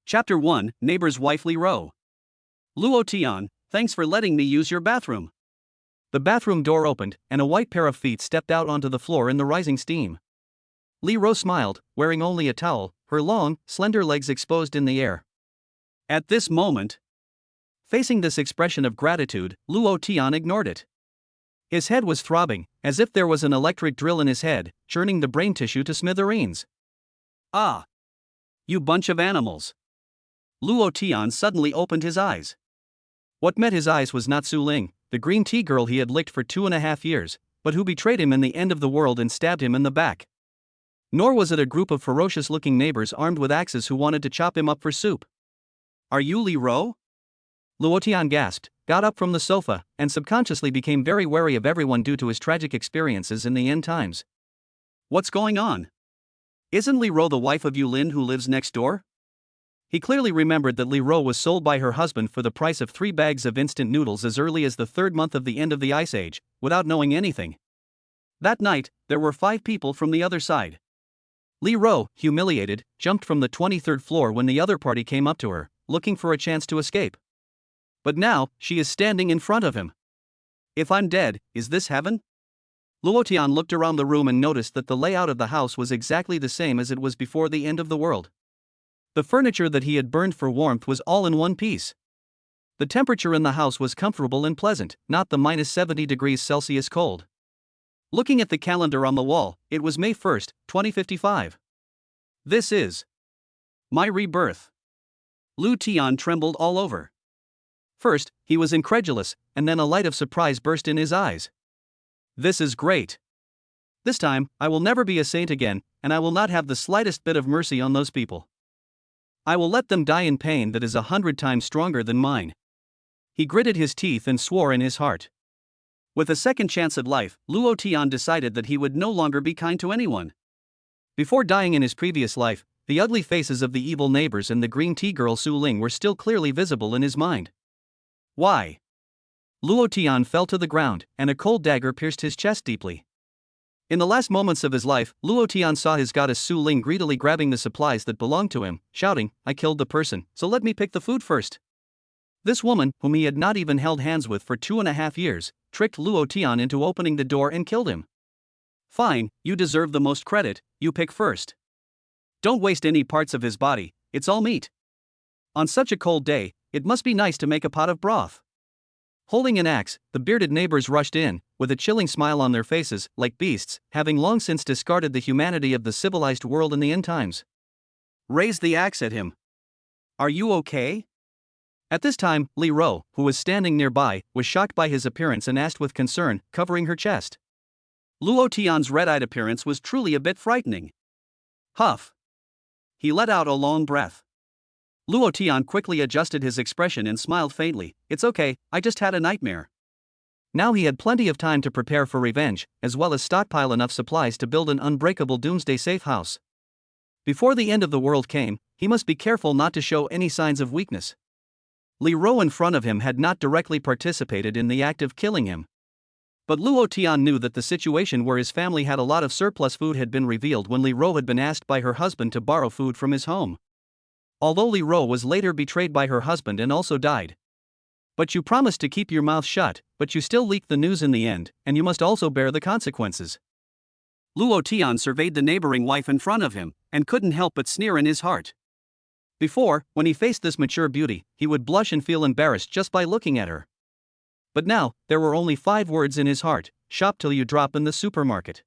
Chapter 1, Neighbor's Wife Luo. Luo Tian, thanks for letting me use your bathroom. The bathroom door opened, and a white pair of feet stepped out onto the floor in the rising steam. Luo smiled, wearing only a towel, her long, slender legs exposed in the air. At this moment, facing this expression of gratitude, Luo Tian ignored it. His head was throbbing, as if there was an electric drill in his head, churning the brain tissue to smithereens. Ah! You bunch of animals! Luo Tian suddenly opened his eyes. What met his eyes was not Su Ling, the green tea girl he had licked for 2.5 years, but who betrayed him in the end of the world and stabbed him in the back. Nor was it a group of ferocious-looking neighbors armed with axes who wanted to chop him up for soup. Are you Luo? Luo Tian gasped, got up from the sofa, and subconsciously became very wary of everyone due to his tragic experiences in the end times. What's going on? Isn't Luo the wife of Yulin who lives next door? He clearly remembered that Luo was sold by her husband for the price of 3 bags of instant noodles as early as the 3rd month of the end of the Ice Age, without knowing anything. That night, there were 5 people from the other side. Luo, humiliated, jumped from the 23rd floor when the other party came up to her, looking for a chance to escape. But now, she is standing in front of him. If I'm dead, is this heaven? Luo Tian looked around the room and noticed that the layout of the house was exactly the same as it was before the end of the world. The furniture that he had burned for warmth was all in one piece. The temperature in the house was comfortable and pleasant, not the -70°C cold. Looking at the calendar on the wall, it was May 1st, 2055. This is my rebirth. Luo Tian trembled all over. First, he was incredulous, and then a light of surprise burst in his eyes. This is great. This time, I will never be a saint again, and I will not have the slightest bit of mercy on those people. I will let them die in pain that is 100 times stronger than mine. He gritted his teeth and swore in his heart. With a second chance at life, Luo Tian decided that he would no longer be kind to anyone. Before dying in his previous life, the ugly faces of the evil neighbors and the green tea girl Su Ling were still clearly visible in his mind. Why? Luo Tian fell to the ground, and a cold dagger pierced his chest deeply. In the last moments of his life, Luo Tian saw his goddess Su Ling greedily grabbing the supplies that belonged to him, shouting, "I killed the person, so let me pick the food first." This woman, whom he had not even held hands with for 2.5 years, tricked Luo Tian into opening the door and killed him. Fine, you deserve the most credit, you pick first. Don't waste any parts of his body, it's all meat. On such a cold day, it must be nice to make a pot of broth. Holding an axe, the bearded neighbors rushed in, with a chilling smile on their faces, like beasts, having long since discarded the humanity of the civilized world in the end times. Raise the axe at him. Are you okay? At this time, Luo, who was standing nearby, was shocked by his appearance and asked with concern, covering her chest. Luo Tian's red-eyed appearance was truly a bit frightening. Huff. He let out a long breath. Luo Tian quickly adjusted his expression and smiled faintly. "It's okay, I just had a nightmare." Now he had plenty of time to prepare for revenge, as well as stockpile enough supplies to build an unbreakable doomsday safe house. Before the end of the world came, he must be careful not to show any signs of weakness. Luo in front of him had not directly participated in the act of killing him. But Luo Tian knew that the situation where his family had a lot of surplus food had been revealed when Luo had been asked by her husband to borrow food from his home. Although Luo was later betrayed by her husband and also died. But you promised to keep your mouth shut, but you still leaked the news in the end, and you must also bear the consequences. Luo Tian surveyed the neighboring wife in front of him, and couldn't help but sneer in his heart. Before, when he faced this mature beauty, he would blush and feel embarrassed just by looking at her. But now, there were only 5 words in his heart: shop till you drop in the supermarket.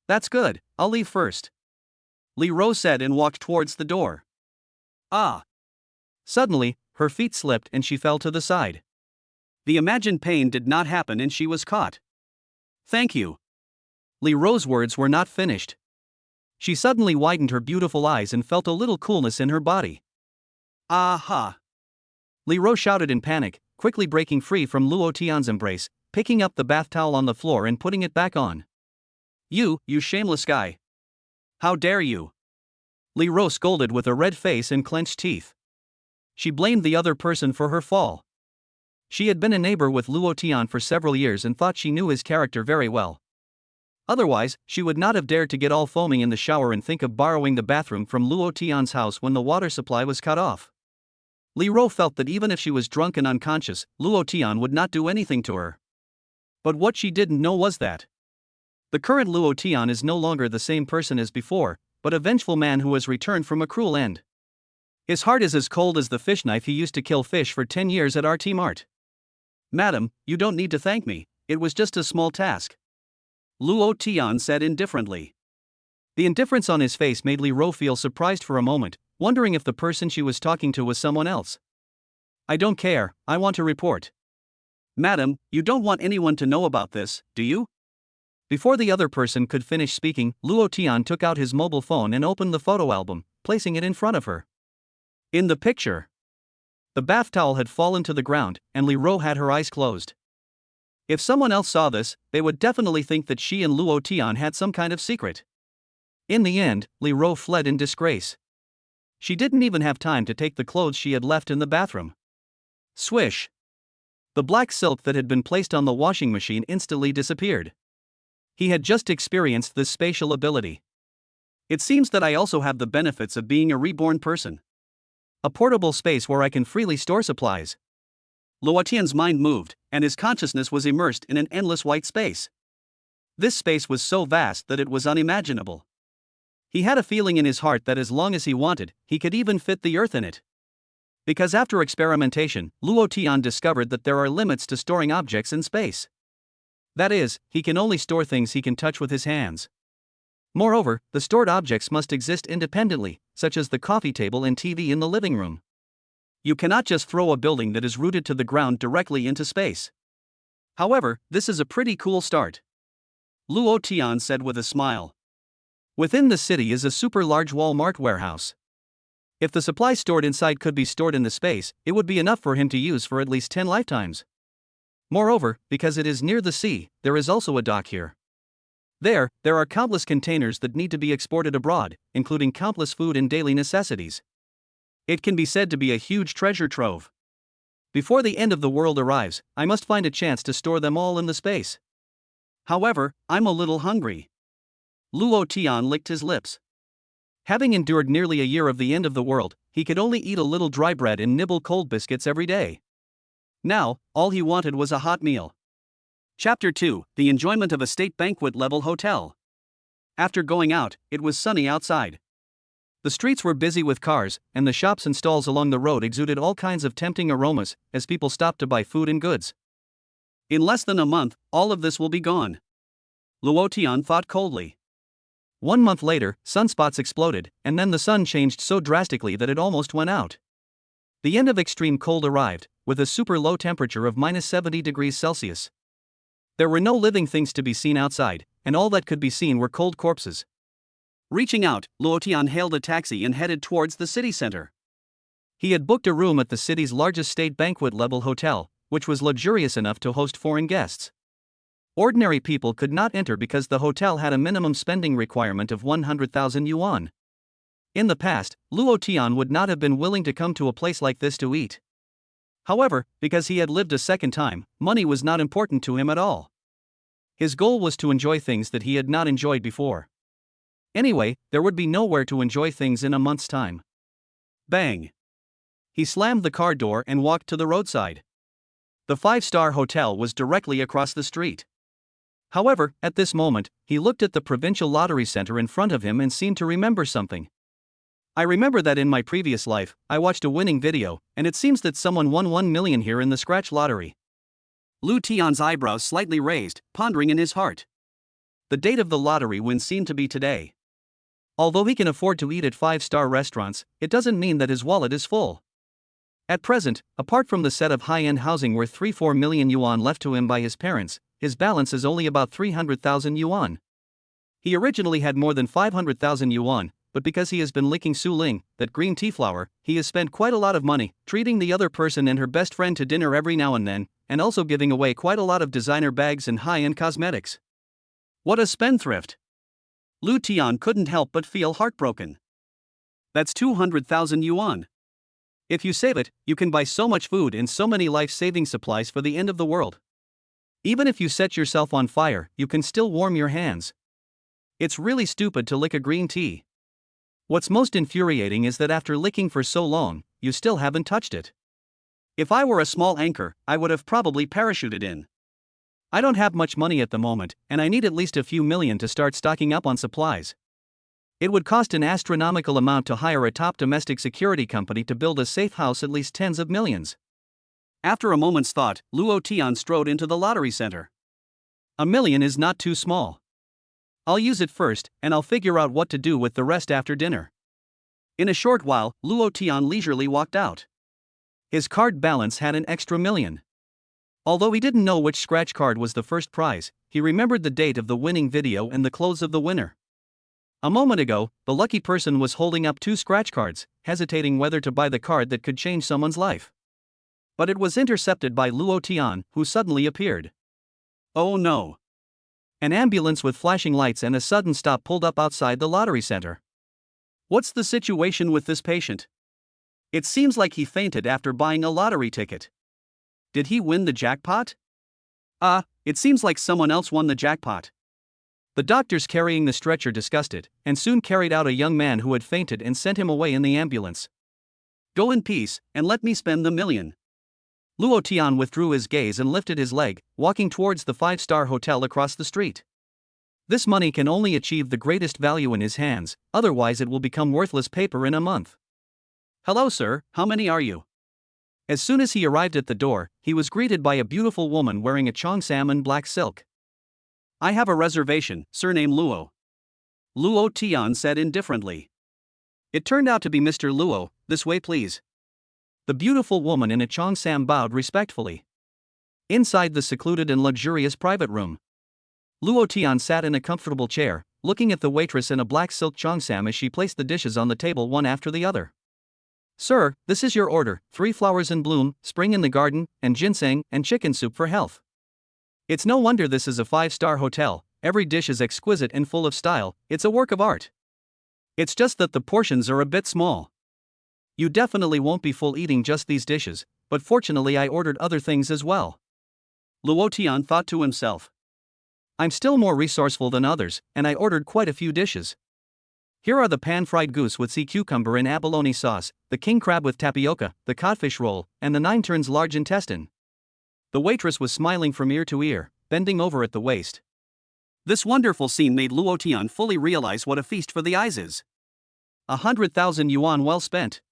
That's good, I'll leave first. Luo said and walked towards the door. Ah! Suddenly, her feet slipped and she fell to the side. The imagined pain did not happen and she was caught. Thank you. Luo's words were not finished. She suddenly widened her beautiful eyes and felt a little coolness in her body. Aha! Luo shouted in panic, quickly breaking free from Luo Tian's embrace, picking up the bath towel on the floor and putting it back on. You shameless guy. How dare you? Luo scolded with a red face and clenched teeth. She blamed the other person for her fall. She had been a neighbor with Luo Tian for several years and thought she knew his character very well. Otherwise, she would not have dared to get all foaming in the shower and think of borrowing the bathroom from Luo Tian's house when the water supply was cut off. Li Ro felt that even if she was drunk and unconscious, Luo Tian would not do anything to her. But what she didn't know was that the current Luo Tian is no longer the same person as before, but a vengeful man who has returned from a cruel end. His heart is as cold as the fish knife he used to kill fish for 10 years at RT Mart. "Madam, you don't need to thank me, it was just a small task," Luo Tian said indifferently. The indifference on his face made Li Ro feel surprised for a moment, wondering if the person she was talking to was someone else. "I don't care, I want to report." "Madam, you don't want anyone to know about this, do you?" Before the other person could finish speaking, Luo Tian took out his mobile phone and opened the photo album, placing it in front of her. In the picture, the bath towel had fallen to the ground, and Li Ro had her eyes closed. If someone else saw this, they would definitely think that she and Luo Tian had some kind of secret. In the end, Li Ro fled in disgrace. She didn't even have time to take the clothes she had left in the bathroom. Swish! The black silk that had been placed on the washing machine instantly disappeared. He had just experienced this spatial ability. "It seems that I also have the benefits of being a reborn person. A portable space where I can freely store supplies." Luo Tian's mind moved, and his consciousness was immersed in an endless white space. This space was so vast that it was unimaginable. He had a feeling in his heart that as long as he wanted, he could even fit the earth in it. Because after experimentation, Luo Tian discovered that there are limits to storing objects in space. That is, he can only store things he can touch with his hands. Moreover, the stored objects must exist independently, such as the coffee table and TV in the living room. You cannot just throw a building that is rooted to the ground directly into space. However, this is a pretty cool start, Luo Tian said with a smile. Within the city is a super large Walmart warehouse. If the supplies stored inside could be stored in the space, it would be enough for him to use for at least 10 lifetimes. Moreover, because it is near the sea, there is also a dock here. There are countless containers that need to be exported abroad, including countless food and daily necessities. It can be said to be a huge treasure trove. Before the end of the world arrives, I must find a chance to store them all in the space. However, I'm a little hungry. Luo Tian licked his lips. Having endured nearly a year of the end of the world, he could only eat a little dry bread and nibble cold biscuits every day. Now, all he wanted was a hot meal. Chapter 2: The Enjoyment of a State Banquet-Level Hotel. After going out, it was sunny outside. The streets were busy with cars, and the shops and stalls along the road exuded all kinds of tempting aromas as people stopped to buy food and goods. In less than a month, all of this will be gone, Luo Tian thought coldly. 1 month later, sunspots exploded, and then the sun changed so drastically that it almost went out. The end of extreme cold arrived, with a super low temperature of -70 degrees Celsius. There were no living things to be seen outside, and all that could be seen were cold corpses. Reaching out, Luo Tian hailed a taxi and headed towards the city center. He had booked a room at the city's largest state banquet-level hotel, which was luxurious enough to host foreign guests. Ordinary people could not enter because the hotel had a minimum spending requirement of 100,000 yuan. In the past, Luo Tian would not have been willing to come to a place like this to eat. However, because he had lived a second time, money was not important to him at all. His goal was to enjoy things that he had not enjoyed before. Anyway, there would be nowhere to enjoy things in a month's time. Bang! He slammed the car door and walked to the roadside. The 5-star hotel was directly across the street. However, at this moment, he looked at the provincial lottery center in front of him and seemed to remember something. I remember that in my previous life, I watched a winning video, and it seems that someone won 1 million here in the scratch lottery. Luo Tian's eyebrows slightly raised, pondering in his heart. The date of the lottery win seemed to be today. Although he can afford to eat at 5-star restaurants, it doesn't mean that his wallet is full. At present, apart from the set of high-end housing worth 3-4 million yuan left to him by his parents, his balance is only about 300,000 yuan. He originally had more than 500,000 yuan, but because he has been licking Su Ling, that green tea flower, he has spent quite a lot of money, treating the other person and her best friend to dinner every now and then, and also giving away quite a lot of designer bags and high-end cosmetics. What a spendthrift! Luo Tian couldn't help but feel heartbroken. That's 200,000 yuan. If you save it, you can buy so much food and so many life-saving supplies for the end of the world. Even if you set yourself on fire, you can still warm your hands. It's really stupid to lick a green tea. What's most infuriating is that after licking for so long, you still haven't touched it. If I were a small anchor, I would have probably parachuted in. I don't have much money at the moment, and I need at least a few million to start stocking up on supplies. It would cost an astronomical amount to hire a top domestic security company to build a safe house, at least tens of millions. After a moment's thought, Luo Tian strode into the lottery center. $1 million is not too small. I'll use it first, and I'll figure out what to do with the rest after dinner. In a short while, Luo Tian leisurely walked out. His card balance had an extra $1 million. Although he didn't know which scratch card was the first prize, he remembered the date of the winning video and the clothes of the winner. A moment ago, the lucky person was holding up 2 scratch cards, hesitating whether to buy the card that could change someone's life. But it was intercepted by Luo Tian, who suddenly appeared. Oh no! An ambulance with flashing lights and a sudden stop pulled up outside the lottery center. What's the situation with this patient? It seems like he fainted after buying a lottery ticket. Did he win the jackpot? It seems like someone else won the jackpot. The doctors carrying the stretcher discussed it, and soon carried out a young man who had fainted and sent him away in the ambulance. Go in peace, and let me spend the $1 million. Luo Tian withdrew his gaze and lifted his leg, walking towards the 5-star hotel across the street. This money can only achieve the greatest value in his hands, otherwise it will become worthless paper in a month. Hello sir, how many are you? As soon as he arrived at the door, he was greeted by a beautiful woman wearing a cheongsam and black silk. I have a reservation, surname Luo. Luo Tian said indifferently. It turned out to be Mr. Luo, this way please. The beautiful woman in a cheongsam bowed respectfully. Inside the secluded and luxurious private room, Luo Tian sat in a comfortable chair, looking at the waitress in a black silk cheongsam as she placed the dishes on the table one after the other. Sir, this is your order: 3 flowers in bloom, spring in the garden, and ginseng, and chicken soup for health. It's no wonder this is a 5-star hotel. Every dish is exquisite and full of style. It's a work of art. It's just that the portions are a bit small. You definitely won't be full eating just these dishes, but fortunately I ordered other things as well. Luo Tian thought to himself. I'm still more resourceful than others, and I ordered quite a few dishes. Here are the pan-fried goose with sea cucumber and abalone sauce, the king crab with tapioca, the codfish roll, and the 9 turns large intestine. The waitress was smiling from ear to ear, bending over at the waist. This wonderful scene made Luo Tian fully realize what a feast for the eyes is. 100,000 yuan well spent.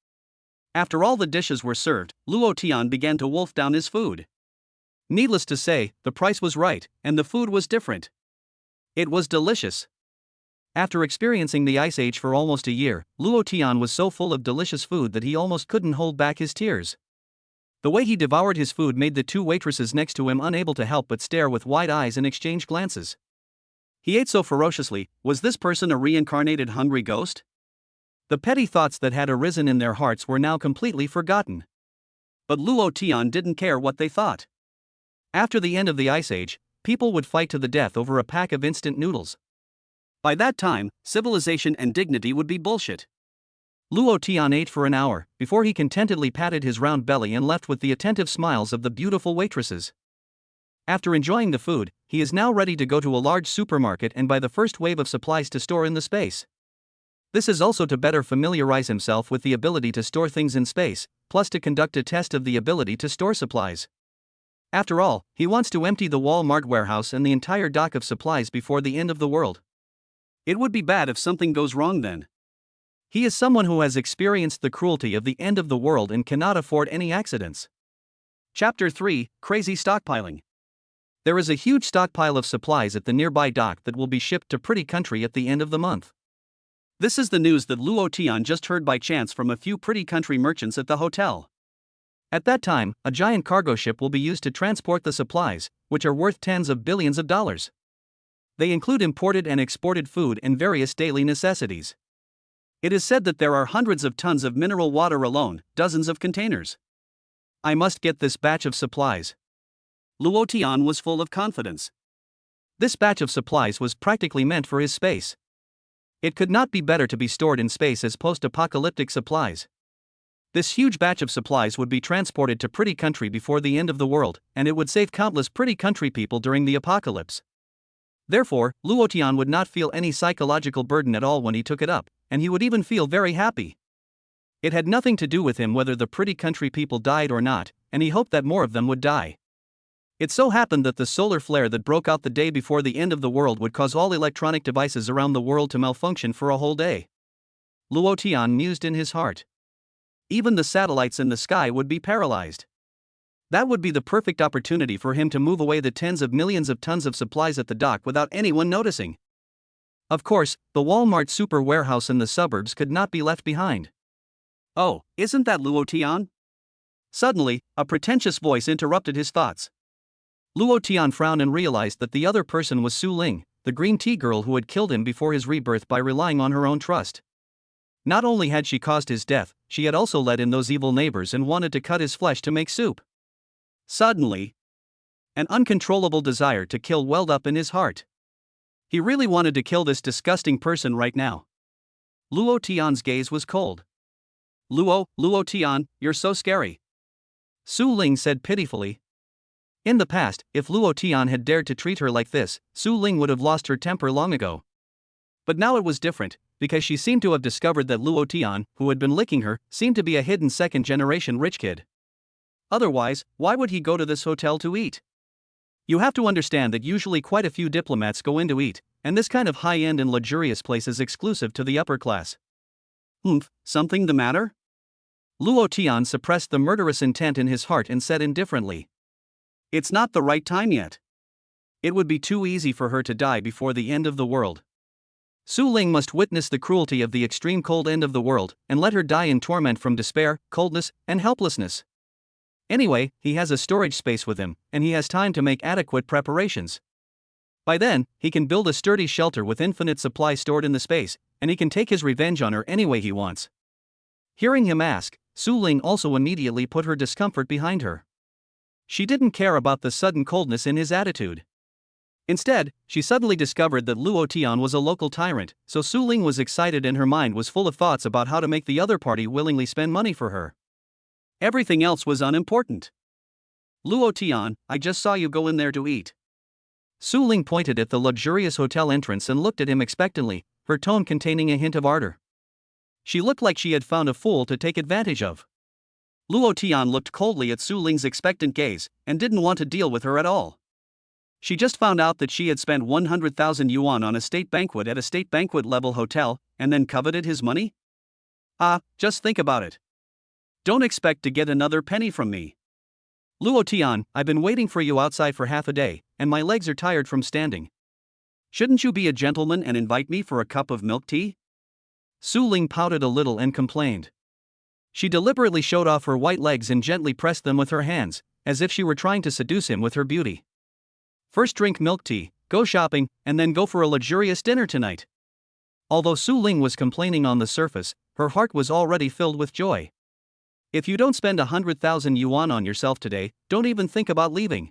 After all the dishes were served, Luo Tian began to wolf down his food. Needless to say, the price was right, and the food was different. It was delicious. After experiencing the Ice Age for almost a year, Luo Tian was so full of delicious food that he almost couldn't hold back his tears. The way he devoured his food made the 2 waitresses next to him unable to help but stare with wide eyes and exchange glances. He ate so ferociously. Was this person a reincarnated hungry ghost? The petty thoughts that had arisen in their hearts were now completely forgotten. But Luo Tian didn't care what they thought. After the end of the Ice Age, people would fight to the death over a pack of instant noodles. By that time, civilization and dignity would be bullshit. Luo Tian ate for an hour, before he contentedly patted his round belly and left with the attentive smiles of the beautiful waitresses. After enjoying the food, he is now ready to go to a large supermarket and buy the first wave of supplies to store in the space. This is also to better familiarize himself with the ability to store things in space, plus to conduct a test of the ability to store supplies. After all, he wants to empty the Walmart warehouse and the entire dock of supplies before the end of the world. It would be bad if something goes wrong then. He is someone who has experienced the cruelty of the end of the world and cannot afford any accidents. Chapter 3: Crazy Stockpiling. There is a huge stockpile of supplies at the nearby dock that will be shipped to Pretty Country at the end of the month. This is the news that Luo Tian just heard by chance from a few Pretty Country merchants at the hotel. At that time, a giant cargo ship will be used to transport the supplies, which are worth tens of billions of dollars. They include imported and exported food and various daily necessities. It is said that there are hundreds of tons of mineral water alone, dozens of containers. I must get this batch of supplies. Luo Tian was full of confidence. This batch of supplies was practically meant for his space. It could not be better to be stored in space as post-apocalyptic supplies. This huge batch of supplies would be transported to Pretty Country before the end of the world, and it would save countless Pretty Country people during the apocalypse. Therefore, Luo Tian would not feel any psychological burden at all when he took it up, and he would even feel very happy. It had nothing to do with him whether the Pretty Country people died or not, and he hoped that more of them would die. It so happened that the solar flare that broke out the day before the end of the world would cause all electronic devices around the world to malfunction for a whole day. Luo Tian mused in his heart. Even the satellites in the sky would be paralyzed. That would be the perfect opportunity for him to move away the tens of millions of tons of supplies at the dock without anyone noticing. Of course, the Walmart super warehouse in the suburbs could not be left behind. Oh, isn't that Luo Tian? Suddenly, a pretentious voice interrupted his thoughts. Luo Tian frowned and realized that the other person was Su Ling, the green tea girl who had killed him before his rebirth by relying on her own trust. Not only had she caused his death, she had also let in those evil neighbors and wanted to cut his flesh to make soup. Suddenly, an uncontrollable desire to kill welled up in his heart. He really wanted to kill this disgusting person right now. Luo Tian's gaze was cold. Luo Tian, you're so scary," Su Ling said pitifully. In the past, if Luo Tian had dared to treat her like this, Su Ling would have lost her temper long ago. But now it was different, because she seemed to have discovered that Luo Tian, who had been licking her, seemed to be a hidden second-generation rich kid. Otherwise, why would he go to this hotel to eat? You have to understand that usually quite a few diplomats go in to eat, and this kind of high-end and luxurious place is exclusive to the upper class. Something the matter? Luo Tian suppressed the murderous intent in his heart and said indifferently. It's not the right time yet. It would be too easy for her to die before the end of the world. Su Ling must witness the cruelty of the extreme cold end of the world, and let her die in torment from despair, coldness, and helplessness. Anyway, he has a storage space with him, and he has time to make adequate preparations. By then, he can build a sturdy shelter with infinite supply stored in the space, and he can take his revenge on her any way he wants. Hearing him ask, Su Ling also immediately put her discomfort behind her. She didn't care about the sudden coldness in his attitude. Instead, she suddenly discovered that Luo Tian was a local tyrant, so Su Ling was excited and her mind was full of thoughts about how to make the other party willingly spend money for her. Everything else was unimportant. Luo Tian, I just saw you go in there to eat. Su Ling pointed at the luxurious hotel entrance and looked at him expectantly, her tone containing a hint of ardor. She looked like she had found a fool to take advantage of. Luo Tian looked coldly at Su Ling's expectant gaze, and didn't want to deal with her at all. She just found out that she had spent 100,000 yuan on a state banquet at a state banquet-level hotel, and then coveted his money? Just think about it. Don't expect to get another penny from me. Luo Tian, I've been waiting for you outside for half a day, and my legs are tired from standing. Shouldn't you be a gentleman and invite me for a cup of milk tea? Su Ling pouted a little and complained. She deliberately showed off her white legs and gently pressed them with her hands, as if she were trying to seduce him with her beauty. First drink milk tea, go shopping, and then go for a luxurious dinner tonight. Although Su Ling was complaining on the surface, her heart was already filled with joy. If you don't spend 100,000 yuan on yourself today, don't even think about leaving.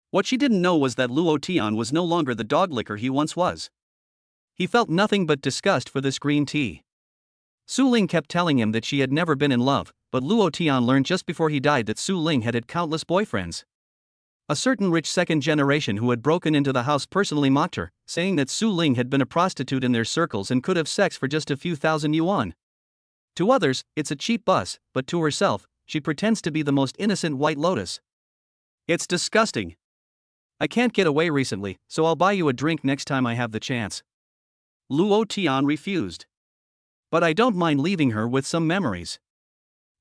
What she didn't know was that Luo Tian was no longer the dog licker he once was. He felt nothing but disgust for this green tea. Su Ling kept telling him that she had never been in love, but Luo Tian learned just before he died that Su Ling had countless boyfriends. A certain rich second generation who had broken into the house personally mocked her, saying that Su Ling had been a prostitute in their circles and could have sex for just a few thousand yuan. To others, it's a cheap bus, but to herself, she pretends to be the most innocent white lotus. It's disgusting. I can't get away recently, so I'll buy you a drink next time I have the chance. Luo Tian refused. But I don't mind leaving her with some memories.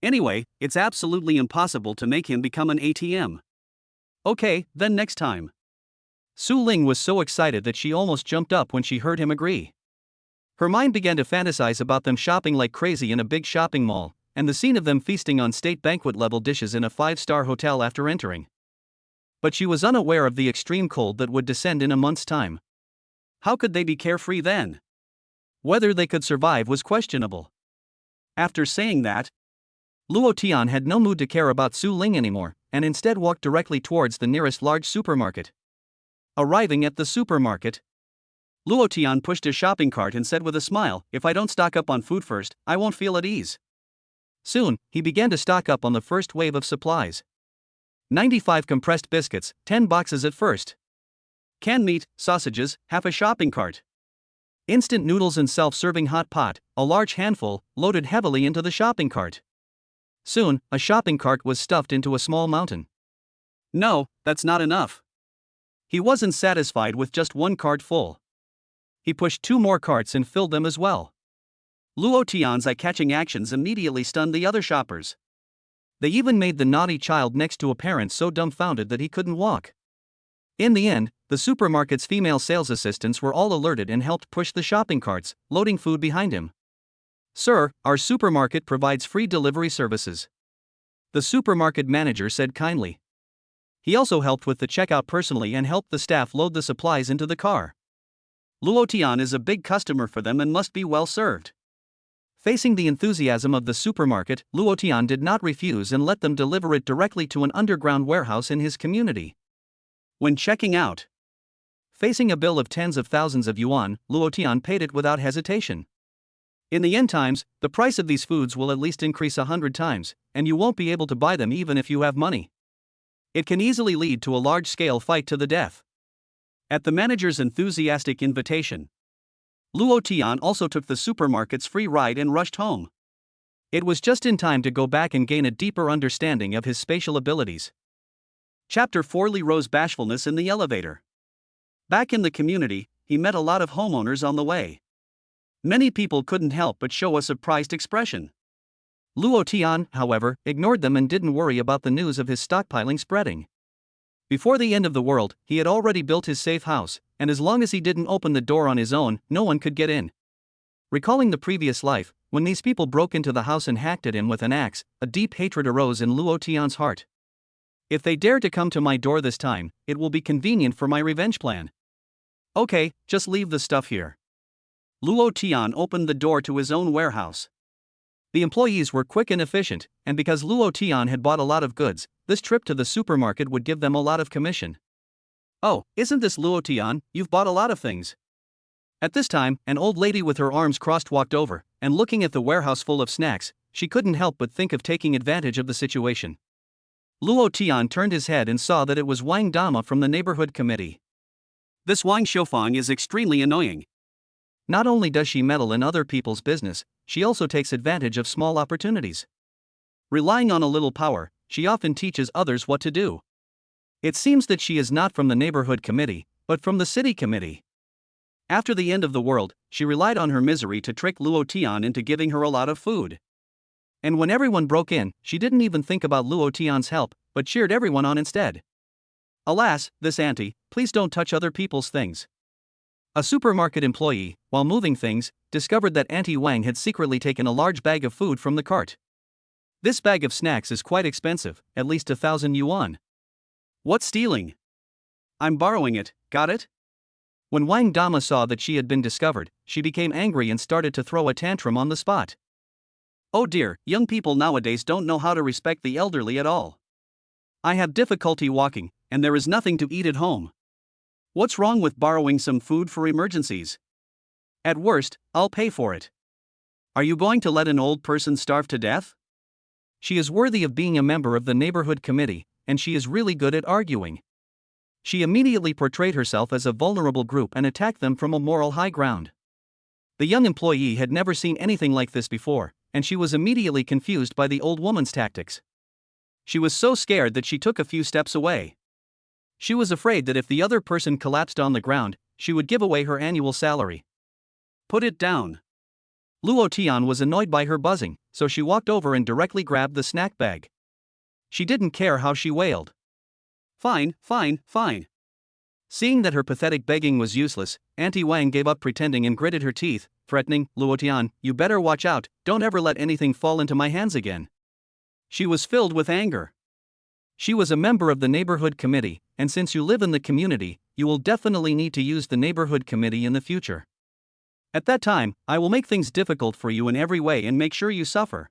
Anyway, it's absolutely impossible to make him become an ATM. Okay, then next time. Su Ling was so excited that she almost jumped up when she heard him agree. Her mind began to fantasize about them shopping like crazy in a big shopping mall, and the scene of them feasting on state banquet-level dishes in a 5-star hotel after entering. But she was unaware of the extreme cold that would descend in a month's time. How could they be carefree then? Whether they could survive was questionable. After saying that, Luo Tian had no mood to care about Su Ling anymore, and instead walked directly towards the nearest large supermarket. Arriving at the supermarket, Luo Tian pushed his shopping cart and said with a smile, "If I don't stock up on food first, I won't feel at ease." Soon, he began to stock up on the first wave of supplies. 95 compressed biscuits, 10 boxes at first. Canned meat, sausages, half a shopping cart. Instant noodles and self-serving hot pot, a large handful, loaded heavily into the shopping cart. Soon, a shopping cart was stuffed into a small mountain. No, that's not enough. He wasn't satisfied with just one cart full. He pushed 2 more carts and filled them as well. Luo Tian's eye-catching actions immediately stunned the other shoppers. They even made the naughty child next to a parent so dumbfounded that he couldn't walk. In the end, the supermarket's female sales assistants were all alerted and helped push the shopping carts, loading food behind him. "Sir, our supermarket provides free delivery services," the supermarket manager said kindly. He also helped with the checkout personally and helped the staff load the supplies into the car. Luo Tian is a big customer for them and must be well served. Facing the enthusiasm of the supermarket, Luo Tian did not refuse and let them deliver it directly to an underground warehouse in his community. When checking out, facing a bill of tens of thousands of yuan, Luo Tian paid it without hesitation. In the end times, the price of these foods will at least increase 100 times, and you won't be able to buy them even if you have money. It can easily lead to a large-scale fight to the death. At the manager's enthusiastic invitation, Luo Tian also took the supermarket's free ride and rushed home. It was just in time to go back and gain a deeper understanding of his spatial abilities. Chapter 4: Leroy's bashfulness in the elevator. Back in the community, he met a lot of homeowners on the way. Many people couldn't help but show a surprised expression. Luo Tian, however, ignored them and didn't worry about the news of his stockpiling spreading. Before the end of the world, he had already built his safe house, and as long as he didn't open the door on his own, no one could get in. Recalling the previous life, when these people broke into the house and hacked at him with an axe, a deep hatred arose in Luo Tian's heart. If they dare to come to my door this time, it will be convenient for my revenge plan. Okay, just leave the stuff here. Luo Tian opened the door to his own warehouse. The employees were quick and efficient, and because Luo Tian had bought a lot of goods, this trip to the supermarket would give them a lot of commission. "Oh, isn't this Luo Tian? You've bought a lot of things." At this time, an old lady with her arms crossed walked over, and looking at the warehouse full of snacks, she couldn't help but think of taking advantage of the situation. Luo Tian turned his head and saw that it was Wang Dama from the neighborhood committee. This Wang Xiufang is extremely annoying. Not only does she meddle in other people's business, she also takes advantage of small opportunities. Relying on a little power, she often teaches others what to do. It seems that she is not from the neighborhood committee, but from the city committee. After the end of the world, she relied on her misery to trick Luo Tian into giving her a lot of food. And when everyone broke in, she didn't even think about Luo Tian's help, but cheered everyone on instead. Alas, this auntie, please don't touch other people's things. A supermarket employee, while moving things, discovered that Auntie Wang had secretly taken a large bag of food from the cart. This bag of snacks is quite expensive, at least 1,000 yuan. What's stealing? I'm borrowing it, got it? When Wang Dama saw that she had been discovered, she became angry and started to throw a tantrum on the spot. Oh dear, young people nowadays don't know how to respect the elderly at all. I have difficulty walking, and there is nothing to eat at home. What's wrong with borrowing some food for emergencies? At worst, I'll pay for it. Are you going to let an old person starve to death? She is worthy of being a member of the neighborhood committee, and she is really good at arguing. She immediately portrayed herself as a vulnerable group and attacked them from a moral high ground. The young employee had never seen anything like this before, and she was immediately confused by the old woman's tactics. She was so scared that she took a few steps away. She was afraid that if the other person collapsed on the ground, she would give away her annual salary. Put it down. Luo Tian was annoyed by her buzzing, so she walked over and directly grabbed the snack bag. She didn't care how she wailed. Fine, fine, fine. Seeing that her pathetic begging was useless, Auntie Wang gave up pretending and gritted her teeth, threatening, "Luo Tian, you better watch out, don't ever let anything fall into my hands again." She was filled with anger. She was a member of the neighborhood committee, and since you live in the community, you will definitely need to use the neighborhood committee in the future. At that time, I will make things difficult for you in every way and make sure you suffer.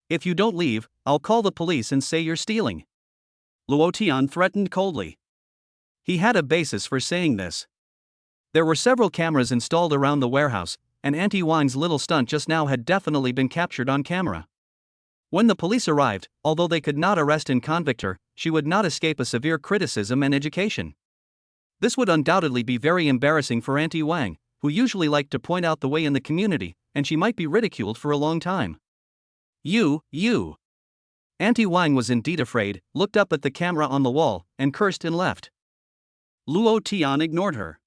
If you don't leave, I'll call the police and say you're stealing. Luo Tian threatened coldly. He had a basis for saying this. There were several cameras installed around the warehouse, and Auntie Wang's little stunt just now had definitely been captured on camera. When the police arrived, although they could not arrest and convict her, she would not escape a severe criticism and education. This would undoubtedly be very embarrassing for Auntie Wang, who usually liked to point out the way in the community, and she might be ridiculed for a long time. You. Auntie Wang was indeed afraid, looked up at the camera on the wall, and cursed and left. Luo Tian ignored her.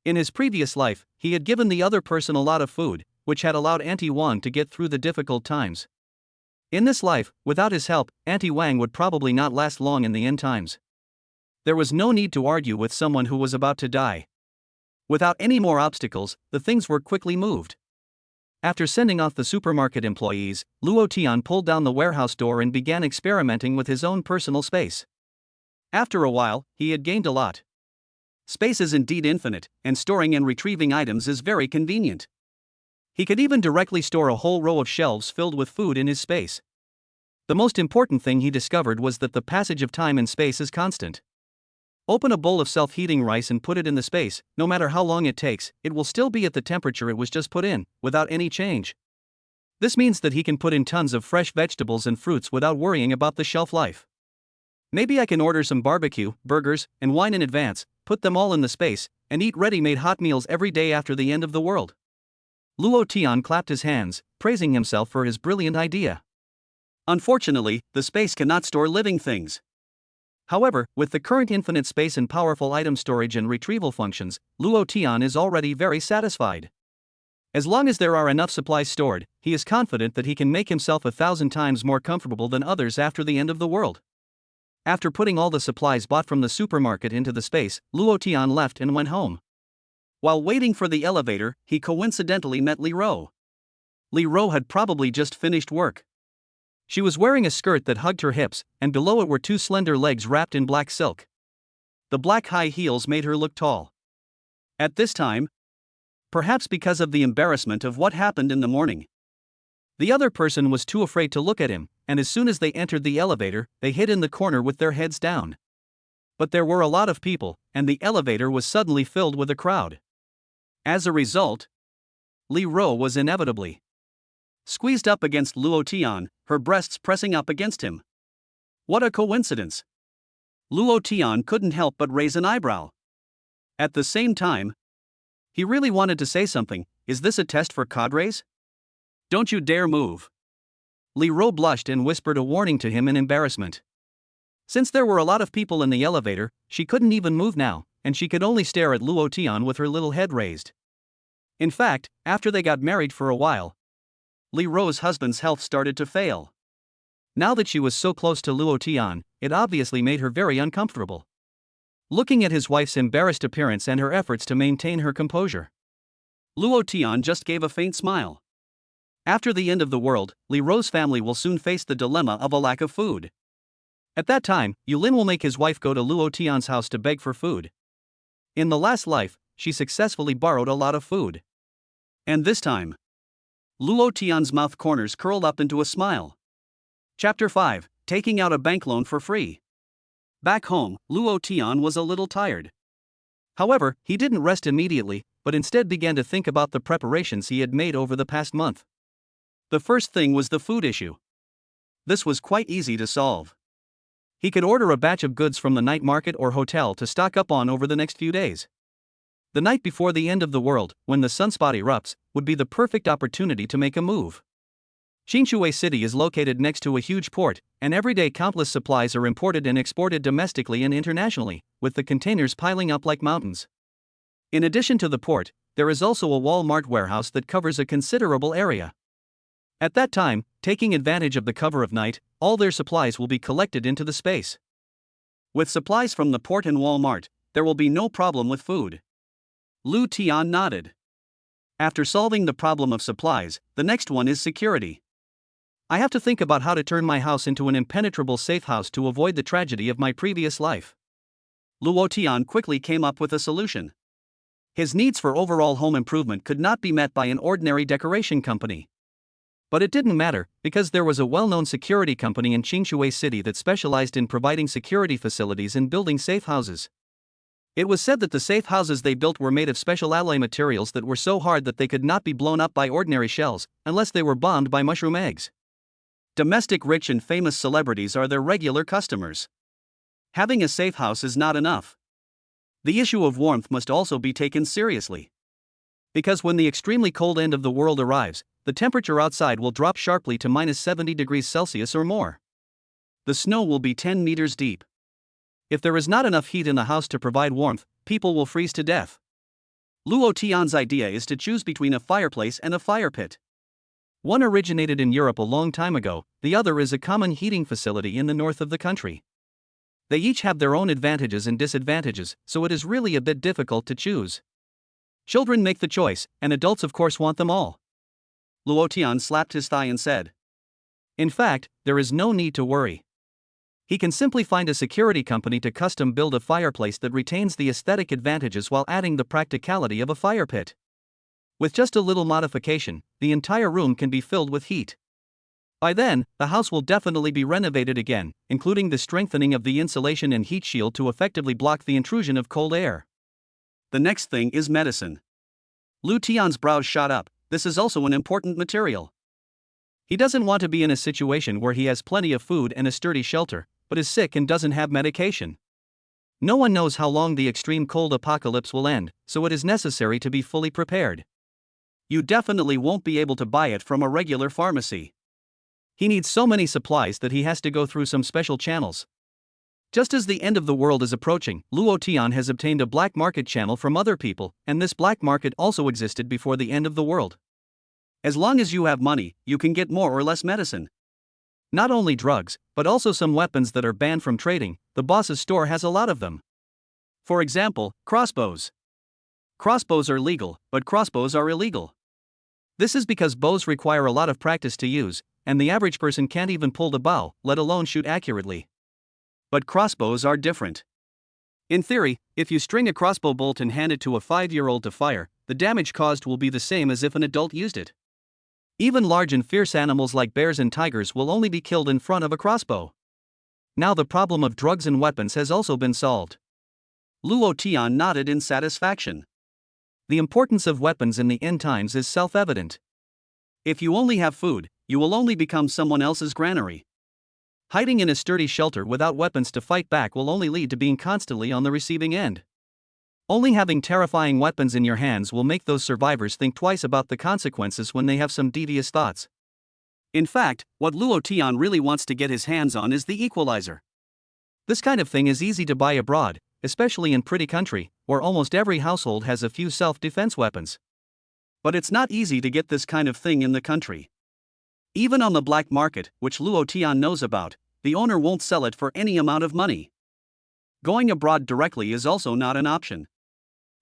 In his previous life, he had given the other person a lot of food, which had allowed Auntie Wang to get through the difficult times. In this life, without his help, Auntie Wang would probably not last long in the end times. There was no need to argue with someone who was about to die. Without any more obstacles, the things were quickly moved. After sending off the supermarket employees, Luo Tian pulled down the warehouse door and began experimenting with his own personal space. After a while, he had gained a lot. Space is indeed infinite, and storing and retrieving items is very convenient. He could even directly store a whole row of shelves filled with food in his space. The most important thing he discovered was that the passage of time and space is constant. Open a bowl of self-heating rice and put it in the space, no matter how long it takes, it will still be at the temperature it was just put in, without any change. This means that he can put in tons of fresh vegetables and fruits without worrying about the shelf life. Maybe I can order some barbecue, burgers, and wine in advance, put them all in the space, and eat ready-made hot meals every day after the end of the world. Luo Tian clapped his hands, praising himself for his brilliant idea. Unfortunately, the space cannot store living things. However, with the current infinite space and powerful item storage and retrieval functions, Luo Tian is already very satisfied. As long as there are enough supplies stored, he is confident that he can make himself 1,000 times more comfortable than others after the end of the world. After putting all the supplies bought from the supermarket into the space, Luo Tian left and went home. While waiting for the elevator, he coincidentally met Li Ro. Li Ro had probably just finished work. She was wearing a skirt that hugged her hips, and below it were two slender legs wrapped in black silk. The black high heels made her look tall. At this time, perhaps because of the embarrassment of what happened in the morning, the other person was too afraid to look at him, and as soon as they entered the elevator, they hid in the corner with their heads down. But there were a lot of people, and the elevator was suddenly filled with a crowd. As a result, Li Ro was inevitably squeezed up against Luo Tian, her breasts pressing up against him. What a coincidence! Luo Tian couldn't help but raise an eyebrow. At the same time, he really wanted to say something. Is this a test for cadres? Don't you dare move. Li Ro blushed and whispered a warning to him in embarrassment. Since there were a lot of people in the elevator, she couldn't even move now, and she could only stare at Luo Tian with her little head raised. In fact, after they got married for a while, Li Ro's husband's health started to fail. Now that she was so close to Luo Tian, it obviously made her very uncomfortable. Looking at his wife's embarrassed appearance and her efforts to maintain her composure, Luo Tian just gave a faint smile. After the end of the world, Li Ro's family will soon face the dilemma of a lack of food. At that time, Yulin will make his wife go to Luo Tian's house to beg for food. In the last life, she successfully borrowed a lot of food. And this time, Luo Tian's mouth corners curled up into a smile. Chapter 5, Taking Out a Bank Loan for Free. Back home, Luo Tian was a little tired. However, he didn't rest immediately, but instead began to think about the preparations he had made over the past month. The first thing was the food issue. This was quite easy to solve. He could order a batch of goods from the night market or hotel to stock up on over the next few days. The night before the end of the world, when the sunspot erupts, would be the perfect opportunity to make a move. Qingshui City is located next to a huge port, and every day countless supplies are imported and exported domestically and internationally, with the containers piling up like mountains. In addition to the port, there is also a Walmart warehouse that covers a considerable area. At that time, taking advantage of the cover of night, all their supplies will be collected into the space. With supplies from the port and Walmart, there will be no problem with food. Lu Tian nodded. After solving the problem of supplies, the next one is security. I have to think about how to turn my house into an impenetrable safe house to avoid the tragedy of my previous life. Luo Tian quickly came up with a solution. His needs for overall home improvement could not be met by an ordinary decoration company. But it didn't matter, because there was a well-known security company in Qingshui City that specialized in providing security facilities and building safe houses. It was said that the safe houses they built were made of special alloy materials that were so hard that they could not be blown up by ordinary shells, unless they were bombed by mushroom eggs. Domestic rich and famous celebrities are their regular customers. Having a safe house is not enough. The issue of warmth must also be taken seriously. Because when the extremely cold end of the world arrives, the temperature outside will drop sharply to minus 70 degrees Celsius or more. The snow will be 10 meters deep. If there is not enough heat in the house to provide warmth, people will freeze to death. Luo Tian's idea is to choose between a fireplace and a fire pit. One originated in Europe a long time ago, the other is a common heating facility in the north of the country. They each have their own advantages and disadvantages, so it is really a bit difficult to choose. Children make the choice, and adults of course want them all. Luo Tian slapped his thigh and said. In fact, there is no need to worry. He can simply find a security company to custom build a fireplace that retains the aesthetic advantages while adding the practicality of a fire pit. With just a little modification, the entire room can be filled with heat. By then, the house will definitely be renovated again, including the strengthening of the insulation and heat shield to effectively block the intrusion of cold air. The next thing is medicine. Lu Tian's brows shot up. This is also an important material. He doesn't want to be in a situation where he has plenty of food and a sturdy shelter, but is sick and doesn't have medication. No one knows how long the extreme cold apocalypse will end, so it is necessary to be fully prepared. You definitely won't be able to buy it from a regular pharmacy. He needs so many supplies that he has to go through some special channels. Just as the end of the world is approaching, Luo Tian has obtained a black market channel from other people, and this black market also existed before the end of the world. As long as you have money, you can get more or less medicine. Not only drugs, but also some weapons that are banned from trading. The boss's store has a lot of them. For example, crossbows. Crossbows are legal, but crossbows are illegal. This is because bows require a lot of practice to use, and the average person can't even pull the bow, let alone shoot accurately. But crossbows are different. In theory, if you string a crossbow bolt and hand it to a 5-year-old to fire, the damage caused will be the same as if an adult used it. Even large and fierce animals like bears and tigers will only be killed in front of a crossbow. Now the problem of drugs and weapons has also been solved. Luo Tian nodded in satisfaction. The importance of weapons in the end times is self-evident. If you only have food, you will only become someone else's granary. Hiding in a sturdy shelter without weapons to fight back will only lead to being constantly on the receiving end. Only having terrifying weapons in your hands will make those survivors think twice about the consequences when they have some devious thoughts. In fact, what Luo Tian really wants to get his hands on is the equalizer. This kind of thing is easy to buy abroad, especially in pretty country, where almost every household has a few self-defense weapons. But it's not easy to get this kind of thing in the country. Even on the black market, which Luo Tian knows about, the owner won't sell it for any amount of money. Going abroad directly is also not an option.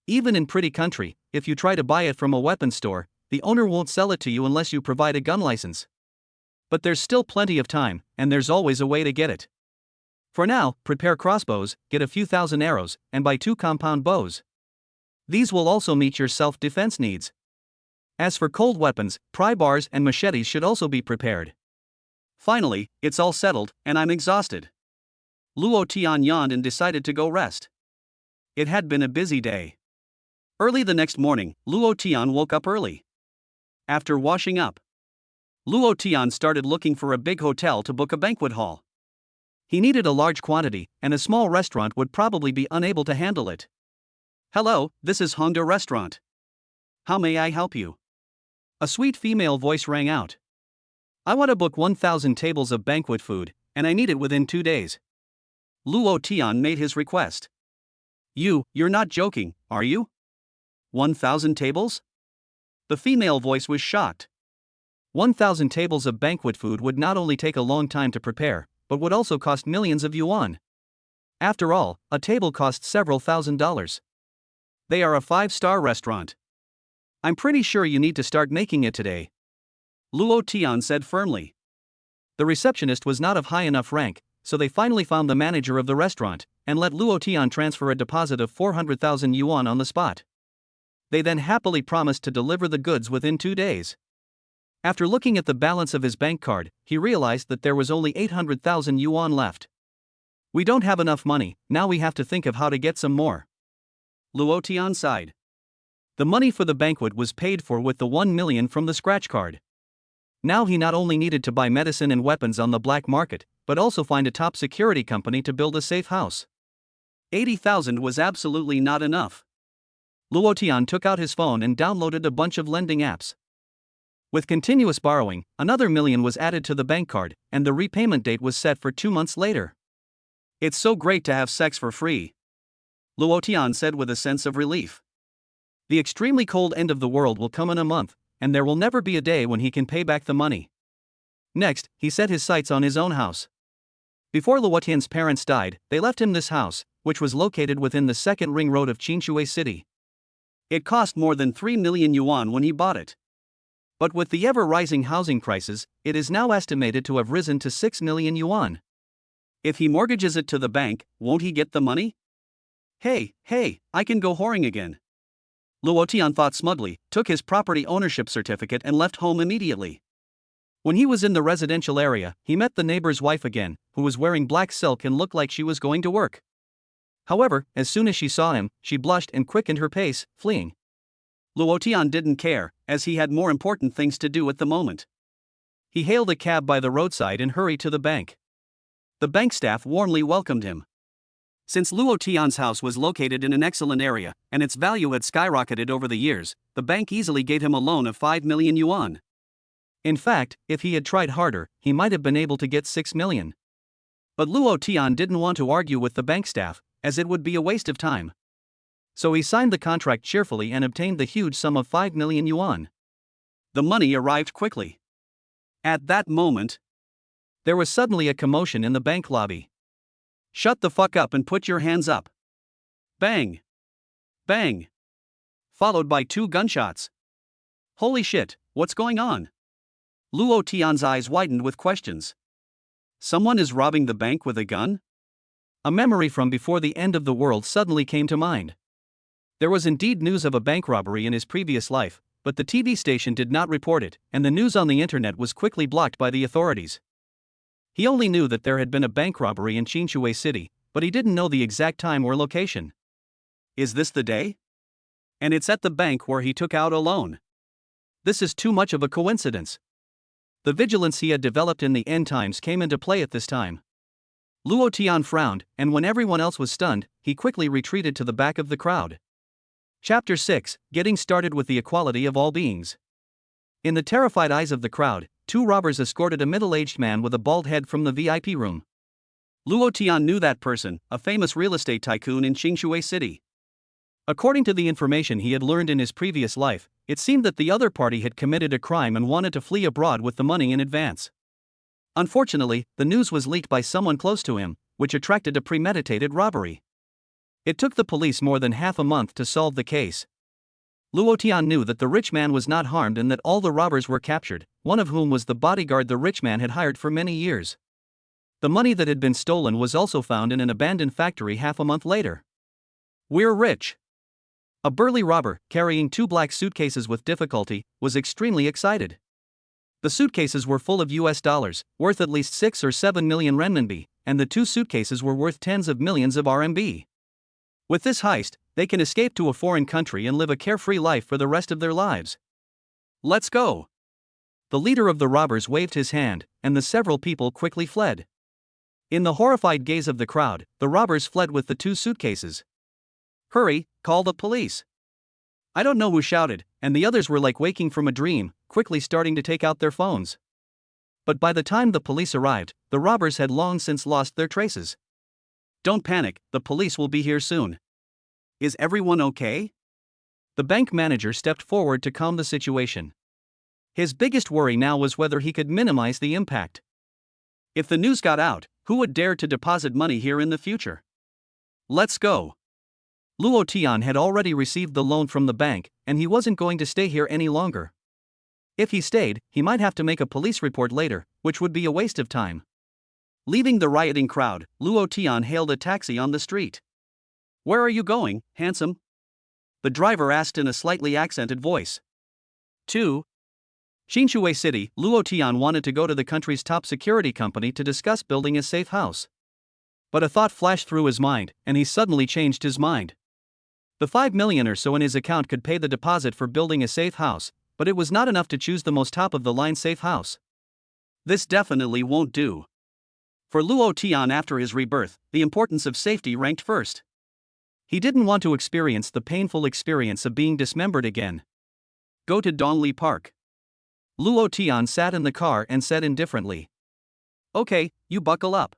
Even in pretty country, if you try to buy it from a weapons store, the owner won't sell it to you unless you provide a gun license. But there's still plenty of time, and there's always a way to get it. For now, prepare crossbows, get a few thousand arrows, and buy 2 compound bows. These will also meet your self-defense needs. As for cold weapons, pry bars and machetes should also be prepared. Finally, it's all settled, and I'm exhausted. Luo Tian yawned and decided to go rest. It had been a busy day. Early the next morning, Luo Tian woke up early. After washing up, Luo Tian started looking for a big hotel to book a banquet hall. He needed a large quantity, and a small restaurant would probably be unable to handle it. Hello, this is Honda Restaurant. How may I help you? A sweet female voice rang out. I want to book 1,000 tables of banquet food, and I need it within 2 days. Luo Tian made his request. You're not joking, are you? 1,000 tables? The female voice was shocked. 1,000 tables of banquet food would not only take a long time to prepare, but would also cost millions of yuan. After all, a table costs several $1,000s. They are a 5-star restaurant. I'm pretty sure you need to start making it today. Luo Tian said firmly. The receptionist was not of high enough rank, so they finally found the manager of the restaurant, and let Luo Tian transfer a deposit of 400,000 yuan on the spot. They then happily promised to deliver the goods within 2 days. After looking at the balance of his bank card, he realized that there was only 800,000 yuan left. We don't have enough money, now we have to think of how to get some more. Luo Tian sighed. The money for the banquet was paid for with the 1 million from the scratch card. Now he not only needed to buy medicine and weapons on the black market, but also find a top security company to build a safe house. 80,000 was absolutely not enough. Luo Tian took out his phone and downloaded a bunch of lending apps. With continuous borrowing, another million was added to the bank card, and the repayment date was set for 2 months later. It's so great to have sex for free, Luo Tian said with a sense of relief. The extremely cold end of the world will come in a month, and there will never be a day when he can pay back the money. Next, he set his sights on his own house. Before Luo Tian's parents died, they left him this house, which was located within the second ring road of Qinshui City. It cost more than 3 million yuan when he bought it. But with the ever-rising housing prices, it is now estimated to have risen to 6 million yuan. If he mortgages it to the bank, won't he get the money? Hey, I can go whoring again. Luo Tian thought smugly, took his property ownership certificate and left home immediately. When he was in the residential area, he met the neighbor's wife again, who was wearing black silk and looked like she was going to work. However, as soon as she saw him, she blushed and quickened her pace, fleeing. Luo Tian didn't care, as he had more important things to do at the moment. He hailed a cab by the roadside and hurried to the bank. The bank staff warmly welcomed him. Since Luo Tian's house was located in an excellent area, and its value had skyrocketed over the years, the bank easily gave him a loan of 5 million yuan. In fact, if he had tried harder, he might have been able to get 6 million. But Luo Tian didn't want to argue with the bank staff, as it would be a waste of time. So he signed the contract cheerfully and obtained the huge sum of 5 million yuan. The money arrived quickly. At that moment, there was suddenly a commotion in the bank lobby. "Shut the fuck up and put your hands up." Bang! Bang! Followed by 2 gunshots. Holy shit, what's going on? Luo Tian's eyes widened with questions. Someone is robbing the bank with a gun? A memory from before the end of the world suddenly came to mind. There was indeed news of a bank robbery in his previous life, but the TV station did not report it, and the news on the internet was quickly blocked by the authorities. He only knew that there had been a bank robbery in Qinshui City, but he didn't know the exact time or location. Is this the day? And it's at the bank where he took out a loan. This is too much of a coincidence. The vigilance he had developed in the end times came into play at this time. Luo Tian frowned, and when everyone else was stunned, he quickly retreated to the back of the crowd. Chapter 6, Getting Started with the Equality of All Beings. In the terrified eyes of the crowd, 2 robbers escorted a middle-aged man with a bald head from the VIP room. Luo Tian knew that person, a famous real estate tycoon in Qinshui City. According to the information he had learned in his previous life, it seemed that the other party had committed a crime and wanted to flee abroad with the money in advance. Unfortunately, the news was leaked by someone close to him, which attracted a premeditated robbery. It took the police more than half a month to solve the case. Luo Tian knew that the rich man was not harmed and that all the robbers were captured, one of whom was the bodyguard the rich man had hired for many years. The money that had been stolen was also found in an abandoned factory half a month later. "We're rich." A burly robber, carrying 2 black suitcases with difficulty, was extremely excited. The suitcases were full of US dollars, worth at least 6 or 7 million renminbi, and the 2 suitcases were worth tens of millions of RMB. With this heist, they can escape to a foreign country and live a carefree life for the rest of their lives. "Let's go." The leader of the robbers waved his hand, and the several people quickly fled. In the horrified gaze of the crowd, the robbers fled with the 2 suitcases. "Hurry, call the police." I don't know who shouted, and the others were like waking from a dream, quickly starting to take out their phones. But by the time the police arrived, the robbers had long since lost their traces. "Don't panic, the police will be here soon. Is everyone okay?" The bank manager stepped forward to calm the situation. His biggest worry now was whether he could minimize the impact. If the news got out, who would dare to deposit money here in the future? Let's go. Luo Tian had already received the loan from the bank, and he wasn't going to stay here any longer. If he stayed, he might have to make a police report later, which would be a waste of time. Leaving the rioting crowd, Luo Tian hailed a taxi on the street. "Where are you going, handsome?" the driver asked in a slightly accented voice. "To Qinshui City." Luo Tian wanted to go to the country's top security company to discuss building a safe house. But a thought flashed through his mind, and he suddenly changed his mind. The 5 million or so in his account could pay the deposit for building a safe house, but it was not enough to choose the most top-of-the-line safe house. This definitely won't do. For Luo Tian after his rebirth, the importance of safety ranked first. He didn't want to experience the painful experience of being dismembered again. Go to Donglei Park. Luo Tian sat in the car and said indifferently. Okay, you buckle up.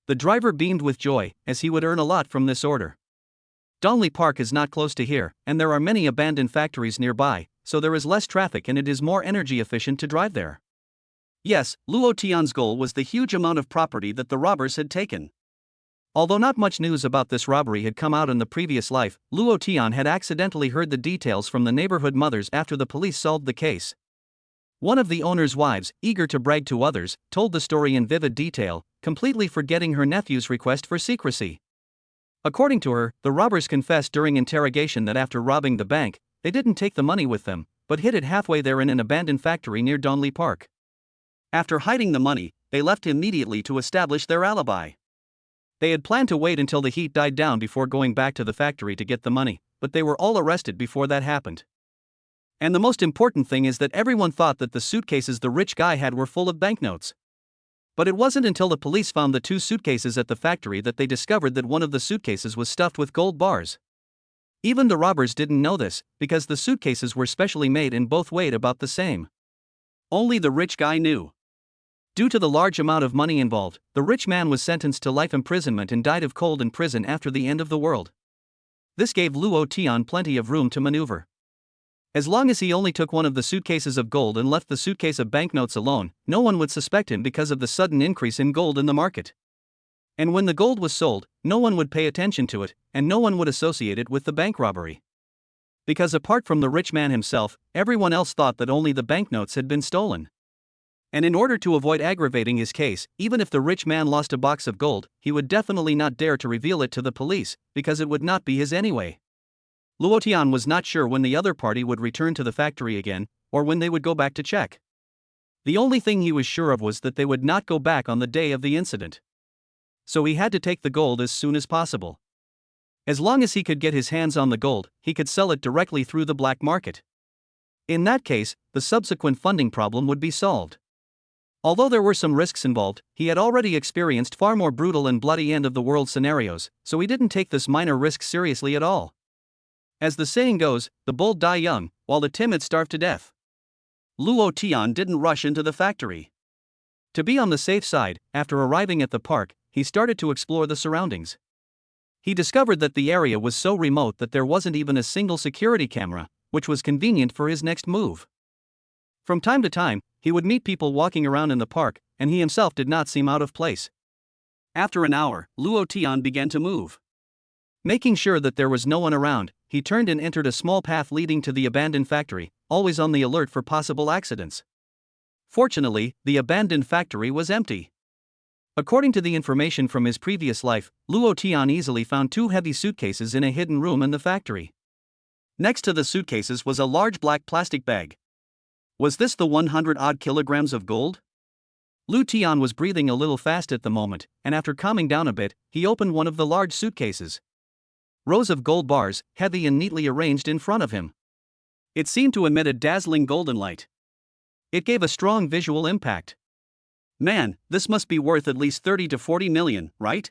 The driver beamed with joy, as he would earn a lot from this order. Donglei Park is not close to here, and there are many abandoned factories nearby, so there is less traffic and it is more energy efficient to drive there. Yes, Luo Tian's goal was the huge amount of property that the robbers had taken. Although not much news about this robbery had come out in the previous life, Luo Tian had accidentally heard the details from the neighborhood mothers after the police solved the case. One of the owner's wives, eager to brag to others, told the story in vivid detail, completely forgetting her nephew's request for secrecy. According to her, the robbers confessed during interrogation that after robbing the bank, they didn't take the money with them, but hid it halfway there in an abandoned factory near Donglei Park. After hiding the money, they left immediately to establish their alibi. They had planned to wait until the heat died down before going back to the factory to get the money, but they were all arrested before that happened. And the most important thing is that everyone thought that the suitcases the rich guy had were full of banknotes. But it wasn't until the police found the 2 suitcases at the factory that they discovered that one of the suitcases was stuffed with gold bars. Even the robbers didn't know this, because the suitcases were specially made and both weighed about the same. Only the rich guy knew. Due to the large amount of money involved, the rich man was sentenced to life imprisonment and died of cold in prison after the end of the world. This gave Luo Tian plenty of room to maneuver. As long as he only took one of the suitcases of gold and left the suitcase of banknotes alone, no one would suspect him because of the sudden increase in gold in the market. And when the gold was sold, no one would pay attention to it, and no one would associate it with the bank robbery. Because apart from the rich man himself, everyone else thought that only the banknotes had been stolen. And in order to avoid aggravating his case, even if the rich man lost a box of gold, he would definitely not dare to reveal it to the police, because it would not be his anyway. Luo Tian was not sure when the other party would return to the factory again, or when they would go back to check. The only thing he was sure of was that they would not go back on the day of the incident. So he had to take the gold as soon as possible. As long as he could get his hands on the gold, he could sell it directly through the black market. In that case, the subsequent funding problem would be solved. Although there were some risks involved, he had already experienced far more brutal and bloody end-of-the-world scenarios, so he didn't take this minor risk seriously at all. As the saying goes, the bold die young, while the timid starve to death. Luo Tian didn't rush into the factory. To be on the safe side, after arriving at the park, he started to explore the surroundings. He discovered that the area was so remote that there wasn't even a single security camera, which was convenient for his next move. From time to time, he would meet people walking around in the park, and he himself did not seem out of place. After an hour, Luo Tian began to move. Making sure that there was no one around, he turned and entered a small path leading to the abandoned factory, always on the alert for possible accidents. Fortunately, the abandoned factory was empty. According to the information from his previous life, Luo Tian easily found 2 heavy suitcases in a hidden room in the factory. Next to the suitcases was a large black plastic bag. Was this the 100-odd kilograms of gold? Luo Tian was breathing a little fast at the moment, and after calming down a bit, he opened one of the large suitcases. Rows of gold bars, heavy and neatly arranged in front of him. It seemed to emit a dazzling golden light. It gave a strong visual impact. Man, this must be worth at least 30 to 40 million, right?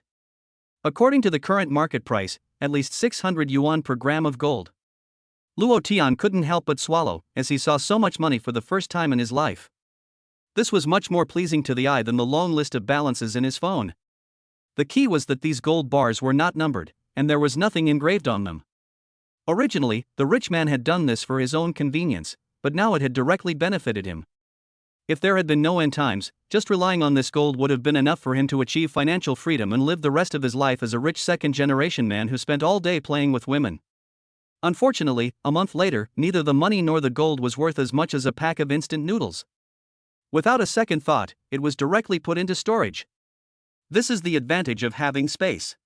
According to the current market price, at least 600 yuan per gram of gold. Luo Tian couldn't help but swallow, as he saw so much money for the first time in his life. This was much more pleasing to the eye than the long list of balances in his phone. The key was that these gold bars were not numbered, and there was nothing engraved on them. Originally, the rich man had done this for his own convenience, but now it had directly benefited him. If there had been no end times, just relying on this gold would have been enough for him to achieve financial freedom and live the rest of his life as a rich second-generation man who spent all day playing with women. Unfortunately, a month later, neither the money nor the gold was worth as much as a pack of instant noodles. Without a second thought, it was directly put into storage. This is the advantage of having space.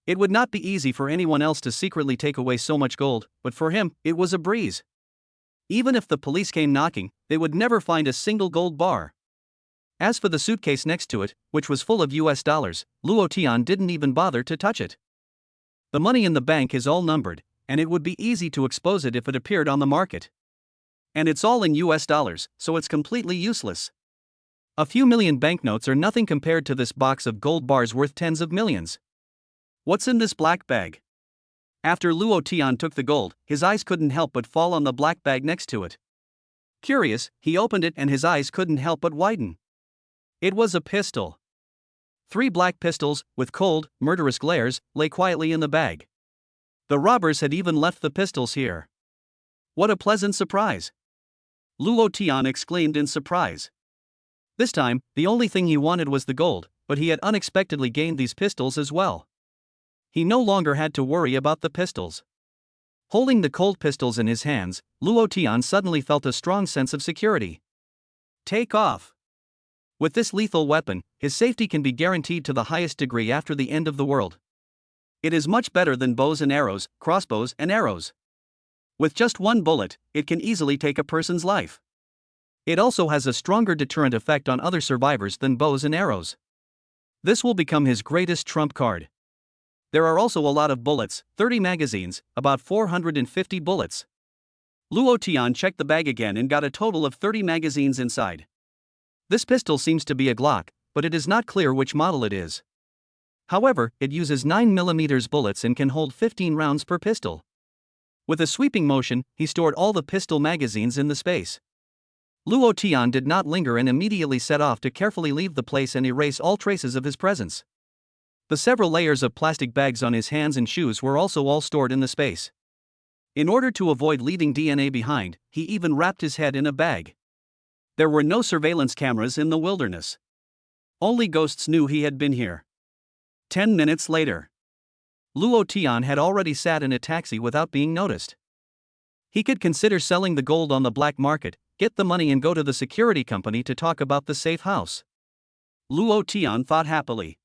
It would not be easy for anyone else to secretly take away so much gold, but for him, it was a breeze. Even if the police came knocking, they would never find a single gold bar. As for the suitcase next to it, which was full of US dollars, Luo Tian didn't even bother to touch it. The money in the bank is all numbered, and it would be easy to expose it if it appeared on the market. And it's all in US dollars, so it's completely useless. A few million banknotes are nothing compared to this box of gold bars worth tens of millions. What's in this black bag? After Luo Tian took the gold, his eyes couldn't help but fall on the black bag next to it. Curious, he opened it and his eyes couldn't help but widen. It was a pistol. 3 black pistols, with cold, murderous glares, lay quietly in the bag. The robbers had even left the pistols here. What a pleasant surprise! Luo Tian exclaimed in surprise. This time, the only thing he wanted was the gold, but he had unexpectedly gained these pistols as well. He no longer had to worry about the pistols. Holding the cold pistols in his hands, Luo Tian suddenly felt a strong sense of security. Take off! With this lethal weapon, his safety can be guaranteed to the highest degree after the end of the world. It is much better than bows and arrows, crossbows and arrows. With just one bullet, it can easily take a person's life. It also has a stronger deterrent effect on other survivors than bows and arrows. This will become his greatest trump card. There are also a lot of bullets, 30 magazines, about 450 bullets. Luo Tian checked the bag again and got a total of 30 magazines inside. This pistol seems to be a Glock, but it is not clear which model it is. However, it uses 9mm bullets and can hold 15 rounds per pistol. With a sweeping motion, he stored all the pistol magazines in the space. Luo Tian did not linger and immediately set off to carefully leave the place and erase all traces of his presence. The several layers of plastic bags on his hands and shoes were also all stored in the space. In order to avoid leaving DNA behind, he even wrapped his head in a bag. There were no surveillance cameras in the wilderness. Only ghosts knew he had been here. 10 minutes later. Luo Tian had already sat in a taxi without being noticed. He could consider selling the gold on the black market, get the money and go to the security company to talk about the safe house. Luo Tian thought happily.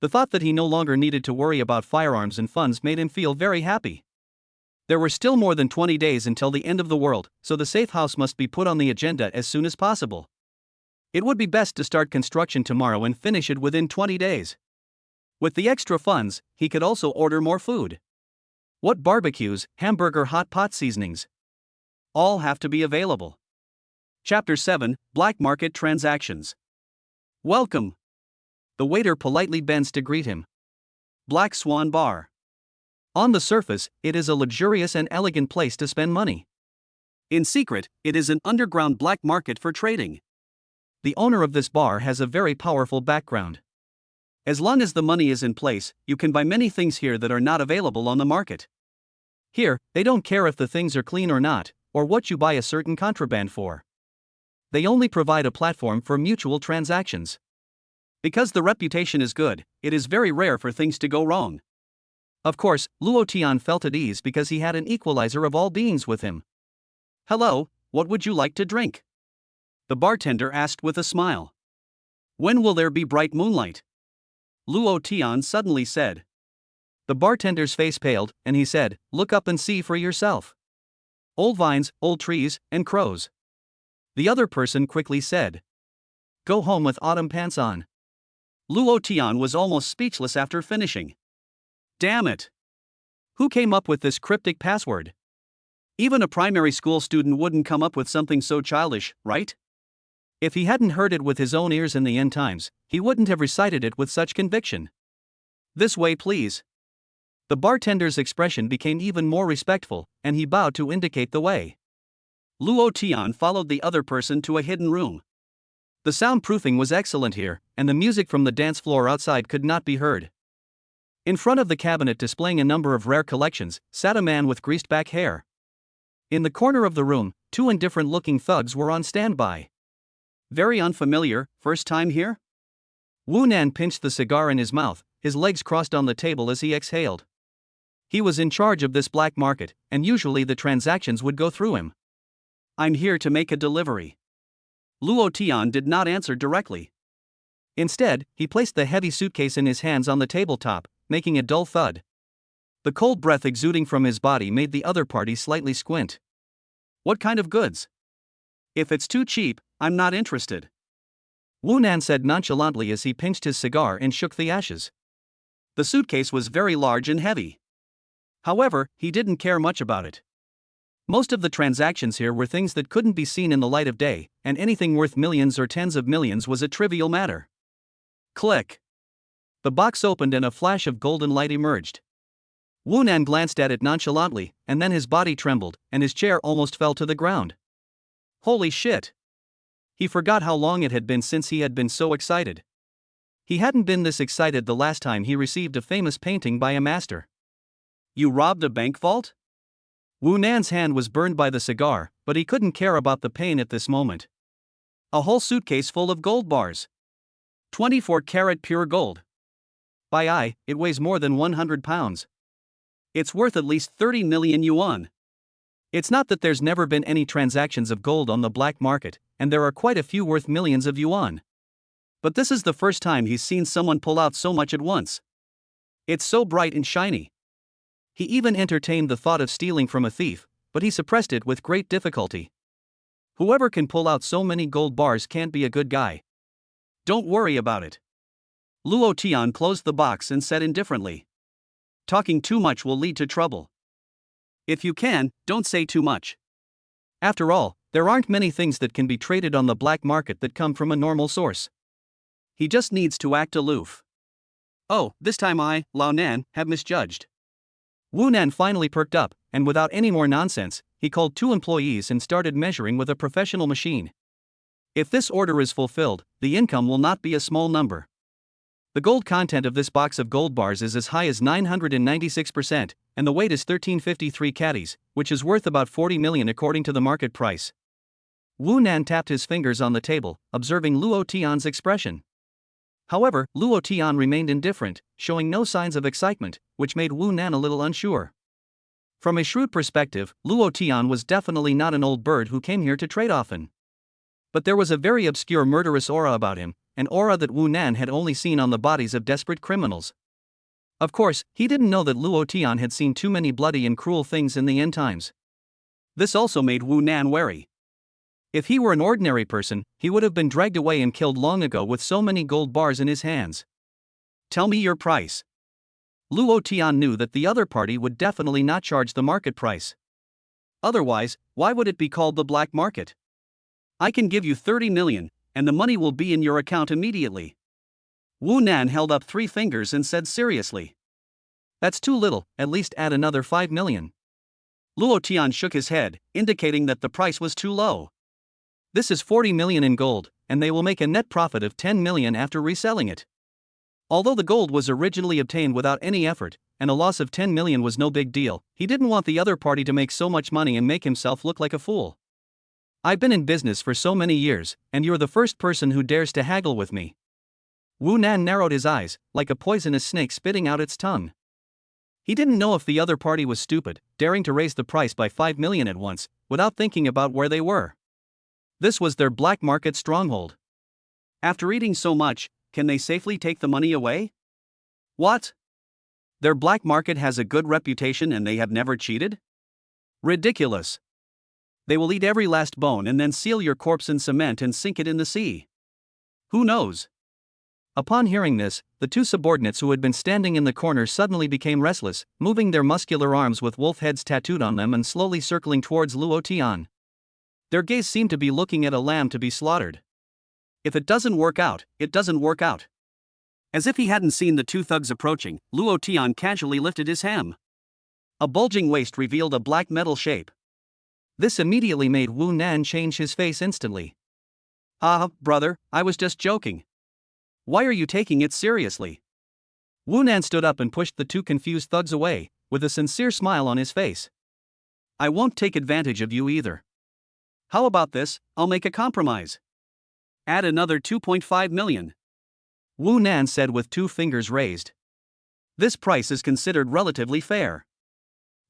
The thought that he no longer needed to worry about firearms and funds made him feel very happy. There were still more than 20 days until the end of the world, so the safe house must be put on the agenda as soon as possible. It would be best to start construction tomorrow and finish it within 20 days. With the extra funds, he could also order more food. What barbecues, hamburger hot pot seasonings? All have to be available. Chapter 7, Black Market Transactions. Welcome. The waiter politely bends to greet him. Black Swan Bar. On the surface, it is a luxurious and elegant place to spend money. In secret, it is an underground black market for trading. The owner of this bar has a very powerful background. As long as the money is in place, you can buy many things here that are not available on the market. Here, they don't care if the things are clean or not, or what you buy a certain contraband for. They only provide a platform for mutual transactions. Because the reputation is good, it is very rare for things to go wrong. Of course, Luo Tian felt at ease because he had an equalizer of all beings with him. Hello, what would you like to drink? The bartender asked with a smile. When will there be bright moonlight? Luo Tian suddenly said. The bartender's face paled, and he said, "Look up and see for yourself. Old vines, old trees, and crows." The other person quickly said, "Go home with autumn pants on." Luo Tian was almost speechless after finishing. Damn it! Who came up with this cryptic password? Even a primary school student wouldn't come up with something so childish, right? If he hadn't heard it with his own ears in the end times, he wouldn't have recited it with such conviction. This way, please. The bartender's expression became even more respectful, and he bowed to indicate the way. Luo Tian followed the other person to a hidden room. The soundproofing was excellent here, and the music from the dance floor outside could not be heard. In front of the cabinet displaying a number of rare collections, sat a man with greased back hair. In the corner of the room, 2 indifferent-looking thugs were on standby. Very unfamiliar, first time here? Wu Nan pinched the cigar in his mouth, his legs crossed on the table as he exhaled. He was in charge of this black market, and usually the transactions would go through him. I'm here to make a delivery. Luo Tian did not answer directly. Instead, he placed the heavy suitcase in his hands on the tabletop, making a dull thud. The cold breath exuding from his body made the other party slightly squint. What kind of goods? If it's too cheap, I'm not interested. Wu Nan said nonchalantly as he pinched his cigar and shook the ashes. The suitcase was very large and heavy. However, he didn't care much about it. Most of the transactions here were things that couldn't be seen in the light of day, and anything worth millions or tens of millions was a trivial matter. Click. The box opened and a flash of golden light emerged. Wu Nan glanced at it nonchalantly, and then his body trembled, and his chair almost fell to the ground. Holy shit! He forgot how long it had been since he had been so excited. He hadn't been this excited the last time he received a famous painting by a master. You robbed a bank vault? Wu Nan's hand was burned by the cigar, but he couldn't care about the pain at this moment. A whole suitcase full of gold bars. 24-karat pure gold. By eye, it weighs more than 100 pounds. It's worth at least 30 million yuan. It's not that there's never been any transactions of gold on the black market, and there are quite a few worth millions of yuan. But this is the first time he's seen someone pull out so much at once. It's so bright and shiny. He even entertained the thought of stealing from a thief, but he suppressed it with great difficulty. Whoever can pull out so many gold bars can't be a good guy. Don't worry about it. Luo Tian closed the box and said indifferently. Talking too much will lead to trouble. If you can, don't say too much. After all, there aren't many things that can be traded on the black market that come from a normal source. He just needs to act aloof. Oh, this time I, Lao Nan, have misjudged. Wu Nan finally perked up, and without any more nonsense, he called 2 employees and started measuring with a professional machine. If this order is fulfilled, the income will not be a small number. The gold content of this box of gold bars is as high as 996%, and the weight is 1353 caddies, which is worth about 40 million according to the market price. Wu Nan tapped his fingers on the table, observing Luo Tian's expression. However, Luo Tian remained indifferent, showing no signs of excitement, which made Wu Nan a little unsure. From a shrewd perspective, Luo Tian was definitely not an old bird who came here to trade often. But there was a very obscure murderous aura about him, an aura that Wu Nan had only seen on the bodies of desperate criminals. Of course, he didn't know that Luo Tian had seen too many bloody and cruel things in the end times. This also made Wu Nan wary. If he were an ordinary person, he would have been dragged away and killed long ago with so many gold bars in his hands. Tell me your price. Luo Tian knew that the other party would definitely not charge the market price. Otherwise, why would it be called the black market? I can give you 30 million, and the money will be in your account immediately. Wu Nan held up 3 fingers and said seriously. That's too little, at least add another 5 million. Luo Tian shook his head, indicating that the price was too low. This is 40 million in gold, and they will make a net profit of 10 million after reselling it. Although the gold was originally obtained without any effort, and a loss of 10 million was no big deal, he didn't want the other party to make so much money and make himself look like a fool. I've been in business for so many years, and you're the first person who dares to haggle with me. Wu Nan narrowed his eyes, like a poisonous snake spitting out its tongue. He didn't know if the other party was stupid, daring to raise the price by 5 million at once, without thinking about where they were. This was their black market stronghold. After eating so much, can they safely take the money away? What? Their black market has a good reputation and they have never cheated? Ridiculous. They will eat every last bone and then seal your corpse in cement and sink it in the sea. Who knows? Upon hearing this, the 2 subordinates who had been standing in the corner suddenly became restless, moving their muscular arms with wolf heads tattooed on them and slowly circling towards Luo Tian. Their gaze seemed to be looking at a lamb to be slaughtered. If it doesn't work out, it doesn't work out. As if he hadn't seen the 2 thugs approaching, Luo Tian casually lifted his hem. A bulging waist revealed a black metal shape. This immediately made Wu Nan change his face instantly. Ah, brother, I was just joking. Why are you taking it seriously? Wu Nan stood up and pushed the 2 confused thugs away, with a sincere smile on his face. I won't take advantage of you either. How about this? I'll make a compromise. Add another 2.5 million. Wu Nan said with 2 fingers raised. This price is considered relatively fair.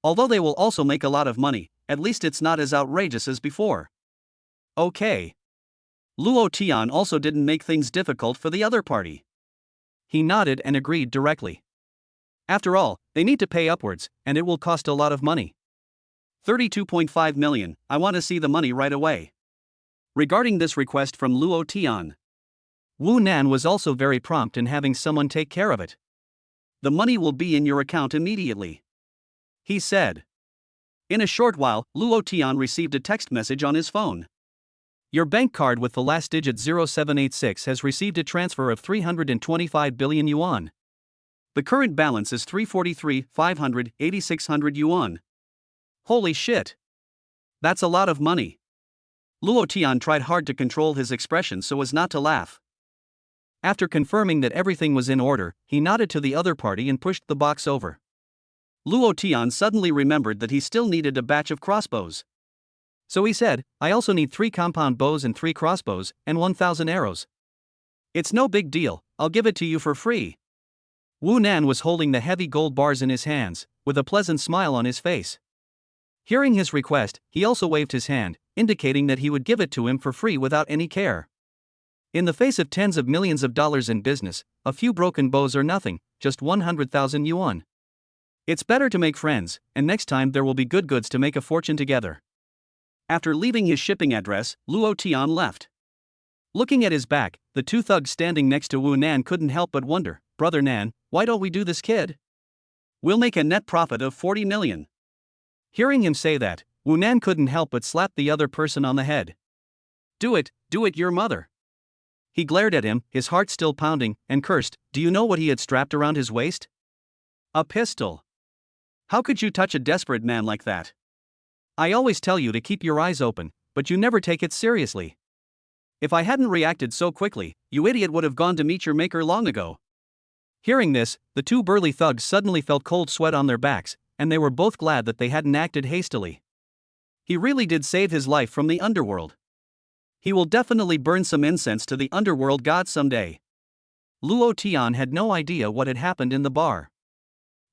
Although they will also make a lot of money, at least it's not as outrageous as before. Okay. Luo Tian also didn't make things difficult for the other party. He nodded and agreed directly. After all, they need to pay upwards, and it will cost a lot of money. 32.5 million, I want to see the money right away. Regarding this request from Luo Tian, Wu Nan was also very prompt in having someone take care of it. The money will be in your account immediately, he said. In a short while, Luo Tian received a text message on his phone. Your bank card with the last digit 0786 has received a transfer of 325 billion yuan. The current balance is 343,500, 8,600 yuan. Holy shit! That's a lot of money. Luo Tian tried hard to control his expression so as not to laugh. After confirming that everything was in order, he nodded to the other party and pushed the box over. Luo Tian suddenly remembered that he still needed a batch of crossbows. So he said, I also need 3 compound bows and 3 crossbows, and 1,000 arrows. It's no big deal, I'll give it to you for free. Wu Nan was holding the heavy gold bars in his hands, with a pleasant smile on his face. Hearing his request, he also waved his hand, indicating that he would give it to him for free without any care. In the face of tens of millions of dollars in business, a few broken bows are nothing, just 100,000 yuan. It's better to make friends, and next time there will be good goods to make a fortune together. After leaving his shipping address, Luo Tian left. Looking at his back, the 2 thugs standing next to Wu Nan couldn't help but wonder, Brother Nan, why don't we do this, kid? We'll make a net profit of 40 million. Hearing him say that, Wu Nan couldn't help but slap the other person on the head. Do it, your mother. He glared at him, his heart still pounding, and cursed. Do you know what he had strapped around his waist? A pistol. How could you touch a desperate man like that? I always tell you to keep your eyes open, but you never take it seriously. If I hadn't reacted so quickly, you idiot would have gone to meet your maker long ago. Hearing this, the 2 burly thugs suddenly felt cold sweat on their backs, and they were both glad that they hadn't acted hastily. He really did save his life from the underworld. He will definitely burn some incense to the underworld gods someday. Luo Tian had no idea what had happened in the bar.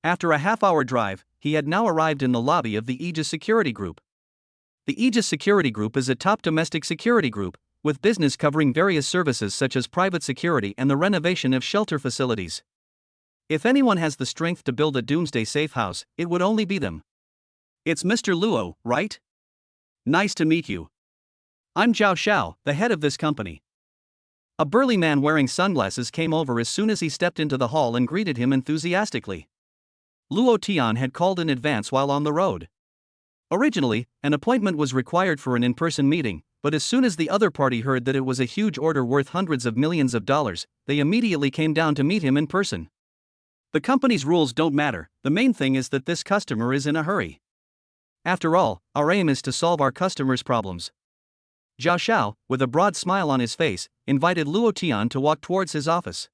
After a half-hour drive, he had now arrived in the lobby of the Aegis Security Group. The Aegis Security Group is a top domestic security group, with business covering various services such as private security and the renovation of shelter facilities. If anyone has the strength to build a doomsday safe house, it would only be them. It's Mr. Luo, right? Nice to meet you. I'm Zhao Xiao, the head of this company. A burly man wearing sunglasses came over as soon as he stepped into the hall and greeted him enthusiastically. Luo Tian had called in advance while on the road. Originally, an appointment was required for an in-person meeting, but as soon as the other party heard that it was a huge order worth hundreds of millions of dollars, they immediately came down to meet him in person. The company's rules don't matter, the main thing is that this customer is in a hurry. After all, our aim is to solve our customers' problems. Zhao Xiao, with a broad smile on his face, invited Luo Tian to walk towards his office.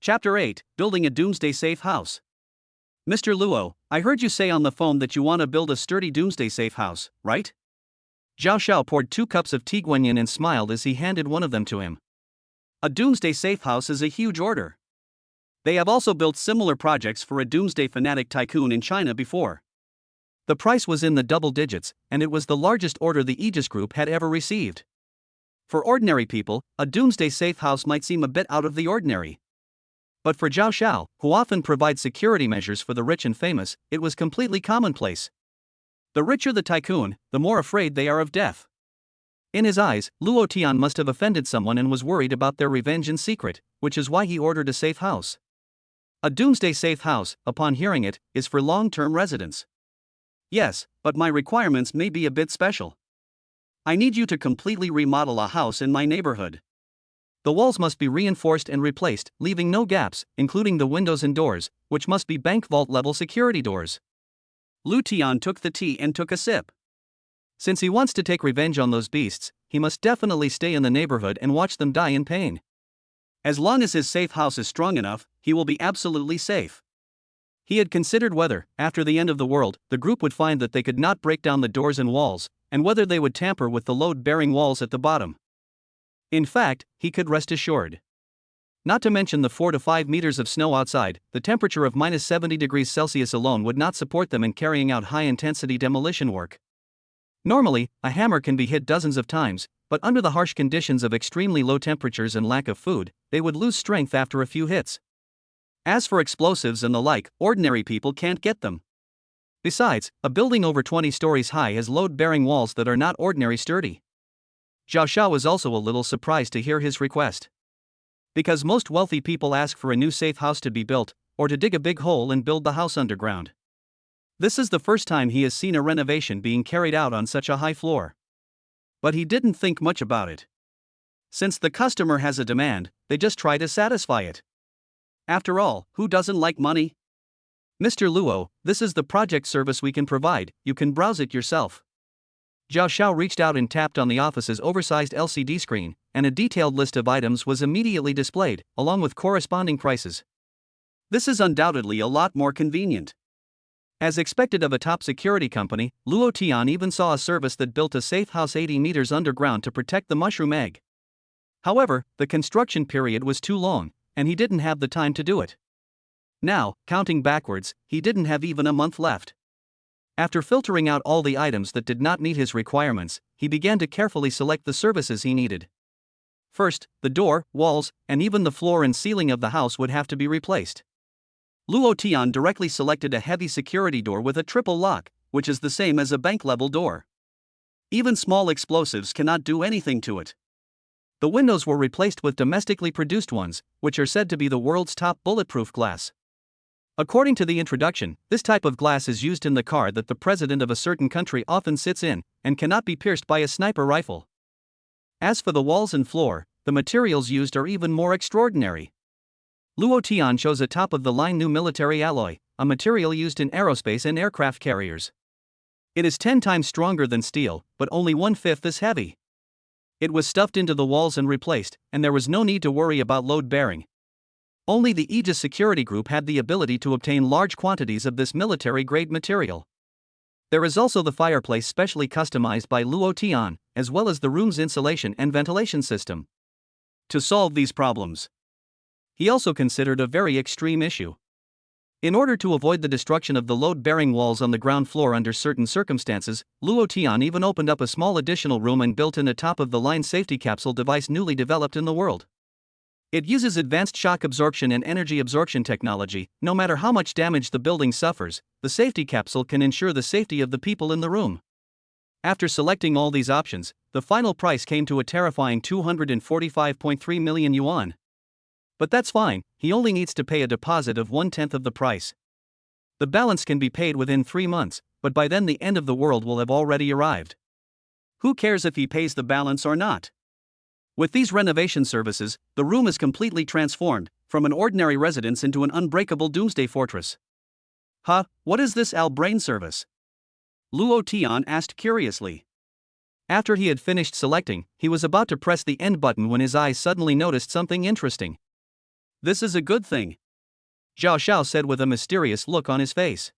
Chapter 8, Building a Doomsday Safe House. Mr. Luo, I heard you say on the phone that you want to build a sturdy doomsday safe house, right? Zhao Xiao poured 2 cups of tea guanyin and smiled as he handed one of them to him. A doomsday safe house is a huge order. They have also built similar projects for a doomsday fanatic tycoon in China before. The price was in the double digits, and it was the largest order the Aegis Group had ever received. For ordinary people, a doomsday safe house might seem a bit out of the ordinary. But for Zhao Xiao, who often provides security measures for the rich and famous, it was completely commonplace. The richer the tycoon, the more afraid they are of death. In his eyes, Luo Tian must have offended someone and was worried about their revenge in secret, which is why he ordered a safe house. A doomsday safe house, upon hearing it, is for long-term residents. Yes, but my requirements may be a bit special. I need you to completely remodel a house in my neighborhood. The walls must be reinforced and replaced, leaving no gaps, including the windows and doors, which must be bank vault-level security doors. Lu Tian took the tea and took a sip. Since he wants to take revenge on those beasts, he must definitely stay in the neighborhood and watch them die in pain. As long as his safe house is strong enough, he will be absolutely safe. He had considered whether, after the end of the world, the group would find that they could not break down the doors and walls, and whether they would tamper with the load-bearing walls at the bottom. In fact, he could rest assured. Not to mention the 4 to 5 meters of snow outside, the temperature of minus 70 degrees Celsius alone would not support them in carrying out high-intensity demolition work. Normally, a hammer can be hit dozens of times, but under the harsh conditions of extremely low temperatures and lack of food, they would lose strength after a few hits. As for explosives and the like, ordinary people can't get them. Besides, a building over 20 stories high has load-bearing walls that are not ordinary sturdy. Zhao Xiao was also a little surprised to hear his request. Because most wealthy people ask for a new safe house to be built, or to dig a big hole and build the house underground. This is the first time he has seen a renovation being carried out on such a high floor. But he didn't think much about it. Since the customer has a demand, they just try to satisfy it. After all, who doesn't like money? Mr. Luo, this is the project service we can provide, you can browse it yourself. Zhao Xiao reached out and tapped on the office's oversized LCD screen, and a detailed list of items was immediately displayed, along with corresponding prices. This is undoubtedly a lot more convenient. As expected of a top security company, Luo Tian even saw a service that built a safe house 80 meters underground to protect the mushroom egg. However, the construction period was too long, and he didn't have the time to do it. Now, counting backwards, he didn't have even a month left. After filtering out all the items that did not meet his requirements, he began to carefully select the services he needed. First, the door, walls, and even the floor and ceiling of the house would have to be replaced. Luo Tian directly selected a heavy security door with a triple lock, which is the same as a bank-level door. Even small explosives cannot do anything to it. The windows were replaced with domestically produced ones, which are said to be the world's top bulletproof glass. According to the introduction, this type of glass is used in the car that the president of a certain country often sits in, and cannot be pierced by a sniper rifle. As for the walls and floor, the materials used are even more extraordinary. Luo Tian chose a top-of-the-line new military alloy, a material used in aerospace and aircraft carriers. It is 10 times stronger than steel, but only 1/5 as heavy. It was stuffed into the walls and replaced, and there was no need to worry about load bearing. Only the Aegis Security Group had the ability to obtain large quantities of this military-grade material. There is also the fireplace specially customized by Luo Tian, as well as the room's insulation and ventilation system. To solve these problems, he also considered a very extreme issue. In order to avoid the destruction of the load-bearing walls on the ground floor under certain circumstances, Luo Tian even opened up a small additional room and built in a top-of-the-line safety capsule device newly developed in the world. It uses advanced shock absorption and energy absorption technology. No matter how much damage the building suffers, the safety capsule can ensure the safety of the people in the room. After selecting all these options, the final price came to a terrifying 245.3 million yuan. But that's fine, he only needs to pay a deposit of 1/10 of the price. The balance can be paid within 3 months, but by then the end of the world will have already arrived. Who cares if he pays the balance or not? With these renovation services, the room is completely transformed, from an ordinary residence into an unbreakable doomsday fortress. What is this brain service? Luo Tian asked curiously. After he had finished selecting, he was about to press the end button when his eyes suddenly noticed something interesting. This is a good thing, Zhao Xiao said with a mysterious look on his face.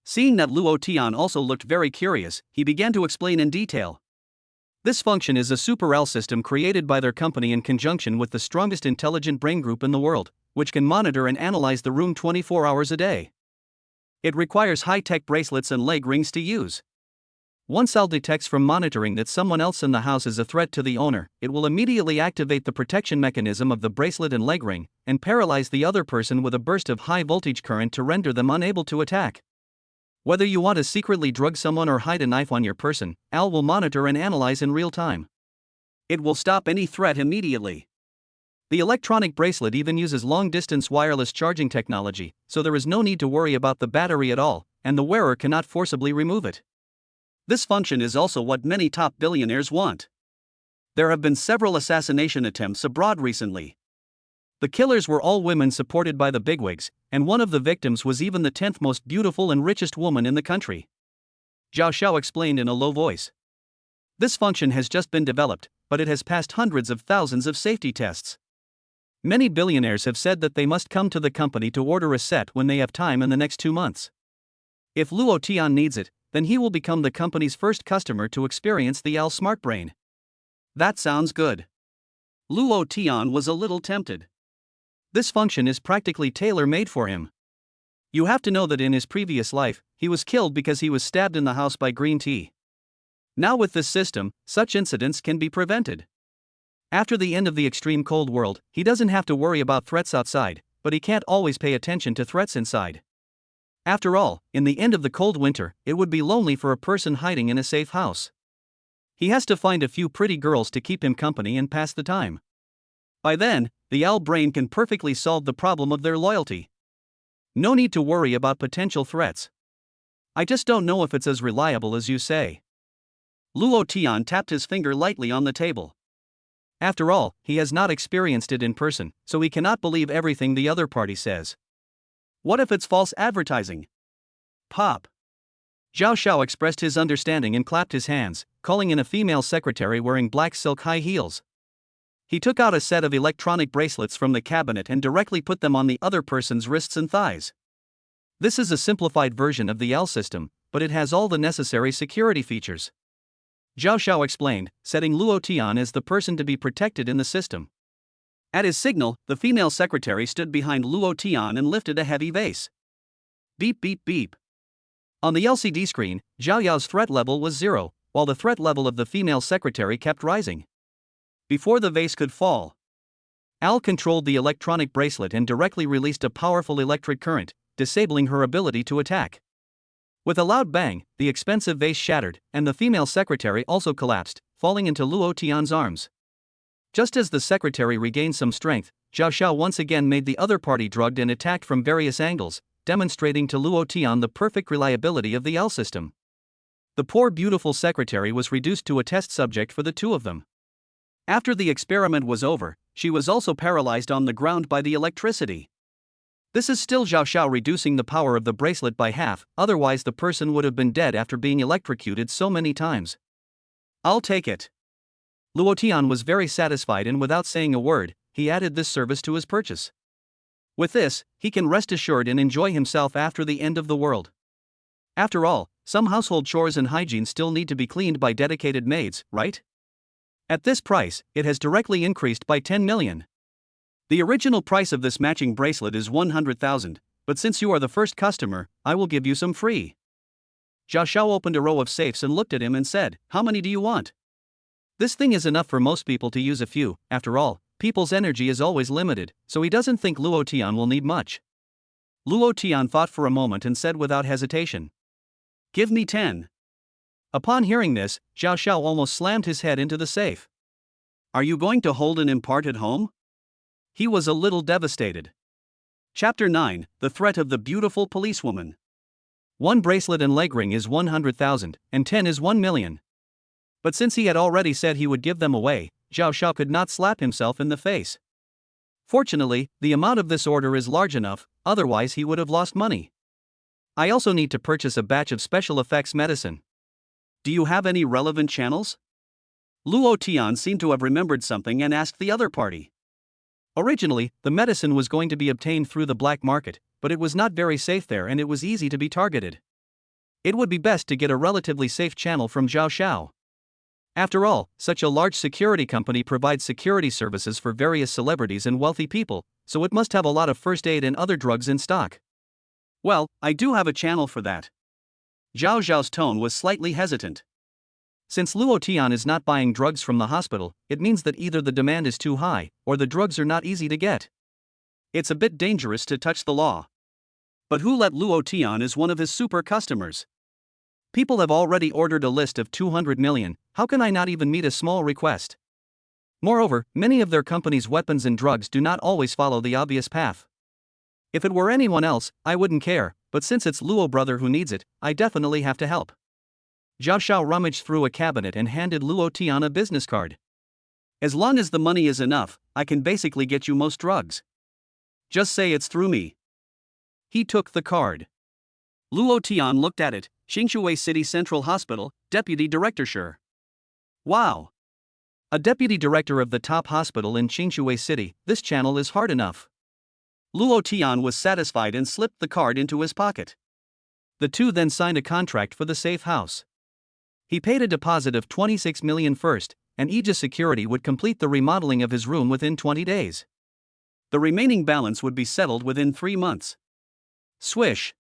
Seeing that Luo Tian also looked very curious, he began to explain in detail. This function is a Super L system created by their company in conjunction with the strongest intelligent brain group in the world, which can monitor and analyze the room 24 hours a day. It requires high-tech bracelets and leg rings to use. Once L detects from monitoring that someone else in the house is a threat to the owner, it will immediately activate the protection mechanism of the bracelet and leg ring, and paralyze the other person with a burst of high-voltage current to render them unable to attack. Whether you want to secretly drug someone or hide a knife on your person, Al will monitor and analyze in real time. It will stop any threat immediately. The electronic bracelet even uses long-distance wireless charging technology, so there is no need to worry about the battery at all, and the wearer cannot forcibly remove it. This function is also what many top billionaires want. There have been several assassination attempts abroad recently. The killers were all women supported by the bigwigs, and one of the victims was even the 10th most beautiful and richest woman in the country. Zhao Xiao explained in a low voice. This function has just been developed, but it has passed hundreds of thousands of safety tests. Many billionaires have said that they must come to the company to order a set when they have time in the next 2 months. If Luo Tian needs it, then he will become the company's first customer to experience the Al Smart Brain. That sounds good. Luo Tian was a little tempted. This function is practically tailor-made for him. You have to know that in his previous life, he was killed because he was stabbed in the house by green tea. Now with this system, such incidents can be prevented. After the end of the extreme cold world, he doesn't have to worry about threats outside, but he can't always pay attention to threats inside. After all, in the end of the cold winter, it would be lonely for a person hiding in a safe house. He has to find a few pretty girls to keep him company and pass the time. By then, the Al brain can perfectly solve the problem of their loyalty. No need to worry about potential threats. I just don't know if it's as reliable as you say. Luo Tian tapped his finger lightly on the table. After all, he has not experienced it in person, so he cannot believe everything the other party says. What if it's false advertising? Pop. Zhao Xiao expressed his understanding and clapped his hands, calling in a female secretary wearing black silk high heels. He took out a set of electronic bracelets from the cabinet and directly put them on the other person's wrists and thighs. This is a simplified version of the L system, but it has all the necessary security features. Zhao Xiao explained, setting Luo Tian as the person to be protected in the system. At his signal, the female secretary stood behind Luo Tian and lifted a heavy vase. Beep beep beep. On the LCD screen, Zhao Yao's threat level was 0, while the threat level of the female secretary kept rising. Before the vase could fall, Al controlled the electronic bracelet and directly released a powerful electric current, disabling her ability to attack. With a loud bang, the expensive vase shattered, and the female secretary also collapsed, falling into Luo Tian's arms. Just as the secretary regained some strength, Zhao Xiao once again made the other party drugged and attacked from various angles, demonstrating to Luo Tian the perfect reliability of the L system. The poor beautiful secretary was reduced to a test subject for the two of them. After the experiment was over, she was also paralyzed on the ground by the electricity. This is still Zhao Xiao reducing the power of the bracelet by half, otherwise the person would have been dead after being electrocuted so many times. I'll take it. Luo Tian was very satisfied and without saying a word, he added this service to his purchase. With this, he can rest assured and enjoy himself after the end of the world. After all, some household chores and hygiene still need to be cleaned by dedicated maids, right? At this price, it has directly increased by 10 million. The original price of this matching bracelet is 100,000, but since you are the first customer, I will give you some free. Zhao Xiao opened a row of safes and looked at him and said, "How many do you want?" This thing is enough for most people to use a few. After all, people's energy is always limited, so he doesn't think Luo Tian will need much. Luo Tian thought for a moment and said without hesitation, "Give me 10. Upon hearing this, Zhao Xiao almost slammed his head into the safe. Are you going to hold an impart at home? He was a little devastated. Chapter 9, The Threat of the Beautiful Policewoman. 1 bracelet and leg ring is 100,000, and 10 is 1 million. But since he had already said he would give them away, Zhao Xiao could not slap himself in the face. Fortunately, the amount of this order is large enough, otherwise he would have lost money. I also need to purchase a batch of special effects medicine. Do you have any relevant channels? Luo Tian seemed to have remembered something and asked the other party. Originally, the medicine was going to be obtained through the black market, but it was not very safe there and it was easy to be targeted. It would be best to get a relatively safe channel from Zhao Xiao. After all, such a large security company provides security services for various celebrities and wealthy people, so it must have a lot of first aid and other drugs in stock. Well, I do have a channel for that. Zhao Xiao's tone was slightly hesitant. Since Luo Tian is not buying drugs from the hospital, it means that either the demand is too high, or the drugs are not easy to get. It's a bit dangerous to touch the law. But who let Luo Tian as one of his super customers? People have already ordered a list of 200 million, how can I not even meet a small request? Moreover, many of their company's weapons and drugs do not always follow the obvious path. If it were anyone else, I wouldn't care, but since it's Luo brother who needs it, I definitely have to help. Zhao Xiao rummaged through a cabinet and handed Luo Tian a business card. As long as the money is enough, I can basically get you most drugs. Just say it's through me. He took the card. Luo Tian looked at it. Qingshui City Central Hospital, Deputy Director Sure. Wow. A deputy director of the top hospital in Qingshui City, this channel is hard enough. Luo Tian was satisfied and slipped the card into his pocket. The two then signed a contract for the safe house. He paid a deposit of 26 million first, and Aegis Security would complete the remodeling of his room within 20 days. The remaining balance would be settled within 3 months. Swish.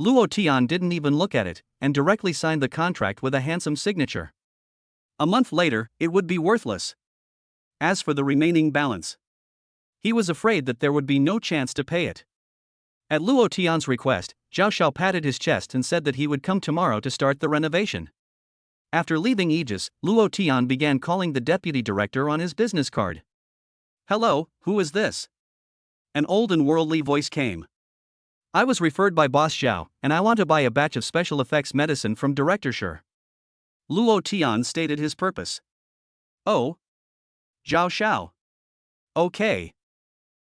Luo Tian didn't even look at it, and directly signed the contract with a handsome signature. A month later, it would be worthless. As for the remaining balance, he was afraid that there would be no chance to pay it. At Luo Tian's request, Zhao Xiao patted his chest and said that he would come tomorrow to start the renovation. After leaving Aegis, Luo Tian began calling the deputy director on his business card. "Hello, who is this?" An old and worldly voice came. I was referred by Boss Zhao, and I want to buy a batch of special effects medicine from Director Shi. Luo Tian stated his purpose. Oh. Zhao Xiao. Okay.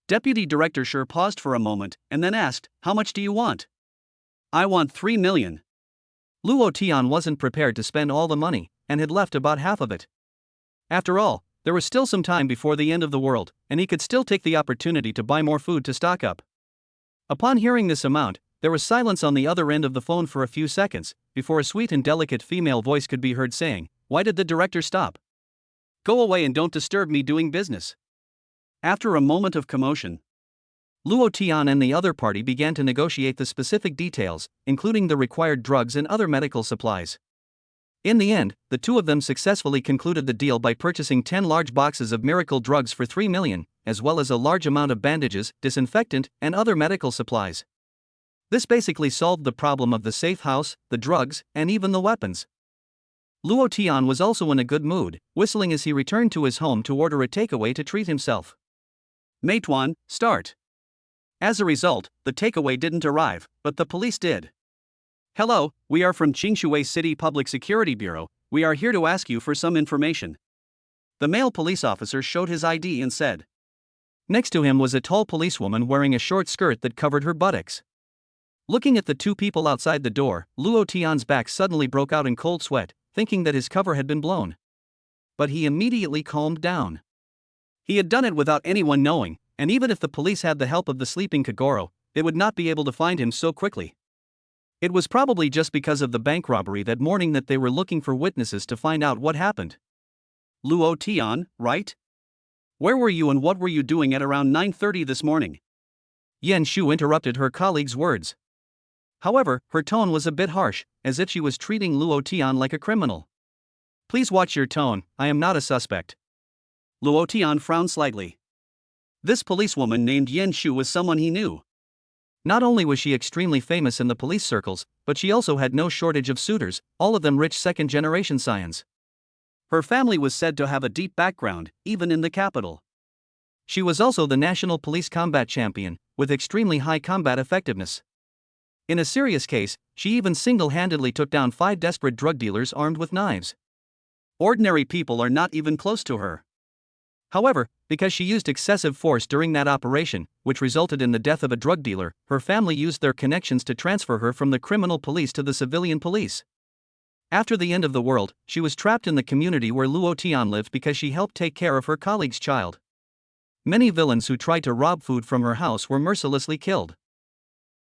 Deputy Director Shi paused for a moment and then asked, "How much do you want?" "I want 3 million. Luo Tian wasn't prepared to spend all the money, and had left about half of it. After all, there was still some time before the end of the world, and he could still take the opportunity to buy more food to stock up. Upon hearing this amount, there was silence on the other end of the phone for a few seconds, before a sweet and delicate female voice could be heard saying, "Why did the director stop? Go away and don't disturb me doing business." After a moment of commotion, Luo Tian and the other party began to negotiate the specific details, including the required drugs and other medical supplies. In the end, the two of them successfully concluded the deal by purchasing 10 large boxes of miracle drugs for 3 million, as well as a large amount of bandages, disinfectant, and other medical supplies. This basically solved the problem of the safe house, the drugs, and even the weapons. Luo Tian was also in a good mood, whistling as he returned to his home to order a takeaway to treat himself. Meituan, start. As a result, the takeaway didn't arrive, but the police did. "Hello, we are from Qingshui City Public Security Bureau. We are here to ask you for some information." The male police officer showed his ID and said. Next to him was a tall policewoman wearing a short skirt that covered her buttocks. Looking at the two people outside the door, Luo Tian's back suddenly broke out in cold sweat, thinking that his cover had been blown. But he immediately calmed down. He had done it without anyone knowing, and even if the police had the help of the sleeping Kagoro, they would not be able to find him so quickly. It was probably just because of the bank robbery that morning that they were looking for witnesses to find out what happened. "Luo Tian, right? Where were you and what were you doing at around 9:30 this morning?" Yan Shu interrupted her colleague's words. However, her tone was a bit harsh, as if she was treating Luo Tian like a criminal. "Please watch your tone, I am not a suspect." Luo Tian frowned slightly. This policewoman named Yan Shu was someone he knew. Not only was she extremely famous in the police circles, but she also had no shortage of suitors, all of them rich second-generation scions. Her family was said to have a deep background, even in the capital. She was also the national police combat champion, with extremely high combat effectiveness. In a serious case, she even single-handedly took down 5 desperate drug dealers armed with knives. Ordinary people are not even close to her. However, because she used excessive force during that operation, which resulted in the death of a drug dealer, her family used their connections to transfer her from the criminal police to the civilian police. After the end of the world, she was trapped in the community where Luo Tian lived because she helped take care of her colleague's child. Many villains who tried to rob food from her house were mercilessly killed.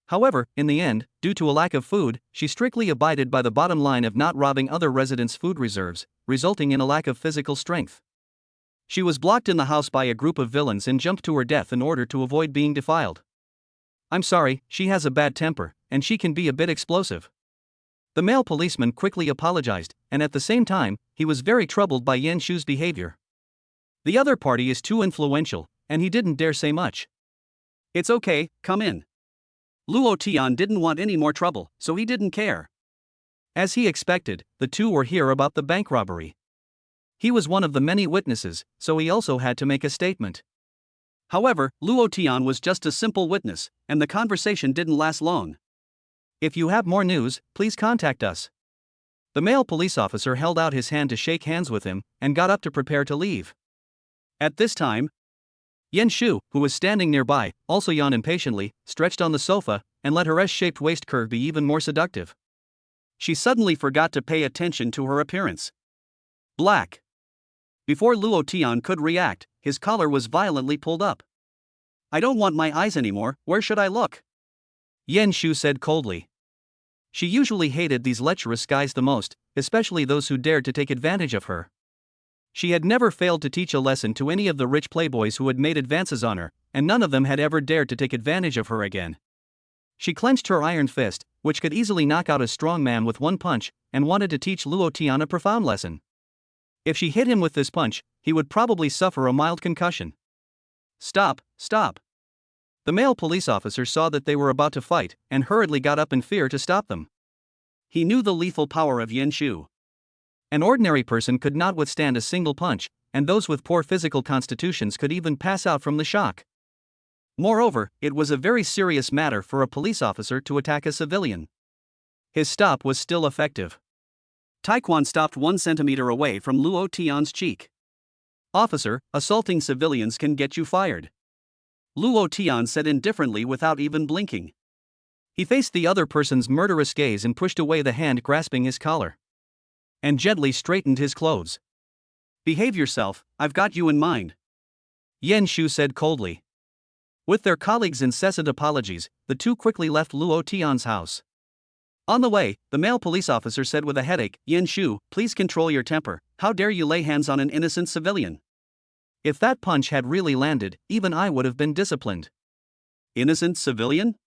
However, in the end, due to a lack of food, she strictly abided by the bottom line of not robbing other residents' food reserves, resulting in a lack of physical strength. She was blocked in the house by a group of villains and jumped to her death in order to avoid being defiled. "I'm sorry, she has a bad temper, and she can be a bit explosive." The male policeman quickly apologized, and at the same time, he was very troubled by Yan Shu's behavior. The other party is too influential, and he didn't dare say much. "It's okay, come in." Luo Tian didn't want any more trouble, so he didn't care. As he expected, the two were here about the bank robbery. He was one of the many witnesses, so he also had to make a statement. However, Luo Tian was just a simple witness, and the conversation didn't last long. "If you have more news, please contact us." The male police officer held out his hand to shake hands with him, and got up to prepare to leave. At this time, Yan Shu, who was standing nearby, also yawned impatiently, stretched on the sofa, and let her S-shaped waist curve be even more seductive. She suddenly forgot to pay attention to her appearance. Black. Before Luo Tian could react, his collar was violently pulled up. "I don't want my eyes anymore, where should I look?" Yan Shu said coldly. She usually hated these lecherous guys the most, especially those who dared to take advantage of her. She had never failed to teach a lesson to any of the rich playboys who had made advances on her, and none of them had ever dared to take advantage of her again. She clenched her iron fist, which could easily knock out a strong man with one punch, and wanted to teach Luo Tian a profound lesson. If she hit him with this punch, he would probably suffer a mild concussion. "Stop, stop." The male police officer saw that they were about to fight, and hurriedly got up in fear to stop them. He knew the lethal power of Yan Shu. An ordinary person could not withstand a single punch, and those with poor physical constitutions could even pass out from the shock. Moreover, it was a very serious matter for a police officer to attack a civilian. His stop was still effective. Taekwon stopped 1 centimeter away from Luo Tian's cheek. "Officer, assaulting civilians can get you fired," Luo Tian said indifferently without even blinking. He faced the other person's murderous gaze and pushed away the hand grasping his collar. And gently straightened his clothes. "Behave yourself, I've got you in mind," Yan Shu said coldly. With their colleagues' incessant apologies, the two quickly left Luo Tian's house. On the way, the male police officer said with a headache, "Yan Shu, please control your temper. How dare you lay hands on an innocent civilian?" If that punch had really landed, even I would have been disciplined. "Innocent civilian?"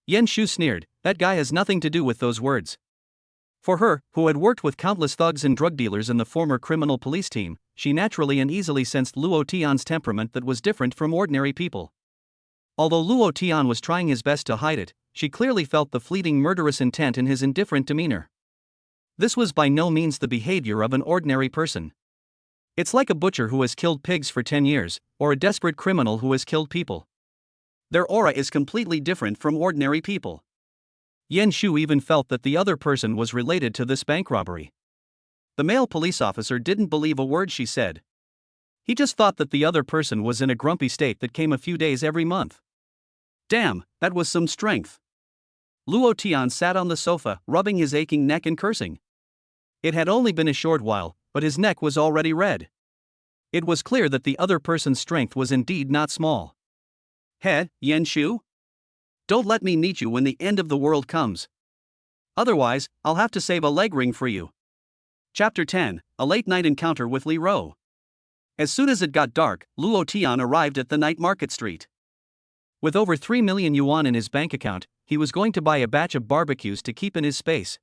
Yan Shu sneered. That guy has nothing to do with those words. For her, who had worked with countless thugs and drug dealers in the former criminal police team, she naturally and easily sensed Luo Tian's temperament that was different from ordinary people. Although Luo Tian was trying his best to hide it, she clearly felt the fleeting murderous intent in his indifferent demeanor. This was by no means the behavior of an ordinary person. It's like a butcher who has killed pigs for 10 years, or a desperate criminal who has killed people. Their aura is completely different from ordinary people. Yan Shu even felt that the other person was related to this bank robbery. The male police officer didn't believe a word she said. He just thought that the other person was in a grumpy state that came a few days every month. Damn, that was some strength. Luo Tian sat on the sofa, rubbing his aching neck and cursing. It had only been a short while, but his neck was already red. It was clear that the other person's strength was indeed not small. "He, Yan Shu? Don't let me meet you when the end of the world comes. Otherwise, I'll have to save a leg ring for you." Chapter 10, A Late Night Encounter with Li Ro. As soon as it got dark, Luo Tian arrived at the night market street. With over 3 million yuan in his bank account, he was going to buy a batch of barbecues to keep in his space.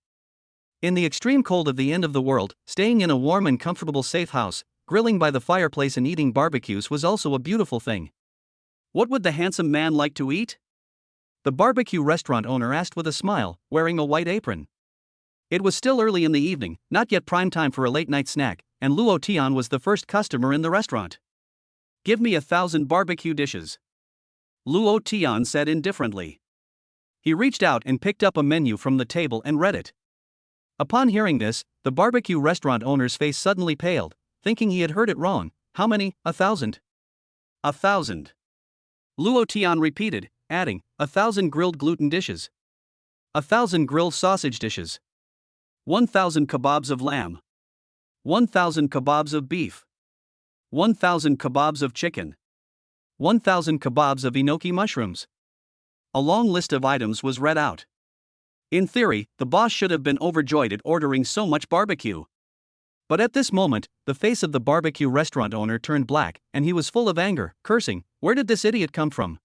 In the extreme cold of the end of the world, staying in a warm and comfortable safe house, grilling by the fireplace and eating barbecues was also a beautiful thing. What would the handsome man like to eat? The barbecue restaurant owner asked with a smile, wearing a white apron. It was still early in the evening, not yet prime time for a late-night snack, and Luo Tian was the first customer in the restaurant. "Give me 1,000 barbecue dishes," Luo Tian said indifferently. He reached out and picked up a menu from the table and read it. Upon hearing this, the barbecue restaurant owner's face suddenly paled, thinking he had heard it wrong. "How many? 1,000? 1,000. Luo Tian repeated, adding, 1,000 grilled gluten dishes. 1,000 grilled sausage dishes. 1,000 kebabs of lamb. 1,000 kebabs of beef. 1,000 kebabs of chicken. 1,000 kebabs of enoki mushrooms." A long list of items was read out. In theory, the boss should have been overjoyed at ordering so much barbecue. But at this moment, the face of the barbecue restaurant owner turned black, and he was full of anger, cursing, "Where did this idiot come from?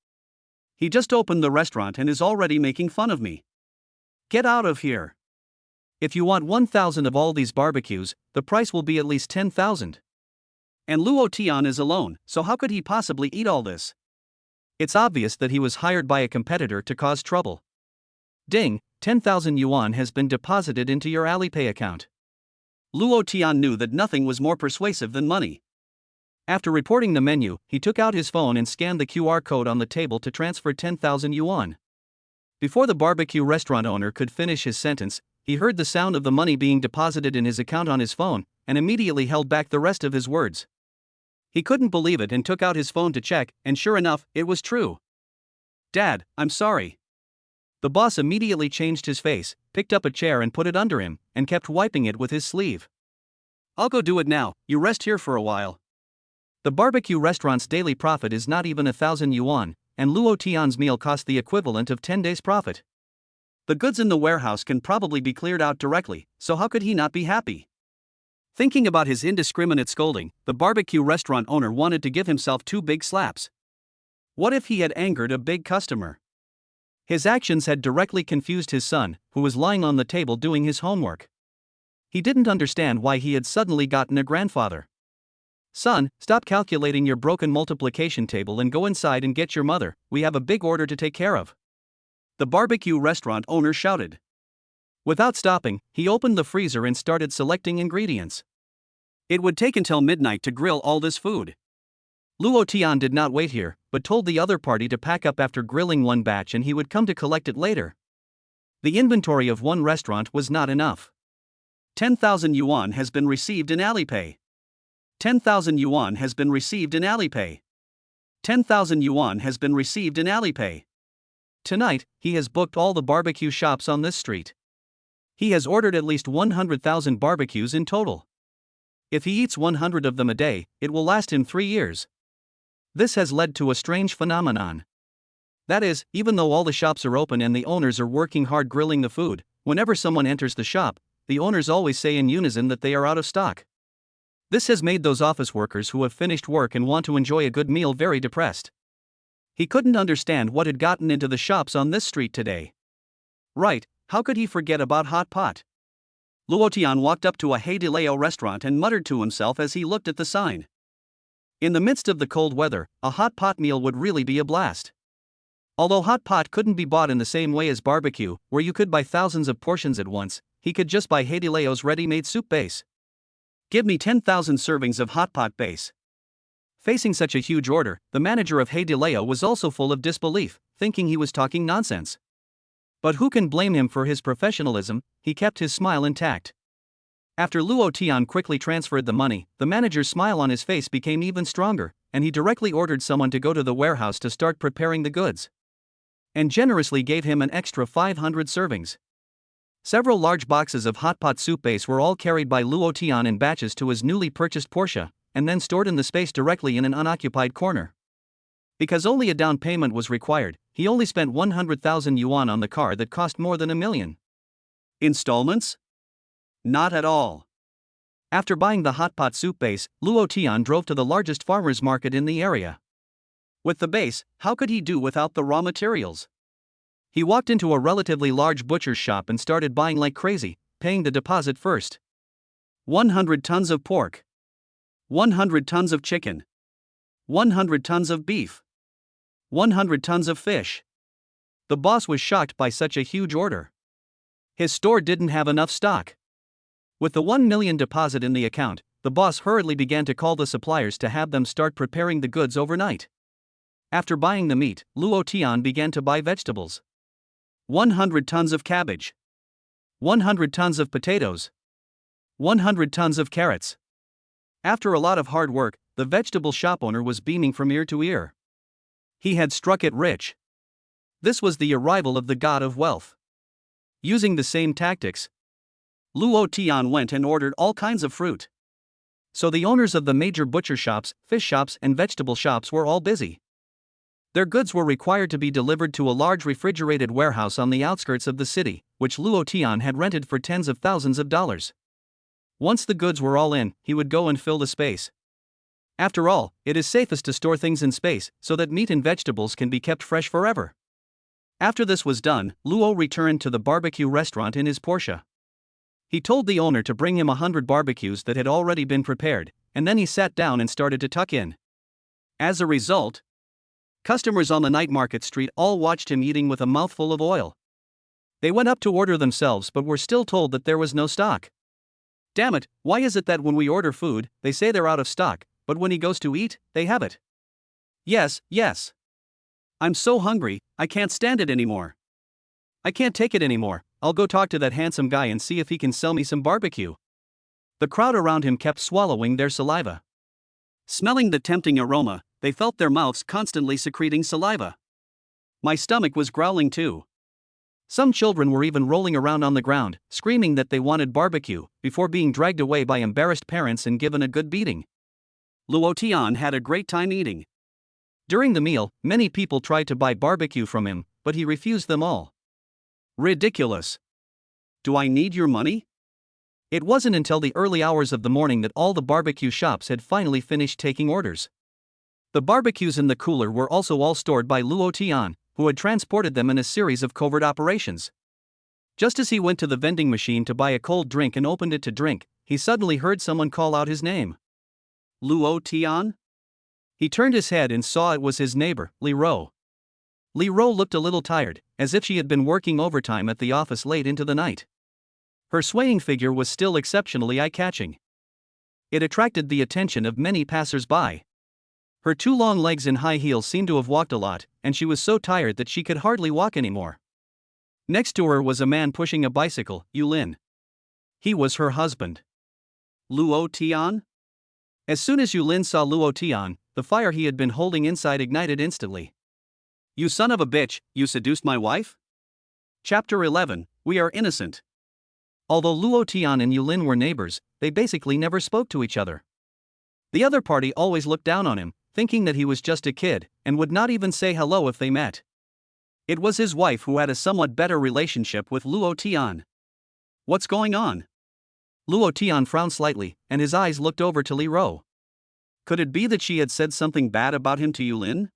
He just opened the restaurant and is already making fun of me. Get out of here. If you want 1,000 of all these barbecues, the price will be at least 10,000. And Luo Tian is alone, so how could he possibly eat all this? It's obvious that he was hired by a competitor to cause trouble. Ding, 10,000 yuan has been deposited into your Alipay account. Luo Tian knew that nothing was more persuasive than money. After reporting the menu, he took out his phone and scanned the QR code on the table to transfer 10,000 yuan. Before the barbecue restaurant owner could finish his sentence, he heard the sound of the money being deposited in his account on his phone, and immediately held back the rest of his words. He couldn't believe it and took out his phone to check, and sure enough, it was true. "Dad, I'm sorry." The boss immediately changed his face, picked up a chair and put it under him, and kept wiping it with his sleeve. "I'll go do it now, you rest here for a while." The barbecue restaurant's daily profit is not even 1,000 yuan, and Luo Tian's meal cost the equivalent of 10 days' profit. The goods in the warehouse can probably be cleared out directly, so how could he not be happy? Thinking about his indiscriminate scolding, the barbecue restaurant owner wanted to give himself 2 big slaps. What if he had angered a big customer? His actions had directly confused his son, who was lying on the table doing his homework. He didn't understand why he had suddenly gotten a grandfather. "Son, stop calculating your broken multiplication table and go inside and get your mother, we have a big order to take care of," the barbecue restaurant owner shouted. Without stopping, he opened the freezer and started selecting ingredients. It would take until midnight to grill all this food. Luo Tian did not wait here, but told the other party to pack up after grilling one batch and he would come to collect it later. The inventory of one restaurant was not enough. 10,000 yuan has been received in Alipay. 10,000 yuan has been received in Alipay. 10,000 yuan has been received in Alipay. Tonight, he has booked all the barbecue shops on this street. He has ordered at least 100,000 barbecues in total. If he eats 100 of them a day, it will last him 3 years. This has led to a strange phenomenon. That is, even though all the shops are open and the owners are working hard grilling the food, whenever someone enters the shop, the owners always say in unison that they are out of stock. This has made those office workers who have finished work and want to enjoy a good meal very depressed. He couldn't understand what had gotten into the shops on this street today. Right, how could he forget about hot pot? Luo Tian walked up to a Hey De Leo restaurant and muttered to himself as he looked at the sign. In the midst of the cold weather, a hot pot meal would really be a blast. Although hot pot couldn't be bought in the same way as barbecue, where you could buy thousands of portions at once, he could just buy Hey De Leo's ready-made soup base. Give me 10,000 servings of hot pot base. Facing such a huge order, the manager of Hey De Leo was also full of disbelief, thinking he was talking nonsense. But who can blame him for his professionalism? He kept his smile intact. After Luo Tian quickly transferred the money, the manager's smile on his face became even stronger, and he directly ordered someone to go to the warehouse to start preparing the goods. And generously gave him an extra 500 servings. Several large boxes of hot pot soup base were all carried by Luo Tian in batches to his newly purchased Porsche, and then stored in the space directly in an unoccupied corner. Because only a down payment was required, he only spent 100,000 yuan on the car that cost more than $1 million. Installments? Not at all. After buying the hot pot soup base, Luo Tian drove to the largest farmers market in the area. With the base, how could he do without the raw materials? He walked into a relatively large butcher's shop and started buying like crazy, paying the deposit first. 100 tons of pork. 100 tons of chicken. 100 tons of beef. 100 tons of fish. The boss was shocked by such a huge order. His store didn't have enough stock. With the 1 million deposit in the account, the boss hurriedly began to call the suppliers to have them start preparing the goods overnight. After buying the meat, Luo Tian began to buy vegetables. 100 tons of cabbage. 100 tons of potatoes. 100 tons of carrots. After a lot of hard work, the vegetable shop owner was beaming from ear to ear. He had struck it rich. This was the arrival of the god of wealth. Using the same tactics, Luo Tian went and ordered all kinds of fruit. So the owners of the major butcher shops, fish shops, and vegetable shops were all busy. Their goods were required to be delivered to a large refrigerated warehouse on the outskirts of the city, which Luo Tian had rented for tens of thousands of dollars. Once the goods were all in, he would go and fill the space. After all, it is safest to store things in space, so that meat and vegetables can be kept fresh forever. After this was done, Luo returned to the barbecue restaurant in his Porsche. He told the owner to bring him 100 barbecues that had already been prepared, and then he sat down and started to tuck in. As a result, customers on the night market street all watched him eating with a mouthful of oil. They went up to order themselves but were still told that there was no stock. Damn it, why is it that when we order food, they say they're out of stock, but when he goes to eat, they have it? Yes. I'm so hungry, I can't stand it anymore. I can't take it anymore, I'll go talk to that handsome guy and see if he can sell me some barbecue. The crowd around him kept swallowing their saliva. Smelling the tempting aroma, they felt their mouths constantly secreting saliva. My stomach was growling too. Some children were even rolling around on the ground, screaming that they wanted barbecue, before being dragged away by embarrassed parents and given a good beating. Luo Tian had a great time eating. During the meal, many people tried to buy barbecue from him, but he refused them all. Ridiculous. Do I need your money? It wasn't until the early hours of the morning that all the barbecue shops had finally finished taking orders. The barbecues in the cooler were also all stored by Luo Tian, who had transported them in a series of covert operations. Just as he went to the vending machine to buy a cold drink and opened it to drink, he suddenly heard someone call out his name. Luo Tian? He turned his head and saw it was his neighbor, Li Ro. Li Ro looked a little tired, as if she had been working overtime at the office late into the night. Her swaying figure was still exceptionally eye-catching. It attracted the attention of many passers-by. Her two long legs in high heels seemed to have walked a lot, and she was so tired that she could hardly walk anymore. Next to her was a man pushing a bicycle, Yulin. He was her husband. Luo Tian? As soon as Yulin saw Luo Tian, the fire he had been holding inside ignited instantly. You son of a bitch, you seduced my wife? Chapter 11, We Are Innocent. Although Luo Tian and Yulin were neighbors, they basically never spoke to each other. The other party always looked down on him, thinking that he was just a kid, and would not even say hello if they met. It was his wife who had a somewhat better relationship with Luo Tian. What's going on? Luo Tian frowned slightly, and his eyes looked over to Li Ro. Could it be that she had said something bad about him to Yulin?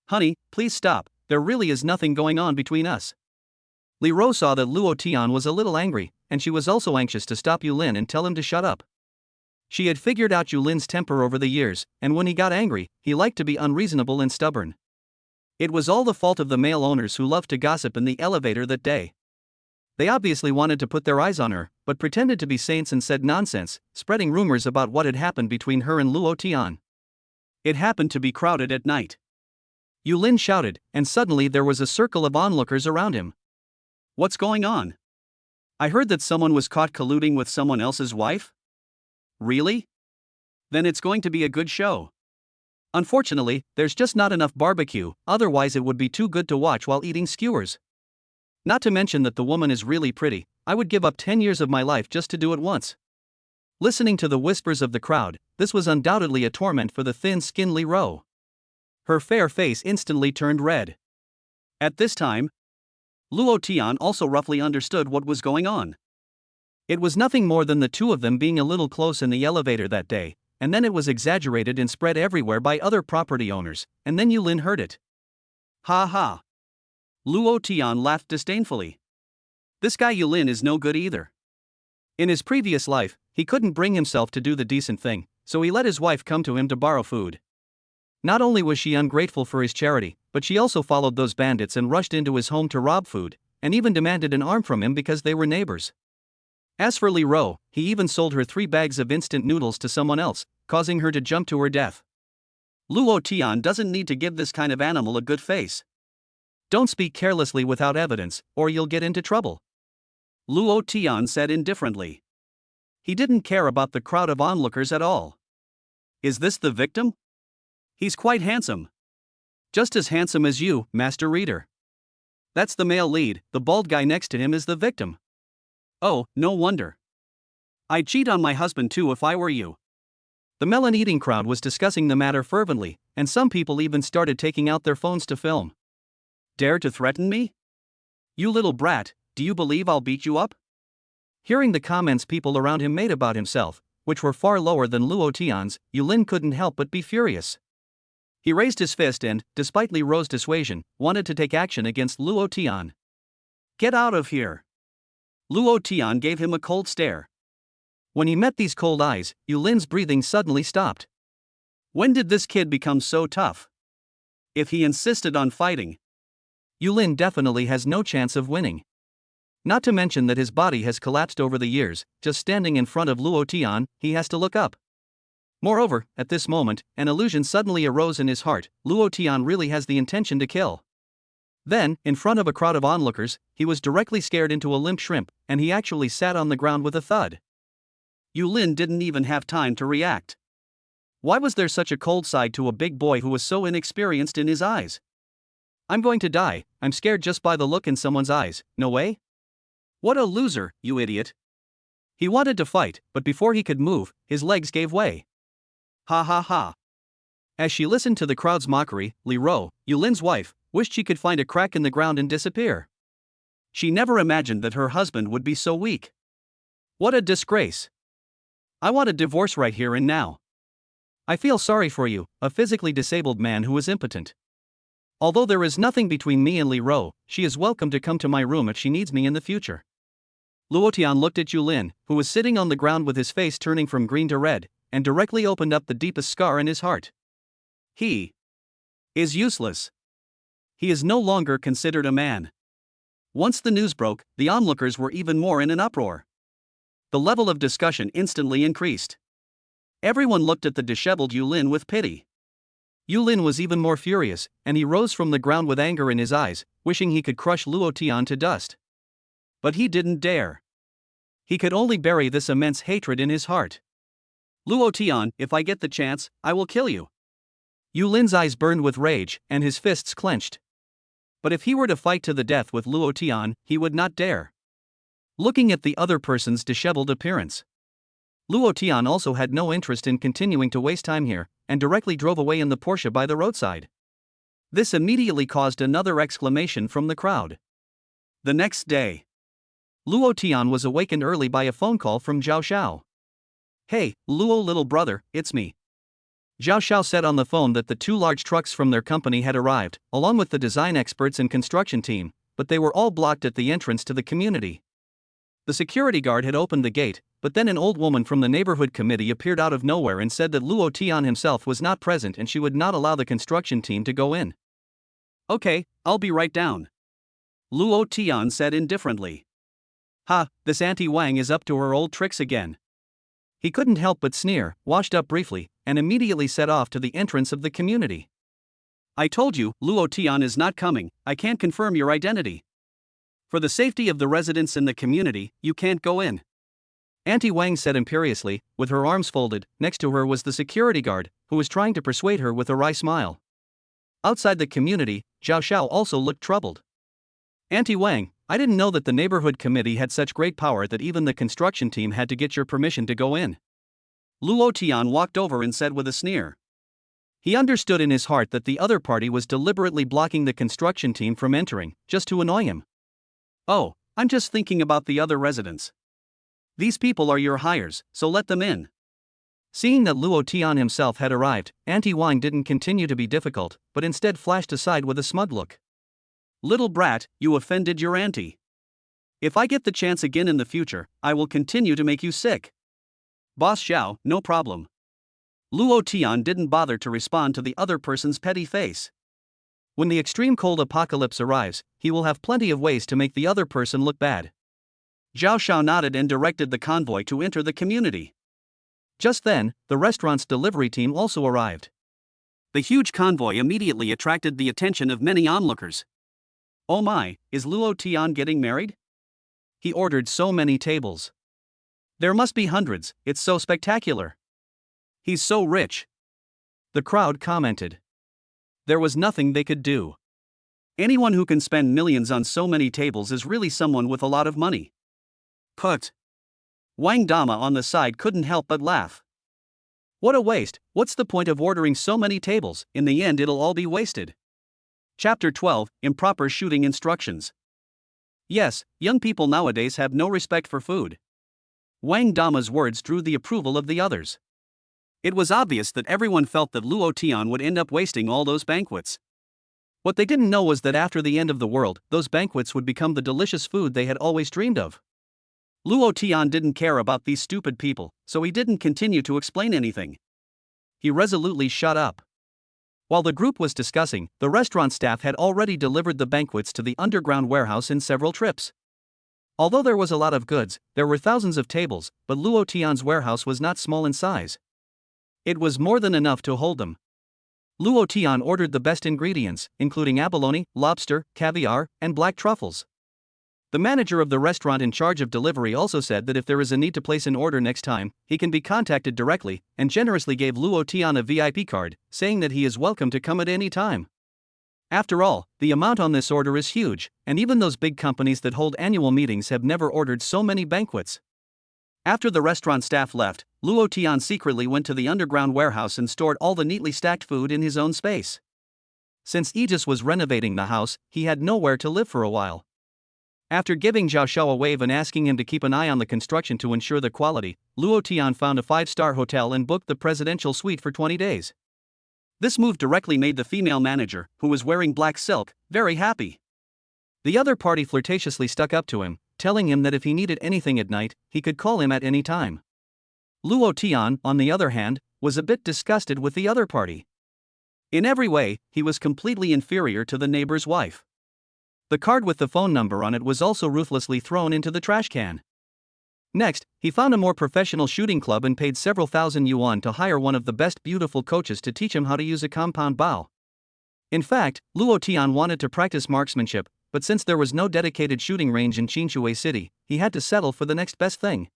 Honey, please stop, there really is nothing going on between us. Li Ro saw that Luo Tian was a little angry, and she was also anxious to stop Yulin and tell him to shut up. She had figured out Yulin's temper over the years, and when he got angry, he liked to be unreasonable and stubborn. It was all the fault of the male owners who loved to gossip in the elevator that day. They obviously wanted to put their eyes on her, but pretended to be saints and said nonsense, spreading rumors about what had happened between her and Luo Tian. It happened to be crowded at night. Yulin shouted, and suddenly there was a circle of onlookers around him. What's going on? I heard that someone was caught colluding with someone else's wife? Really? Then it's going to be a good show. Unfortunately, there's just not enough barbecue, otherwise it would be too good to watch while eating skewers. Not to mention that the woman is really pretty, I would give up 10 years of my life just to do it once. Listening to the whispers of the crowd, this was undoubtedly a torment for the thin-skinned Li Ro. Her fair face instantly turned red. At this time, Luo Tian also roughly understood what was going on. It was nothing more than the two of them being a little close in the elevator that day, and then it was exaggerated and spread everywhere by other property owners, and then Yulin heard it. Ha ha. Luo Tian laughed disdainfully. This guy Yulin is no good either. In his previous life, he couldn't bring himself to do the decent thing, so he let his wife come to him to borrow food. Not only was she ungrateful for his charity, but she also followed those bandits and rushed into his home to rob food, and even demanded an arm from him because they were neighbors. As for Li Ro, he even sold her 3 bags of instant noodles to someone else, causing her to jump to her death. Luo Tian doesn't need to give this kind of animal a good face. Don't speak carelessly without evidence, or you'll get into trouble. Luo Tian said indifferently. He didn't care about the crowd of onlookers at all. Is this the victim? He's quite handsome. Just as handsome as you, Master Reader. That's the male lead, the bald guy next to him is the victim. Oh, no wonder. I'd cheat on my husband too if I were you. The melon-eating crowd was discussing the matter fervently, and some people even started taking out their phones to film. Dare to threaten me? You little brat, do you believe I'll beat you up? Hearing the comments people around him made about himself, which were far lower than Luo Tian's, Yulin couldn't help but be furious. He raised his fist and, despite Li Ro's dissuasion, wanted to take action against Luo Tian. Get out of here. Luo Tian gave him a cold stare. When he met these cold eyes, Yulin's breathing suddenly stopped. When did this kid become so tough? If he insisted on fighting, Yulin definitely has no chance of winning. Not to mention that his body has collapsed over the years, just standing in front of Luo Tian, he has to look up. Moreover, at this moment, an illusion suddenly arose in his heart, Luo Tian really has the intention to kill. Then, in front of a crowd of onlookers, he was directly scared into a limp shrimp, and he actually sat on the ground with a thud. Yulin didn't even have time to react. Why was there such a cold side to a big boy who was so inexperienced in his eyes? I'm going to die, I'm scared just by the look in someone's eyes, no way? What a loser, you idiot. He wanted to fight, but before he could move, his legs gave way. Ha ha ha. As she listened to the crowd's mockery, Li Ro, Yulin's wife, wished she could find a crack in the ground and disappear. She never imagined that her husband would be so weak. What a disgrace. I want a divorce right here and now. I feel sorry for you, a physically disabled man who is impotent. Although there is nothing between me and Li Ro, she is welcome to come to my room if she needs me in the future. Luo Tian looked at Yulin, who was sitting on the ground with his face turning from green to red, and directly opened up the deepest scar in his heart. He is useless. He is no longer considered a man. Once the news broke, the onlookers were even more in an uproar. The level of discussion instantly increased. Everyone looked at the disheveled Yulin with pity. Yulin was even more furious, and he rose from the ground with anger in his eyes, wishing he could crush Luo Tian to dust. But he didn't dare. He could only bury this immense hatred in his heart. Luo Tian, if I get the chance, I will kill you. Yulin's eyes burned with rage, and his fists clenched. But if he were to fight to the death with Luo Tian, he would not dare. Looking at the other person's disheveled appearance, Luo Tian also had no interest in continuing to waste time here, and directly drove away in the Porsche by the roadside. This immediately caused another exclamation from the crowd. The next day, Luo Tian was awakened early by a phone call from Zhao Xiao. Hey, Luo little brother, it's me. Zhao Xiao said on the phone that the 2 large trucks from their company had arrived, along with the design experts and construction team, but they were all blocked at the entrance to the community. The security guard had opened the gate, but then an old woman from the neighborhood committee appeared out of nowhere and said that Luo Tian himself was not present and she would not allow the construction team to go in. Okay, I'll be right down, Luo Tian said indifferently. Ha, this Auntie Wang is up to her old tricks again. He couldn't help but sneer, washed up briefly, and immediately set off to the entrance of the community. I told you, Luo Tian is not coming, I can't confirm your identity. For the safety of the residents in the community, you can't go in, Auntie Wang said imperiously, with her arms folded. Next to her was the security guard, who was trying to persuade her with a wry smile. Outside the community, Zhao Xiao also looked troubled. Auntie Wang, I didn't know that the neighborhood committee had such great power that even the construction team had to get your permission to go in. Luo Tian walked over and said with a sneer. He understood in his heart that the other party was deliberately blocking the construction team from entering, just to annoy him. Oh, I'm just thinking about the other residents. These people are your hires, so let them in. Seeing that Luo Tian himself had arrived, Auntie Wang didn't continue to be difficult, but instead flashed aside with a smug look. Little brat, you offended your auntie. If I get the chance again in the future, I will continue to make you sick. Boss Xiao, no problem. Luo Tian didn't bother to respond to the other person's petty face. When the extreme cold apocalypse arrives, he will have plenty of ways to make the other person look bad. Zhao Xiao nodded and directed the convoy to enter the community. Just then, the restaurant's delivery team also arrived. The huge convoy immediately attracted the attention of many onlookers. Oh my, is Luo Tian getting married? He ordered so many tables. There must be hundreds, it's so spectacular. He's so rich, the crowd commented. There was nothing they could do. Anyone who can spend millions on so many tables is really someone with a lot of money. Put. Wang Dama on the side couldn't help but laugh. What a waste, what's the point of ordering so many tables, in the end it'll all be wasted. Chapter 12, Improper Shooting Instructions. Yes, young people nowadays have no respect for food. Wang Dama's words drew the approval of the others. It was obvious that everyone felt that Luo Tian would end up wasting all those banquets. What they didn't know was that after the end of the world, those banquets would become the delicious food they had always dreamed of. Luo Tian didn't care about these stupid people, so he didn't continue to explain anything. He resolutely shut up. While the group was discussing, the restaurant staff had already delivered the banquets to the underground warehouse in several trips. Although there was a lot of goods, there were thousands of tables, but Luo Tian's warehouse was not small in size. It was more than enough to hold them. Luo Tian ordered the best ingredients, including abalone, lobster, caviar, and black truffles. The manager of the restaurant in charge of delivery also said that if there is a need to place an order next time, he can be contacted directly, and generously gave Luo Tian a VIP card, saying that he is welcome to come at any time. After all, the amount on this order is huge, and even those big companies that hold annual meetings have never ordered so many banquets. After the restaurant staff left, Luo Tian secretly went to the underground warehouse and stored all the neatly stacked food in his own space. Since Aegis was renovating the house, he had nowhere to live for a while. After giving Zhao Xiao a wave and asking him to keep an eye on the construction to ensure the quality, Luo Tian found a 5-star hotel and booked the presidential suite for 20 days. This move directly made the female manager, who was wearing black silk, very happy. The other party flirtatiously stuck up to him, telling him that if he needed anything at night, he could call him at any time. Luo Tian, on the other hand, was a bit disgusted with the other party. In every way, he was completely inferior to the neighbor's wife. The card with the phone number on it was also ruthlessly thrown into the trash can. Next, he found a more professional shooting club and paid several thousand yuan to hire one of the best beautiful coaches to teach him how to use a compound bow. In fact, Luo Tian wanted to practice marksmanship, but since there was no dedicated shooting range in Qinshui City, he had to settle for the next best thing.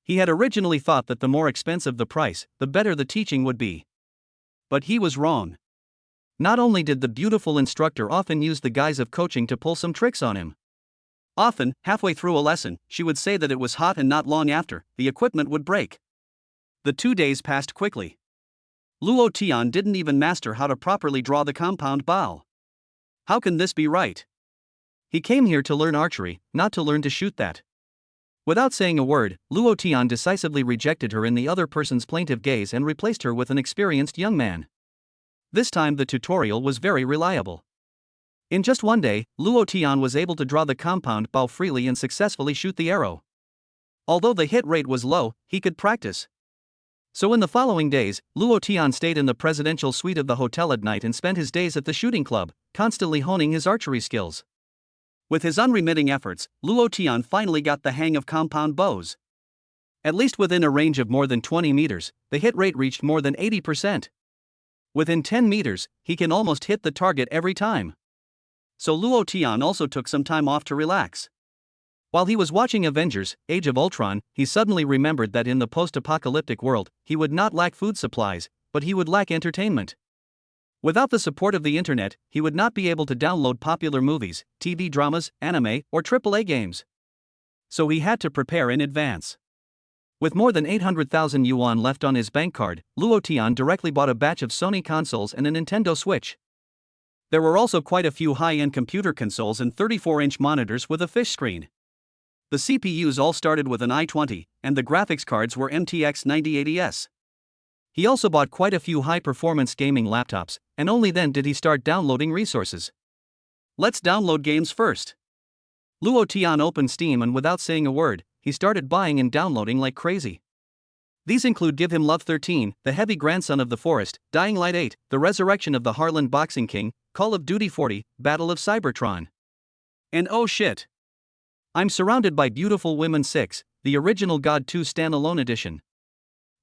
He had originally thought that the more expensive the price, the better the teaching would be. But he was wrong. Not only did the beautiful instructor often use the guise of coaching to pull some tricks on him. Often, halfway through a lesson, she would say that it was hot, and not long after, the equipment would break. The 2 days passed quickly. Luo Tian didn't even master how to properly draw the compound bow. How can this be right? He came here to learn archery, not to learn to shoot that. Without saying a word, Luo Tian decisively rejected her in the other person's plaintive gaze and replaced her with an experienced young man. This time the tutorial was very reliable. In just 1 day, Luo Tian was able to draw the compound bow freely and successfully shoot the arrow. Although the hit rate was low, he could practice. So in the following days, Luo Tian stayed in the presidential suite of the hotel at night and spent his days at the shooting club, constantly honing his archery skills. With his unremitting efforts, Luo Tian finally got the hang of compound bows. At least within a range of more than 20 meters, the hit rate reached more than 80%. Within 10 meters, he can almost hit the target every time. So Luo Tian also took some time off to relax. While he was watching Avengers: Age of Ultron, he suddenly remembered that in the post-apocalyptic world, he would not lack food supplies, but he would lack entertainment. Without the support of the internet, he would not be able to download popular movies, TV dramas, anime, or AAA games. So he had to prepare in advance. With more than 800,000 yuan left on his bank card, Luo Tian directly bought a batch of Sony consoles and a Nintendo Switch. There were also quite a few high-end computer consoles and 34-inch monitors with a fish screen. The CPUs all started with an i20, and the graphics cards were MTX 9080s. He also bought quite a few high-performance gaming laptops, and only then did he start downloading resources. Let's download games first. Luo Tian opened Steam and without saying a word, he started buying and downloading like crazy. These include Give Him Love 13, The Heavy Grandson of the Forest, Dying Light 8, The Resurrection of the Harlan Boxing King, Call of Duty 40, Battle of Cybertron. And oh shit! I'm Surrounded by Beautiful Women 6, the original God 2 standalone edition.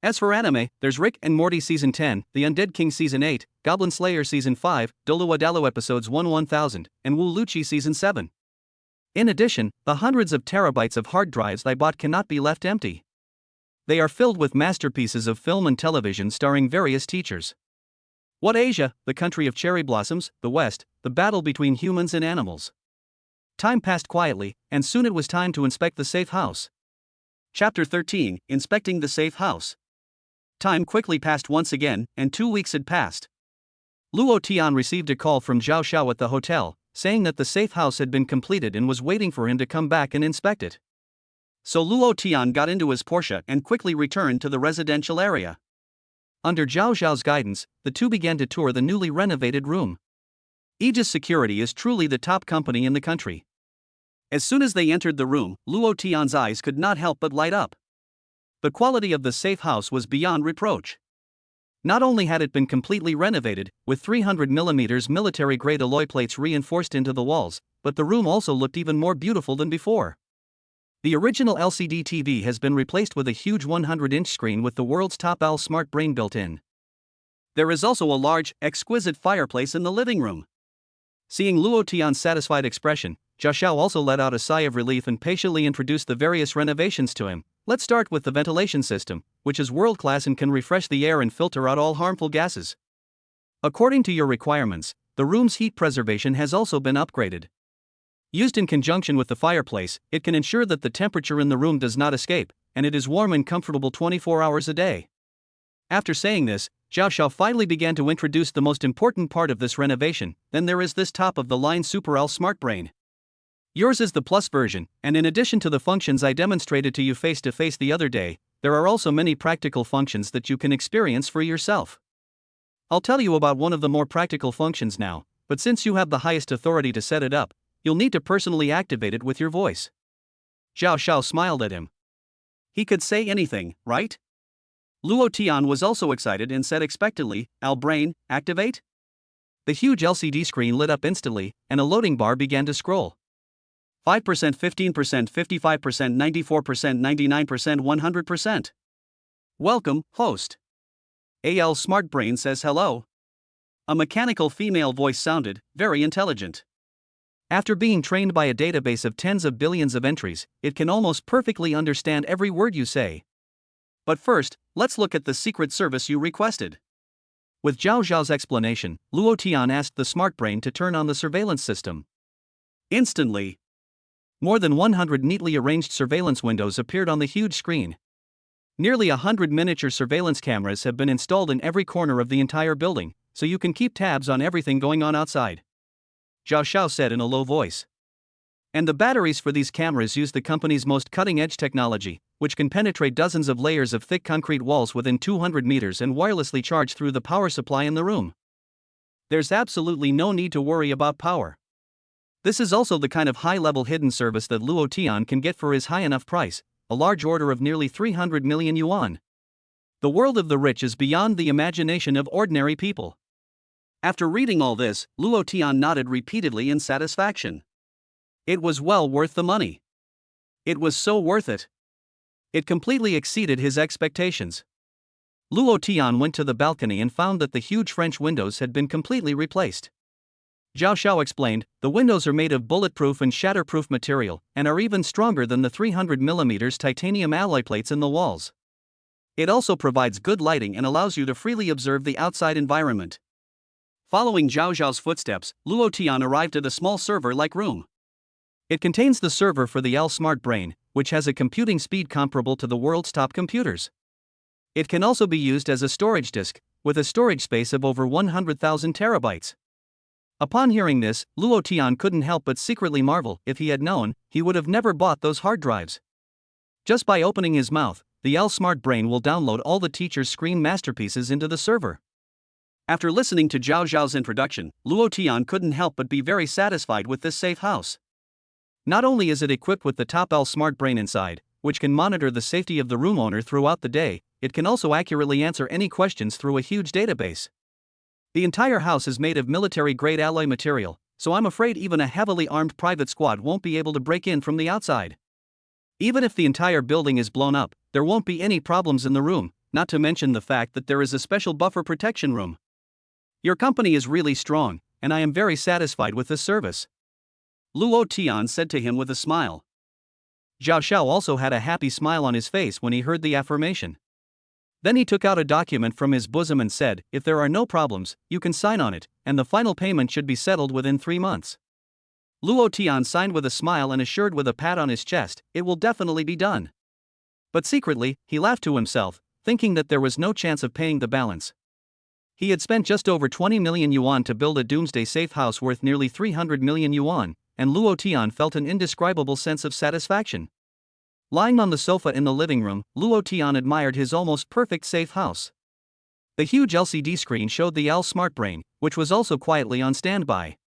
As for anime, there's Rick and Morty Season 10, The Undead King Season 8, Goblin Slayer Season 5, Dolo Adalo Episodes 1-1000, and Wu Luchi Season 7. In addition, the hundreds of terabytes of hard drives I bought cannot be left empty. They are filled with masterpieces of film and television starring various teachers. What Asia, the country of cherry blossoms, the West, the battle between humans and animals. Time passed quietly, and soon it was time to inspect the safe house. Chapter 13, Inspecting the Safe House. Time quickly passed once again, and 2 weeks had passed. Luo Tian received a call from Zhao Xiao at the hotel, saying that the safe house had been completed and was waiting for him to come back and inspect it. So Luo Tian got into his Porsche and quickly returned to the residential area. Under Zhao Xiao's guidance, the two began to tour the newly renovated room. Aegis Security is truly the top company in the country. As soon as they entered the room, Luo Tian's eyes could not help but light up. The quality of the safe house was beyond reproach. Not only had it been completely renovated, with 300mm military-grade alloy plates reinforced into the walls, but the room also looked even more beautiful than before. The original LCD TV has been replaced with a huge 100-inch screen with the world's top OL Smart Brain built in. There is also a large, exquisite fireplace in the living room. Seeing Luo Tian's satisfied expression, Zhao Xiao also let out a sigh of relief and patiently introduced the various renovations to him. Let's start with the ventilation system, which is world-class and can refresh the air and filter out all harmful gases. According to your requirements, the room's heat preservation has also been upgraded. Used in conjunction with the fireplace, it can ensure that the temperature in the room does not escape, and it is warm and comfortable 24 hours a day. After saying this, Zhao Xiao finally began to introduce the most important part of this renovation. Then there is this top-of-the-line Super OL Smart Brain. Yours is the Plus version, and in addition to the functions I demonstrated to you face-to-face the other day, there are also many practical functions that you can experience for yourself. I'll tell you about one of the more practical functions now, but since you have the highest authority to set it up, you'll need to personally activate it with your voice. Zhao Xiao smiled at him. He could say anything, right? Luo Tian was also excited and said expectantly, "Al Brain, activate?" The huge LCD screen lit up instantly, and a loading bar began to scroll. 5%, 15%, 55%, 94%, 99%, 100%. Welcome, host. AL SmartBrain says hello. A mechanical female voice sounded very intelligent. After being trained by a database of tens of billions of entries, it can almost perfectly understand every word you say. But first, let's look at the secret service you requested. With Zhao Zhao's explanation, Luo Tian asked the SmartBrain to turn on the surveillance system. Instantly, more than 100 neatly arranged surveillance windows appeared on the huge screen. Nearly 100 miniature surveillance cameras have been installed in every corner of the entire building, so you can keep tabs on everything going on outside. Zhao Xiao said in a low voice. And the batteries for these cameras use the company's most cutting-edge technology, which can penetrate dozens of layers of thick concrete walls within 200 meters and wirelessly charge through the power supply in the room. There's absolutely no need to worry about power. This is also the kind of high-level hidden service that Luo Tian can get for his high enough price, a large order of nearly 300 million yuan. The world of the rich is beyond the imagination of ordinary people. After reading all this, Luo Tian nodded repeatedly in satisfaction. It was well worth the money. It was so worth it. It completely exceeded his expectations. Luo Tian went to the balcony and found that the huge French windows had been completely replaced. Zhao Xiao explained, the windows are made of bulletproof and shatterproof material, and are even stronger than the 300mm titanium alloy plates in the walls. It also provides good lighting and allows you to freely observe the outside environment. Following Zhao Zhao's footsteps, Luo Tian arrived at a small server-like room. It contains the server for the AL SmartBrain, which has a computing speed comparable to the world's top computers. It can also be used as a storage disk, with a storage space of over 100,000 terabytes. Upon hearing this, Luo Tian couldn't help but secretly marvel. If he had known, he would have never bought those hard drives. Just by opening his mouth, the AL SmartBrain will download all the teacher's screen masterpieces into the server. After listening to Zhao Zhao's introduction, Luo Tian couldn't help but be very satisfied with this safe house. Not only is it equipped with the top AL SmartBrain inside, which can monitor the safety of the room owner throughout the day, it can also accurately answer any questions through a huge database. The entire house is made of military-grade alloy material, so I'm afraid even a heavily armed private squad won't be able to break in from the outside. Even if the entire building is blown up, there won't be any problems in the room, not to mention the fact that there is a special buffer protection room. Your company is really strong, and I am very satisfied with this service. Luo Tian said to him with a smile. Zhao Xiao also had a happy smile on his face when he heard the affirmation. Then he took out a document from his bosom and said, if there are no problems, you can sign on it, and the final payment should be settled within 3 months. Luo Tian signed with a smile and assured with a pat on his chest, it will definitely be done. But secretly, he laughed to himself, thinking that there was no chance of paying the balance. He had spent just over 20 million yuan to build a doomsday safe house worth nearly 300 million yuan, and Luo Tian felt an indescribable sense of satisfaction. Lying on the sofa in the living room, Luo Tian admired his almost perfect safe house. The huge LCD screen showed the AL SmartBrain, which was also quietly on standby.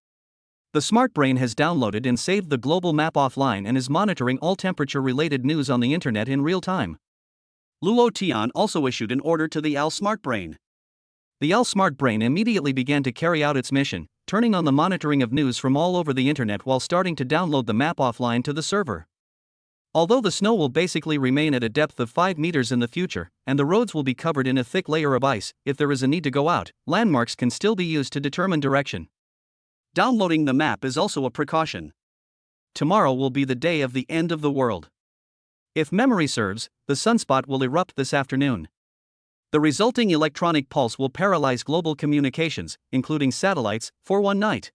The SmartBrain has downloaded and saved the global map offline and is monitoring all temperature-related news on the internet in real time. Luo Tian also issued an order to the AL SmartBrain. The AL SmartBrain immediately began to carry out its mission, turning on the monitoring of news from all over the internet while starting to download the map offline to the server. Although the snow will basically remain at a depth of 5 meters in the future, and the roads will be covered in a thick layer of ice, if there is a need to go out, landmarks can still be used to determine direction. Downloading the map is also a precaution. Tomorrow will be the day of the end of the world. If memory serves, the sunspot will erupt this afternoon. The resulting electronic pulse will paralyze global communications, including satellites, for one night.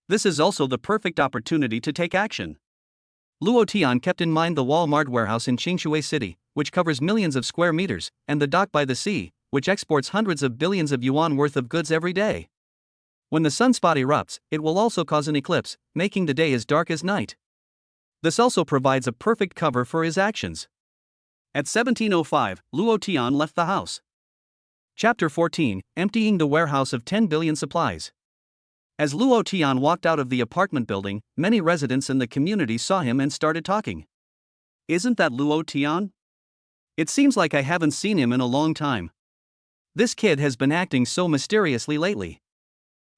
This is also the perfect opportunity to take action. Luo Tian kept in mind the Walmart warehouse in Qingshui City, which covers millions of square meters, and the dock by the sea, which exports hundreds of billions of yuan worth of goods every day. When the sunspot erupts, it will also cause an eclipse, making the day as dark as night. This also provides a perfect cover for his actions. At 17:05, Luo Tian left the house. Chapter 14, Emptying the Warehouse of 10 Billion Supplies. As Luo Tian walked out of the apartment building, many residents in the community saw him and started talking. Isn't that Luo Tian? It seems like I haven't seen him in a long time. This kid has been acting so mysteriously lately.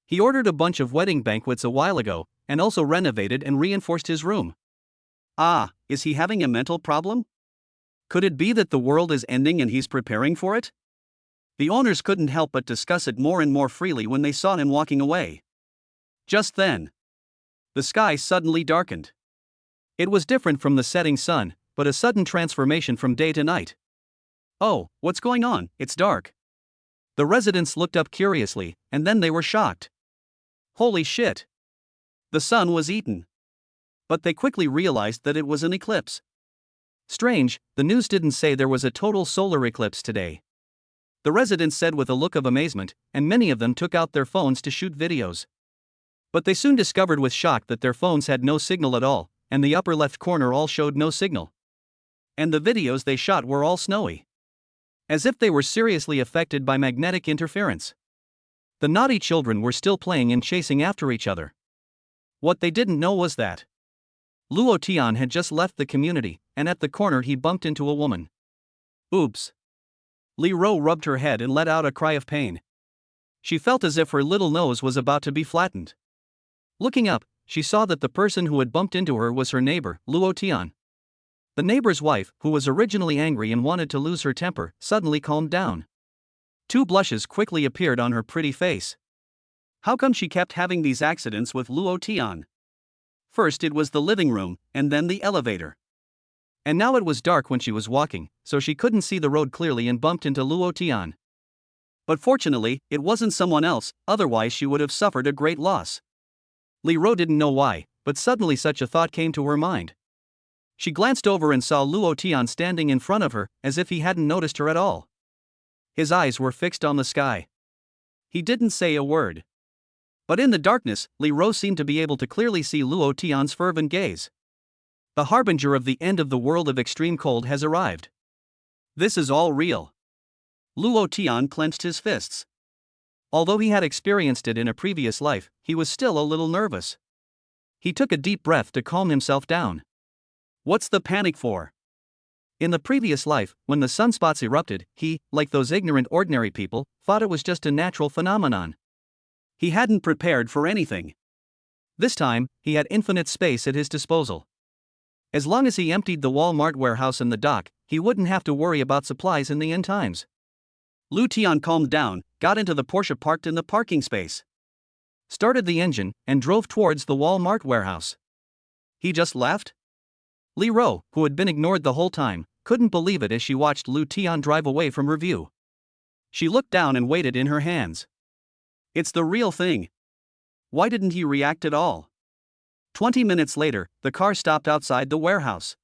He ordered a bunch of wedding banquets a while ago, and also renovated and reinforced his room. Is he having a mental problem? Could it be that the world is ending and he's preparing for it? The owners couldn't help but discuss it more and more freely when they saw him walking away. Just then, the sky suddenly darkened. It was different from the setting sun, but a sudden transformation from day to night. Oh, what's going on? It's dark. The residents looked up curiously, and then they were shocked. Holy shit! The sun was eaten. But they quickly realized that it was an eclipse. Strange, the news didn't say there was a total solar eclipse today. The residents said with a look of amazement, and many of them took out their phones to shoot videos. But they soon discovered with shock that their phones had no signal at all, and the upper left corner all showed no signal. And the videos they shot were all snowy. As if they were seriously affected by magnetic interference. The naughty children were still playing and chasing after each other. What they didn't know was that Luo Tian had just left the community, and at the corner he bumped into a woman. Oops. Li Ro rubbed her head and let out a cry of pain. She felt as if her little nose was about to be flattened. Looking up, she saw that the person who had bumped into her was her neighbor, Luo Tian. The neighbor's wife, who was originally angry and wanted to lose her temper, suddenly calmed down. Two blushes quickly appeared on her pretty face. How come she kept having these accidents with Luo Tian? First it was the living room, and then the elevator. And now it was dark when she was walking, so she couldn't see the road clearly and bumped into Luo Tian. But fortunately, it wasn't someone else, otherwise she would have suffered a great loss. Li Ro didn't know why, but suddenly such a thought came to her mind. She glanced over and saw Luo Tian standing in front of her, as if he hadn't noticed her at all. His eyes were fixed on the sky. He didn't say a word. But in the darkness, Li Ro seemed to be able to clearly see Luo Tian's fervent gaze. The harbinger of the end of the world of extreme cold has arrived. This is all real. Luo Tian clenched his fists. Although he had experienced it in a previous life, he was still a little nervous. He took a deep breath to calm himself down. What's the panic for? In the previous life, when the sunspots erupted, he, like those ignorant ordinary people, thought it was just a natural phenomenon. He hadn't prepared for anything. This time, he had infinite space at his disposal. As long as he emptied the Walmart warehouse and the dock, he wouldn't have to worry about supplies in the end times. Lu Tian calmed down, got into the Porsche parked in the parking space, started the engine, and drove towards the Walmart warehouse. He just left? Li Ro, who had been ignored the whole time, couldn't believe it as she watched Lu Tian drive away from her view. She looked down and weighed it in her hands. It's the real thing. Why didn't he react at all? 20 minutes later, the car stopped outside the warehouse.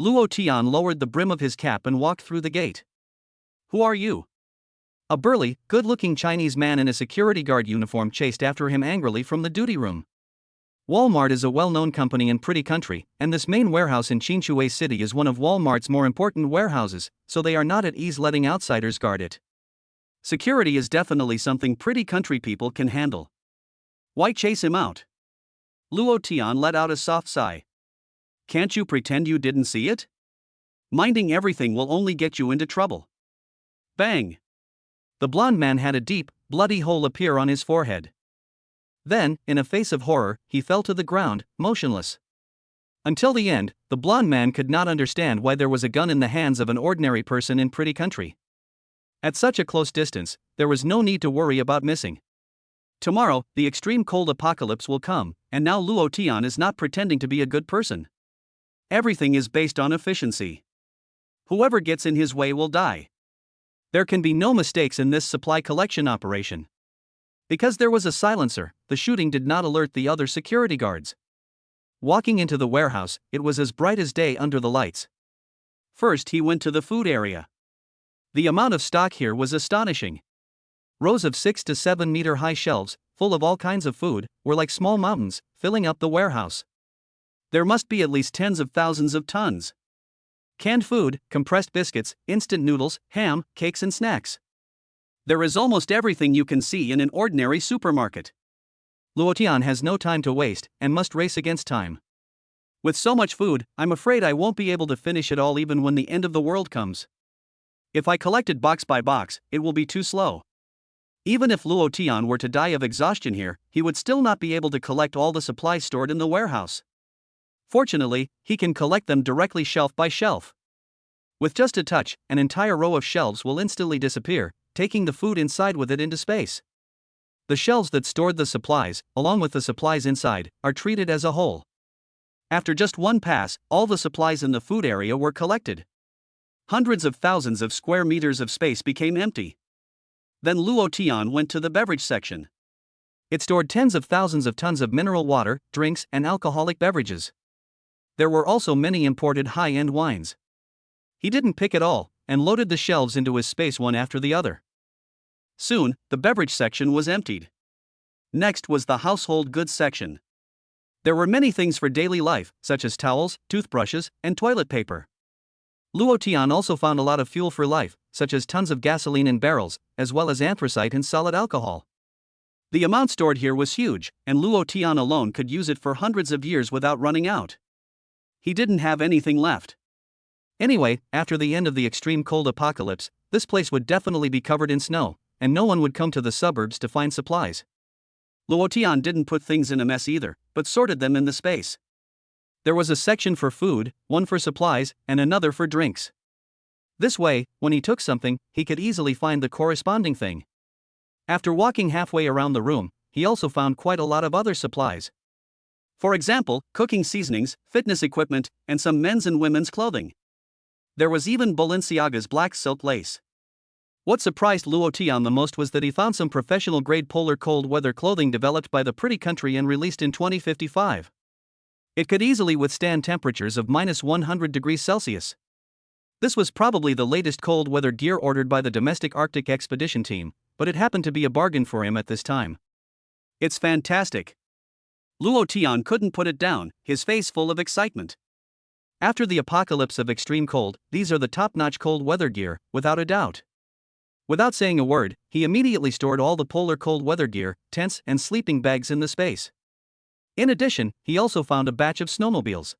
Luo Tian lowered the brim of his cap and walked through the gate. Who are you? A burly, good-looking Chinese man in a security guard uniform chased after him angrily from the duty room. Walmart is a well-known company in Pretty Country, and this main warehouse in Qinchuan City is one of Walmart's more important warehouses, so they are not at ease letting outsiders guard it. Security is definitely something Pretty Country people can handle. Why chase him out? Luo Tian let out a soft sigh. Can't you pretend you didn't see it? Minding everything will only get you into trouble. Bang! The blond man had a deep, bloody hole appear on his forehead. Then, in a face of horror, he fell to the ground, motionless. Until the end, the blond man could not understand why there was a gun in the hands of an ordinary person in Pretty Country. At such a close distance, there was no need to worry about missing. Tomorrow, the extreme cold apocalypse will come, and now Luo Tian is not pretending to be a good person. Everything is based on efficiency. Whoever gets in his way will die. There can be no mistakes in this supply collection operation. Because there was a silencer, the shooting did not alert the other security guards. Walking into the warehouse, it was as bright as day under the lights. First he went to the food area. The amount of stock here was astonishing. Rows of 6 to 7 meter high shelves, full of all kinds of food, were like small mountains, filling up the warehouse. There must be at least tens of thousands of tons. Canned food, compressed biscuits, instant noodles, ham, cakes and snacks. There is almost everything you can see in an ordinary supermarket. Luo Tian has no time to waste, and must race against time. With so much food, I'm afraid I won't be able to finish it all even when the end of the world comes. If I collected box by box, it will be too slow. Even if Luo Tian were to die of exhaustion here, he would still not be able to collect all the supplies stored in the warehouse. Fortunately, he can collect them directly shelf by shelf. With just a touch, an entire row of shelves will instantly disappear, taking the food inside with it into space. The shelves that stored the supplies, along with the supplies inside, are treated as a whole. After just one pass, all the supplies in the food area were collected. Hundreds of thousands of square meters of space became empty. Then Luo Tian went to the beverage section. It stored tens of thousands of tons of mineral water, drinks, and alcoholic beverages. There were also many imported high-end wines. He didn't pick it all, and loaded the shelves into his space one after the other. Soon, the beverage section was emptied. Next was the household goods section. There were many things for daily life, such as towels, toothbrushes, and toilet paper. Luo Tian also found a lot of fuel for life, such as tons of gasoline in barrels, as well as anthracite and solid alcohol. The amount stored here was huge, and Luo Tian alone could use it for hundreds of years without running out. He didn't have anything left. Anyway, after the end of the extreme cold apocalypse, this place would definitely be covered in snow, and no one would come to the suburbs to find supplies. Luo Tian didn't put things in a mess either, but sorted them in the space. There was a section for food, one for supplies, and another for drinks. This way, when he took something, he could easily find the corresponding thing. After walking halfway around the room, he also found quite a lot of other supplies. For example, cooking seasonings, fitness equipment, and some men's and women's clothing. There was even Balenciaga's black silk lace. What surprised Luo Tian the most was that he found some professional-grade polar cold weather clothing developed by the pretty country and released in 2055. It could easily withstand temperatures of -100 degrees Celsius. This was probably the latest cold weather gear ordered by the domestic Arctic expedition team, but it happened to be a bargain for him at this time. It's fantastic. Luo Tian couldn't put it down, his face full of excitement. After the apocalypse of extreme cold, these are the top-notch cold weather gear, without a doubt. Without saying a word, he immediately stored all the polar cold weather gear, tents, and sleeping bags in the space. In addition, he also found a batch of snowmobiles.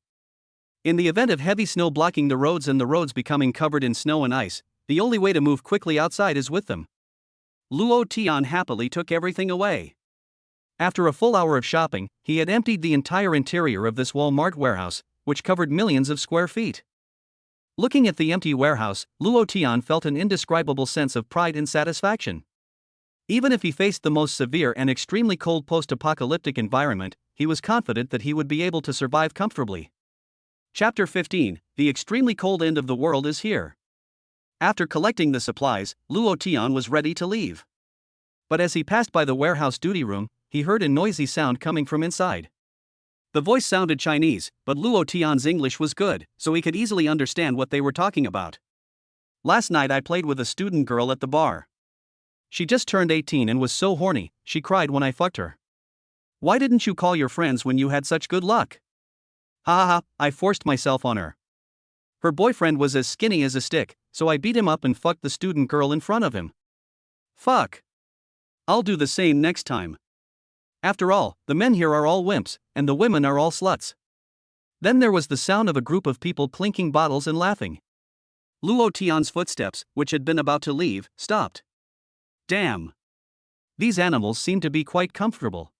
In the event of heavy snow blocking the roads and the roads becoming covered in snow and ice, the only way to move quickly outside is with them. Luo Tian happily took everything away. After a full hour of shopping, he had emptied the entire interior of this Walmart warehouse, which covered millions of square feet. Looking at the empty warehouse, Luo Tian felt an indescribable sense of pride and satisfaction. Even if he faced the most severe and extremely cold post-apocalyptic environment, he was confident that he would be able to survive comfortably. Chapter 15: The extremely cold end of the world is here. After collecting the supplies, Luo Tian was ready to leave. But as he passed by the warehouse duty room, he heard a noisy sound coming from inside. The voice sounded Chinese, but Luo Tian's English was good, so he could easily understand what they were talking about. Last night I played with a student girl at the bar. She just turned 18 and was so horny, she cried when I fucked her. Why didn't you call your friends when you had such good luck? Ha ha ha, I forced myself on her. Her boyfriend was as skinny as a stick, so I beat him up and fucked the student girl in front of him. Fuck. I'll do the same next time. After all, the men here are all wimps, and the women are all sluts. Then there was the sound of a group of people clinking bottles and laughing. Luo Tian's footsteps, which had been about to leave, stopped. Damn. These animals seem to be quite comfortable.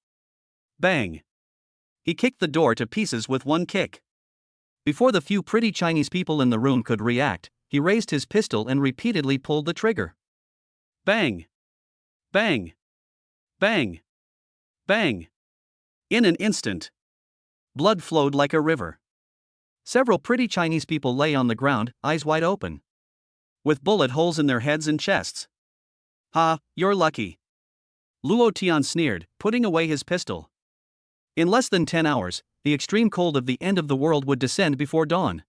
Bang. He kicked the door to pieces with one kick. Before the few pretty Chinese people in the room could react, he raised his pistol and repeatedly pulled the trigger. Bang. Bang. Bang. Bang. In an instant, blood flowed like a river. Several pretty Chinese people lay on the ground, eyes wide open, with bullet holes in their heads and chests. Ha, you're lucky. Luo Tian sneered, putting away his pistol. In less than 10 hours, the extreme cold of the end of the world would descend before dawn.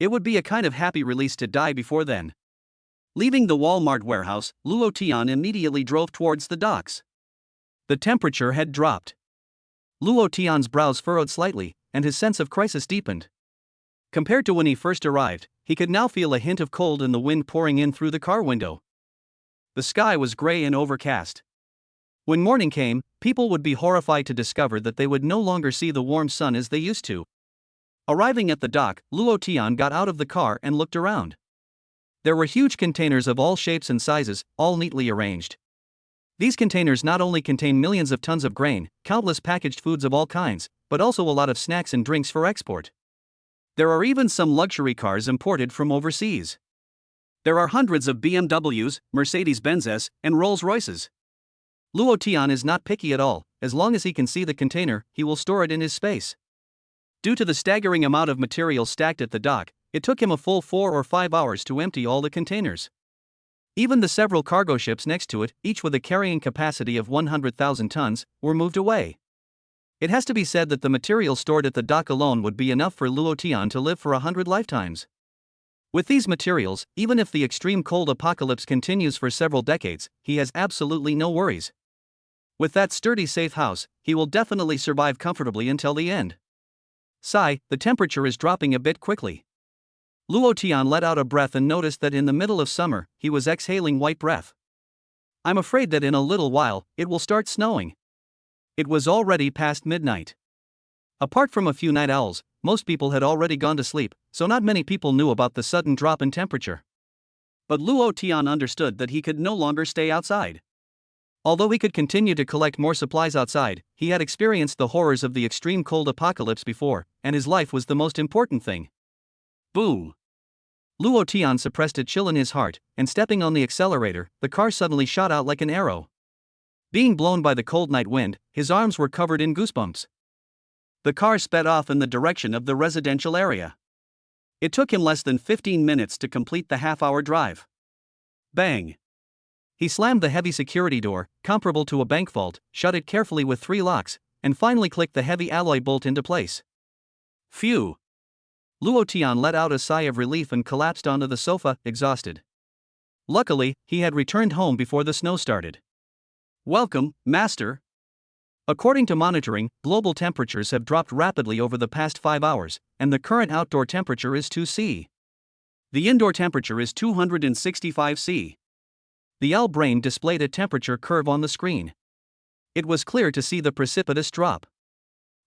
It would be a kind of happy release to die before then. Leaving the Walmart warehouse, Luo Tian immediately drove towards the docks. The temperature had dropped. Luo Tian's brows furrowed slightly, and his sense of crisis deepened. Compared to when he first arrived, he could now feel a hint of cold in the wind pouring in through the car window. The sky was gray and overcast. When morning came, people would be horrified to discover that they would no longer see the warm sun as they used to. Arriving at the dock, Luo Tian got out of the car and looked around. There were huge containers of all shapes and sizes, all neatly arranged. These containers not only contain millions of tons of grain, countless packaged foods of all kinds, but also a lot of snacks and drinks for export. There are even some luxury cars imported from overseas. There are hundreds of BMWs, Mercedes-Benzes, and Rolls-Royces. Luo Tian is not picky at all. As long as he can see the container, he will store it in his space. Due to the staggering amount of material stacked at the dock, it took him a full 4 or 5 hours to empty all the containers. Even the several cargo ships next to it, each with a carrying capacity of 100,000 tons, were moved away. It has to be said that the material stored at the dock alone would be enough for Luo Tian to live for 100 lifetimes. With these materials, even if the extreme cold apocalypse continues for several decades, he has absolutely no worries. With that sturdy safe house, he will definitely survive comfortably until the end. Sigh, the temperature is dropping a bit quickly. Luo Tian let out a breath and noticed that in the middle of summer, he was exhaling white breath. I'm afraid that in a little while, it will start snowing. It was already past midnight. Apart from a few night owls, most people had already gone to sleep, so not many people knew about the sudden drop in temperature. But Luo Tian understood that he could no longer stay outside. Although he could continue to collect more supplies outside, he had experienced the horrors of the extreme cold apocalypse before, and his life was the most important thing. Boom! Luo Tian suppressed a chill in his heart, and stepping on the accelerator, the car suddenly shot out like an arrow. Being blown by the cold night wind, his arms were covered in goosebumps. The car sped off in the direction of the residential area. It took him less than 15 minutes to complete the half-hour drive. Bang! He slammed the heavy security door, comparable to a bank vault, shut it carefully with 3 locks, and finally clicked the heavy alloy bolt into place. Phew! Luo Tian let out a sigh of relief and collapsed onto the sofa, exhausted. Luckily, he had returned home before the snow started. Welcome, Master. According to monitoring, global temperatures have dropped rapidly over the past 5 hours, and the current outdoor temperature is 2 C. The indoor temperature is 265 C. The L brain displayed a temperature curve on the screen. It was clear to see the precipitous drop.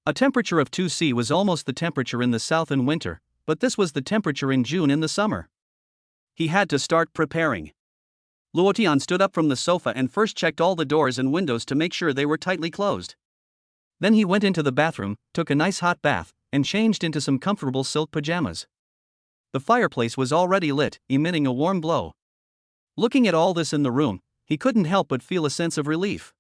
A temperature of 2 C was almost the temperature in the south in winter, but this was the temperature in June in the summer. He had to start preparing. Luo Tian stood up from the sofa and first checked all the doors and windows to make sure they were tightly closed. Then he went into the bathroom, took a nice hot bath, and changed into some comfortable silk pajamas. The fireplace was already lit, emitting a warm glow. Looking at all this in the room, he couldn't help but feel a sense of relief.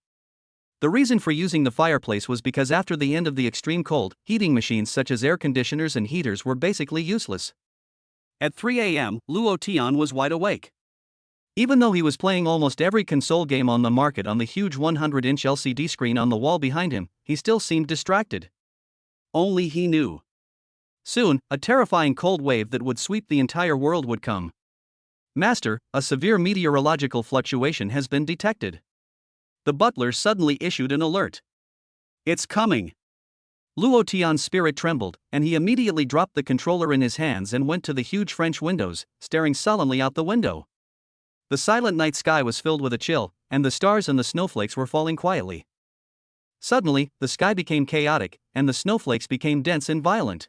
The reason for using the fireplace was because after the end of the extreme cold, heating machines such as air conditioners and heaters were basically useless. At 3 a.m., Luo Tian was wide awake. Even though he was playing almost every console game on the market on the huge 100-inch LCD screen on the wall behind him, he still seemed distracted. Only he knew. Soon, a terrifying cold wave that would sweep the entire world would come. Master, a severe meteorological fluctuation has been detected. The butler suddenly issued an alert. It's coming. Luo Tian's spirit trembled, and he immediately dropped the controller in his hands and went to the huge French windows, staring solemnly out the window. The silent night sky was filled with a chill, and the stars and the snowflakes were falling quietly. Suddenly, the sky became chaotic, and the snowflakes became dense and violent.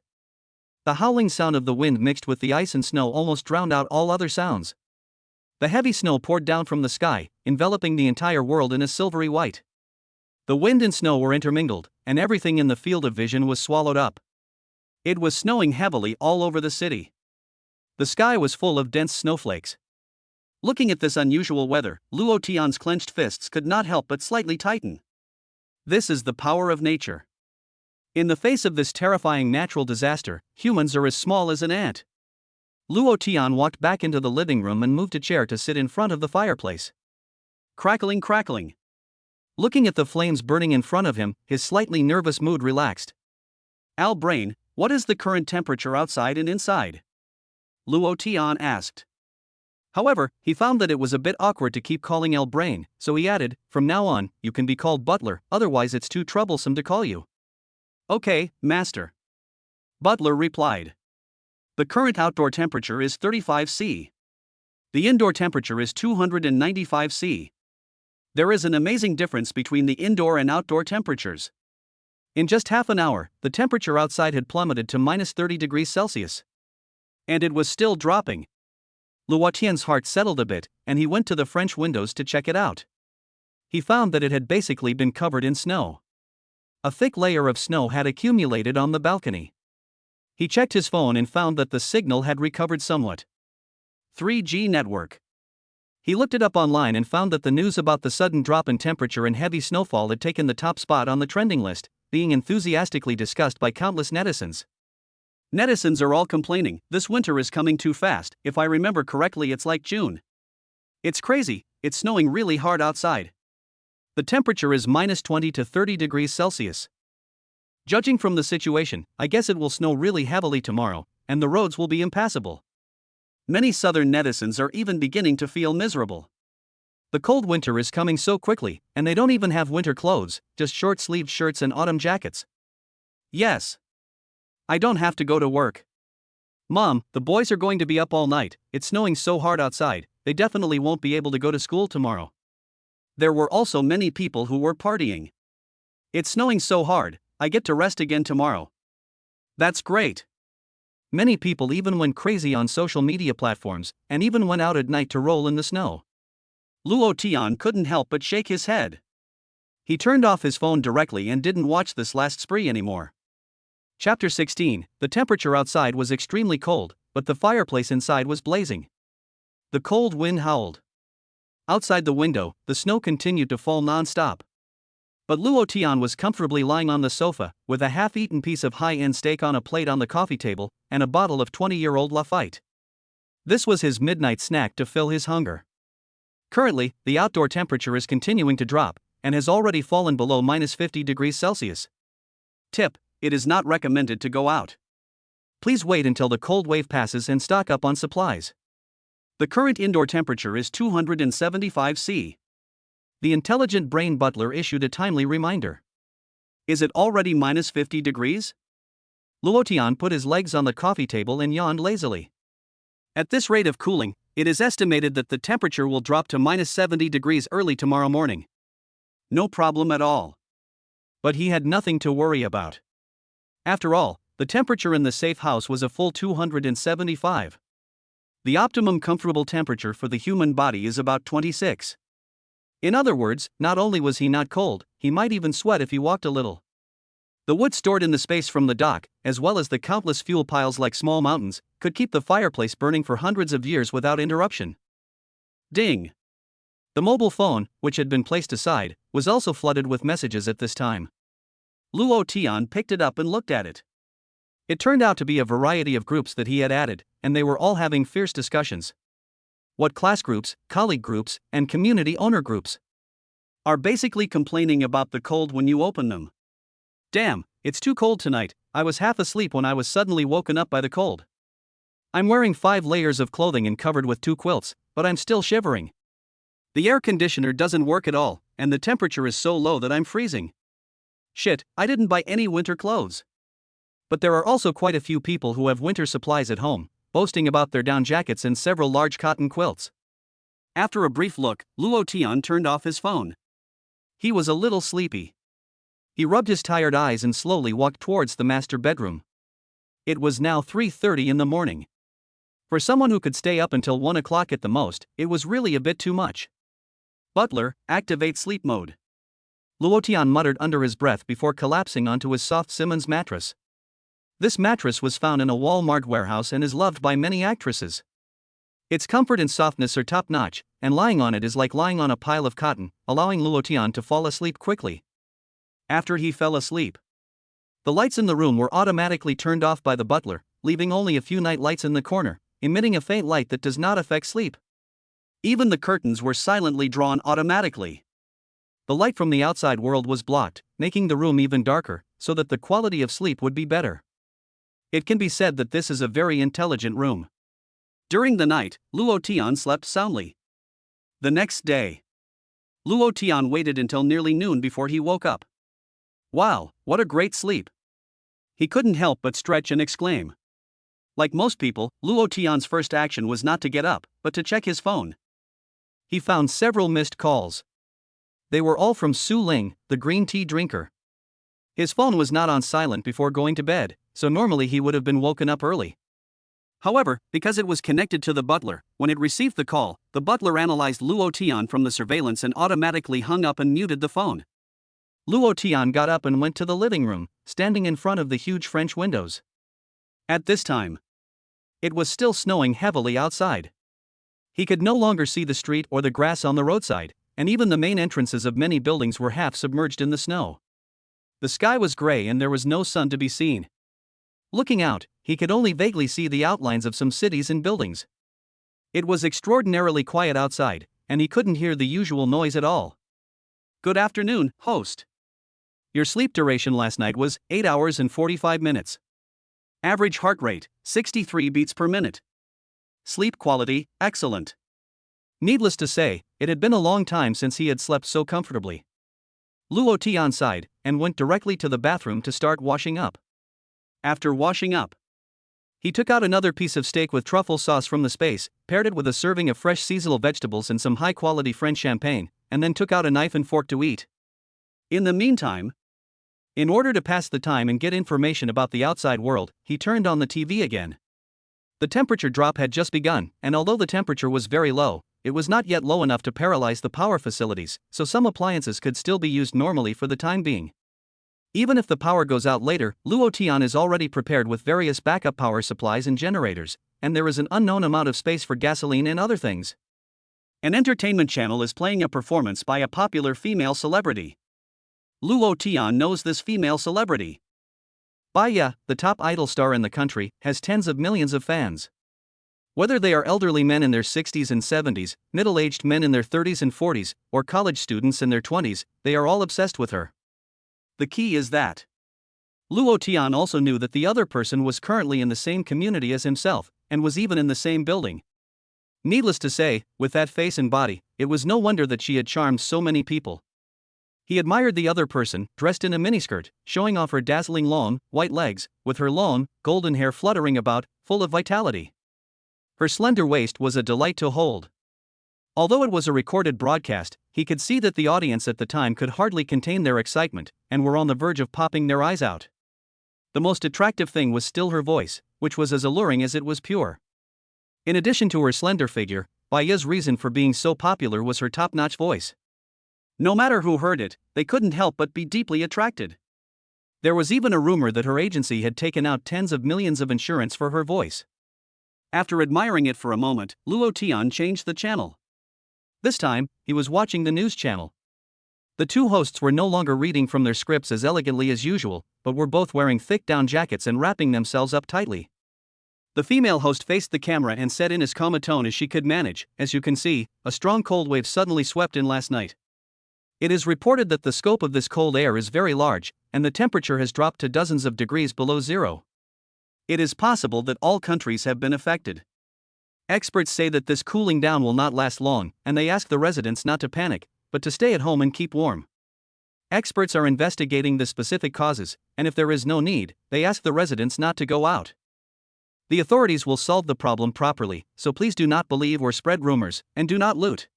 The howling sound of the wind mixed with the ice and snow almost drowned out all other sounds. The heavy snow poured down from the sky, enveloping the entire world in a silvery white. The wind and snow were intermingled, and everything in the field of vision was swallowed up. It was snowing heavily all over the city. The sky was full of dense snowflakes. Looking at this unusual weather, Luo Tian's clenched fists could not help but slightly tighten. This is the power of nature. In the face of this terrifying natural disaster, humans are as small as an ant. Luo Tian walked back into the living room and moved a chair to sit in front of the fireplace. Crackling, crackling. Looking at the flames burning in front of him, his slightly nervous mood relaxed. Al Brain, what is the current temperature outside and inside? Luo Tian asked. However, he found that it was a bit awkward to keep calling El Brain, so he added, from now on, you can be called Butler, otherwise it's too troublesome to call you. Okay, Master. Butler replied. The current outdoor temperature is 35 C. The indoor temperature is 295 C. There is an amazing difference between the indoor and outdoor temperatures. In just half an hour, the temperature outside had plummeted to minus 30 degrees Celsius. And it was still dropping. Luo Tian's heart settled a bit, and he went to the French windows to check it out. He found that it had basically been covered in snow. A thick layer of snow had accumulated on the balcony. He checked his phone and found that the signal had recovered somewhat. 3G network. He looked it up online and found that the news about the sudden drop in temperature and heavy snowfall had taken the top spot on the trending list, being enthusiastically discussed by countless netizens. Netizens are all complaining, this winter is coming too fast. If I remember correctly, it's like June. It's crazy, it's snowing really hard outside. The temperature is minus 20 to 30 degrees Celsius. Judging from the situation, I guess it will snow really heavily tomorrow, and the roads will be impassable. Many southern netizens are even beginning to feel miserable. The cold winter is coming so quickly, and they don't even have winter clothes, just short-sleeved shirts and autumn jackets. Yes. I don't have to go to work. Mom, the boys are going to be up all night, it's snowing so hard outside, they definitely won't be able to go to school tomorrow. There were also many people who were partying. It's snowing so hard, I get to rest again tomorrow. That's great. Many people even went crazy on social media platforms, and even went out at night to roll in the snow. Luo Tian couldn't help but shake his head. He turned off his phone directly and didn't watch this last spree anymore. Chapter 16. The temperature outside was extremely cold, but the fireplace inside was blazing. The cold wind howled. Outside the window, the snow continued to fall non-stop. But Luo Tian was comfortably lying on the sofa, with a half-eaten piece of high-end steak on a plate on the coffee table, and a bottle of 20-year-old Lafite. This was his midnight snack to fill his hunger. Currently, the outdoor temperature is continuing to drop, and has already fallen below minus 50 degrees Celsius. Tip: it is not recommended to go out. Please wait until the cold wave passes and stock up on supplies. The current indoor temperature is 275 C. The intelligent brain butler issued a timely reminder. Is it already minus 50 degrees? Luo Tian put his legs on the coffee table and yawned lazily. At this rate of cooling, it is estimated that the temperature will drop to minus 70 degrees early tomorrow morning. No problem at all. But he had nothing to worry about. After all, the temperature in the safe house was a full 275. The optimum comfortable temperature for the human body is about 26. In other words, not only was he not cold, he might even sweat if he walked a little. The wood stored in the space from the dock, as well as the countless fuel piles like small mountains, could keep the fireplace burning for hundreds of years without interruption. Ding! The mobile phone, which had been placed aside, was also flooded with messages at this time. Luo Tian picked it up and looked at it. It turned out to be a variety of groups that he had added, and they were all having fierce discussions. What class groups, colleague groups, and community owner groups are basically complaining about the cold when you open them. Damn, it's too cold tonight, I was half asleep when I was suddenly woken up by the cold. I'm wearing 5 layers of clothing and covered with 2 quilts, but I'm still shivering. The air conditioner doesn't work at all, and the temperature is so low that I'm freezing. Shit, I didn't buy any winter clothes. But there are also quite a few people who have winter supplies at home, boasting about their down jackets and several large cotton quilts. After a brief look, Luo Tian turned off his phone. He was a little sleepy. He rubbed his tired eyes and slowly walked towards the master bedroom. It was now 3:30 in the morning. For someone who could stay up until 1 o'clock at the most, it was really a bit too much. Butler, activate sleep mode. Luo Tian muttered under his breath before collapsing onto his soft Simmons mattress. This mattress was found in a Walmart warehouse and is loved by many actresses. Its comfort and softness are top-notch, and lying on it is like lying on a pile of cotton, allowing Luo Tian to fall asleep quickly. After he fell asleep, the lights in the room were automatically turned off by the butler, leaving only a few night lights in the corner, emitting a faint light that does not affect sleep. Even the curtains were silently drawn automatically. The light from the outside world was blocked, making the room even darker, so that the quality of sleep would be better. It can be said that this is a very intelligent room. During the night, Luo Tian slept soundly. The next day, Luo Tian waited until nearly noon before he woke up. Wow, what a great sleep! He couldn't help but stretch and exclaim. Like most people, Luo Tian's first action was not to get up, but to check his phone. He found several missed calls. They were all from Su Ling, the green tea drinker. His phone was not on silent before going to bed, so normally he would have been woken up early. However, because it was connected to the butler, when it received the call, the butler analyzed Luo Tian from the surveillance and automatically hung up and muted the phone. Luo Tian got up and went to the living room, standing in front of the huge French windows. At this time, it was still snowing heavily outside. He could no longer see the street or the grass on the roadside, and even the main entrances of many buildings were half submerged in the snow. The sky was gray and there was no sun to be seen. Looking out, he could only vaguely see the outlines of some cities and buildings. It was extraordinarily quiet outside, and he couldn't hear the usual noise at all. Good afternoon, host. Your sleep duration last night was 8 hours and 45 minutes. Average heart rate, 63 beats per minute. Sleep quality, excellent. Needless to say, it had been a long time since he had slept so comfortably. Luo Tian sighed and went directly to the bathroom to start washing up. After washing up, he took out another piece of steak with truffle sauce from the space, paired it with a serving of fresh seasonal vegetables and some high-quality French champagne, and then took out a knife and fork to eat. In the meantime, in order to pass the time and get information about the outside world, he turned on the TV again. The temperature drop had just begun, and although the temperature was very low, it was not yet low enough to paralyze the power facilities, so some appliances could still be used normally for the time being. Even if the power goes out later, Luo Tian is already prepared with various backup power supplies and generators, and there is an unknown amount of space for gasoline and other things. An entertainment channel is playing a performance by a popular female celebrity. Luo Tian knows this female celebrity. Baya, the top idol star in the country, has tens of millions of fans. Whether they are elderly men in their 60s and 70s, middle-aged men in their 30s and 40s, or college students in their 20s, they are all obsessed with her. The key is that Luo Tian also knew that the other person was currently in the same community as himself, and was even in the same building. Needless to say, with that face and body, it was no wonder that she had charmed so many people. He admired the other person, dressed in a miniskirt, showing off her dazzling long, white legs, with her long, golden hair fluttering about, full of vitality. Her slender waist was a delight to hold. Although it was a recorded broadcast, he could see that the audience at the time could hardly contain their excitement, and were on the verge of popping their eyes out. The most attractive thing was still her voice, which was as alluring as it was pure. In addition to her slender figure, Baya's reason for being so popular was her top-notch voice. No matter who heard it, they couldn't help but be deeply attracted. There was even a rumor that her agency had taken out tens of millions of insurance for her voice. After admiring it for a moment, Luo Tian changed the channel. This time, he was watching the news channel. The two hosts were no longer reading from their scripts as elegantly as usual, but were both wearing thick down jackets and wrapping themselves up tightly. The female host faced the camera and said in as calm a tone as she could manage, "As you can see, a strong cold wave suddenly swept in last night. It is reported that the scope of this cold air is very large, and the temperature has dropped to dozens of degrees below zero. It is possible that all countries have been affected. Experts say that this cooling down will not last long, and they ask the residents not to panic, but to stay at home and keep warm. Experts are investigating the specific causes, and if there is no need, they ask the residents not to go out. The authorities will solve the problem properly, so please do not believe or spread rumors, and do not loot.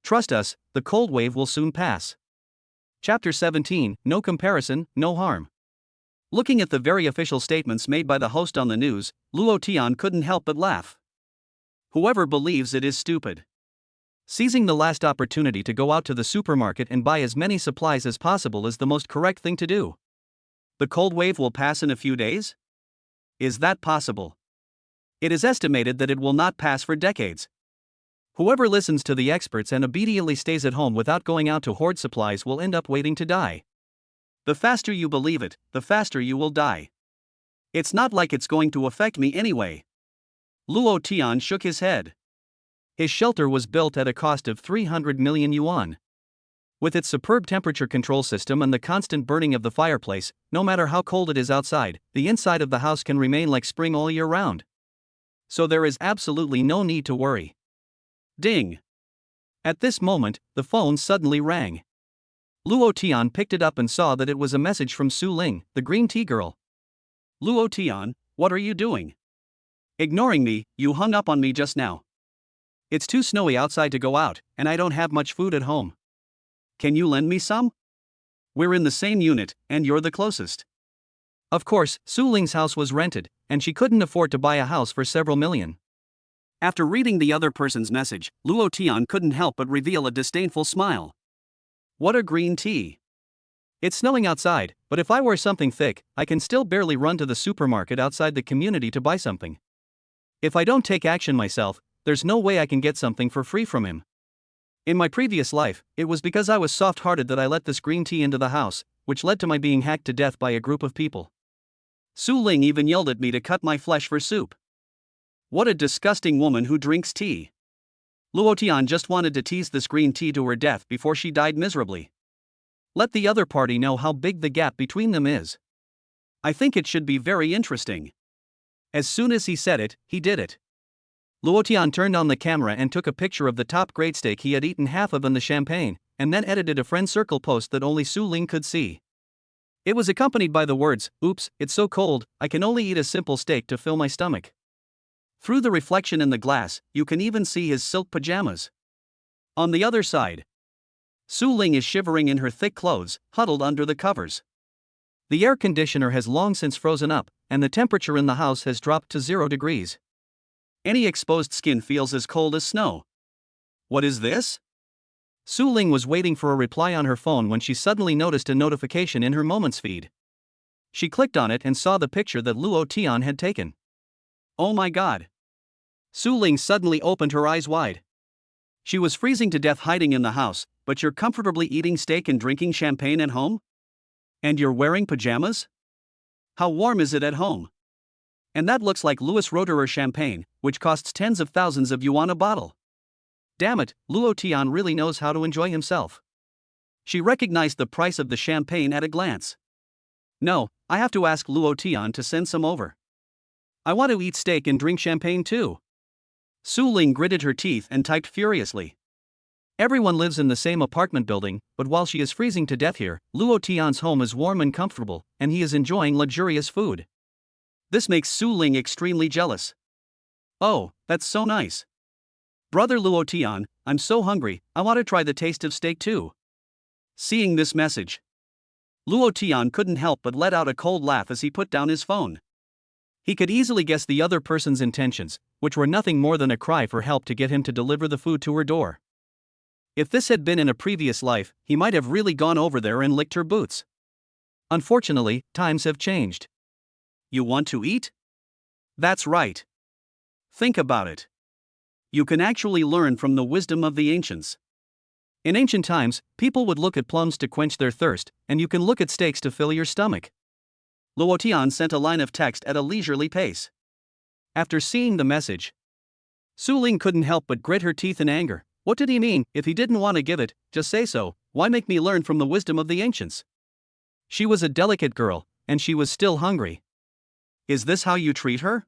Trust us, the cold wave will soon pass." Chapter 17, No Comparison, No Harm. Looking at the very official statements made by the host on the news, Luo Tian couldn't help but laugh. Whoever believes it is stupid. Seizing the last opportunity to go out to the supermarket and buy as many supplies as possible is the most correct thing to do. The cold wave will pass in a few days? Is that possible? It is estimated that it will not pass for decades. Whoever listens to the experts and obediently stays at home without going out to hoard supplies will end up waiting to die. The faster you believe it, the faster you will die. It's not like it's going to affect me anyway. Luo Tian shook his head. His shelter was built at a cost of 300 million yuan. With its superb temperature control system and the constant burning of the fireplace, no matter how cold it is outside, the inside of the house can remain like spring all year round. So there is absolutely no need to worry. Ding! At this moment, the phone suddenly rang. Luo Tian picked it up and saw that it was a message from Su Ling, the green tea girl. Luo Tian, what are you doing? Ignoring me, you hung up on me just now. It's too snowy outside to go out, and I don't have much food at home. Can you lend me some? We're in the same unit, and you're the closest. Of course, Su Ling's house was rented, and she couldn't afford to buy a house for several million. After reading the other person's message, Luo Tian couldn't help but reveal a disdainful smile. What a green tea. It's snowing outside, but if I wear something thick, I can still barely run to the supermarket outside the community to buy something. If I don't take action myself, there's no way I can get something for free from him. In my previous life, it was because I was soft-hearted that I let this green tea into the house, which led to my being hacked to death by a group of people. Su Ling even yelled at me to cut my flesh for soup. What a disgusting woman who drinks tea. Luo Tian just wanted to tease this green tea to her death before she died miserably. Let the other party know how big the gap between them is. I think it should be very interesting. As soon as he said it, he did it. Luo Tian turned on the camera and took a picture of the top-grade steak he had eaten half of in the champagne, and then edited a friend circle post that only Su Ling could see. It was accompanied by the words, "Oops, it's so cold, I can only eat a simple steak to fill my stomach." Through the reflection in the glass, you can even see his silk pajamas. On the other side, Su Ling is shivering in her thick clothes, huddled under the covers. The air conditioner has long since frozen up, and the temperature in the house has dropped to 0 degrees. Any exposed skin feels as cold as snow. What is this? Su Ling was waiting for a reply on her phone when she suddenly noticed a notification in her Moments feed. She clicked on it and saw the picture that Luo Tian had taken. Oh my god! Su Ling suddenly opened her eyes wide. She was freezing to death hiding in the house, but you're comfortably eating steak and drinking champagne at home? And you're wearing pajamas? How warm is it at home? And that looks like Louis Roederer champagne, which costs tens of thousands of yuan a bottle. Damn it, Luo Tian really knows how to enjoy himself. She recognized the price of the champagne at a glance. No, I have to ask Luo Tian to send some over. I want to eat steak and drink champagne too. Su Ling gritted her teeth and typed furiously. Everyone lives in the same apartment building, but while she is freezing to death here, Luo Tian's home is warm and comfortable, and he is enjoying luxurious food. This makes Su Ling extremely jealous. Oh, that's so nice. Brother Luo Tian, I'm so hungry, I want to try the taste of steak too. Seeing this message, Luo Tian couldn't help but let out a cold laugh as he put down his phone. He could easily guess the other person's intentions, which were nothing more than a cry for help to get him to deliver the food to her door. If this had been in a previous life, he might have really gone over there and licked her boots. Unfortunately, times have changed. You want to eat? That's right. Think about it. You can actually learn from the wisdom of the ancients. In ancient times, people would look at plums to quench their thirst, and you can look at steaks to fill your stomach. Luo Tian sent a line of text at a leisurely pace. After seeing the message, Su Ling couldn't help but grit her teeth in anger. What did he mean? If he didn't want to give it, just say so. Why make me learn from the wisdom of the ancients? She was a delicate girl, and she was still hungry. Is this how you treat her?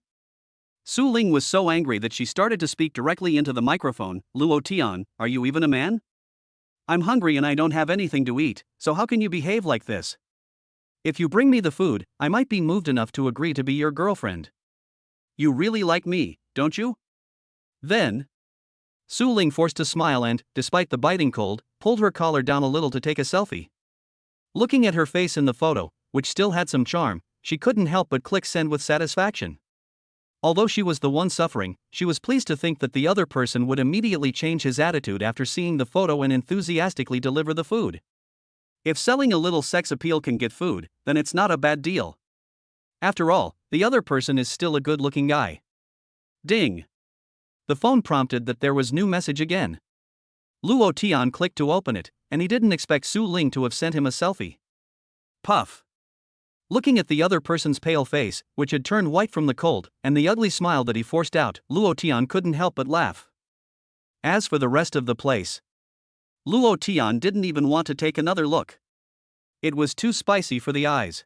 Su Ling was so angry that she started to speak directly into the microphone. Luo Tian, are you even a man? I'm hungry and I don't have anything to eat, so how can you behave like this? If you bring me the food, I might be moved enough to agree to be your girlfriend. You really like me, don't you? Then, Su Ling forced a smile and, despite the biting cold, pulled her collar down a little to take a selfie. Looking at her face in the photo, which still had some charm, she couldn't help but click send with satisfaction. Although she was the one suffering, she was pleased to think that the other person would immediately change his attitude after seeing the photo and enthusiastically deliver the food. If selling a little sex appeal can get food, then it's not a bad deal. After all, the other person is still a good-looking guy. Ding! The phone prompted that there was new message again. Luo Tian clicked to open it, and he didn't expect Su Ling to have sent him a selfie. Puff! Looking at the other person's pale face, which had turned white from the cold, and the ugly smile that he forced out, Luo Tian couldn't help but laugh. As for the rest of the place, Luo Tian didn't even want to take another look. It was too spicy for the eyes.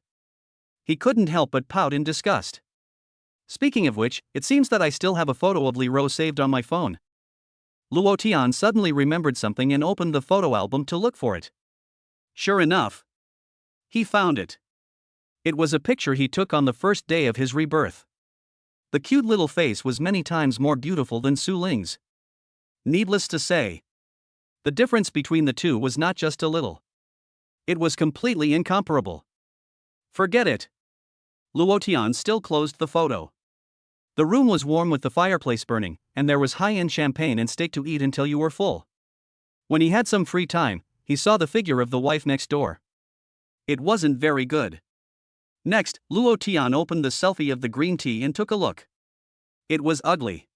He couldn't help but pout in disgust. Speaking of which, it seems that I still have a photo of Li Ro saved on my phone. Luo Tian suddenly remembered something and opened the photo album to look for it. Sure enough, he found it. It was a picture he took on the first day of his rebirth. The cute little face was many times more beautiful than Su Ling's. Needless to say, the difference between the two was not just a little. It was completely incomparable. Forget it. Luo Tian still closed the photo. The room was warm with the fireplace burning, and there was high-end champagne and steak to eat until you were full. When he had some free time, he saw the figure of the wife next door. It wasn't very good. Next, Luo Tian opened the selfie of the green tea and took a look. It was ugly.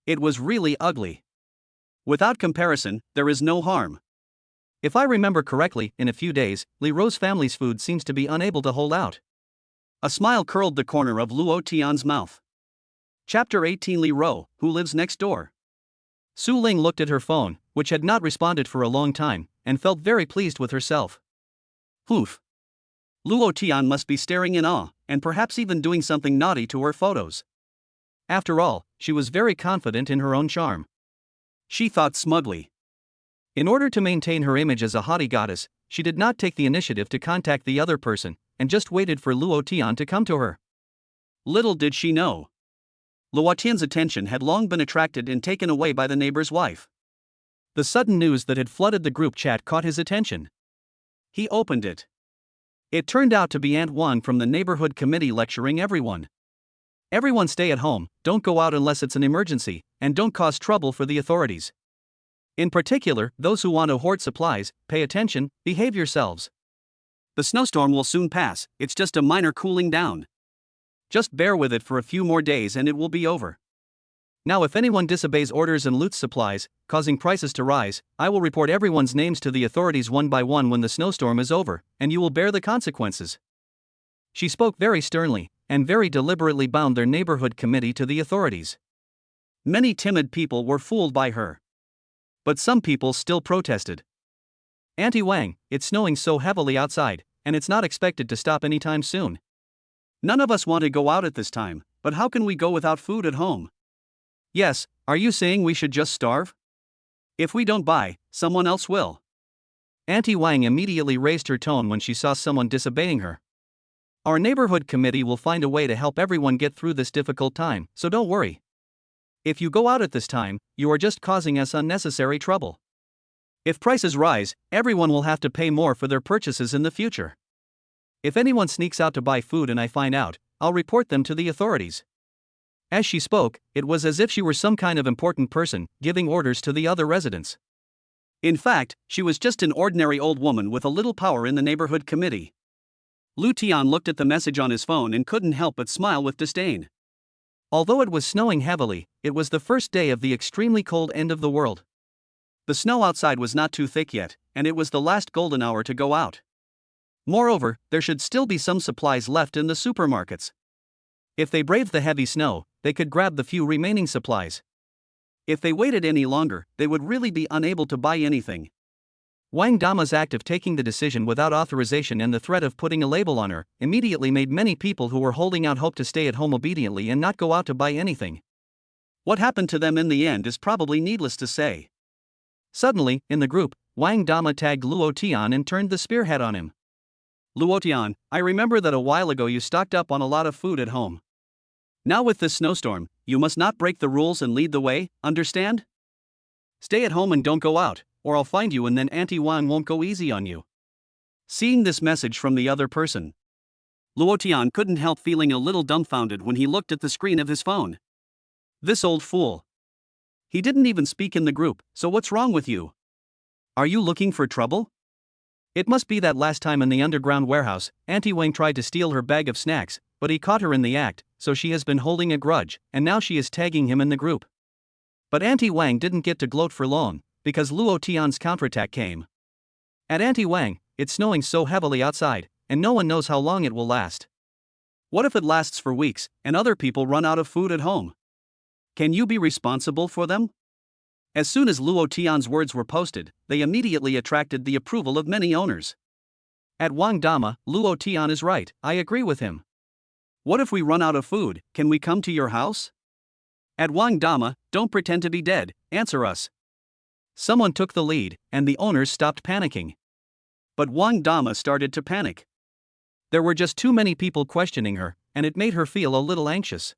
It was really ugly. Without comparison, there is no harm. If I remember correctly, in a few days, Li Ro's family's food seems to be unable to hold out. A smile curled the corner of Luo Tian's mouth. Chapter 18 Li Ro, who lives next door. Su Ling looked at her phone, which had not responded for a long time, and felt very pleased with herself. Oof. Luo Tian must be staring in awe, and perhaps even doing something naughty to her photos. After all, she was very confident in her own charm. She thought smugly. In order to maintain her image as a haughty goddess, she did not take the initiative to contact the other person, and just waited for Luo Tian to come to her. Little did she know. Luo Tian's attention had long been attracted and taken away by the neighbor's wife. The sudden news that had flooded the group chat caught his attention. He opened it. It turned out to be Aunt Wang from the neighborhood committee lecturing everyone. Everyone stay at home, don't go out unless it's an emergency, and don't cause trouble for the authorities. In particular, those who want to hoard supplies, pay attention, behave yourselves. The snowstorm will soon pass, it's just a minor cooling down. Just bear with it for a few more days and it will be over. Now if anyone disobeys orders and loots supplies, causing prices to rise, I will report everyone's names to the authorities one by one when the snowstorm is over, and you will bear the consequences. She spoke very sternly, and very deliberately bound their neighborhood committee to the authorities. Many timid people were fooled by her. But some people still protested. Auntie Wang, it's snowing so heavily outside, and it's not expected to stop anytime soon. None of us want to go out at this time, but how can we go without food at home? Yes, are you saying we should just starve? If we don't buy, someone else will. Auntie Wang immediately raised her tone when she saw someone disobeying her. Our neighborhood committee will find a way to help everyone get through this difficult time, so don't worry. If you go out at this time, you are just causing us unnecessary trouble. If prices rise, everyone will have to pay more for their purchases in the future. If anyone sneaks out to buy food and I find out, I'll report them to the authorities. As she spoke, it was as if she were some kind of important person, giving orders to the other residents. In fact, she was just an ordinary old woman with a little power in the neighborhood committee. Lu Tian looked at the message on his phone and couldn't help but smile with disdain. Although it was snowing heavily, it was the first day of the extremely cold end of the world. The snow outside was not too thick yet, and it was the last golden hour to go out. Moreover, there should still be some supplies left in the supermarkets. If they braved the heavy snow, they could grab the few remaining supplies. If they waited any longer, they would really be unable to buy anything. Wang Dama's act of taking the decision without authorization and the threat of putting a label on her immediately made many people who were holding out hope to stay at home obediently and not go out to buy anything. What happened to them in the end is probably needless to say. Suddenly, in the group, Wang Dama tagged Luo Tian and turned the spearhead on him. Luo Tian, I remember that a while ago you stocked up on a lot of food at home. Now with this snowstorm, you must not break the rules and lead the way, understand? Stay at home and don't go out, or I'll find you and then Auntie Wang won't go easy on you. Seeing this message from the other person, Luo Tian couldn't help feeling a little dumbfounded when he looked at the screen of his phone. This old fool. He didn't even speak in the group, so what's wrong with you? Are you looking for trouble? It must be that last time in the underground warehouse, Auntie Wang tried to steal her bag of snacks, but he caught her in the act, so she has been holding a grudge, and now she is tagging him in the group. But Auntie Wang didn't get to gloat for long, because Luo Tian's counterattack came. At Auntie Wang, it's snowing so heavily outside, and no one knows how long it will last. What if it lasts for weeks, and other people run out of food at home? Can you be responsible for them? As soon as Luo Tian's words were posted, they immediately attracted the approval of many owners. At Wang Dama, Luo Tian is right, I agree with him. What if we run out of food, can we come to your house? At Wang Dama, don't pretend to be dead, answer us. Someone took the lead, and the owners stopped panicking. But Wang Dama started to panic. There were just too many people questioning her, and it made her feel a little anxious.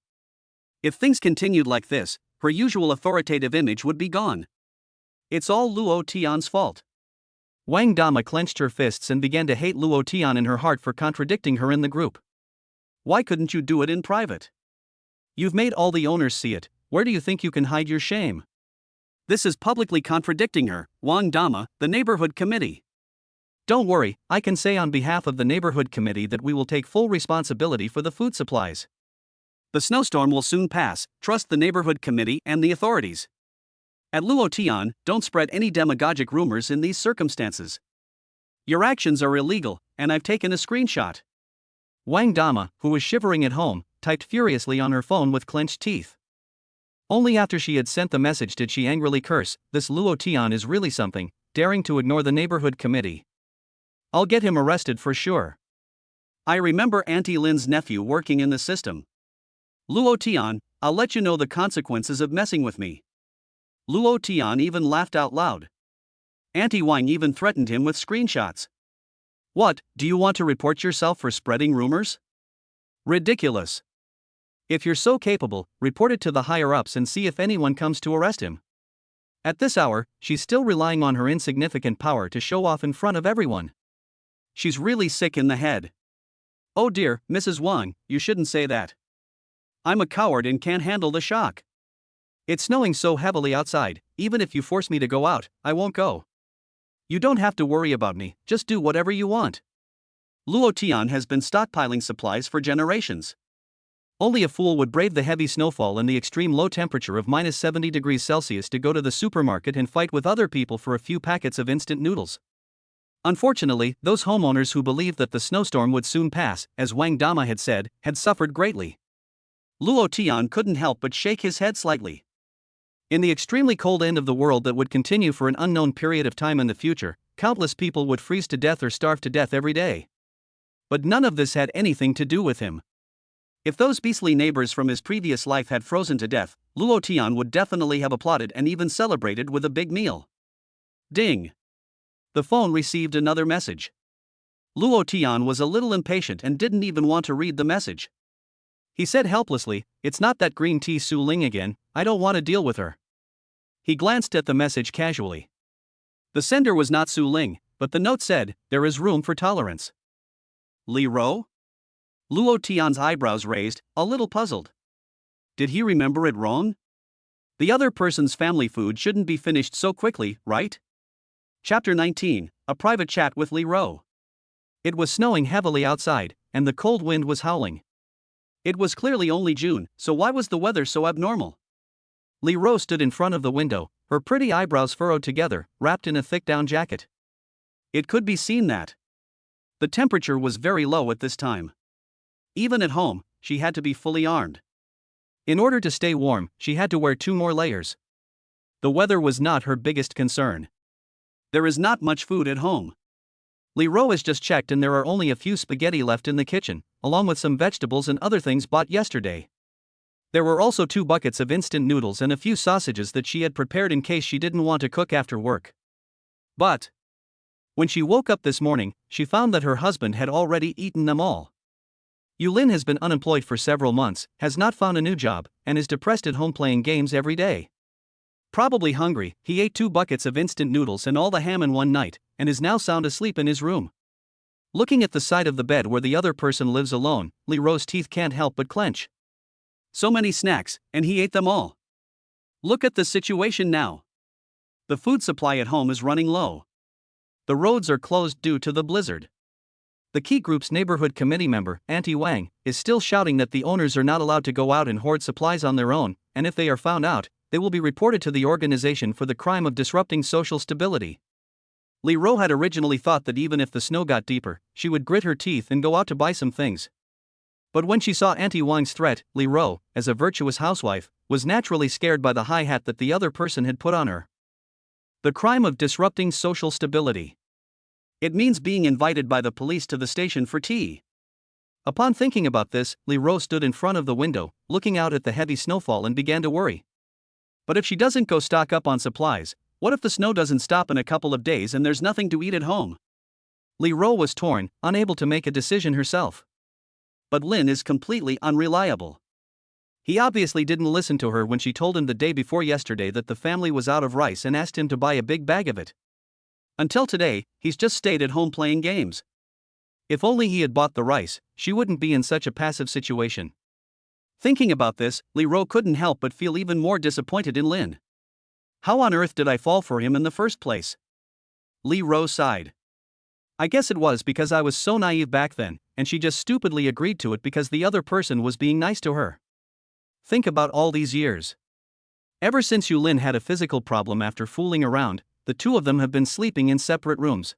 If things continued like this, her usual authoritative image would be gone. It's all Luo Tian's fault. Wang Dama clenched her fists and began to hate Luo Tian in her heart for contradicting her in the group. Why couldn't you do it in private? You've made all the owners see it. Where do you think you can hide your shame? This is publicly contradicting her, Wang Dama, the neighborhood committee. Don't worry, I can say on behalf of the neighborhood committee that we will take full responsibility for the food supplies. The snowstorm will soon pass, trust the neighborhood committee and the authorities. At Luotian, don't spread any demagogic rumors in these circumstances. Your actions are illegal, and I've taken a screenshot. Wang Dama, who was shivering at home, typed furiously on her phone with clenched teeth. Only after she had sent the message did she angrily curse, "This Luotian is really something, daring to ignore the neighborhood committee. I'll get him arrested for sure." I remember Auntie Lin's nephew working in the system. Luotian, I'll let you know the consequences of messing with me. Luotian even laughed out loud. Auntie Wang even threatened him with screenshots. What, do you want to report yourself for spreading rumors? Ridiculous. If you're so capable, report it to the higher-ups and see if anyone comes to arrest him. At this hour, she's still relying on her insignificant power to show off in front of everyone. She's really sick in the head. Oh dear, Mrs. Wang, you shouldn't say that. I'm a coward and can't handle the shock. It's snowing so heavily outside, even if you force me to go out, I won't go. You don't have to worry about me, just do whatever you want. Luotian has been stockpiling supplies for generations. Only a fool would brave the heavy snowfall and the extreme low temperature of minus 70 degrees Celsius to go to the supermarket and fight with other people for a few packets of instant noodles. Unfortunately, those homeowners who believed that the snowstorm would soon pass, as Wang Dama had said, had suffered greatly. Luotian couldn't help but shake his head slightly. In the extremely cold end of the world that would continue for an unknown period of time in the future, countless people would freeze to death or starve to death every day. But none of this had anything to do with him. If those beastly neighbors from his previous life had frozen to death, Luotian would definitely have applauded and even celebrated with a big meal. Ding! The phone received another message. Luotian was a little impatient and didn't even want to read the message. He said helplessly, "It's not that green tea Su Ling again, I don't want to deal with her." He glanced at the message casually. The sender was not Su Ling, but the note said, "There is room for tolerance." Li Ro? Luotian's eyebrows raised, a little puzzled. Did he remember it wrong? The other person's family food shouldn't be finished so quickly, right? Chapter 19, A Private Chat with Li Ro. It was snowing heavily outside, and the cold wind was howling. It was clearly only June, so why was the weather so abnormal? Li Ro stood in front of the window, her pretty eyebrows furrowed together, wrapped in a thick down jacket. It could be seen that the temperature was very low at this time. Even at home, she had to be fully armed. In order to stay warm, she had to wear 2 more layers. The weather was not her biggest concern. There is not much food at home. Li Ro has just checked and there are only a few spaghetti left in the kitchen, along with some vegetables and other things bought yesterday. There were also 2 buckets of instant noodles and a few sausages that she had prepared in case she didn't want to cook after work. But when she woke up this morning, she found that her husband had already eaten them all. Yulin has been unemployed for several months, has not found a new job, and is depressed at home playing games every day. Probably hungry, he ate 2 buckets of instant noodles and all the ham in one night, and is now sound asleep in his room. Looking at the side of the bed where the other person lives alone, Li Ro's teeth can't help but clench. So many snacks, and he ate them all. Look at the situation now. The food supply at home is running low. The roads are closed due to the blizzard. The Key Group's neighborhood committee member, Auntie Wang, is still shouting that the owners are not allowed to go out and hoard supplies on their own, and if they are found out, they will be reported to the organization for the crime of disrupting social stability. Li Ro had originally thought that even if the snow got deeper, she would grit her teeth and go out to buy some things. But when she saw Auntie Wang's threat, Li Ro, as a virtuous housewife, was naturally scared by the high hat that the other person had put on her. The crime of disrupting social stability. It means being invited by the police to the station for tea. Upon thinking about this, Li Ro stood in front of the window, looking out at the heavy snowfall and began to worry. But if she doesn't go stock up on supplies, what if the snow doesn't stop in a couple of days and there's nothing to eat at home? Li Ro was torn, unable to make a decision herself. But Lin is completely unreliable. He obviously didn't listen to her when she told him the day before yesterday that the family was out of rice and asked him to buy a big bag of it. Until today, he's just stayed at home playing games. If only he had bought the rice, she wouldn't be in such a passive situation. Thinking about this, Li Ro couldn't help but feel even more disappointed in Lin. How on earth did I fall for him in the first place? Li Ro sighed. I guess it was because I was so naive back then, and she just stupidly agreed to it because the other person was being nice to her. Think about all these years. Ever since Yulin had a physical problem after fooling around, the two of them have been sleeping in separate rooms.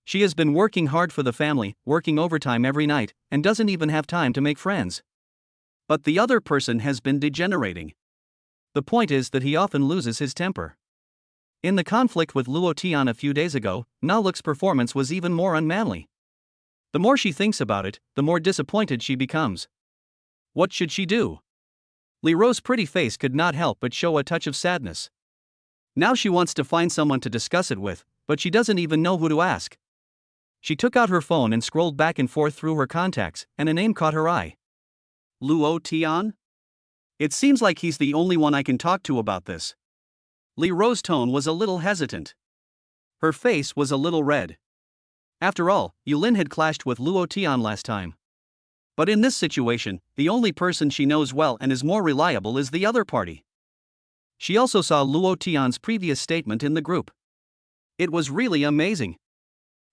She has been working hard for the family, working overtime every night, and doesn't even have time to make friends. But the other person has been degenerating. The point is that he often loses his temper. In the conflict with Luo Tian a few days ago, Na Lux's performance was even more unmanly. The more she thinks about it, the more disappointed she becomes. What should she do? Li Ro's pretty face could not help but show a touch of sadness. Now she wants to find someone to discuss it with, but she doesn't even know who to ask. She took out her phone and scrolled back and forth through her contacts, and a name caught her eye. Luo Tian? It seems like he's the only one I can talk to about this. Li Ro's tone was a little hesitant. Her face was a little red. After all, Yulin had clashed with Luo Tian last time. But in this situation, the only person she knows well and is more reliable is the other party. She also saw Luo Tian's previous statement in the group. It was really amazing.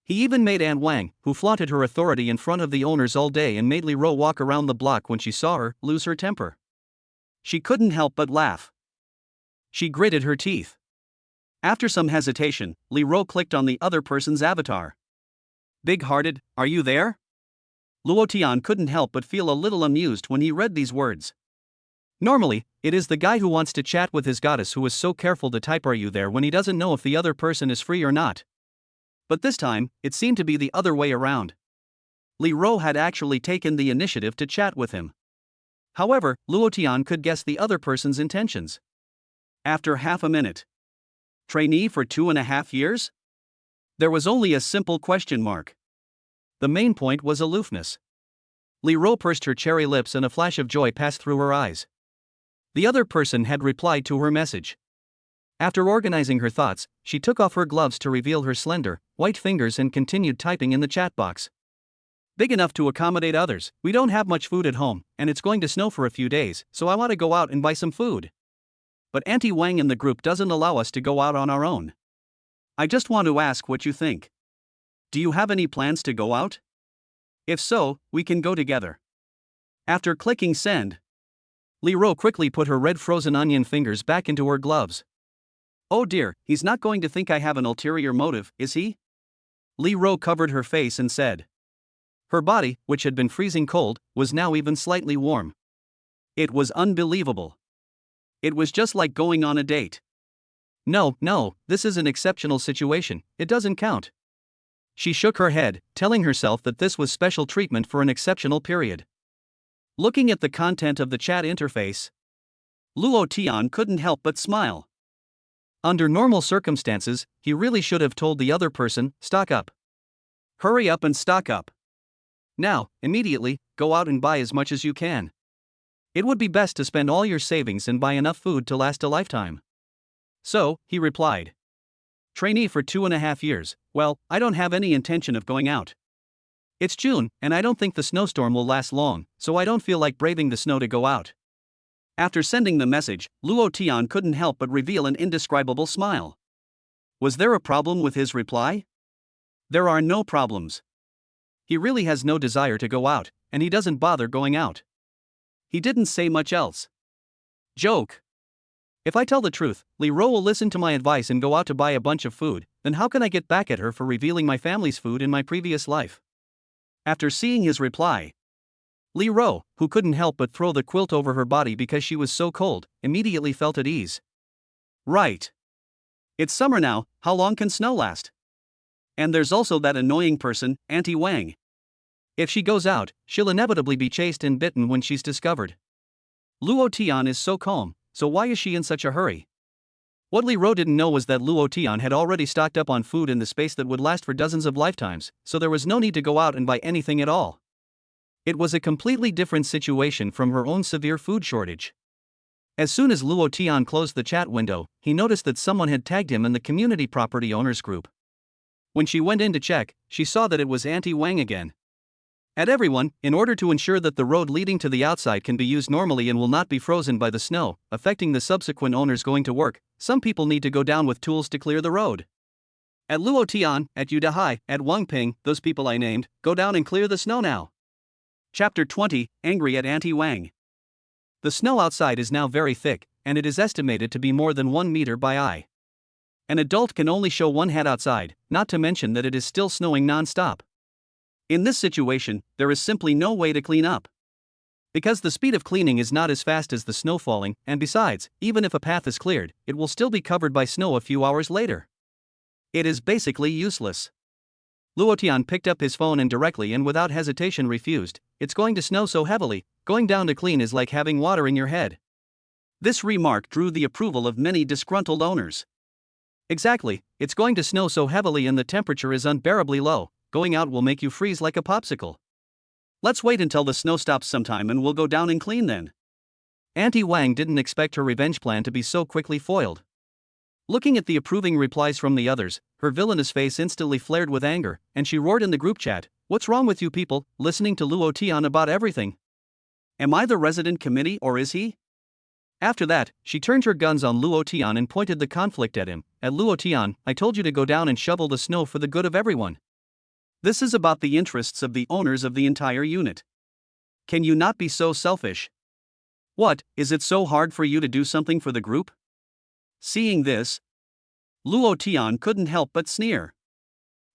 He even made Aunt Wang, who flaunted her authority in front of the owners all day and made Li Ro walk around the block when she saw her, lose her temper. She couldn't help but laugh. She gritted her teeth. After some hesitation, Li Ro clicked on the other person's avatar. Big-hearted, are you there? Luo Tian couldn't help but feel a little amused when he read these words. Normally, it is the guy who wants to chat with his goddess who is so careful to type "are you there" when he doesn't know if the other person is free or not. But this time, it seemed to be the other way around. Li Ro had actually taken the initiative to chat with him. However, Luo Tian could guess the other person's intentions. After half a minute. Trainee for 2.5 years? There was only a simple question mark. The main point was aloofness. Li Ro pursed her cherry lips and a flash of joy passed through her eyes. The other person had replied to her message. After organizing her thoughts, she took off her gloves to reveal her slender, white fingers and continued typing in the chat box. Big enough to accommodate others. We don't have much food at home, and it's going to snow for a few days, so I want to go out and buy some food. But Auntie Wang in the group doesn't allow us to go out on our own. I just want to ask what you think. Do you have any plans to go out? If so, we can go together. After clicking send, Li Ro quickly put her red frozen onion fingers back into her gloves. Oh dear, he's not going to think I have an ulterior motive, is he? Li Ro covered her face and said. Her body, which had been freezing cold, was now even slightly warm. It was unbelievable. It was just like going on a date. No, this is an exceptional situation, it doesn't count. She shook her head, telling herself that this was special treatment for an exceptional period. Looking at the content of the chat interface, Luo Tian couldn't help but smile. Under normal circumstances, he really should have told the other person, stock up. Hurry up and stock up. Now, immediately, go out and buy as much as you can. It would be best to spend all your savings and buy enough food to last a lifetime. So, he replied. Trainee for 2.5 years, well, I don't have any intention of going out. It's June, and I don't think the snowstorm will last long, so I don't feel like braving the snow to go out. After sending the message, Luo Tian couldn't help but reveal an indescribable smile. Was there a problem with his reply? There are no problems. He really has no desire to go out, and he doesn't bother going out. He didn't say much else. Joke. If I tell the truth, Li Ro will listen to my advice and go out to buy a bunch of food, then how can I get back at her for revealing my family's food in my previous life? After seeing his reply, Li Ro, who couldn't help but throw the quilt over her body because she was so cold, immediately felt at ease. Right. It's summer now, how long can snow last? And there's also that annoying person, Auntie Wang. If she goes out, she'll inevitably be chased and bitten when she's discovered. Luo Tian is so calm, so why is she in such a hurry? What Li Ro didn't know was that Luo Tian had already stocked up on food in the space that would last for dozens of lifetimes, so there was no need to go out and buy anything at all. It was a completely different situation from her own severe food shortage. As soon as Luo Tian closed the chat window, he noticed that someone had tagged him in the community property owners group. When she went in to check, she saw that it was Auntie Wang again. At everyone, in order to ensure that the road leading to the outside can be used normally and will not be frozen by the snow, affecting the subsequent owners going to work, some people need to go down with tools to clear the road. At Luotian, at Yudahai, at Wangping, those people I named, go down and clear the snow now. Chapter 20, Angry at Auntie Wang. The snow outside is now very thick, and it is estimated to be more than 1 meter by eye. An adult can only show one head outside, not to mention that it is still snowing non-stop. In this situation, there is simply no way to clean up. Because the speed of cleaning is not as fast as the snow falling, and besides, even if a path is cleared, it will still be covered by snow a few hours later. It is basically useless. Luotian picked up his phone and directly and without hesitation refused. It's going to snow so heavily, going down to clean is like having water in your head. This remark drew the approval of many disgruntled owners. Exactly, it's going to snow so heavily and the temperature is unbearably low. Going out will make you freeze like a popsicle. Let's wait until the snow stops sometime and we'll go down and clean then. Auntie Wang didn't expect her revenge plan to be so quickly foiled. Looking at the approving replies from the others, her villainous face instantly flared with anger, and she roared in the group chat, "What's wrong with you people, listening to Luo Tian about everything? Am I the resident committee or is he?" After that, she turned her guns on Luo Tian and pointed the conflict at him. "At Luo Tian, I told you to go down and shovel the snow for the good of everyone. This is about the interests of the owners of the entire unit. Can you not be so selfish? What, is it so hard for you to do something for the group?" Seeing this, Luo Tian couldn't help but sneer.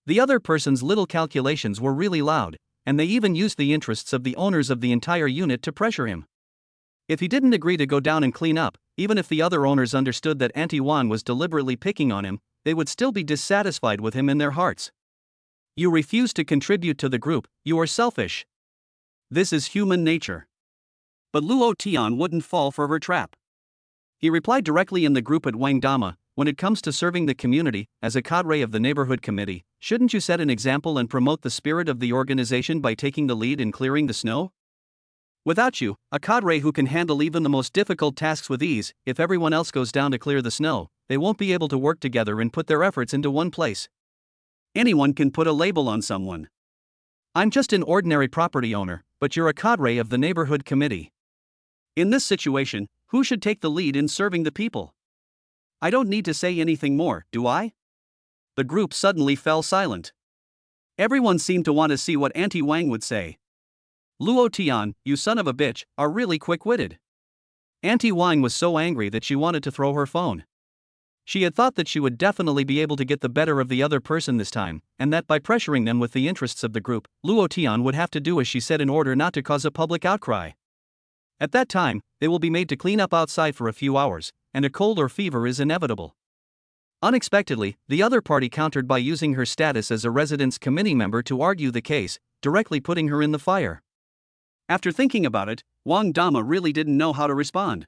The other person's little calculations were really loud, and they even used the interests of the owners of the entire unit to pressure him. If he didn't agree to go down and clean up, even if the other owners understood that Auntie Wan was deliberately picking on him, they would still be dissatisfied with him in their hearts. You refuse to contribute to the group, you are selfish. This is human nature. But Luo Tian wouldn't fall for her trap. He replied directly in the group at Wang Dama, "When it comes to serving the community, as a cadre of the neighborhood committee, shouldn't you set an example and promote the spirit of the organization by taking the lead in clearing the snow? Without you, a cadre who can handle even the most difficult tasks with ease, if everyone else goes down to clear the snow, they won't be able to work together and put their efforts into one place. Anyone can put a label on someone. I'm just an ordinary property owner, but you're a cadre of the neighborhood committee. In this situation, who should take the lead in serving the people? I don't need to say anything more, do I?" The group suddenly fell silent. Everyone seemed to want to see what Auntie Wang would say. "Luo Tian, you son of a bitch, are really quick-witted." Auntie Wang was so angry that she wanted to throw her phone. She had thought that she would definitely be able to get the better of the other person this time, and that by pressuring them with the interests of the group, Luo Tian would have to do as she said in order not to cause a public outcry. At that time, they will be made to clean up outside for a few hours, and a cold or fever is inevitable. Unexpectedly, the other party countered by using her status as a residence committee member to argue the case, directly putting her in the fire. After thinking about it, Wang Dama really didn't know how to respond.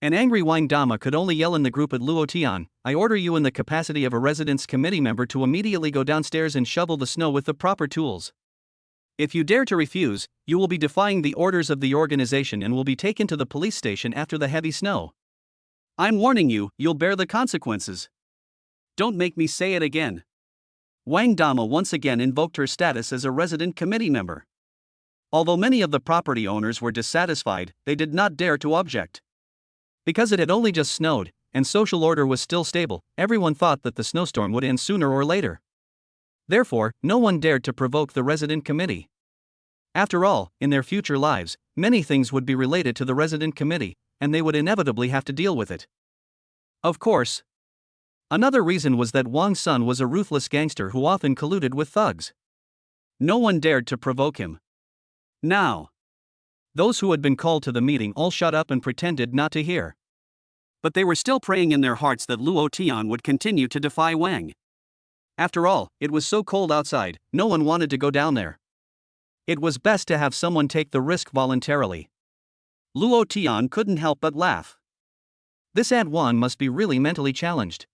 An angry Wang Dama could only yell in the group at Luo Tian, "I order you in the capacity of a residence committee member to immediately go downstairs and shovel the snow with the proper tools. If you dare to refuse, you will be defying the orders of the organization and will be taken to the police station after the heavy snow. I'm warning you, you'll bear the consequences. Don't make me say it again." Wang Dama once again invoked her status as a resident committee member. Although many of the property owners were dissatisfied, they did not dare to object. Because it had only just snowed, and social order was still stable, everyone thought that the snowstorm would end sooner or later. Therefore, no one dared to provoke the resident committee. After all, in their future lives, many things would be related to the resident committee, and they would inevitably have to deal with it. Of course. Another reason was that Wang's son was a ruthless gangster who often colluded with thugs. No one dared to provoke him. Now, those who had been called to the meeting all shut up and pretended not to hear. But they were still praying in their hearts that Luo Tian would continue to defy Wang. After all, it was so cold outside, no one wanted to go down there. It was best to have someone take the risk voluntarily. Luo Tian couldn't help but laugh. This Aunt Wan must be really mentally challenged.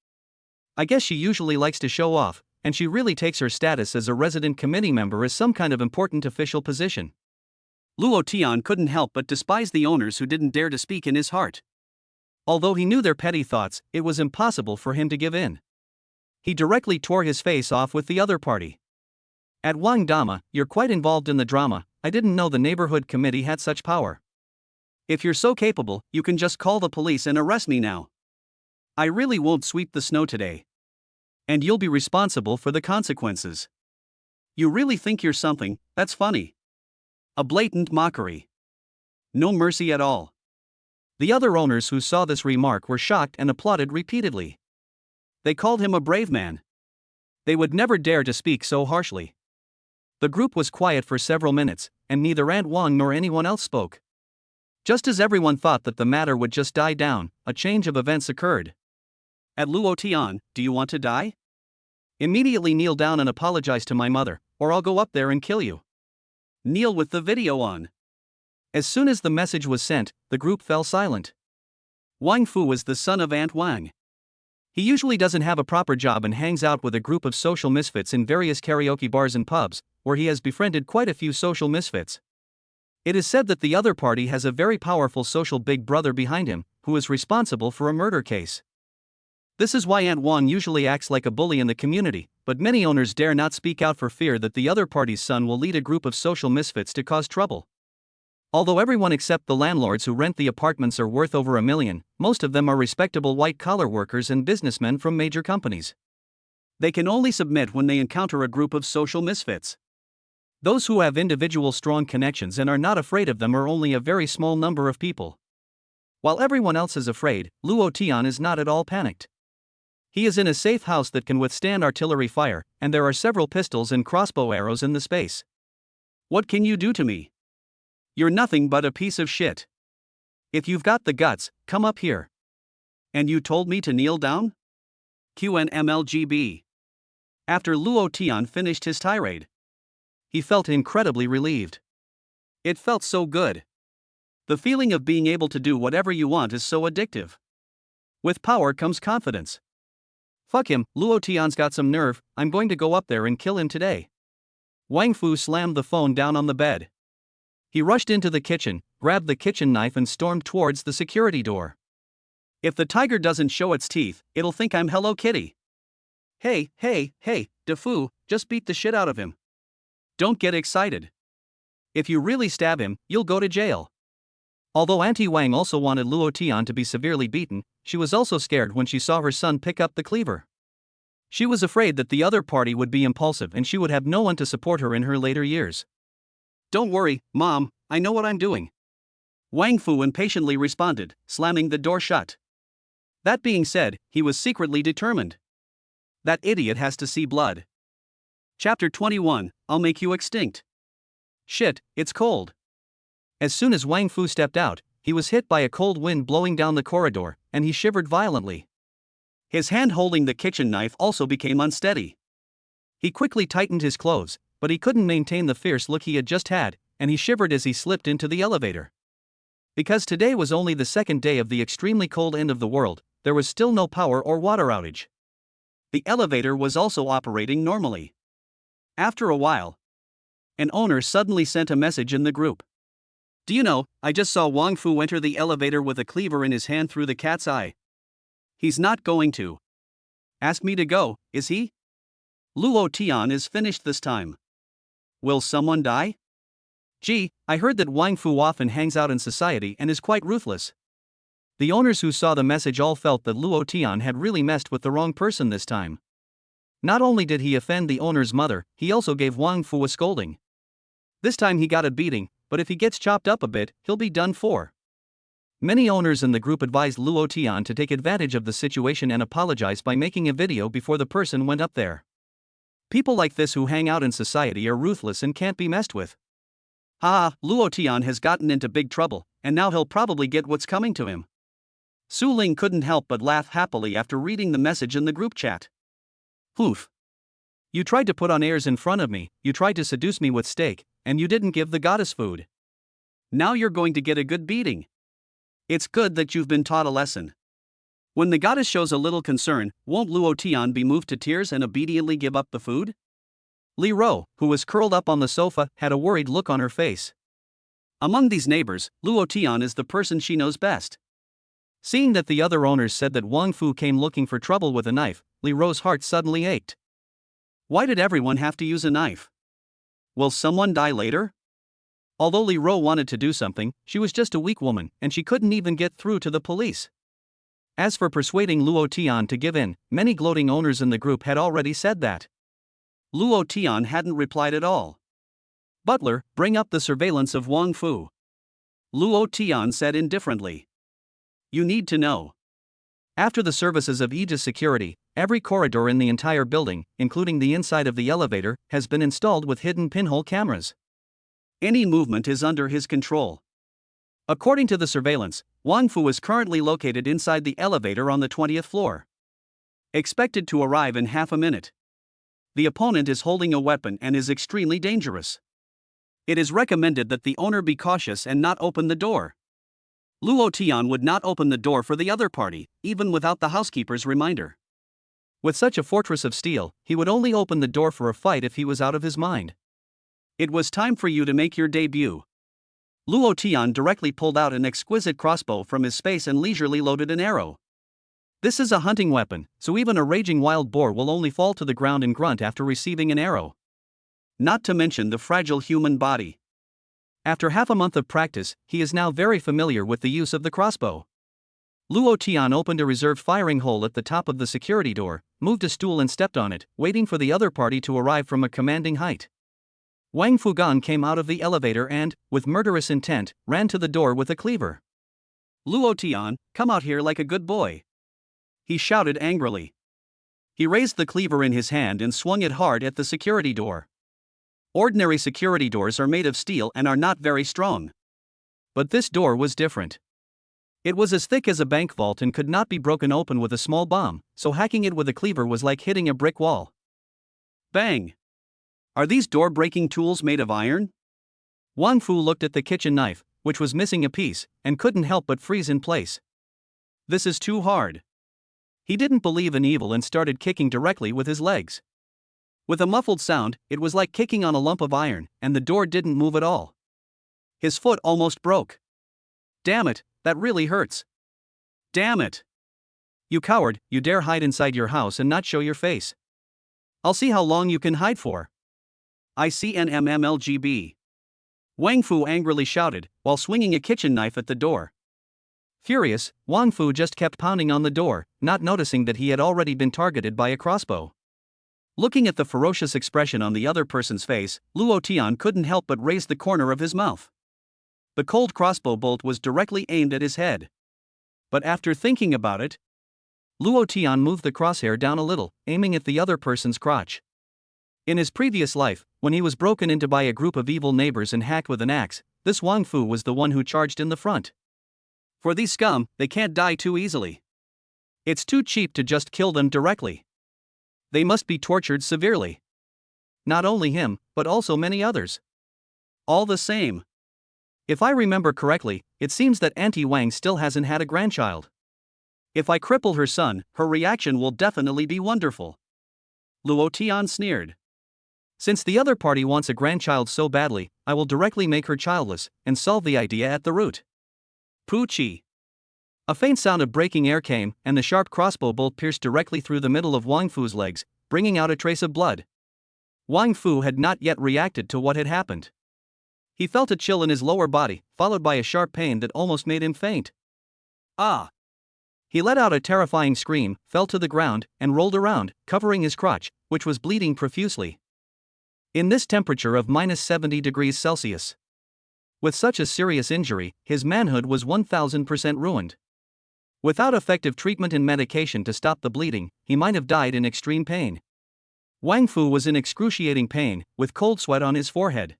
I guess she usually likes to show off, and she really takes her status as a resident committee member as some kind of important official position. Luo Tian couldn't help but despise the owners who didn't dare to speak in his heart. Although he knew their petty thoughts, it was impossible for him to give in. He directly tore his face off with the other party. At Wang Dama, you're quite involved in the drama. I didn't know the neighborhood committee had such power. If you're so capable, you can just call the police and arrest me now. I really won't sweep the snow today. And you'll be responsible for the consequences. You really think you're something? That's funny. A blatant mockery. No mercy at all. The other owners who saw this remark were shocked and applauded repeatedly. They called him a brave man. They would never dare to speak so harshly. The group was quiet for several minutes, and neither Aunt Wang nor anyone else spoke. Just as everyone thought that the matter would just die down, a change of events occurred. At Luo Tian, do you want to die? Immediately kneel down and apologize to my mother, or I'll go up there and kill you. Kneel with the video on. As soon as the message was sent, the group fell silent. Wang Fu is the son of Aunt Wang. He usually doesn't have a proper job and hangs out with a group of social misfits in various karaoke bars and pubs, where he has befriended quite a few social misfits. It is said that the other party has a very powerful social big brother behind him, who is responsible for a murder case. This is why Aunt Wang usually acts like a bully in the community, but many owners dare not speak out for fear that the other party's son will lead a group of social misfits to cause trouble. Although everyone except the landlords who rent the apartments are worth over $1 million, most of them are respectable white-collar workers and businessmen from major companies. They can only submit when they encounter a group of social misfits. Those who have individual strong connections and are not afraid of them are only a very small number of people. While everyone else is afraid, Luo Tian is not at all panicked. He is in a safe house that can withstand artillery fire, and there are several pistols and crossbow arrows in the space. What can you do to me? You're nothing but a piece of shit. If you've got the guts, come up here. And you told me to kneel down? QNMLGB. After Luo Tian finished his tirade, he felt incredibly relieved. It felt so good. The feeling of being able to do whatever you want is so addictive. With power comes confidence. Fuck him, Luo Tian's got some nerve, I'm going to go up there and kill him today. Wang Fu slammed the phone down on the bed. He rushed into the kitchen, grabbed the kitchen knife and stormed towards the security door. If the tiger doesn't show its teeth, it'll think I'm Hello Kitty. Hey, Defu, just beat the shit out of him. Don't get excited. If you really stab him, you'll go to jail. Although Auntie Wang also wanted Luo Tian to be severely beaten, she was also scared when she saw her son pick up the cleaver. She was afraid that the other party would be impulsive and she would have no one to support her in her later years. Don't worry, Mom, I know what I'm doing. Wang Fu impatiently responded, slamming the door shut. That being said, he was secretly determined. That idiot has to see blood. Chapter 21, I'll make you extinct. Shit, it's cold. As soon as Wang Fu stepped out, he was hit by a cold wind blowing down the corridor, and he shivered violently. His hand holding the kitchen knife also became unsteady. He quickly tightened his clothes, but he couldn't maintain the fierce look he had just had, and he shivered as he slipped into the elevator. Because today was only the second day of the extremely cold end of the world, there was still no power or water outage. The elevator was also operating normally. After a while, an owner suddenly sent a message in the group. Do you know, I just saw Wang Fu enter the elevator with a cleaver in his hand through the cat's eye. He's not going to ask me to go, is he? Luo Tian is finished this time. Will someone die? Gee, I heard that Wang Fu often hangs out in society and is quite ruthless. The owners who saw the message all felt that Luo Tian had really messed with the wrong person this time. Not only did he offend the owner's mother, he also gave Wang Fu a scolding. This time he got a beating, but if he gets chopped up a bit, he'll be done for. Many owners in the group advised Luo Tian to take advantage of the situation and apologize by making a video before the person went up there. People like this who hang out in society are ruthless and can't be messed with. Luo Tian has gotten into big trouble, and now he'll probably get what's coming to him. Su Ling couldn't help but laugh happily after reading the message in the group chat. Oof. You tried to put on airs in front of me, you tried to seduce me with steak, and you didn't give the goddess food. Now you're going to get a good beating. It's good that you've been taught a lesson. When the goddess shows a little concern, won't Luo Tian be moved to tears and obediently give up the food? Li Ro, who was curled up on the sofa, had a worried look on her face. Among these neighbors, Luo Tian is the person she knows best. Seeing that the other owners said that Wang Fu came looking for trouble with a knife, Li Ruo's heart suddenly ached. Why did everyone have to use a knife? Will someone die later? Although Li Ruo wanted to do something, she was just a weak woman, and she couldn't even get through to the police. As for persuading Luo Tian to give in, many gloating owners in the group had already said that. Luo Tian hadn't replied at all. Butler, bring up the surveillance of Wang Fu. Luo Tian said indifferently. You need to know. After the services of Aegis Security, every corridor in the entire building, including the inside of the elevator, has been installed with hidden pinhole cameras. Any movement is under his control. According to the surveillance, Wang Fu is currently located inside the elevator on the 20th floor. Expected to arrive in half a minute. The opponent is holding a weapon and is extremely dangerous. It is recommended that the owner be cautious and not open the door. Luo Tian would not open the door for the other party, even without the housekeeper's reminder. With such a fortress of steel, he would only open the door for a fight if he was out of his mind. It was time for you to make your debut. Luo Tian directly pulled out an exquisite crossbow from his space and leisurely loaded an arrow. This is a hunting weapon, so even a raging wild boar will only fall to the ground and grunt after receiving an arrow. Not to mention the fragile human body. After half a month of practice, he is now very familiar with the use of the crossbow. Luo Tian opened a reserved firing hole at the top of the security door, moved a stool and stepped on it, waiting for the other party to arrive from a commanding height. Wang Fugan came out of the elevator and, with murderous intent, ran to the door with a cleaver. Luo Tian, come out here like a good boy. He shouted angrily. He raised the cleaver in his hand and swung it hard at the security door. Ordinary security doors are made of steel and are not very strong. But this door was different. It was as thick as a bank vault and could not be broken open with a small bomb, so hacking it with a cleaver was like hitting a brick wall. Bang! Are these door-breaking tools made of iron? Wang Fu looked at the kitchen knife, which was missing a piece, and couldn't help but freeze in place. This is too hard. He didn't believe in evil and started kicking directly with his legs. With a muffled sound, it was like kicking on a lump of iron, and the door didn't move at all. His foot almost broke. Damn it, that really hurts. Damn it. You coward, you dare hide inside your house and not show your face. I'll see how long you can hide for. ICNMMLGB. Wang Fu angrily shouted, while swinging a kitchen knife at the door. Furious, Wang Fu just kept pounding on the door, not noticing that he had already been targeted by a crossbow. Looking at the ferocious expression on the other person's face, Luo Tian couldn't help but raise the corner of his mouth. The cold crossbow bolt was directly aimed at his head. But after thinking about it, Luo Tian moved the crosshair down a little, aiming at the other person's crotch. In his previous life, when he was broken into by a group of evil neighbors and hacked with an axe, this Wang Fu was the one who charged in the front. For these scum, they can't die too easily. It's too cheap to just kill them directly. They must be tortured severely. Not only him, but also many others. All the same. If I remember correctly, it seems that Auntie Wang still hasn't had a grandchild. If I cripple her son, her reaction will definitely be wonderful. Luo Tian sneered. Since the other party wants a grandchild so badly, I will directly make her childless, and solve the idea at the root. Poochie. A faint sound of breaking air came, and the sharp crossbow bolt pierced directly through the middle of Wang Fu's legs, bringing out a trace of blood. Wang Fu had not yet reacted to what had happened. He felt a chill in his lower body, followed by a sharp pain that almost made him faint. Ah! He let out a terrifying scream, fell to the ground, and rolled around, covering his crotch, which was bleeding profusely. In this temperature of -70 degrees Celsius. With such a serious injury, his manhood was 1000% ruined. Without effective treatment and medication to stop the bleeding, he might have died in extreme pain. Wang Fu was in excruciating pain, with cold sweat on his forehead.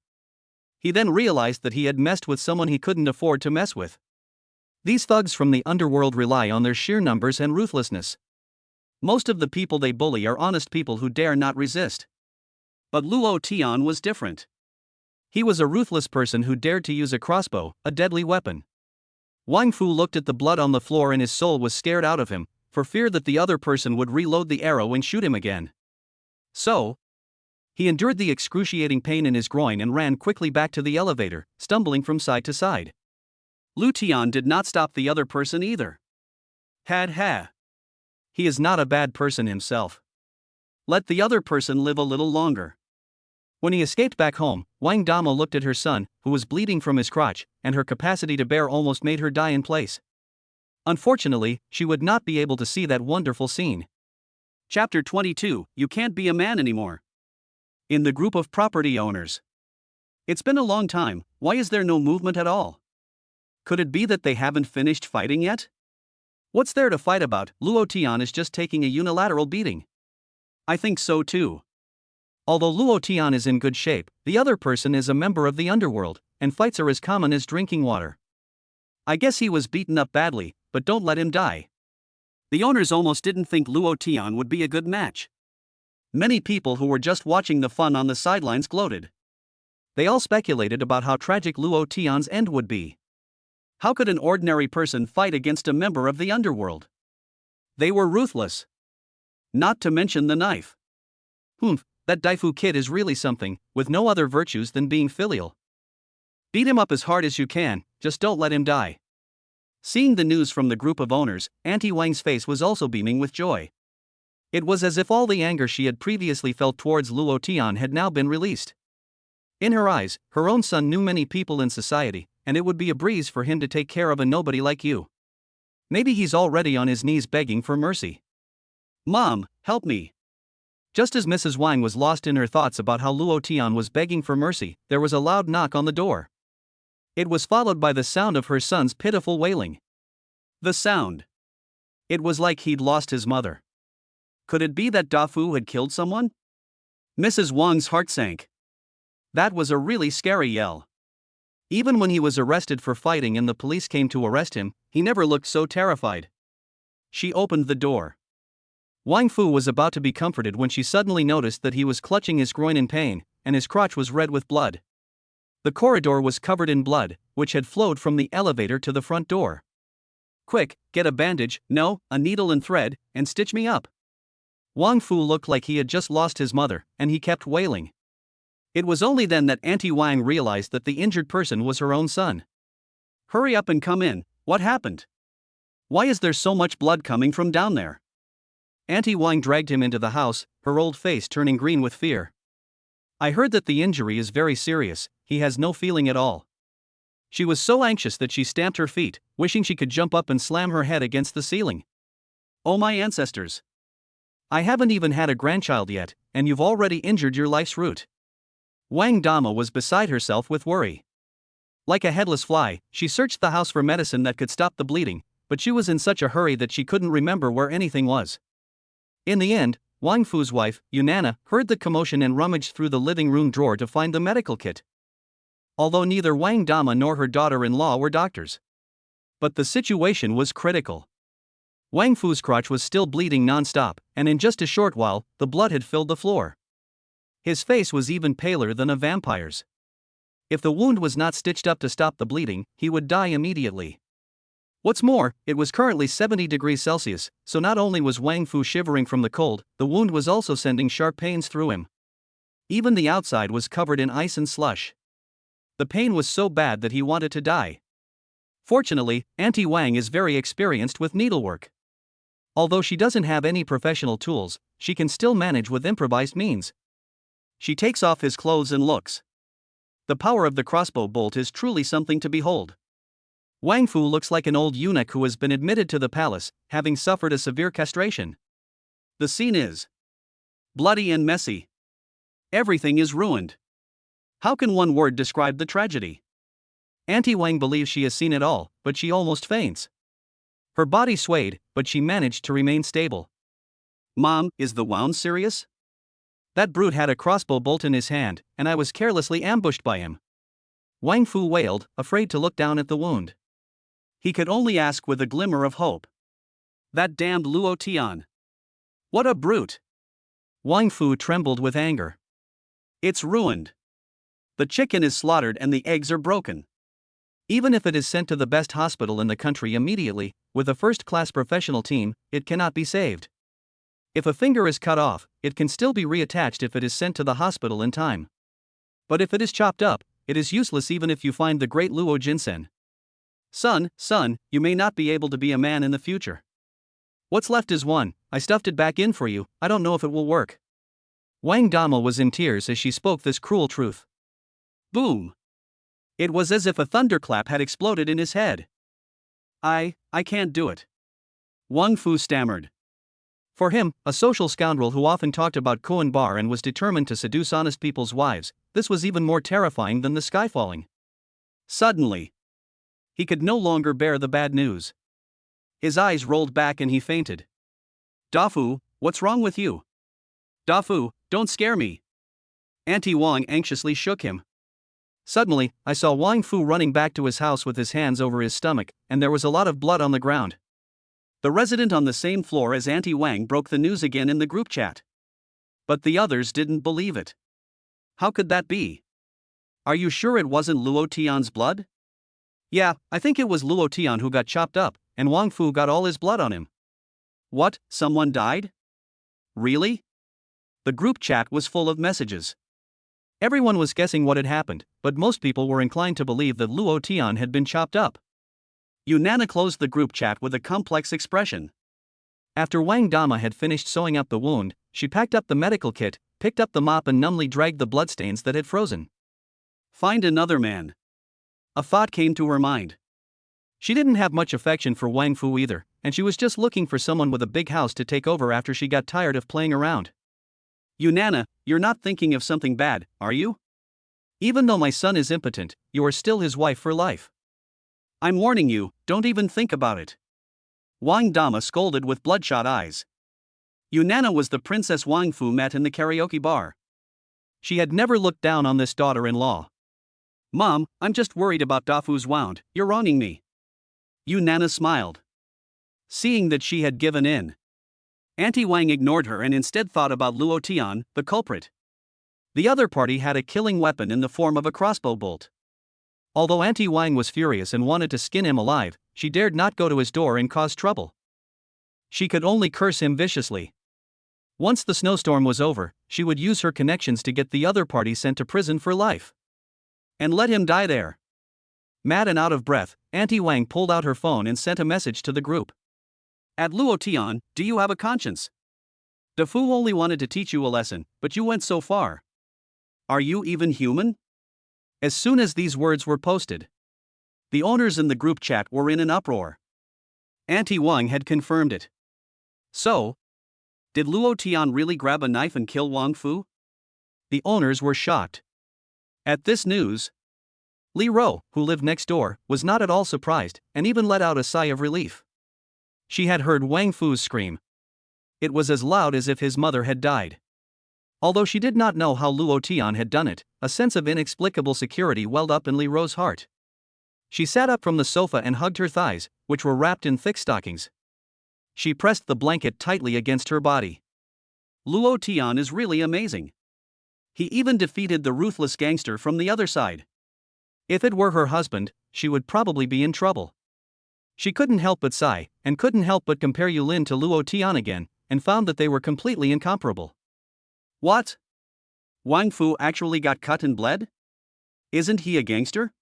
He then realized that he had messed with someone he couldn't afford to mess with. These thugs from the underworld rely on their sheer numbers and ruthlessness. Most of the people they bully are honest people who dare not resist. But Luo Tian was different. He was a ruthless person who dared to use a crossbow, a deadly weapon. Wang Fu looked at the blood on the floor and his soul was scared out of him, for fear that the other person would reload the arrow and shoot him again. So, he endured the excruciating pain in his groin and ran quickly back to the elevator, stumbling from side to side. Lu Tian did not stop the other person either. Ha! He is not a bad person himself. Let the other person live a little longer. When he escaped back home, Wang Dama looked at her son, who was bleeding from his crotch, and her capacity to bear almost made her die in place. Unfortunately, she would not be able to see that wonderful scene. Chapter 22, You Can't Be a Man Anymore. In the group of property owners. It's been a long time, why is there no movement at all? Could it be that they haven't finished fighting yet? What's there to fight about? Luo Tian is just taking a unilateral beating. I think so too. Although Luo Tian is in good shape, the other person is a member of the underworld, and fights are as common as drinking water. I guess he was beaten up badly, but don't let him die. The owners almost didn't think Luo Tian would be a good match. Many people who were just watching the fun on the sidelines gloated. They all speculated about how tragic Luo Tian's end would be. How could an ordinary person fight against a member of the underworld? They were ruthless. Not to mention the knife. That Daifu kid is really something, with no other virtues than being filial. Beat him up as hard as you can, just don't let him die. Seeing the news from the group of owners, Auntie Wang's face was also beaming with joy. It was as if all the anger she had previously felt towards Luo Tian had now been released. In her eyes, her own son knew many people in society, and it would be a breeze for him to take care of a nobody like you. Maybe he's already on his knees begging for mercy. Mom, help me. Just as Mrs. Wang was lost in her thoughts about how Luo Tian was begging for mercy, there was a loud knock on the door. It was followed by the sound of her son's pitiful wailing. The sound. It was like he'd lost his mother. Could it be that Dafu had killed someone? Mrs. Wang's heart sank. That was a really scary yell. Even when he was arrested for fighting and the police came to arrest him, he never looked so terrified. She opened the door. Wang Fu was about to be comforted when she suddenly noticed that he was clutching his groin in pain, and his crotch was red with blood. The corridor was covered in blood, which had flowed from the elevator to the front door. Quick, get a bandage, no, a needle and thread, and stitch me up. Wang Fu looked like he had just lost his mother, and he kept wailing. It was only then that Auntie Wang realized that the injured person was her own son. Hurry up and come in, what happened? Why is there so much blood coming from down there? Auntie Wang dragged him into the house, her old face turning green with fear. I heard that the injury is very serious, he has no feeling at all. She was so anxious that she stamped her feet, wishing she could jump up and slam her head against the ceiling. Oh my ancestors. I haven't even had a grandchild yet, and you've already injured your life's root. Wang Dama was beside herself with worry. Like a headless fly, she searched the house for medicine that could stop the bleeding, but she was in such a hurry that she couldn't remember where anything was. In the end, Wang Fu's wife, Yunana, heard the commotion and rummaged through the living room drawer to find the medical kit. Although neither Wang Dama nor her daughter-in-law were doctors. But the situation was critical. Wang Fu's crotch was still bleeding non-stop, and in just a short while, the blood had filled the floor. His face was even paler than a vampire's. If the wound was not stitched up to stop the bleeding, he would die immediately. What's more, it was currently 70 degrees Celsius, so not only was Wang Fu shivering from the cold, the wound was also sending sharp pains through him. Even the outside was covered in ice and slush. The pain was so bad that he wanted to die. Fortunately, Auntie Wang is very experienced with needlework. Although she doesn't have any professional tools, she can still manage with improvised means. She takes off his clothes and looks. The power of the crossbow bolt is truly something to behold. Wang Fu looks like an old eunuch who has been admitted to the palace, having suffered a severe castration. The scene is bloody and messy. Everything is ruined. How can one word describe the tragedy? Auntie Wang believes she has seen it all, but she almost faints. Her body swayed, but she managed to remain stable. Mom, is the wound serious? That brute had a crossbow bolt in his hand, and I was carelessly ambushed by him. Wang Fu wailed, afraid to look down at the wound. He could only ask with a glimmer of hope. That damned Luo Tian. What a brute! Wang Fu trembled with anger. It's ruined. The chicken is slaughtered and the eggs are broken. Even if it is sent to the best hospital in the country immediately, with a first-class professional team, it cannot be saved. If a finger is cut off, it can still be reattached if it is sent to the hospital in time. But if it is chopped up, it is useless even if you find the great Luo Jinsen. Son, you may not be able to be a man in the future. What's left is one, I stuffed it back in for you, I don't know if it will work. Wang Dama was in tears as she spoke this cruel truth. Boom! It was as if a thunderclap had exploded in his head. I can't do it. Wang Fu stammered. For him, a social scoundrel who often talked about Koan Bar and was determined to seduce honest people's wives, this was even more terrifying than the sky falling. Suddenly, he could no longer bear the bad news. His eyes rolled back and he fainted. Dafu, what's wrong with you? Dafu, don't scare me. Auntie Wang anxiously shook him. Suddenly, I saw Wang Fu running back to his house with his hands over his stomach, and there was a lot of blood on the ground. The resident on the same floor as Auntie Wang broke the news again in the group chat. But the others didn't believe it. How could that be? Are you sure it wasn't Luo Tian's blood? Yeah, I think it was Luo Tian who got chopped up, and Wang Fu got all his blood on him. What, someone died? Really? The group chat was full of messages. Everyone was guessing what had happened, but most people were inclined to believe that Luo Tian had been chopped up. Yunana closed the group chat with a complex expression. After Wang Dama had finished sewing up the wound, she packed up the medical kit, picked up the mop and numbly dragged the bloodstains that had frozen. Find another man. A thought came to her mind. She didn't have much affection for Wang Fu either, and she was just looking for someone with a big house to take over after she got tired of playing around. Yunana, you're not thinking of something bad, are you? Even though my son is impotent, you are still his wife for life. I'm warning you, don't even think about it. Wang Dama scolded with bloodshot eyes. Yunana was the princess Wang Fu met in the karaoke bar. She had never looked down on this daughter-in-law. Mom, I'm just worried about Dafu's wound, you're wronging me. Yunana smiled. Seeing that she had given in, Auntie Wang ignored her and instead thought about Luo Tian, the culprit. The other party had a killing weapon in the form of a crossbow bolt. Although Auntie Wang was furious and wanted to skin him alive, she dared not go to his door and cause trouble. She could only curse him viciously. Once the snowstorm was over, she would use her connections to get the other party sent to prison for life. And let him die there. Mad and out of breath, Auntie Wang pulled out her phone and sent a message to the group. At Luo Tian, do you have a conscience? Dafu only wanted to teach you a lesson, but you went so far. Are you even human? As soon as these words were posted, the owners in the group chat were in an uproar. Auntie Wang had confirmed it. So, did Luo Tian really grab a knife and kill Wang Fu? The owners were shocked. At this news, Li Ro, who lived next door, was not at all surprised, and even let out a sigh of relief. She had heard Wang Fu's scream. It was as loud as if his mother had died. Although she did not know how Luo Tian had done it, a sense of inexplicable security welled up in Li Ro's heart. She sat up from the sofa and hugged her thighs, which were wrapped in thick stockings. She pressed the blanket tightly against her body. Luo Tian is really amazing. He even defeated the ruthless gangster from the other side. If it were her husband, she would probably be in trouble. She couldn't help but sigh, and couldn't help but compare Yulin to Luo Tian again, and found that they were completely incomparable. What? Wang Fu actually got cut and bled? Isn't he a gangster?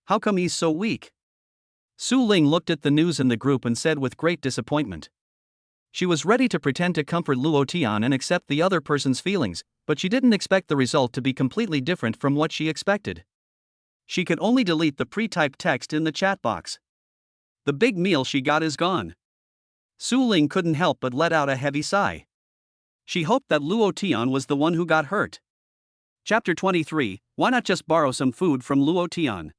How come he's so weak? Su Ling looked at the news in the group and said with great disappointment. She was ready to pretend to comfort Luo Tian and accept the other person's feelings, but she didn't expect the result to be completely different from what she expected. She could only delete the pre-typed text in the chat box. The big meal she got is gone. Su Ling couldn't help but let out a heavy sigh. She hoped that Luo Tian was the one who got hurt. Chapter 23, Why not just borrow some food from Luo Tian?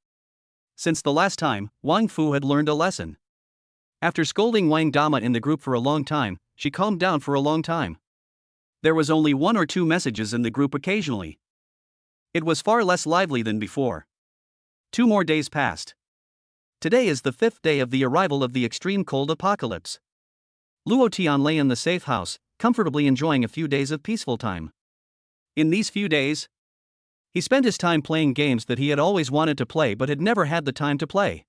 Since the last time, Wang Fu had learned a lesson. After scolding Wang Dama in the group for a long time, she calmed down for a long time. There was only 1 or 2 messages in the group occasionally. It was far less lively than before. 2 more days passed. Today is the 5th day of the arrival of the extreme cold apocalypse. Luo Tian lay in the safe house, comfortably enjoying a few days of peaceful time. In these few days, he spent his time playing games that he had always wanted to play but had never had the time to play.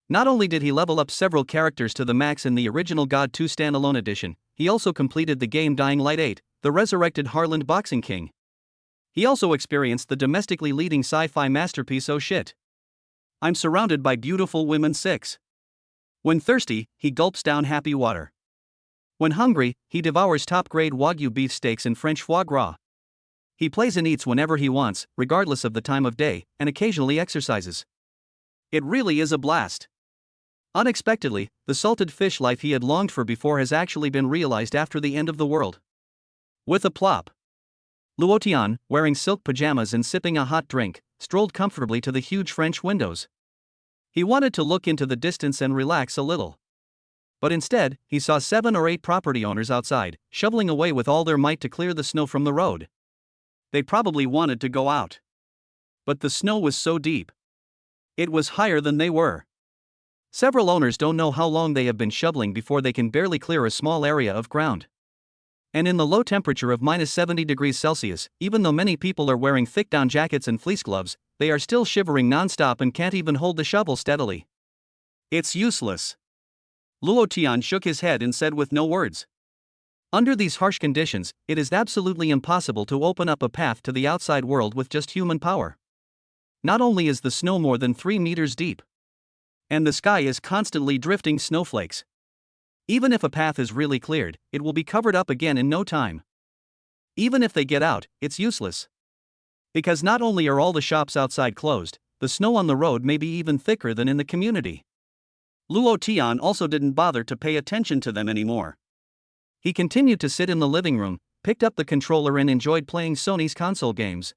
Not only did he level up several characters to the max in the original God 2 standalone edition, he also completed the game Dying Light 8, the resurrected Harland Boxing King. He also experienced the domestically leading sci-fi masterpiece Oh Shit! I'm Surrounded by Beautiful Women 6. When thirsty, he gulps down happy water. When hungry, he devours top-grade Wagyu beef steaks and French foie gras. He plays and eats whenever he wants, regardless of the time of day, and occasionally exercises. It really is a blast. Unexpectedly, the salted fish life he had longed for before has actually been realized after the end of the world. With a plop. Luo Tian, wearing silk pajamas and sipping a hot drink, strolled comfortably to the huge French windows. He wanted to look into the distance and relax a little. But instead, he saw 7 or 8 property owners outside, shoveling away with all their might to clear the snow from the road. They probably wanted to go out. But the snow was so deep. It was higher than they were. Several owners don't know how long they have been shoveling before they can barely clear a small area of ground. And in the low temperature of minus 70 degrees Celsius, even though many people are wearing thick down jackets and fleece gloves, they are still shivering non-stop and can't even hold the shovel steadily. It's useless. Luo Tian shook his head and said with no words. Under these harsh conditions, it is absolutely impossible to open up a path to the outside world with just human power. Not only is the snow more than 3 meters deep, and the sky is constantly drifting snowflakes. Even if a path is really cleared, it will be covered up again in no time. Even if they get out, it's useless. Because not only are all the shops outside closed, the snow on the road may be even thicker than in the community. Luo Tian also didn't bother to pay attention to them anymore. He continued to sit in the living room, picked up the controller and enjoyed playing Sony's console games.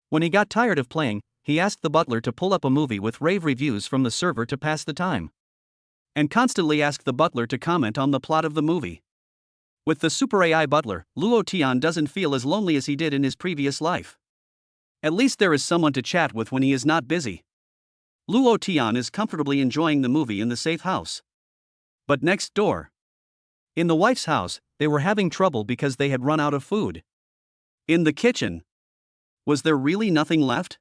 When he got tired of playing, he asked the butler to pull up a movie with rave reviews from the server to pass the time. And constantly asked the butler to comment on the plot of the movie. With the super AI butler, Luo Tian doesn't feel as lonely as he did in his previous life. At least there is someone to chat with when he is not busy. Luo Tian is comfortably enjoying the movie in the safe house. But next door, in the wife's house, they were having trouble because they had run out of food. In the kitchen, was there really nothing left?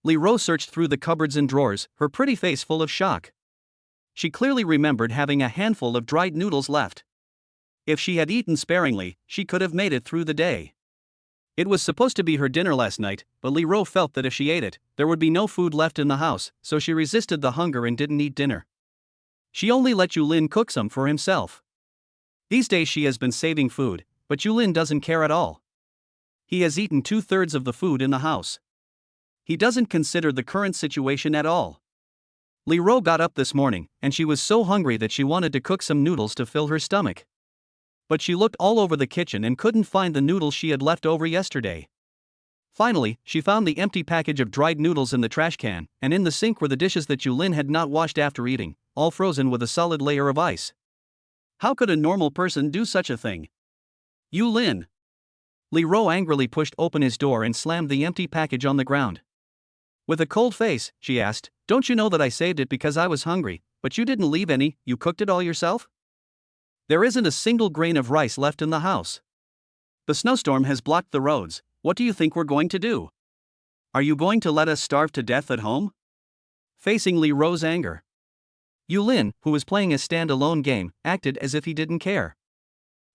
Li Ro searched through the cupboards and drawers, her pretty face full of shock. She clearly remembered having a handful of dried noodles left. If she had eaten sparingly, she could have made it through the day. It was supposed to be her dinner last night, but Li Ro felt that if she ate it, there would be no food left in the house, so she resisted the hunger and didn't eat dinner. She only let Yulin cook some for himself. These days she has been saving food, but Yulin doesn't care at all. He has eaten 2/3 of the food in the house. He doesn't consider the current situation at all. Li Ro got up this morning, and she was so hungry that she wanted to cook some noodles to fill her stomach. But she looked all over the kitchen and couldn't find the noodles she had left over yesterday. Finally, she found the empty package of dried noodles in the trash can, and in the sink were the dishes that Yulin had not washed after eating, all frozen with a solid layer of ice. How could a normal person do such a thing? Yulin! Li Ro angrily pushed open his door and slammed the empty package on the ground. With a cold face, she asked, "Don't you know that I saved it because I was hungry, but you didn't leave any, you cooked it all yourself? There isn't a single grain of rice left in the house. The snowstorm has blocked the roads, what do you think we're going to do? Are you going to let us starve to death at home?" Facing Li Ro's anger, Yulin, who was playing a stand-alone game, acted as if he didn't care.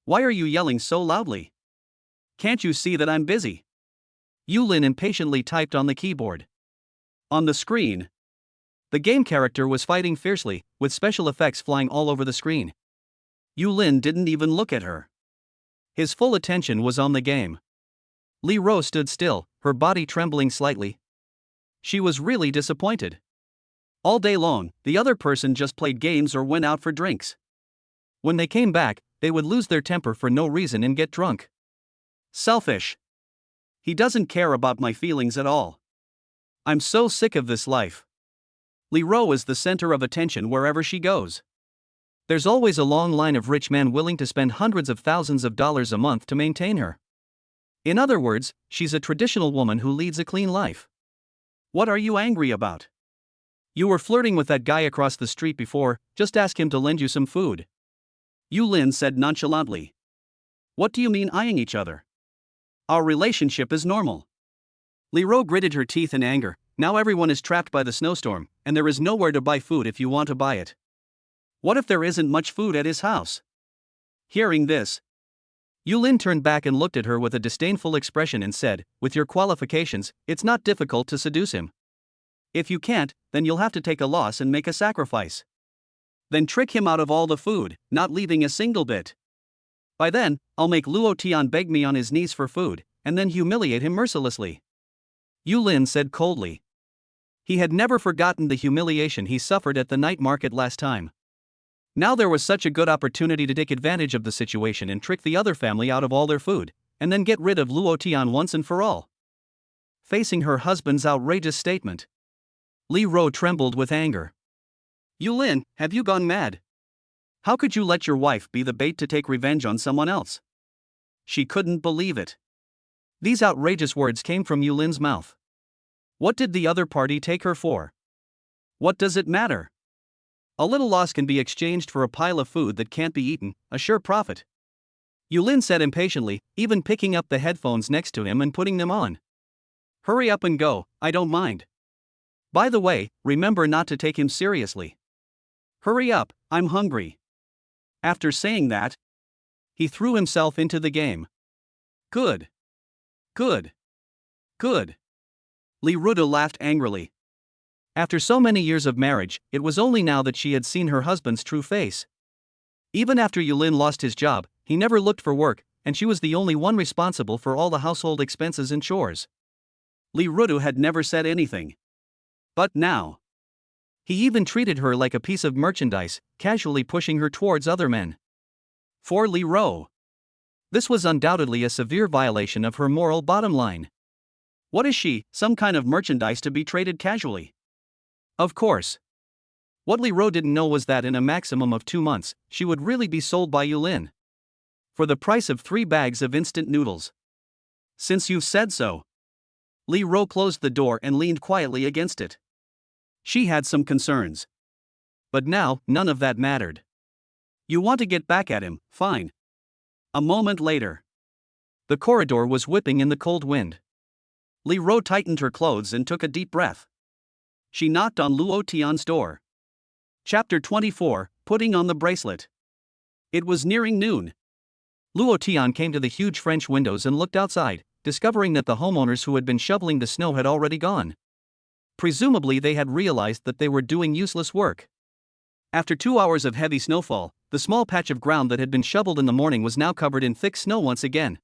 "Why are you yelling so loudly? Can't you see that I'm busy?" Yulin impatiently typed on the keyboard. On the screen, the game character was fighting fiercely, with special effects flying all over the screen. Yulin didn't even look at her. His full attention was on the game. Li Ro stood still, her body trembling slightly. She was really disappointed. All day long, the other person just played games or went out for drinks. When they came back, they would lose their temper for no reason and get drunk. Selfish. He doesn't care about my feelings at all. I'm so sick of this life. Li Ro is the center of attention wherever she goes. There's always a long line of rich men willing to spend hundreds of thousands of dollars a month to maintain her. In other words, she's a traditional woman who leads a clean life. What are you angry about? You were flirting with that guy across the street before, just ask him to lend you some food. Yulin said nonchalantly. What do you mean eyeing each other? Our relationship is normal. Li Ro gritted her teeth in anger. Now everyone is trapped by the snowstorm, and there is nowhere to buy food if you want to buy it. What if there isn't much food at his house? Hearing this, Yulin turned back and looked at her with a disdainful expression and said, "With your qualifications, it's not difficult to seduce him. If you can't, then you'll have to take a loss and make a sacrifice. Then trick him out of all the food, not leaving a single bit." By then, I'll make Luo Tian beg me on his knees for food, and then humiliate him mercilessly. Yulin said coldly. He had never forgotten the humiliation he suffered at the night market last time. Now there was such a good opportunity to take advantage of the situation and trick the other family out of all their food, and then get rid of Luo Tian once and for all. Facing her husband's outrageous statement, Li Ro trembled with anger. Yulin, have you gone mad? How could you let your wife be the bait to take revenge on someone else? She couldn't believe it. These outrageous words came from Yulin's mouth. What did the other party take her for? What does it matter? A little loss can be exchanged for a pile of food that can't be eaten, a sure profit. Yulin said impatiently, even picking up the headphones next to him and putting them on. Hurry up and go, I don't mind. By the way, remember not to take him seriously. Hurry up, I'm hungry. After saying that, he threw himself into the game. Good. Good. Good. Li Ruda laughed angrily. After so many years of marriage, it was only now that she had seen her husband's true face. Even after Yulin lost his job, he never looked for work, and she was the only one responsible for all the household expenses and chores. Li Rudu had never said anything. But now, he even treated her like a piece of merchandise, casually pushing her towards other men. For Li Ro, this was undoubtedly a severe violation of her moral bottom line. What is she, some kind of merchandise to be traded casually? Of course. What Li Ro didn't know was that in a maximum of 2 months, she would really be sold by Yulin for the price of 3 bags of instant noodles. Since you've said so. Li Ro closed the door and leaned quietly against it. She had some concerns. But now, none of that mattered. You want to get back at him, fine. A moment later, the corridor was whipping in the cold wind. Li Ro tightened her clothes and took a deep breath. She knocked on Luo Tian's door. Chapter 24, Putting on the Bracelet. It was nearing noon. Luo Tian came to the huge French windows and looked outside, discovering that the homeowners who had been shoveling the snow had already gone. Presumably they had realized that they were doing useless work. After 2 hours of heavy snowfall, the small patch of ground that had been shoveled in the morning was now covered in thick snow once again.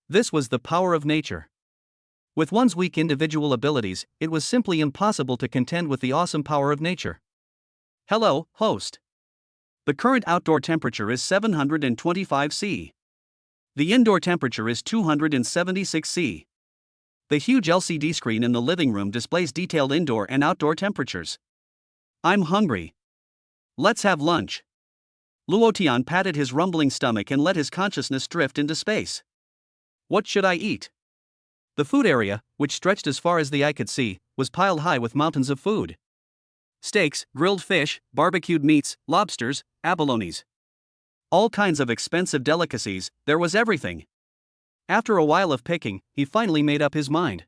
This was the power of nature. With one's weak individual abilities, it was simply impossible to contend with the awesome power of nature. Hello, host. The current outdoor temperature is 725 C. The indoor temperature is 276 C. The huge LCD screen in the living room displays detailed indoor and outdoor temperatures. I'm hungry. Let's have lunch. Luo Tian patted his rumbling stomach and let his consciousness drift into space. What should I eat? The food area, which stretched as far as the eye could see, was piled high with mountains of food. Steaks, grilled fish, barbecued meats, lobsters, abalones. All kinds of expensive delicacies, there was everything. After a while of picking, he finally made up his mind.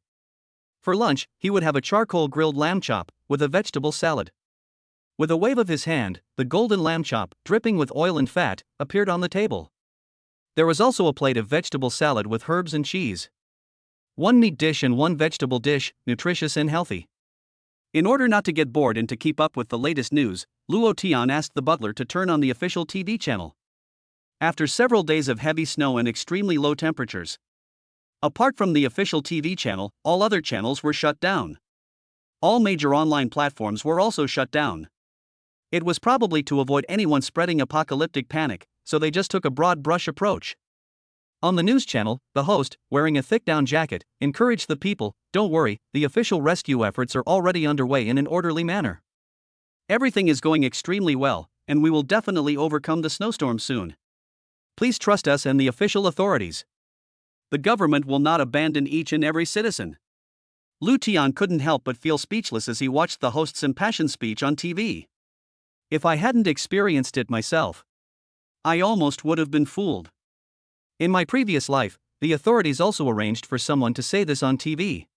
For lunch, he would have a charcoal grilled lamb chop, with a vegetable salad. With a wave of his hand, the golden lamb chop, dripping with oil and fat, appeared on the table. There was also a plate of vegetable salad with herbs and cheese. 1 meat dish and 1 vegetable dish, nutritious and healthy. In order not to get bored and to keep up with the latest news, Luo Tian asked the butler to turn on the official TV channel. After several days of heavy snow and extremely low temperatures, apart from the official TV channel, all other channels were shut down. All major online platforms were also shut down. It was probably to avoid anyone spreading apocalyptic panic, so they just took a broad brush approach. On the news channel, the host, wearing a thick down jacket, encouraged the people, "Don't worry, the official rescue efforts are already underway in an orderly manner. Everything is going extremely well, and we will definitely overcome the snowstorm soon. Please trust us and the official authorities. The government will not abandon each and every citizen." Lu Tian couldn't help but feel speechless as he watched the host's impassioned speech on TV. If I hadn't experienced it myself, I almost would have been fooled. In my previous life, the authorities also arranged for someone to say this on TV.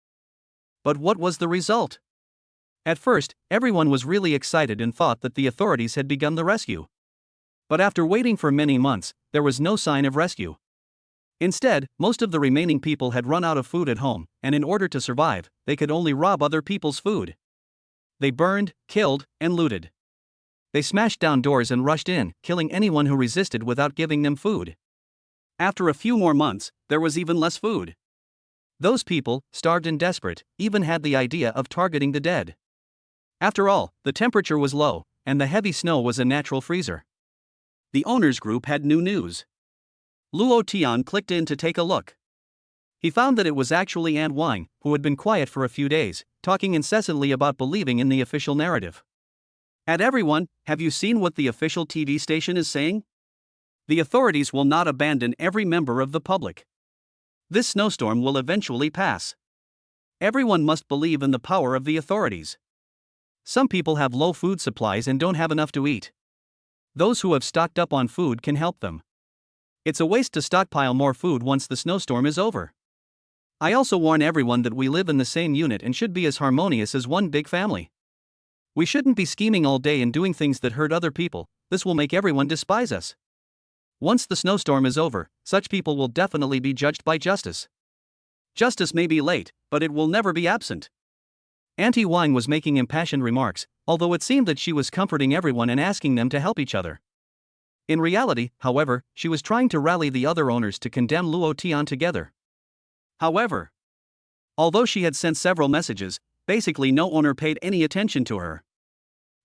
But what was the result? At first, everyone was really excited and thought that the authorities had begun the rescue. But after waiting for many months, there was no sign of rescue. Instead, most of the remaining people had run out of food at home, and in order to survive, they could only rob other people's food. They burned, killed, and looted. They smashed down doors and rushed in, killing anyone who resisted without giving them food. After a few more months, there was even less food. Those people, starved and desperate, even had the idea of targeting the dead. After all, the temperature was low, and the heavy snow was a natural freezer. The owners group had new news. Luo Tian clicked in to take a look. He found that it was actually Aunt Wang, who had been quiet for a few days, talking incessantly about believing in the official narrative. "At everyone, have you seen what the official TV station is saying? The authorities will not abandon every member of the public. This snowstorm will eventually pass. Everyone must believe in the power of the authorities. Some people have low food supplies and don't have enough to eat. Those who have stocked up on food can help them. It's a waste to stockpile more food once the snowstorm is over. I also warn everyone that we live in the same unit and should be as harmonious as one big family. We shouldn't be scheming all day and doing things that hurt other people. This will make everyone despise us. Once the snowstorm is over, such people will definitely be judged by justice. Justice may be late, but it will never be absent." Auntie Wang was making impassioned remarks, although it seemed that she was comforting everyone and asking them to help each other. In reality, however, she was trying to rally the other owners to condemn Luo Tian together. However, although she had sent several messages, basically no owner paid any attention to her.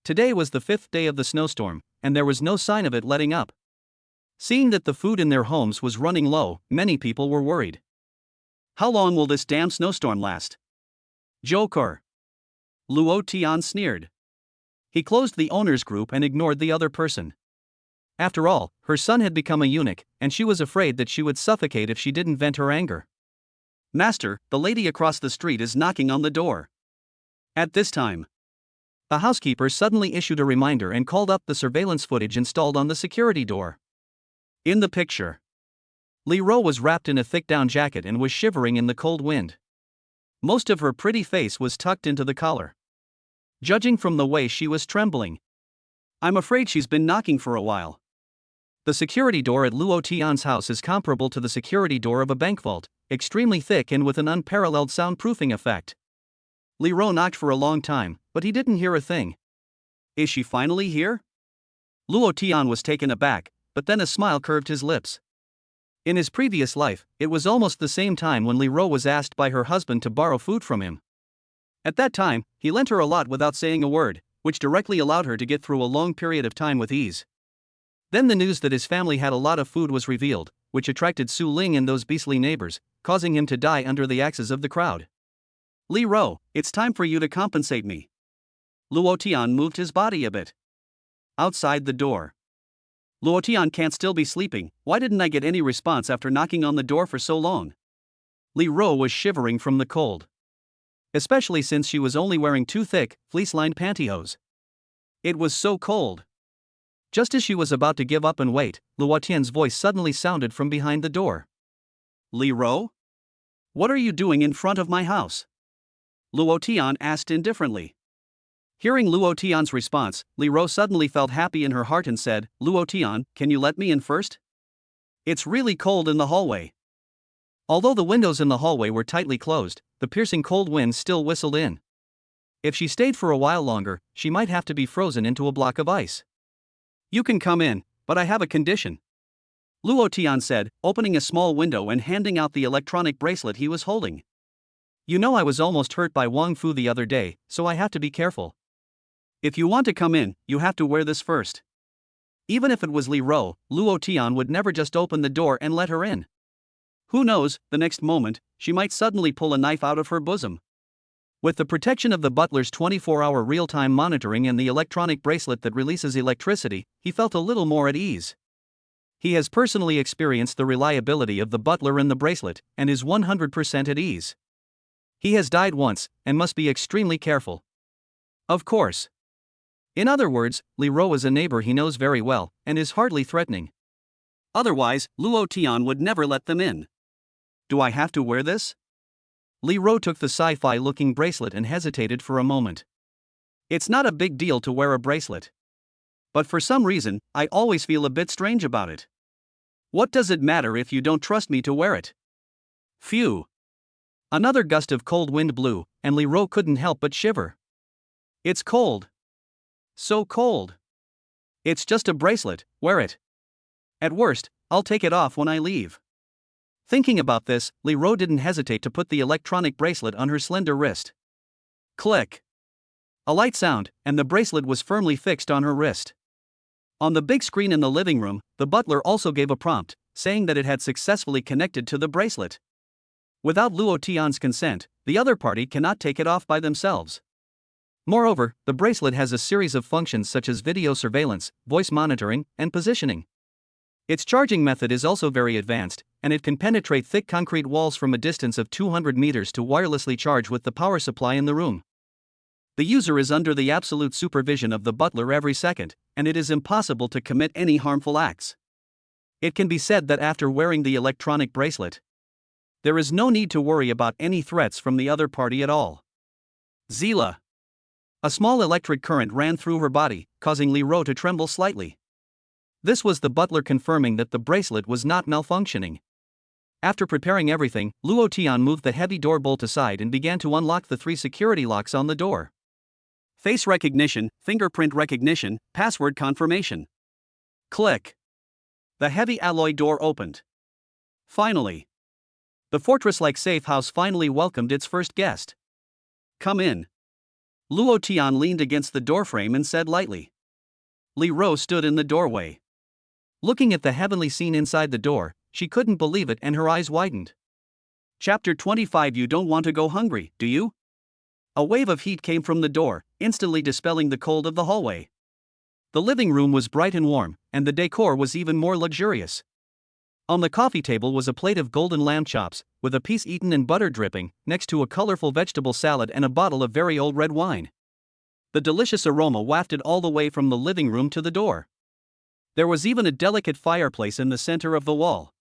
Today was the 5th day of the snowstorm, and there was no sign of it letting up. Seeing that the food in their homes was running low, many people were worried. "How long will this damn snowstorm last? Joker!" Luo Tian sneered. He closed the owners group and ignored the other person. After all, her son had become a eunuch, and she was afraid that she would suffocate if she didn't vent her anger. "Master, the lady across the street is knocking on the door." At this time, a housekeeper suddenly issued a reminder and called up the surveillance footage installed on the security door. In the picture, Li Ro was wrapped in a thick down jacket and was shivering in the cold wind. Most of her pretty face was tucked into the collar. Judging from the way she was trembling, I'm afraid she's been knocking for a while. The security door at Luo Tian's house is comparable to the security door of a bank vault, extremely thick and with an unparalleled soundproofing effect. Li Ro knocked for a long time, but he didn't hear a thing. Is she finally here? Luo Tian was taken aback, but then a smile curved his lips. In his previous life, it was almost the same time when Li Ro was asked by her husband to borrow food from him. At that time, he lent her a lot without saying a word, which directly allowed her to get through a long period of time with ease. Then the news that his family had a lot of food was revealed, which attracted Su Ling and those beastly neighbors, causing him to die under the axes of the crowd. Li Ro, it's time for you to compensate me. Luo Tian moved his body a bit. Outside the door. Luo Tian can't still be sleeping. Why didn't I get any response after knocking on the door for so long? Li Ro was shivering from the cold. Especially since she was only wearing 2 thick, fleece-lined pantyhose. It was so cold. Just as she was about to give up and wait, Luo Tian's voice suddenly sounded from behind the door. Li Ro? What are you doing in front of my house? Luo Tian asked indifferently. Hearing Luo Tian's response, Li Ro suddenly felt happy in her heart and said, "Luo Tian, can you let me in first? It's really cold in the hallway." Although the windows in the hallway were tightly closed, the piercing cold wind still whistled in. If she stayed for a while longer, she might have to be frozen into a block of ice. "You can come in, but I have a condition," Luo Tian said, opening a small window and handing out the electronic bracelet he was holding. "You know I was almost hurt by Wang Fu the other day, so I have to be careful. If you want to come in, you have to wear this first." Even if it was Li Ro, Luo Tian would never just open the door and let her in. Who knows, the next moment, she might suddenly pull a knife out of her bosom. With the protection of the butler's 24-hour real-time monitoring and the electronic bracelet that releases electricity, he felt a little more at ease. He has personally experienced the reliability of the butler and the bracelet, and is 100% at ease. He has died once, and must be extremely careful. Of course. In other words, Li Ro is a neighbor he knows very well, and is hardly threatening. Otherwise, Luo Tian would never let them in. Do I have to wear this? Li Ro took the sci-fi looking bracelet and hesitated for a moment. It's not a big deal to wear a bracelet. But for some reason, I always feel a bit strange about it. What does it matter if you don't trust me to wear it? Phew. Another gust of cold wind blew, and Li Ro couldn't help but shiver. It's cold. So cold. It's just a bracelet, wear it. At worst, I'll take it off when I leave. Thinking about this, Li Ro didn't hesitate to put the electronic bracelet on her slender wrist. Click. A light sound, and the bracelet was firmly fixed on her wrist. On the big screen in the living room, the butler also gave a prompt, saying that it had successfully connected to the bracelet. Without Luo Tian's consent, the other party cannot take it off by themselves. Moreover, the bracelet has a series of functions such as video surveillance, voice monitoring, and positioning. Its charging method is also very advanced, and it can penetrate thick concrete walls from a distance of 200 meters to wirelessly charge with the power supply in the room. The user is under the absolute supervision of the butler every second, and it is impossible to commit any harmful acts. It can be said that after wearing the electronic bracelet, there is no need to worry about any threats from the other party at all. Zila. A small electric current ran through her body, causing Li Ro to tremble slightly. This was the butler confirming that the bracelet was not malfunctioning. After preparing everything, Luo Tian moved the heavy door bolt aside and began to unlock the 3 security locks on the door. Face recognition, fingerprint recognition, password confirmation. Click. The heavy alloy door opened. Finally. The fortress-like safe house finally welcomed its first guest. Come in. Luo Tian leaned against the doorframe and said lightly. Li Ro stood in the doorway. Looking at the heavenly scene inside the door, she couldn't believe it and her eyes widened. Chapter 25. You don't want to go hungry, do you? A wave of heat came from the door, instantly dispelling the cold of the hallway. The living room was bright and warm, and the decor was even more luxurious. On the coffee table was a plate of golden lamb chops, with a piece eaten and butter dripping, next to a colorful vegetable salad and a bottle of very old red wine. The delicious aroma wafted all the way from the living room to the door. There was even a delicate fireplace in the center of the wall.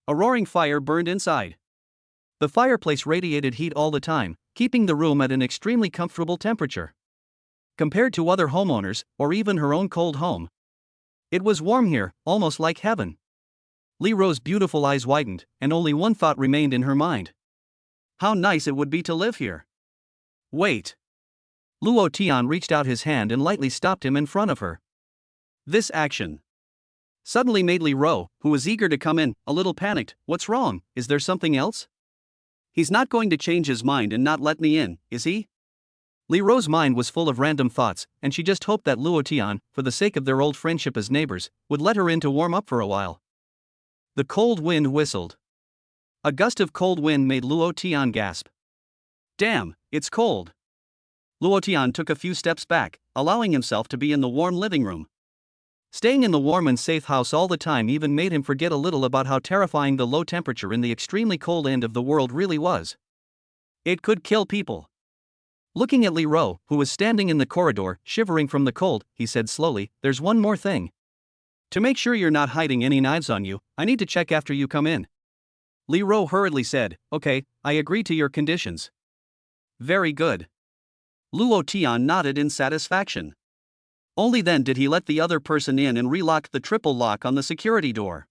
A roaring fire burned inside. The fireplace radiated heat all the time, keeping the room at an extremely comfortable temperature. Compared to other homeowners, or even her own cold home, it was warm here, almost like heaven. Li Ro's beautiful eyes widened, and only one thought remained in her mind. How nice it would be to live here. Wait. Luo Tian reached out his hand and lightly stopped him in front of her. This action suddenly made Li Ro, who was eager to come in, a little panicked. What's wrong? Is there something else? He's not going to change his mind and not let me in, is he? Li Ro's mind was full of random thoughts, and she just hoped that Luo Tian, for the sake of their old friendship as neighbors, would let her in to warm up for a while. The cold wind whistled. A gust of cold wind made Luo Tian gasp. Damn, it's cold. Luo Tian took a few steps back, allowing himself to be in the warm living room. Staying in the warm and safe house all the time even made him forget a little about how terrifying the low temperature in the extremely cold end of the world really was. It could kill people. Looking at Li Ro, who was standing in the corridor, shivering from the cold, he said slowly, "There's one more thing. To make sure you're not hiding any knives on you, I need to check after you come in." Li Ro hurriedly said, "Okay, I agree to your conditions." Very good. Luo Tian nodded in satisfaction. Only then did he let the other person in and relocked the triple lock on the security door.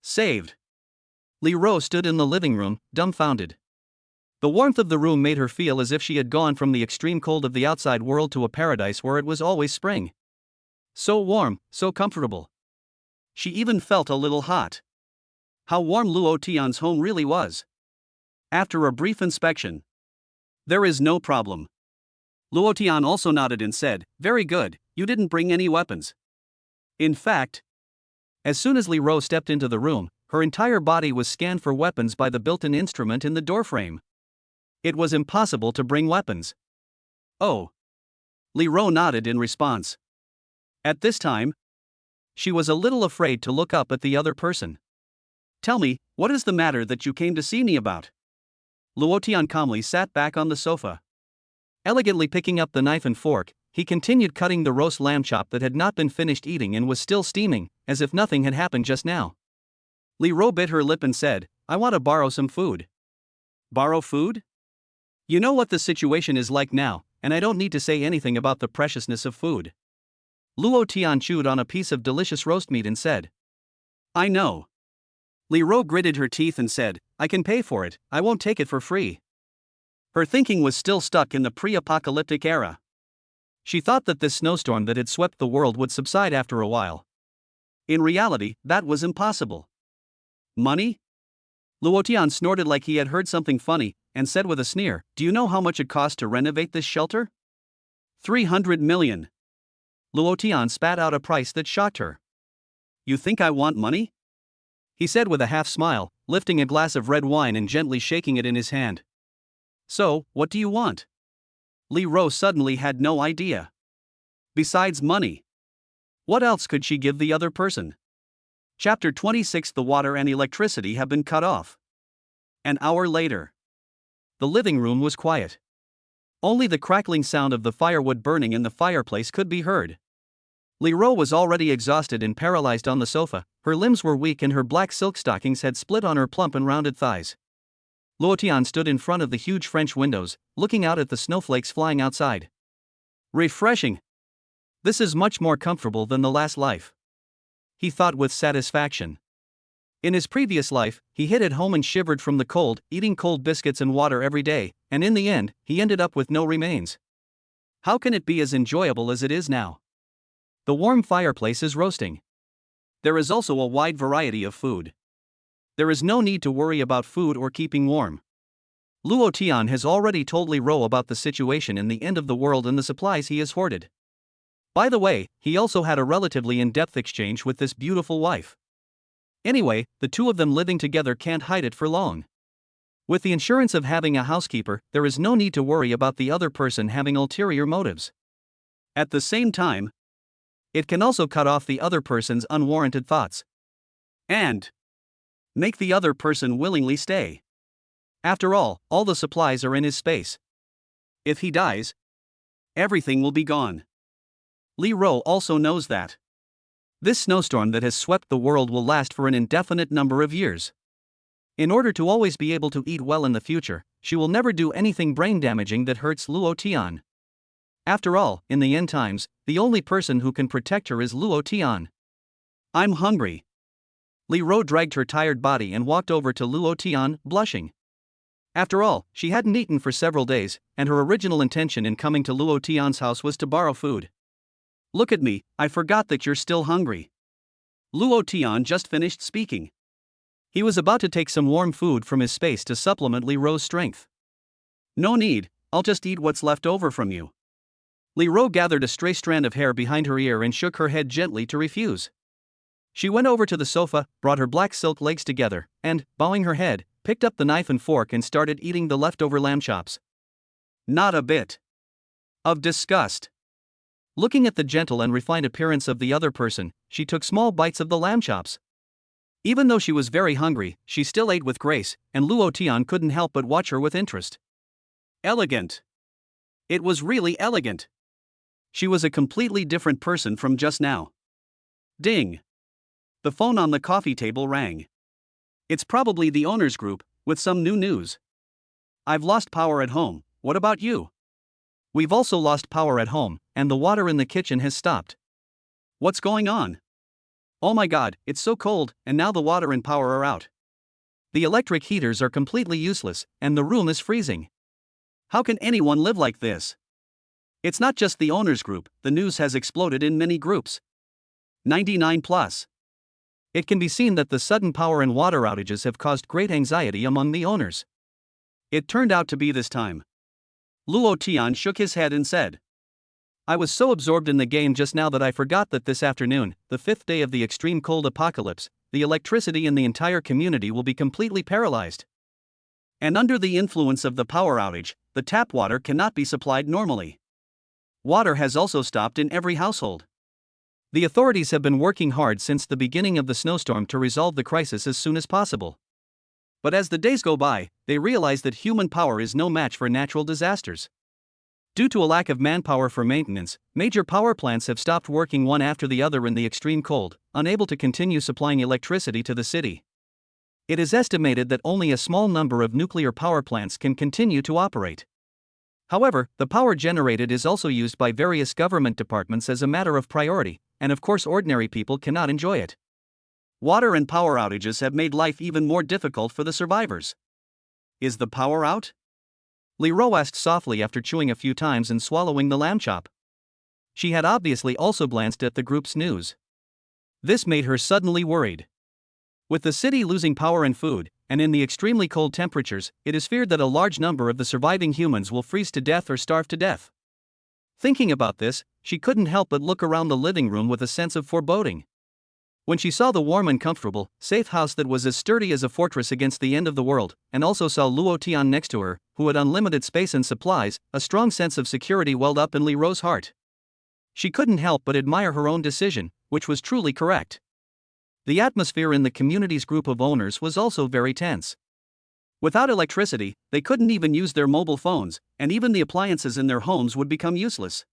Saved. Li Ro stood in the living room, dumbfounded. The warmth of the room made her feel as if she had gone from the extreme cold of the outside world to a paradise where it was always spring. So warm, so comfortable. She even felt a little hot. How warm Luo Tian's home really was. After a brief inspection, there is no problem. Luo Tian also nodded and said, "Very good, you didn't bring any weapons." In fact, as soon as Li Ro stepped into the room, her entire body was scanned for weapons by the built-in instrument in the doorframe. It was impossible to bring weapons. Oh. Li Ro nodded in response. At this time, she was a little afraid to look up at the other person. "Tell me, what is the matter that you came to see me about?" Luo Tian calmly sat back on the sofa. Elegantly picking up the knife and fork, he continued cutting the roast lamb chop that had not been finished eating and was still steaming, as if nothing had happened just now. Li Ro bit her lip and said, "I want to borrow some food." Borrow food? You know what the situation is like now, and I don't need to say anything about the preciousness of food. Luo Tian chewed on a piece of delicious roast meat and said, "I know." Li Ro gritted her teeth and said, "I can pay for it, I won't take it for free." Her thinking was still stuck in the pre-apocalyptic era. She thought that this snowstorm that had swept the world would subside after a while. In reality, that was impossible. Money? Luo Tian snorted like he had heard something funny, and said with a sneer, "Do you know how much it cost to renovate this shelter? 300 million. Luo Tian spat out a price that shocked her. "You think I want money?" he said with a half smile, lifting a glass of red wine and gently shaking it in his hand. "So, what do you want?" Li Ro suddenly had no idea. Besides money, what else could she give the other person? Chapter 26. The water and electricity have been cut off. An hour later. The living room was quiet. Only the crackling sound of the firewood burning in the fireplace could be heard. Li Ro was already exhausted and paralyzed on the sofa, her limbs were weak and her black silk stockings had split on her plump and rounded thighs. Luo Tian stood in front of the huge French windows, looking out at the snowflakes flying outside. Refreshing. This is much more comfortable than the last life, he thought with satisfaction. In his previous life, he hid at home and shivered from the cold, eating cold biscuits and water every day, and in the end, he ended up with no remains. How can it be as enjoyable as it is now? The warm fireplace is roasting. There is also a wide variety of food. There is no need to worry about food or keeping warm. Luo Tian has already told Li Ro about the situation in the end of the world and the supplies he has hoarded. By the way, he also had a relatively in-depth exchange with this beautiful wife. Anyway, the two of them living together can't hide it for long. With the insurance of having a housekeeper, there is no need to worry about the other person having ulterior motives. At the same time, it can also cut off the other person's unwarranted thoughts. And make the other person willingly stay. After all the supplies are in his space. If he dies, everything will be gone. Li Ro also knows that this snowstorm that has swept the world will last for an indefinite number of years. In order to always be able to eat well in the future, she will never do anything brain-damaging that hurts Luo Tian. After all, in the end times, the only person who can protect her is Luo Tian. "I'm hungry." Li Ro dragged her tired body and walked over to Luo Tian, blushing. After all, she hadn't eaten for several days, and her original intention in coming to Luo Tian's house was to borrow food. "Look at me, I forgot that you're still hungry." Luo Tian just finished speaking. He was about to take some warm food from his space to supplement Li Ro's strength. "No need, I'll just eat what's left over from you." Li Ro gathered a stray strand of hair behind her ear and shook her head gently to refuse. She went over to the sofa, brought her black silk legs together, and, bowing her head, picked up the knife and fork and started eating the leftover lamb chops. Not a bit of disgust. Looking at the gentle and refined appearance of the other person, she took small bites of the lamb chops. Even though she was very hungry, she still ate with grace, and Luo Tian couldn't help but watch her with interest. Elegant. It was really elegant. She was a completely different person from just now. Ding. The phone on the coffee table rang. It's probably the owner's group, with some new news. "I've lost power at home, what about you?" "We've also lost power at home, and the water in the kitchen has stopped." "What's going on?" "Oh my god, it's so cold, and now the water and power are out. The electric heaters are completely useless, and the room is freezing. How can anyone live like this?" It's not just the owner's group, the news has exploded in many groups. 99 plus. It can be seen that the sudden power and water outages have caused great anxiety among the owners. It turned out to be this time. Luo Tian shook his head and said, "I was so absorbed in the game just now that I forgot that this afternoon, the 5th day of the extreme cold apocalypse, the electricity in the entire community will be completely paralyzed. And under the influence of the power outage, the tap water cannot be supplied normally. Water has also stopped in every household. The authorities have been working hard since the beginning of the snowstorm to resolve the crisis as soon as possible. But as the days go by, they realize that human power is no match for natural disasters. Due to a lack of manpower for maintenance, major power plants have stopped working one after the other in the extreme cold, unable to continue supplying electricity to the city. It is estimated that only a small number of nuclear power plants can continue to operate. However, the power generated is also used by various government departments as a matter of priority, and of course ordinary people cannot enjoy it. Water and power outages have made life even more difficult for the survivors. Is the power out?" Li Ro asked softly after chewing a few times and swallowing the lamb chop. She had obviously also glanced at the group's news. This made her suddenly worried. With the city losing power and food, and in the extremely cold temperatures, it is feared that a large number of the surviving humans will freeze to death or starve to death. Thinking about this, she couldn't help but look around the living room with a sense of foreboding. When she saw the warm and comfortable, safe house that was as sturdy as a fortress against the end of the world, and also saw Luo Tian next to her, who had unlimited space and supplies, a strong sense of security welled up in Li Ro's heart. She couldn't help but admire her own decision, which was truly correct. The atmosphere in the community's group of owners was also very tense. Without electricity, they couldn't even use their mobile phones, and even the appliances in their homes would become useless.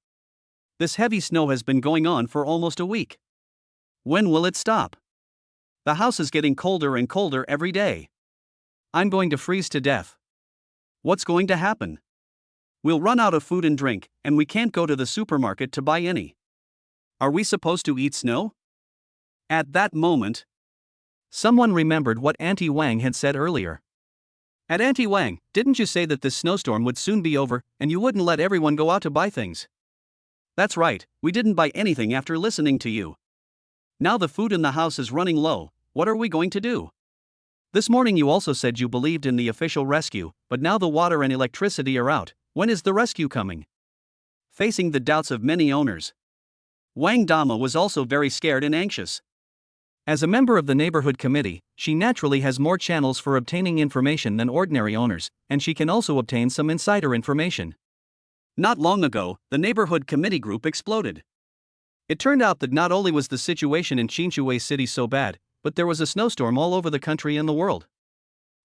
This heavy snow has been going on for almost a week. When will it stop? The house is getting colder and colder every day. I'm going to freeze to death. What's going to happen? We'll run out of food and drink, and we can't go to the supermarket to buy any. Are we supposed to eat snow? At that moment, someone remembered what Auntie Wang had said earlier. Auntie Wang, didn't you say that this snowstorm would soon be over, and you wouldn't let everyone go out to buy things? That's right, we didn't buy anything after listening to you. Now the food in the house is running low, what are we going to do? This morning you also said you believed in the official rescue, but now the water and electricity are out, when is the rescue coming? Facing the doubts of many owners, Wang Dama was also very scared and anxious. As a member of the neighborhood committee, she naturally has more channels for obtaining information than ordinary owners, and she can also obtain some insider information. Not long ago, the neighborhood committee group exploded. It turned out that not only was the situation in Qinshui City so bad, but there was a snowstorm all over the country and the world.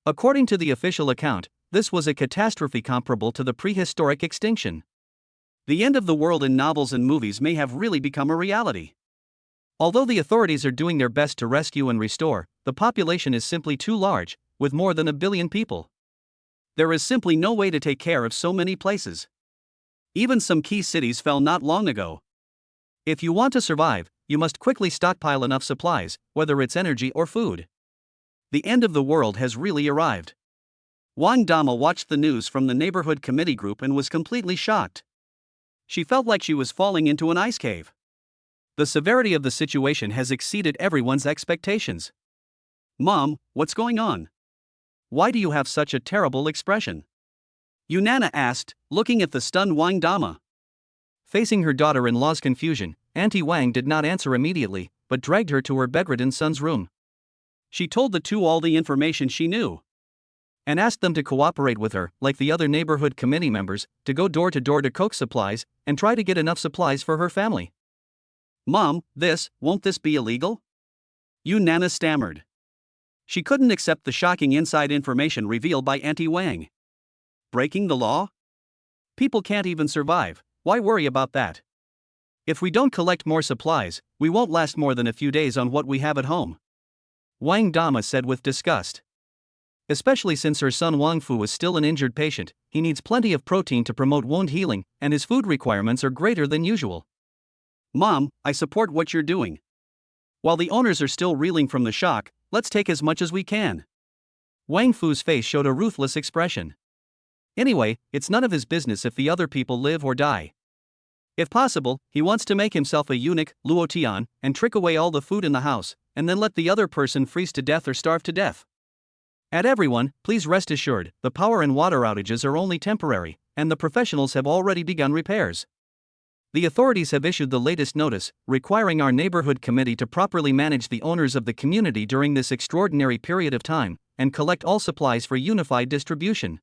According to the official account, this was a catastrophe comparable to the prehistoric extinction. The end of the world in novels and movies may have really become a reality. Although the authorities are doing their best to rescue and restore, the population is simply too large, with more than 1 billion people. There is simply no way to take care of so many places. Even some key cities fell not long ago. If you want to survive, you must quickly stockpile enough supplies, whether it's energy or food. The end of the world has really arrived. Wang Dama watched the news from the neighborhood committee group and was completely shocked. She felt like she was falling into an ice cave. The severity of the situation has exceeded everyone's expectations. Mom, what's going on? Why do you have such a terrible expression? Yunana asked, looking at the stunned Wang Dama. Facing her daughter-in-law's confusion, Auntie Wang did not answer immediately, but dragged her to her bedridden son's room. She told the two all the information she knew, and asked them to cooperate with her, like the other neighborhood committee members, to go door to door to coax supplies, and try to get enough supplies for her family. Mom, won't this be illegal? Yunana stammered. She couldn't accept the shocking inside information revealed by Auntie Wang. Breaking the law? People can't even survive. Why worry about that? If we don't collect more supplies, we won't last more than a few days on what we have at home. Wang Dama said with disgust. Especially since her son Wang Fu is still an injured patient, he needs plenty of protein to promote wound healing, and his food requirements are greater than usual. Mom, I support what you're doing. While the owners are still reeling from the shock, let's take as much as we can. Wang Fu's face showed a ruthless expression. Anyway, it's none of his business if the other people live or die. If possible, he wants to make himself a eunuch, Luo Tian, and trick away all the food in the house, and then let the other person freeze to death or starve to death. At everyone, please rest assured, the power and water outages are only temporary, and the professionals have already begun repairs. The authorities have issued the latest notice, requiring our neighborhood committee to properly manage the owners of the community during this extraordinary period of time, and collect all supplies for unified distribution.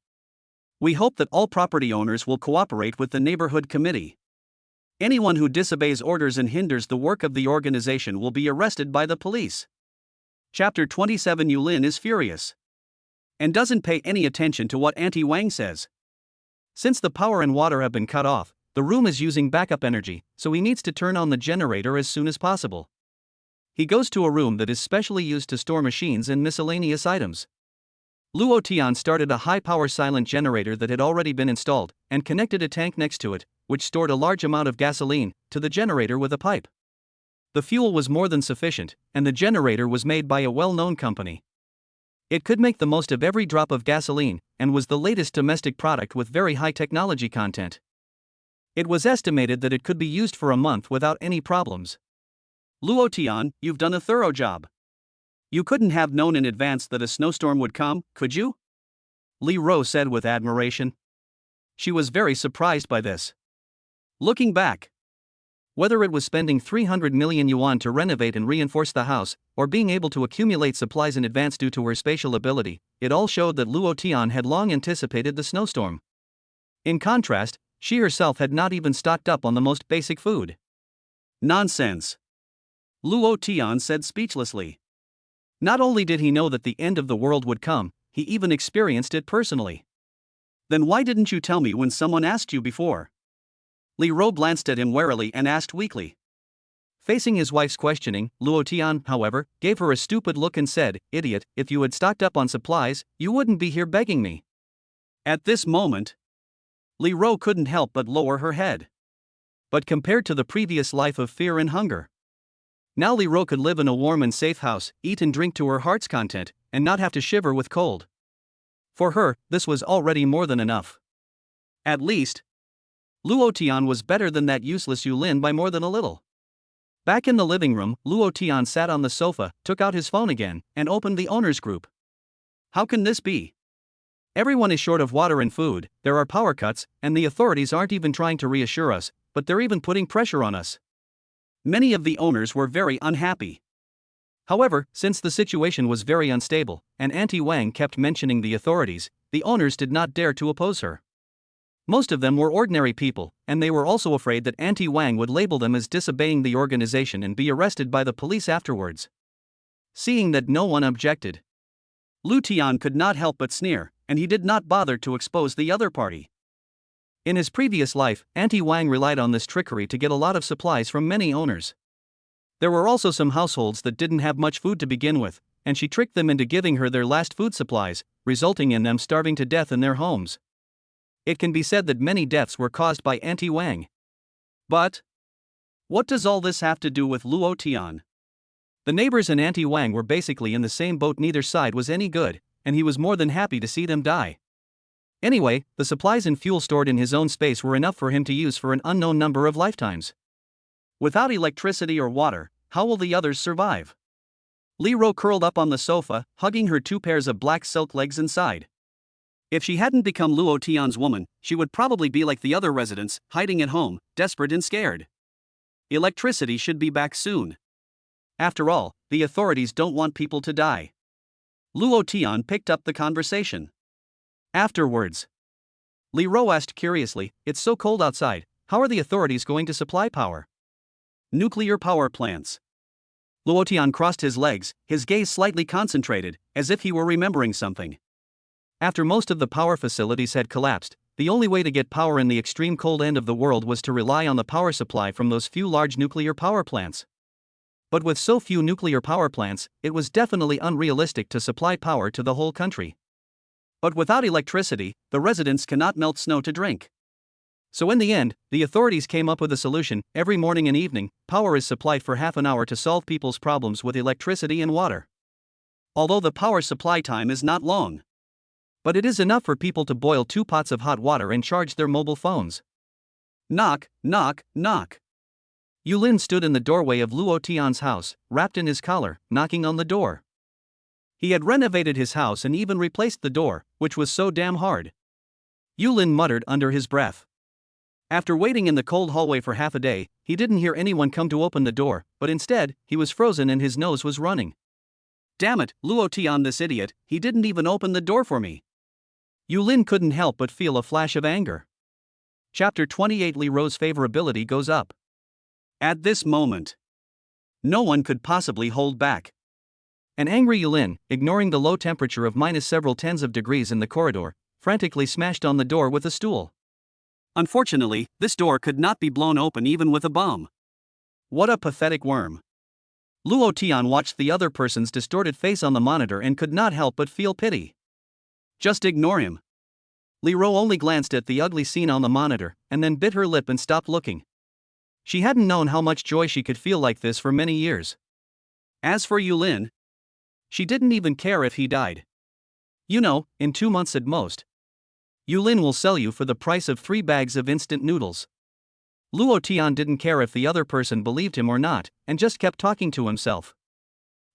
We hope that all property owners will cooperate with the neighborhood committee. Anyone who disobeys orders and hinders the work of the organization will be arrested by the police. Chapter 27. Yulin is furious and doesn't pay any attention to what Auntie Wang says. Since the power and water have been cut off, the room is using backup energy, so he needs to turn on the generator as soon as possible. He goes to a room that is specially used to store machines and miscellaneous items. Luo Tian started a high-power silent generator that had already been installed, and connected a tank next to it, which stored a large amount of gasoline, to the generator with a pipe. The fuel was more than sufficient, and the generator was made by a well-known company. It could make the most of every drop of gasoline, and was the latest domestic product with very high technology content. It was estimated that it could be used for a month without any problems. Luo Tian, you've done a thorough job. You couldn't have known in advance that a snowstorm would come, could you? Li Ro said with admiration. She was very surprised by this. Looking back, whether it was spending 300 million yuan to renovate and reinforce the house, or being able to accumulate supplies in advance due to her spatial ability, it all showed that Luo Tian had long anticipated the snowstorm. In contrast, she herself had not even stocked up on the most basic food. Nonsense, Luo Tian said speechlessly. Not only did he know that the end of the world would come, he even experienced it personally. Then why didn't you tell me when someone asked you before? Li Ro glanced at him warily and asked weakly. Facing his wife's questioning, Luo Tian, however, gave her a stupid look and said, "Idiot, if you had stocked up on supplies, you wouldn't be here begging me." At this moment, Li Ro couldn't help but lower her head. But compared to the previous life of fear and hunger, now Li Ro could live in a warm and safe house, eat and drink to her heart's content, and not have to shiver with cold. For her, this was already more than enough. At least, Luo Tian was better than that useless Yulin by more than a little. Back in the living room, Luo Tian sat on the sofa, took out his phone again, and opened the owners group. How can this be? Everyone is short of water and food, there are power cuts, and the authorities aren't even trying to reassure us, but they're even putting pressure on us. Many of the owners were very unhappy. However, since the situation was very unstable, and Auntie Wang kept mentioning the authorities, the owners did not dare to oppose her. Most of them were ordinary people, and they were also afraid that Auntie Wang would label them as disobeying the organization and be arrested by the police afterwards. Seeing that no one objected, Lu Tian could not help but sneer, and he did not bother to expose the other party. In his previous life, Auntie Wang relied on this trickery to get a lot of supplies from many owners. There were also some households that didn't have much food to begin with, and she tricked them into giving her their last food supplies, resulting in them starving to death in their homes. It can be said that many deaths were caused by Auntie Wang. But what does all this have to do with Luo Tian? The neighbors and Auntie Wang were basically in the same boat, neither side was any good, and he was more than happy to see them die. Anyway, the supplies and fuel stored in his own space were enough for him to use for an unknown number of lifetimes. Without electricity or water, how will the others survive? Li Ro curled up on the sofa, hugging her 2 pairs of black silk legs inside. If she hadn't become Luo Tian's woman, she would probably be like the other residents, hiding at home, desperate and scared. Electricity should be back soon. After all, the authorities don't want people to die. Luo Tian picked up the conversation. Afterwards, Li Ro asked curiously, "It's so cold outside, how are the authorities going to supply power?" Nuclear power plants. Luo Tian crossed his legs, his gaze slightly concentrated, as if he were remembering something. After most of the power facilities had collapsed, the only way to get power in the extreme cold end of the world was to rely on the power supply from those few large nuclear power plants. But with so few nuclear power plants, it was definitely unrealistic to supply power to the whole country. But without electricity, the residents cannot melt snow to drink. So in the end, the authorities came up with a solution. Every morning and evening, power is supplied for half an hour to solve people's problems with electricity and water. Although the power supply time is not long, but it is enough for people to boil 2 pots of hot water and charge their mobile phones. Knock, knock, knock. Yulin stood in the doorway of Luo Tian's house, wrapped in his collar, knocking on the door. He had renovated his house and even replaced the door, which was so damn hard. Yulin muttered under his breath. After waiting in the cold hallway for half a day, he didn't hear anyone come to open the door, but instead, he was frozen and his nose was running. Damn it, Luo Tian, this idiot, he didn't even open the door for me. Yulin couldn't help but feel a flash of anger. Chapter 28. Li Ro's favorability goes up. At this moment, no one could possibly hold back. An angry Yulin, ignoring the low temperature of minus several tens of degrees in the corridor, frantically smashed on the door with a stool. Unfortunately, this door could not be blown open even with a bomb. What a pathetic worm. Luo Tian watched the other person's distorted face on the monitor and could not help but feel pity. Just ignore him. Li Ro only glanced at the ugly scene on the monitor, and then bit her lip and stopped looking. She hadn't known how much joy she could feel like this for many years. As for Yulin, she didn't even care if he died. You know, in 2 months at most, Yulin will sell you for the price of 3 bags of instant noodles. Luo Tian didn't care if the other person believed him or not, and just kept talking to himself.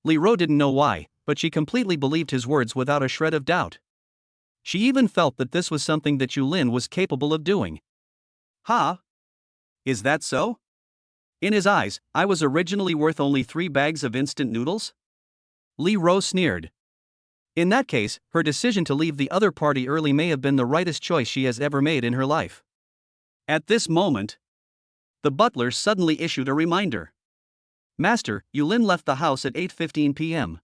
Li Ro didn't know why, but she completely believed his words without a shred of doubt. She even felt that this was something that Yulin was capable of doing. Huh? Is that so? In his eyes, I was originally worth only 3 bags of instant noodles? Li Ro sneered. In that case, her decision to leave the other party early may have been the rightest choice she has ever made in her life. At this moment, the butler suddenly issued a reminder. Master, Yulin left the house at 8:15 p.m.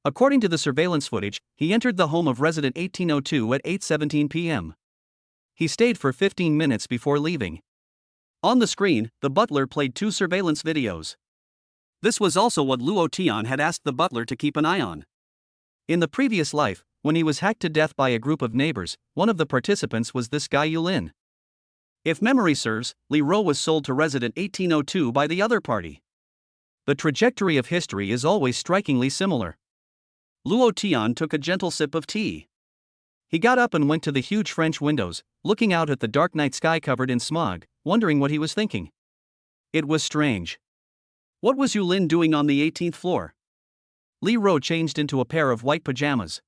According to the surveillance footage, he entered the home of resident 1802 at 8:17 p.m. He stayed for 15 minutes before leaving. On the screen, the butler played 2 surveillance videos. This was also what Luo Tian had asked the butler to keep an eye on. In the previous life, when he was hacked to death by a group of neighbors, one of the participants was this guy Yulin. If memory serves, Li Ro was sold to resident 1802 by the other party. The trajectory of history is always strikingly similar. Luo Tian took a gentle sip of tea. He got up and went to the huge French windows, looking out at the dark night sky covered in smog, wondering what he was thinking. It was strange. What was Yulin doing on the 18th floor? Li Ro changed into a pair of white pajamas.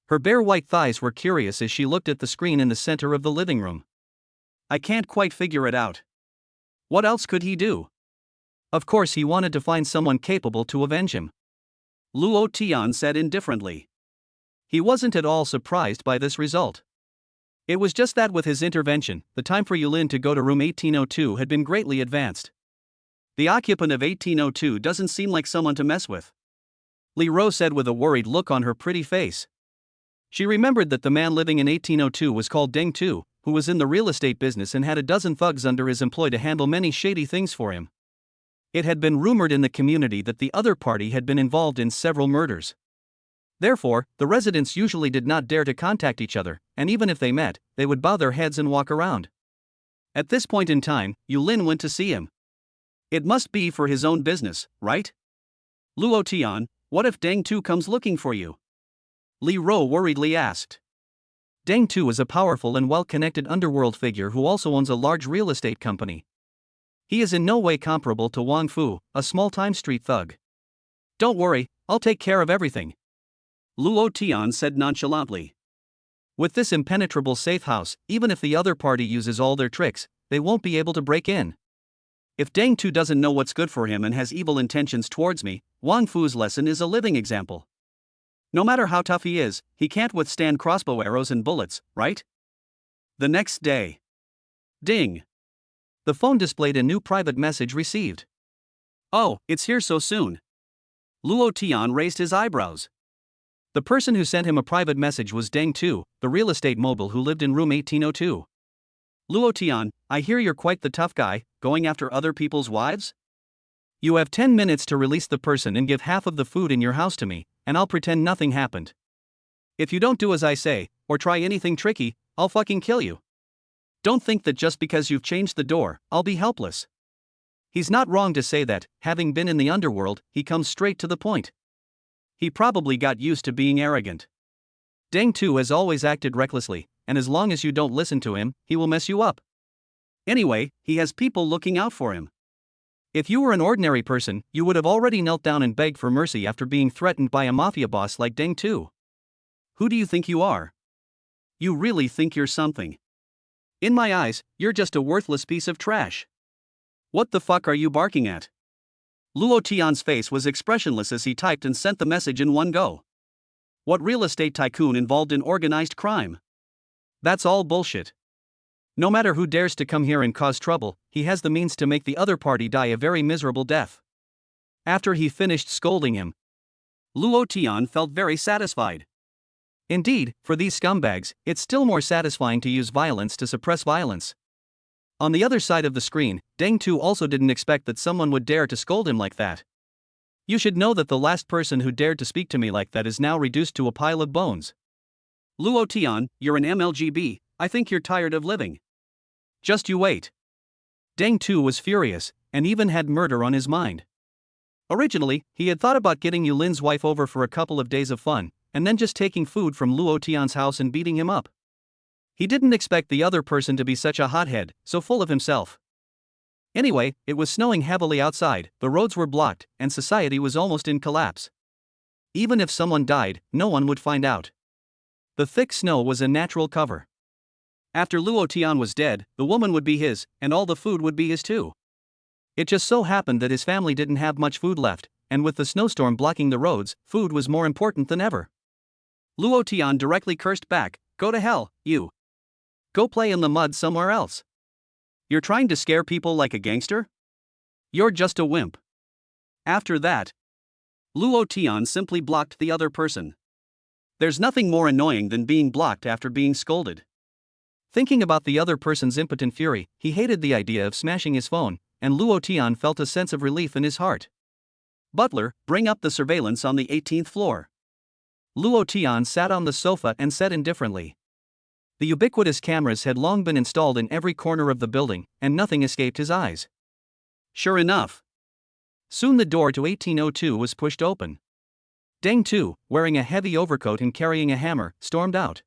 Her bare white thighs were curious as she looked at the screen in the center of the living room. I can't quite figure it out. What else could he do? Of course, he wanted to find someone capable to avenge him. Luo Tian said indifferently. He wasn't at all surprised by this result. It was just that with his intervention, the time for Yulin to go to room 1802 had been greatly advanced. The occupant of 1802 doesn't seem like someone to mess with, Li Ro said with a worried look on her pretty face. She remembered that the man living in 1802 was called Deng Tu, who was in the real estate business and had a dozen thugs under his employ to handle many shady things for him. It had been rumored in the community that the other party had been involved in several murders. Therefore, the residents usually did not dare to contact each other, and even if they met, they would bow their heads and walk around. At this point in time, Yulin went to see him. It must be for his own business, right? Luo Tian, what if Deng Tu comes looking for you? Li Ro worriedly asked. Deng Tu is a powerful and well-connected underworld figure who also owns a large real estate company. He is in no way comparable to Wang Fu, a small-time street thug. Don't worry, I'll take care of everything, Luo Tian said nonchalantly. With this impenetrable safe house, even if the other party uses all their tricks, they won't be able to break in. If Deng Tu doesn't know what's good for him and has evil intentions towards me, Wang Fu's lesson is a living example. No matter how tough he is, he can't withstand crossbow arrows and bullets, right? The next day. Ding. The phone displayed a new private message received. Oh, it's here so soon. Luo Tian raised his eyebrows. The person who sent him a private message was Deng Tu, the real estate mogul who lived in room 1802. Luo Tian, I hear you're quite the tough guy, going after other people's wives? You have 10 minutes to release the person and give half of the food in your house to me, and I'll pretend nothing happened. If you don't do as I say, or try anything tricky, I'll fucking kill you. Don't think that just because you've changed the door, I'll be helpless. He's not wrong to say that, having been in the underworld, he comes straight to the point. He probably got used to being arrogant. Deng Tu has always acted recklessly, and as long as you don't listen to him, he will mess you up. Anyway, he has people looking out for him. If you were an ordinary person, you would have already knelt down and begged for mercy after being threatened by a mafia boss like Deng Tu. Who do you think you are? You really think you're something? In my eyes, you're just a worthless piece of trash. What the fuck are you barking at? Luo Tian's face was expressionless as he typed and sent the message in one go. What real estate tycoon involved in organized crime? That's all bullshit. No matter who dares to come here and cause trouble, he has the means to make the other party die a very miserable death. After he finished scolding him, Luo Tian felt very satisfied. Indeed, for these scumbags, it's still more satisfying to use violence to suppress violence. On the other side of the screen, Deng Tu also didn't expect that someone would dare to scold him like that. You should know that the last person who dared to speak to me like that is now reduced to a pile of bones. Luo Tian, you're an MLGB, I think you're tired of living. Just you wait. Deng Tu was furious, and even had murder on his mind. Originally, he had thought about getting Yulin's wife over for a couple of days of fun, and then just taking food from Luo Tian's house and beating him up. He didn't expect the other person to be such a hothead, so full of himself. Anyway, it was snowing heavily outside, the roads were blocked, and society was almost in collapse. Even if someone died, no one would find out. The thick snow was a natural cover. After Luo Tian was dead, the woman would be his, and all the food would be his too. It just so happened that his family didn't have much food left, and with the snowstorm blocking the roads, food was more important than ever. Luo Tian directly cursed back, "Go to hell, you. Go play in the mud somewhere else. You're trying to scare people like a gangster? You're just a wimp." After that, Luo Tian simply blocked the other person. There's nothing more annoying than being blocked after being scolded. Thinking about the other person's impotent fury, he hated the idea of smashing his phone, and Luo Tian felt a sense of relief in his heart. "Butler, bring up the surveillance on the 18th floor." Luo Tian sat on the sofa and said indifferently. The ubiquitous cameras had long been installed in every corner of the building, and nothing escaped his eyes. Sure enough, soon the door to 1802 was pushed open. Deng Tu, wearing a heavy overcoat and carrying a hammer, stormed out.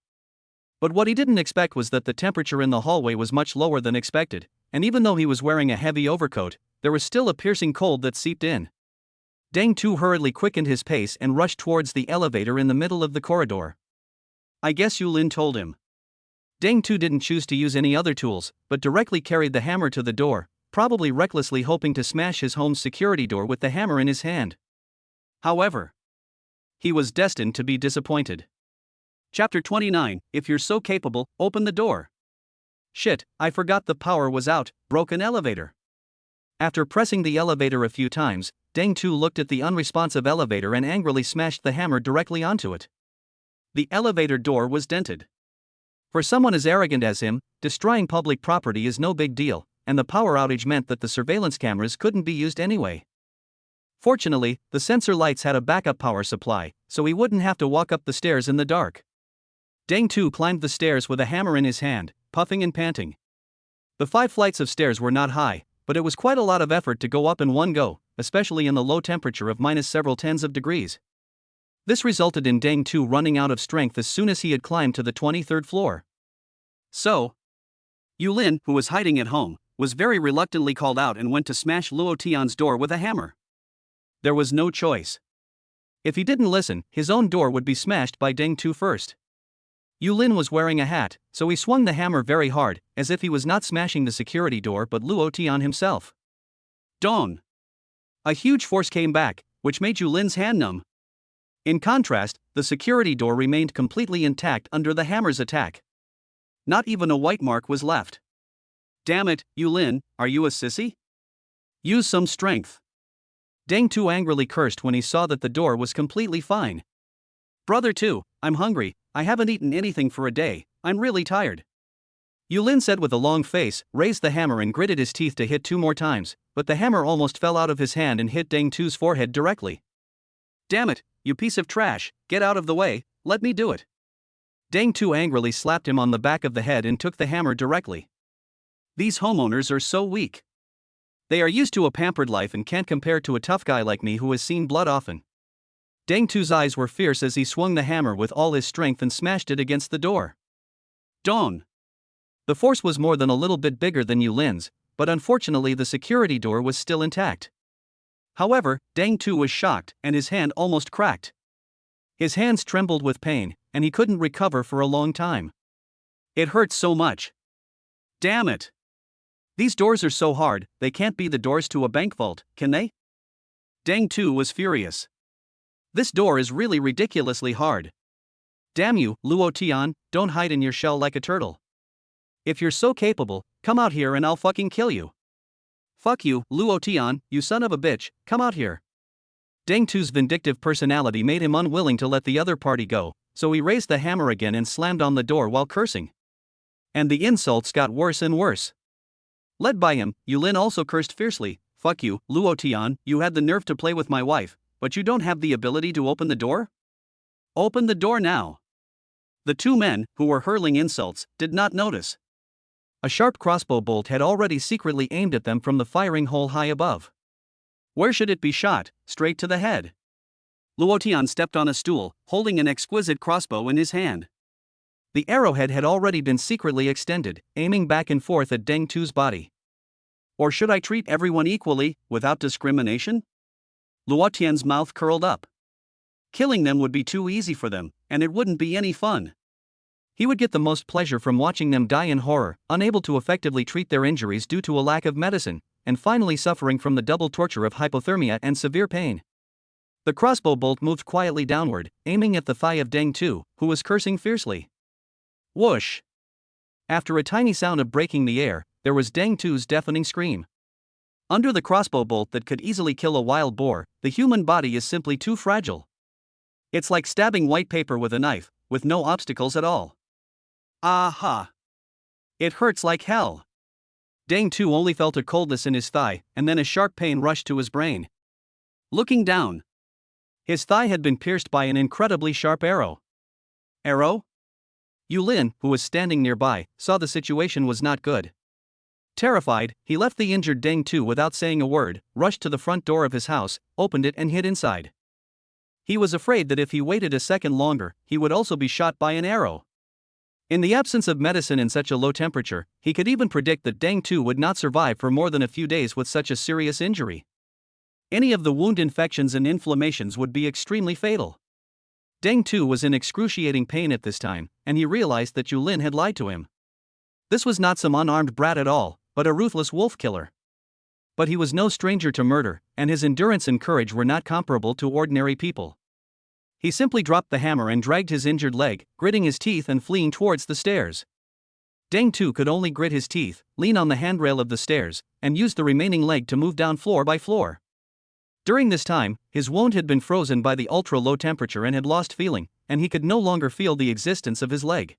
But what he didn't expect was that the temperature in the hallway was much lower than expected, and even though he was wearing a heavy overcoat, there was still a piercing cold that seeped in. Deng Tu hurriedly quickened his pace and rushed towards the elevator in the middle of the corridor. "I guess Yulin told him." Deng Tu didn't choose to use any other tools, but directly carried the hammer to the door, probably recklessly hoping to smash his home's security door with the hammer in his hand. However, he was destined to be disappointed. Chapter 29, If You're So Capable, Open the Door. "Shit, I forgot the power was out, broken elevator." After pressing the elevator a few times, Deng Tu looked at the unresponsive elevator and angrily smashed the hammer directly onto it. The elevator door was dented. For someone as arrogant as him, destroying public property is no big deal, and the power outage meant that the surveillance cameras couldn't be used anyway. Fortunately, the sensor lights had a backup power supply, so he wouldn't have to walk up the stairs in the dark. Deng Tu climbed the stairs with a hammer in his hand, puffing and panting. The 5 flights of stairs were not high, but it was quite a lot of effort to go up in one go, especially in the low temperature of minus several tens of degrees. This resulted in Deng Tu running out of strength as soon as he had climbed to the 23rd floor. So, Yulin, who was hiding at home, was very reluctantly called out and went to smash Luo Tian's door with a hammer. There was no choice. If he didn't listen, his own door would be smashed by Deng Tu first. Yulin was wearing a hat, so he swung the hammer very hard, as if he was not smashing the security door but Luo Tian himself. Dong! A huge force came back, which made Yulin's hand numb. In contrast, the security door remained completely intact under the hammer's attack. Not even a white mark was left. "Damn it, Yulin, are you a sissy? Use some strength." Deng Tu angrily cursed when he saw that the door was completely fine. "Brother Tu, I'm hungry, I haven't eaten anything for a day, I'm really tired." Yulin said with a long face, raised the hammer and gritted his teeth to hit 2 more times, but the hammer almost fell out of his hand and hit Deng Tu's forehead directly. "Damn it, you piece of trash, get out of the way, let me do it." Deng Tu angrily slapped him on the back of the head and took the hammer directly. These homeowners are so weak. They are used to a pampered life and can't compare to a tough guy like me who has seen blood often. Deng Tu's eyes were fierce as he swung the hammer with all his strength and smashed it against the door. Dong! The force was more than a little bit bigger than Yulin's, but unfortunately the security door was still intact. However, Deng Tu was shocked and his hand almost cracked. His hands trembled with pain, and he couldn't recover for a long time. It hurt so much. Damn it! These doors are so hard, they can't be the doors to a bank vault, can they? Deng Tu was furious. This door is really ridiculously hard. Damn you, Luo Tian, don't hide in your shell like a turtle. If you're so capable, come out here and I'll fucking kill you. Fuck you, Luo Tian, you son of a bitch, come out here. Deng Tu's vindictive personality made him unwilling to let the other party go, so he raised the hammer again and slammed on the door while cursing. And the insults got worse and worse. Led by him, Yulin also cursed fiercely. Fuck you, Luo Tian, you had the nerve to play with my wife, but you don't have the ability to open the door? Open the door now. The 2 men, who were hurling insults, did not notice. A sharp crossbow bolt had already secretly aimed at them from the firing hole high above. Where should it be shot? Straight to the head. Luo Tian stepped on a stool, holding an exquisite crossbow in his hand. The arrowhead had already been secretly extended, aiming back and forth at Deng Tu's body. Or should I treat everyone equally, without discrimination? Luo Tian's mouth curled up. Killing them would be too easy for them, and it wouldn't be any fun. He would get the most pleasure from watching them die in horror, unable to effectively treat their injuries due to a lack of medicine, and finally suffering from the double torture of hypothermia and severe pain. The crossbow bolt moved quietly downward, aiming at the thigh of Deng Tu, who was cursing fiercely. Whoosh! After a tiny sound of breaking the air, there was Deng Tu's deafening scream. Under the crossbow bolt that could easily kill a wild boar, the human body is simply too fragile. It's like stabbing white paper with a knife, with no obstacles at all. Aha! It hurts like hell. Deng Tu only felt a coldness in his thigh, and then a sharp pain rushed to his brain. Looking down, his thigh had been pierced by an incredibly sharp arrow. Arrow? Yu Lin, who was standing nearby, saw the situation was not good. Terrified, he left the injured Deng Tu without saying a word, rushed to the front door of his house, opened it and hid inside. He was afraid that if he waited a second longer, he would also be shot by an arrow. In the absence of medicine in such a low temperature, he could even predict that Deng Tu would not survive for more than a few days with such a serious injury. Any of the wound infections and inflammations would be extremely fatal. Deng Tu was in excruciating pain at this time, and he realized that Yu Lin had lied to him. This was not some unarmed brat at all, but a ruthless wolf killer. But he was no stranger to murder, and his endurance and courage were not comparable to ordinary people. He simply dropped the hammer and dragged his injured leg, gritting his teeth and fleeing towards the stairs. Deng Tu could only grit his teeth, lean on the handrail of the stairs, and use the remaining leg to move down floor by floor. During this time, his wound had been frozen by the ultra-low temperature and had lost feeling, and he could no longer feel the existence of his leg.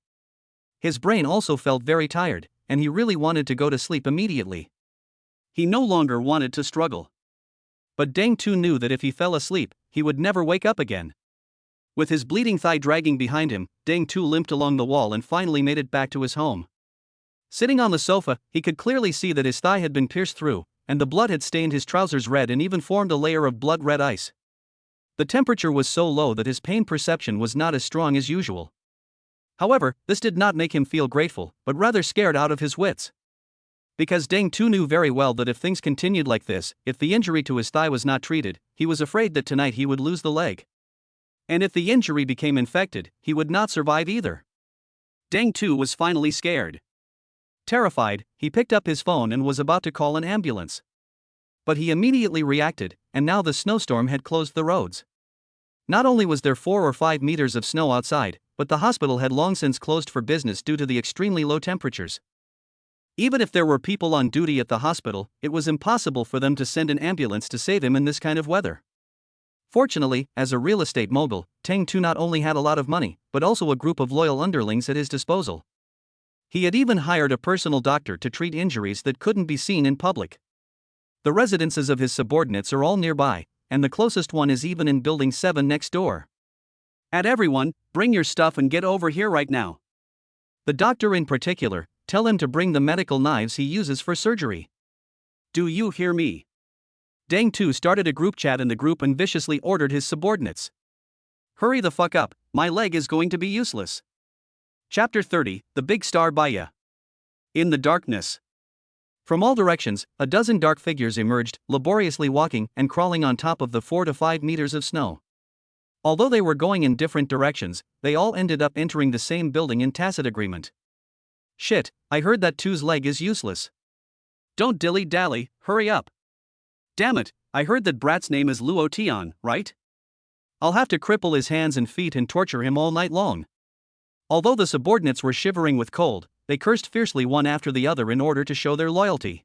His brain also felt very tired, and he really wanted to go to sleep immediately. He no longer wanted to struggle. But Deng Tu knew that if he fell asleep, he would never wake up again. With his bleeding thigh dragging behind him, Deng Tu limped along the wall and finally made it back to his home. Sitting on the sofa, he could clearly see that his thigh had been pierced through, and the blood had stained his trousers red and even formed a layer of blood-red ice. The temperature was so low that his pain perception was not as strong as usual. However, this did not make him feel grateful, but rather scared out of his wits. Because Deng Tu knew very well that if things continued like this, if the injury to his thigh was not treated, he was afraid that tonight he would lose the leg. And if the injury became infected, he would not survive either. Deng Tu was finally scared. Terrified, he picked up his phone and was about to call an ambulance. But he immediately reacted, and now the snowstorm had closed the roads. Not only was there 4 or 5 meters of snow outside, but the hospital had long since closed for business due to the extremely low temperatures. Even if there were people on duty at the hospital, it was impossible for them to send an ambulance to save him in this kind of weather. Fortunately, as a real estate mogul, Deng Tu not only had a lot of money, but also a group of loyal underlings at his disposal. He had even hired a personal doctor to treat injuries that couldn't be seen in public. The residences of his subordinates are all nearby, and the closest one is even in Building 7 next door. Everyone, bring your stuff and get over here right now. The doctor in particular, tell him to bring the medical knives he uses for surgery. Do you hear me? Deng Tu started a group chat in the group and viciously ordered his subordinates. Hurry the fuck up, my leg is going to be useless. Chapter 30, The Big Star Baya. In the darkness. From all directions, a dozen dark figures emerged, laboriously walking and crawling on top of the 4 to 5 meters of snow. Although they were going in different directions, they all ended up entering the same building in tacit agreement. Shit, I heard that Tu's leg is useless. Don't dilly-dally, hurry up. Damn it, I heard that brat's name is Luo Tian, right? I'll have to cripple his hands and feet and torture him all night long. Although the subordinates were shivering with cold, they cursed fiercely one after the other in order to show their loyalty.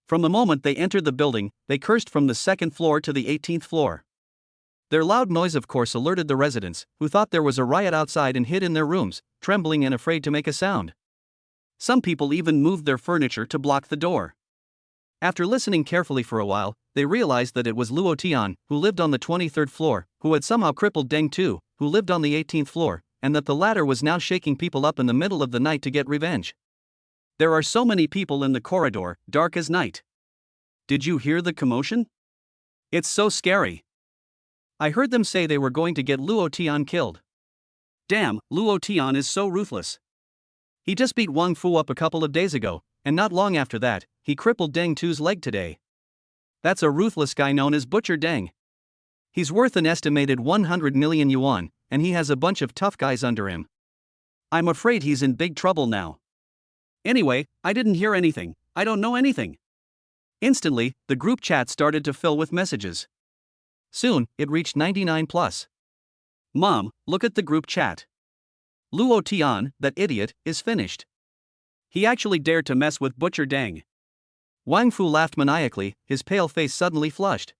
From the moment they entered the building, they cursed from the 2nd floor to the 18th floor. Their loud noise of course alerted the residents, who thought there was a riot outside and hid in their rooms, trembling and afraid to make a sound. Some people even moved their furniture to block the door. After listening carefully for a while, they realized that it was Luo Tian, who lived on the 23rd floor, who had somehow crippled Deng Tu, who lived on the 18th floor, and that the latter was now shaking people up in the middle of the night to get revenge. There are so many people in the corridor, dark as night. Did you hear the commotion? It's so scary. I heard them say they were going to get Luo Tian killed. Damn, Luo Tian is so ruthless. He just beat Wang Fu up a couple of days ago, and not long after that, he crippled Deng Tu's leg today. That's a ruthless guy known as Butcher Deng. He's worth an estimated 100 million yuan, and he has a bunch of tough guys under him. I'm afraid he's in big trouble now. Anyway, I didn't hear anything, I don't know anything. Instantly, the group chat started to fill with messages. Soon, it reached 99 plus. Mom, look at the group chat. Luo Tian, that idiot, is finished. He actually dared to mess with Butcher Deng. Wang Fu laughed maniacally, his pale face suddenly flushed.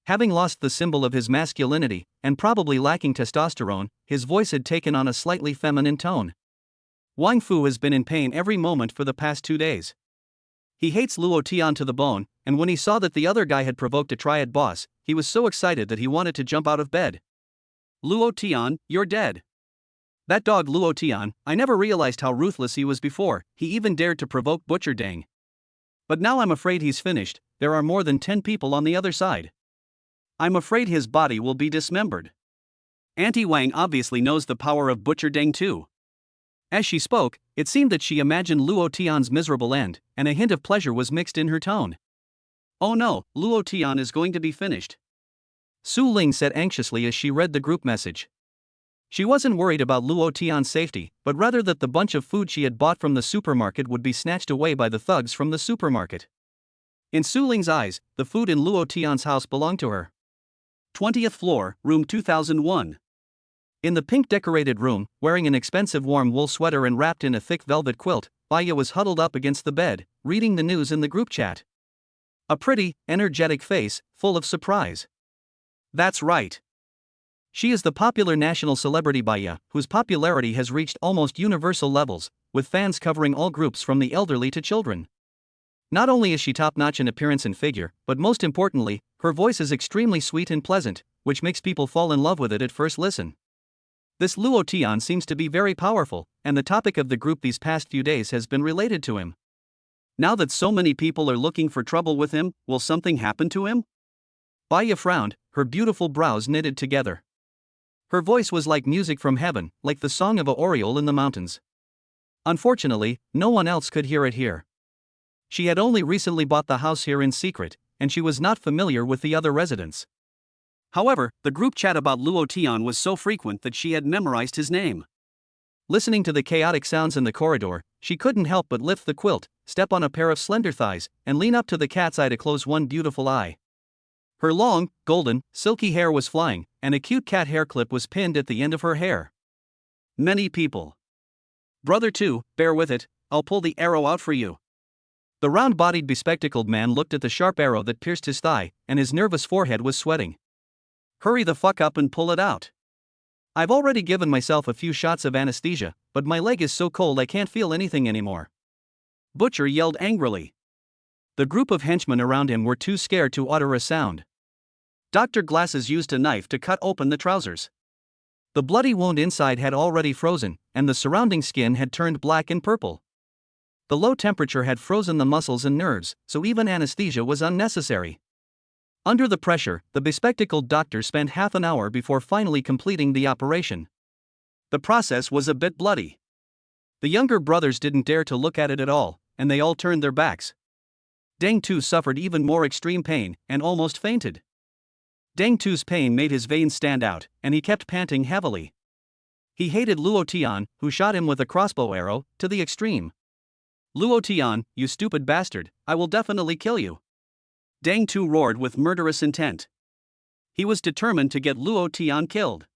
Having lost the symbol of his masculinity, and probably lacking testosterone, his voice had taken on a slightly feminine tone. Wang Fu has been in pain every moment for the past 2 days. He hates Luo Tian to the bone, and when he saw that the other guy had provoked a triad boss, he was so excited that he wanted to jump out of bed. Luo Tian, you're dead. That dog Luo Tian, I never realized how ruthless he was before, he even dared to provoke Butcher Deng. But now I'm afraid he's finished, there are more than 10 people on the other side. I'm afraid his body will be dismembered. Auntie Wang obviously knows the power of Butcher Deng too. As she spoke, it seemed that she imagined Luo Tian's miserable end, and a hint of pleasure was mixed in her tone. Oh no, Luo Tian is going to be finished. Su Ling said anxiously as she read the group message. She wasn't worried about Luo Tian's safety, but rather that the bunch of food she had bought from the supermarket would be snatched away by the thugs from the supermarket. In Su Ling's eyes, the food in Luo Tian's house belonged to her. 20th floor, room 2001. In the pink-decorated room, wearing an expensive warm wool sweater and wrapped in a thick velvet quilt, Baya was huddled up against the bed, reading the news in the group chat. A pretty, energetic face, full of surprise. That's right. She is the popular national celebrity Baya, whose popularity has reached almost universal levels, with fans covering all groups from the elderly to children. Not only is she top-notch in appearance and figure, but most importantly, her voice is extremely sweet and pleasant, which makes people fall in love with it at first listen. This Luo Tian seems to be very powerful, and the topic of the group these past few days has been related to him. Now that so many people are looking for trouble with him, will something happen to him? Baya frowned, her beautiful brows knitted together. Her voice was like music from heaven, like the song of a oriole in the mountains. Unfortunately, no one else could hear it here. She had only recently bought the house here in secret, and she was not familiar with the other residents. However, the group chat about Luo Tian was so frequent that she had memorized his name. Listening to the chaotic sounds in the corridor, she couldn't help but lift the quilt, step on a pair of slender thighs, and lean up to the cat's eye to close one beautiful eye. Her long, golden, silky hair was flying, and a cute cat hair clip was pinned at the end of her hair. Many people. Brother 2, bear with it, I'll pull the arrow out for you. The round-bodied bespectacled man looked at the sharp arrow that pierced his thigh, and his nervous forehead was sweating. Hurry the fuck up and pull it out. I've already given myself a few shots of anesthesia, but my leg is so cold I can't feel anything anymore. Butcher yelled angrily. The group of henchmen around him were too scared to utter a sound. Dr. Glasses used a knife to cut open the trousers. The bloody wound inside had already frozen, and the surrounding skin had turned black and purple. The low temperature had frozen the muscles and nerves, so even anesthesia was unnecessary. Under the pressure, the bespectacled doctor spent half an hour before finally completing the operation. The process was a bit bloody. The younger brothers didn't dare to look at it at all, and they all turned their backs. Deng Tu suffered even more extreme pain, and almost fainted. Deng Tu's pain made his veins stand out, and he kept panting heavily. He hated Luo Tian, who shot him with a crossbow arrow, to the extreme. Luo Tian, you stupid bastard, I will definitely kill you. Deng Tu roared with murderous intent. He was determined to get Luo Tian killed.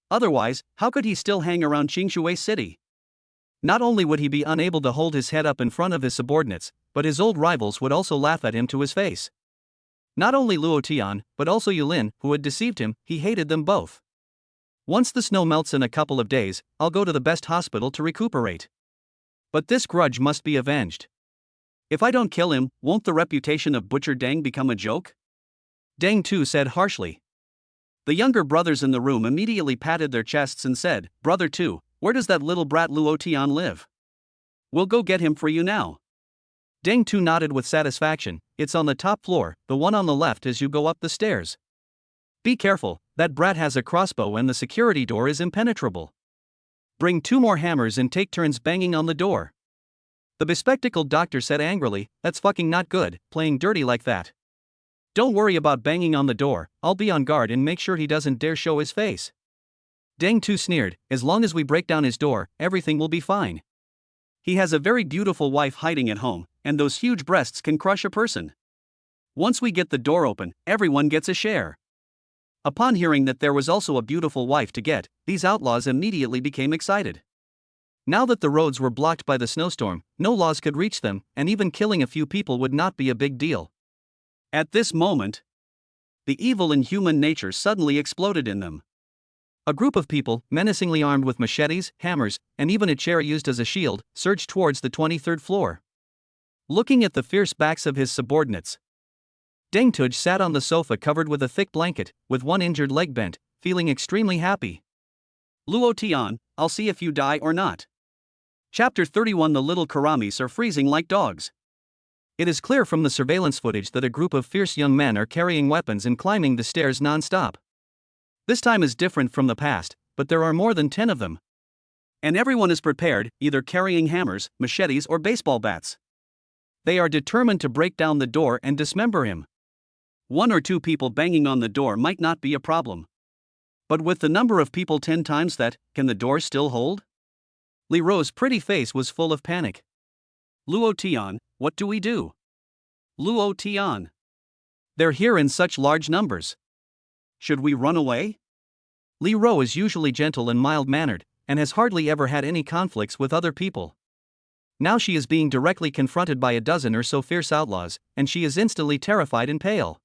Otherwise, how could he still hang around Qingshui City? Not only would he be unable to hold his head up in front of his subordinates, but his old rivals would also laugh at him to his face. Not only Luo Tian, but also Yulin, who had deceived him, he hated them both. Once the snow melts in a couple of days, I'll go to the best hospital to recuperate. But this grudge must be avenged. If I don't kill him, won't the reputation of Butcher Deng become a joke? Deng Tu said harshly. The younger brothers in the room immediately patted their chests and said, Brother 2, where does that little brat Luo Tian live? We'll go get him for you now. Deng Tu nodded with satisfaction. It's on the top floor, the one on the left as you go up the stairs. Be careful, that brat has a crossbow and the security door is impenetrable. Bring 2 more hammers and take turns banging on the door. The bespectacled doctor said angrily, "That's fucking not good, playing dirty like that. Don't worry about banging on the door, I'll be on guard and make sure he doesn't dare show his face." Deng Tu sneered, "As long as we break down his door, everything will be fine. He has a very beautiful wife hiding at home, and those huge breasts can crush a person. Once we get the door open, everyone gets a share." Upon hearing that there was also a beautiful wife to get, these outlaws immediately became excited. Now that the roads were blocked by the snowstorm, no laws could reach them, and even killing a few people would not be a big deal. At this moment, the evil in human nature suddenly exploded in them. A group of people, menacingly armed with machetes, hammers, and even a chair used as a shield, surged towards the 23rd floor. Looking at the fierce backs of his subordinates, Deng Tuj sat on the sofa covered with a thick blanket, with one injured leg bent, feeling extremely happy. Luo Tian, I'll see if you die or not. Chapter 31. The little Karamis are freezing like dogs. It is clear from the surveillance footage that a group of fierce young men are carrying weapons and climbing the stairs non-stop. This time is different from the past, but there are more than 10 of them. And everyone is prepared, either carrying hammers, machetes, or baseball bats. They are determined to break down the door and dismember him. 1 or 2 people banging on the door might not be a problem. But with the number of people 10 times that, can the door still hold? Li Ro's pretty face was full of panic. Luo Tian, what do we do? Luo Tian. They're here in such large numbers. Should we run away? Li Ro is usually gentle and mild-mannered, and has hardly ever had any conflicts with other people. Now she is being directly confronted by a dozen or so fierce outlaws, and she is instantly terrified and pale.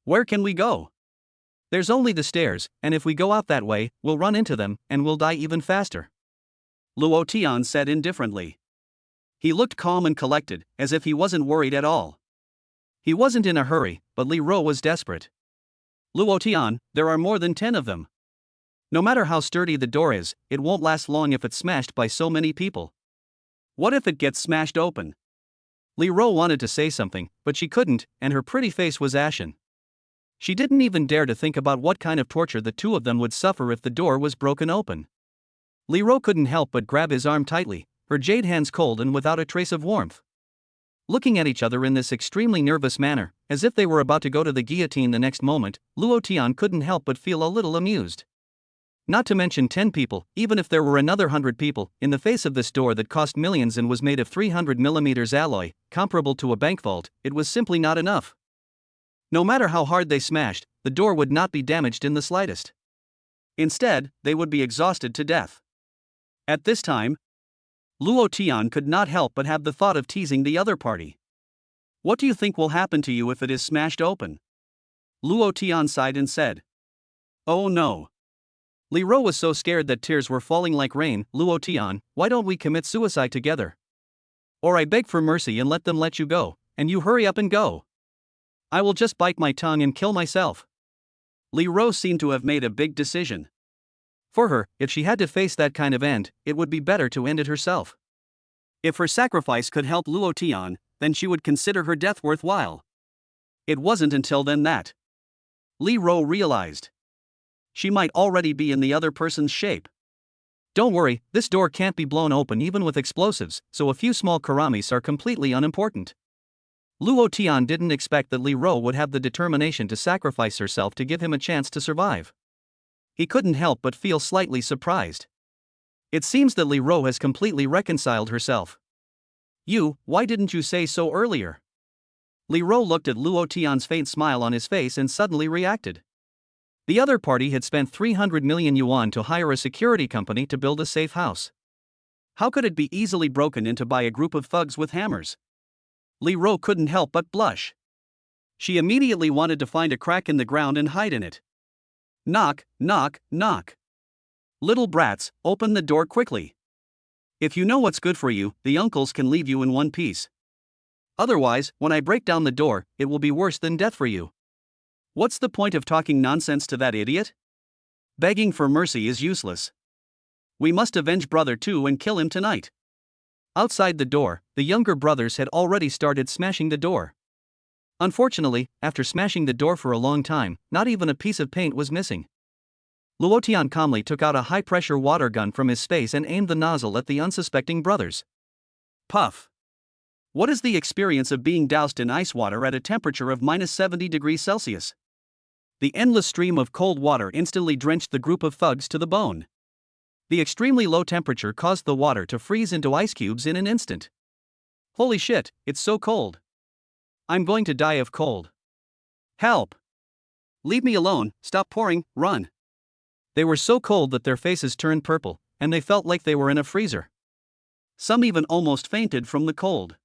Where can we go? There's only the stairs, and if we go out that way, we'll run into them, and we'll die even faster. Luo Tian said indifferently. He looked calm and collected, as if he wasn't worried at all. He wasn't in a hurry, but Li Ro was desperate. Luo Tian, there are more than 10 of them. No matter how sturdy the door is, it won't last long if it's smashed by so many people. What if it gets smashed open? Li Ro wanted to say something, but she couldn't, and her pretty face was ashen. She didn't even dare to think about what kind of torture the two of them would suffer if the door was broken open. Li Ro couldn't help but grab his arm tightly, her jade hands cold and without a trace of warmth. Looking at each other in this extremely nervous manner, as if they were about to go to the guillotine the next moment, Luo Tian couldn't help but feel a little amused. Not to mention 10 people, even if there were another 100 people, in the face of this door that cost millions and was made of 300mm alloy, comparable to a bank vault, it was simply not enough. No matter how hard they smashed, the door would not be damaged in the slightest. Instead, they would be exhausted to death. At this time, Luo Tian could not help but have the thought of teasing the other party. What do you think will happen to you if it is smashed open? Luo Tian sighed and said. Oh no. Li Ro was so scared that tears were falling like rain. Luo Tian, why don't we commit suicide together? Or I beg for mercy and let them let you go, and you hurry up and go. I will just bite my tongue and kill myself. Li Ro seemed to have made a big decision. For her, if she had to face that kind of end, it would be better to end it herself. If her sacrifice could help Luo Tian, then she would consider her death worthwhile. It wasn't until then that Li Ro realized she might already be in the other person's shape. Don't worry, this door can't be blown open even with explosives, so a few small Karamis are completely unimportant. Luo Tian didn't expect that Li Ro would have the determination to sacrifice herself to give him a chance to survive. He couldn't help but feel slightly surprised. It seems that Li Ro has completely reconciled herself. Why didn't you say so earlier? Li Ro looked at Luo Tian's faint smile on his face and suddenly reacted. The other party had spent 300 million yuan to hire a security company to build a safe house. How could it be easily broken into by a group of thugs with hammers? Li Ro couldn't help but blush. She immediately wanted to find a crack in the ground and hide in it. Knock, knock, knock. Little brats, open the door quickly. If you know what's good for you, the uncles can leave you in one piece. Otherwise, when I break down the door, it will be worse than death for you. What's the point of talking nonsense to that idiot? Begging for mercy is useless. We must avenge brother 2 and kill him tonight. Outside the door, the younger brothers had already started smashing the door. Unfortunately, after smashing the door for a long time, not even a piece of paint was missing. Luo Tian calmly took out a high-pressure water gun from his space and aimed the nozzle at the unsuspecting brothers. Puff! What is the experience of being doused in ice water at a temperature of minus 70 degrees Celsius? The endless stream of cold water instantly drenched the group of thugs to the bone. The extremely low temperature caused the water to freeze into ice cubes in an instant. Holy shit, it's so cold. I'm going to die of cold. Help! Leave me alone, stop pouring, run. They were so cold that their faces turned purple, and they felt like they were in a freezer. Some even almost fainted from the cold.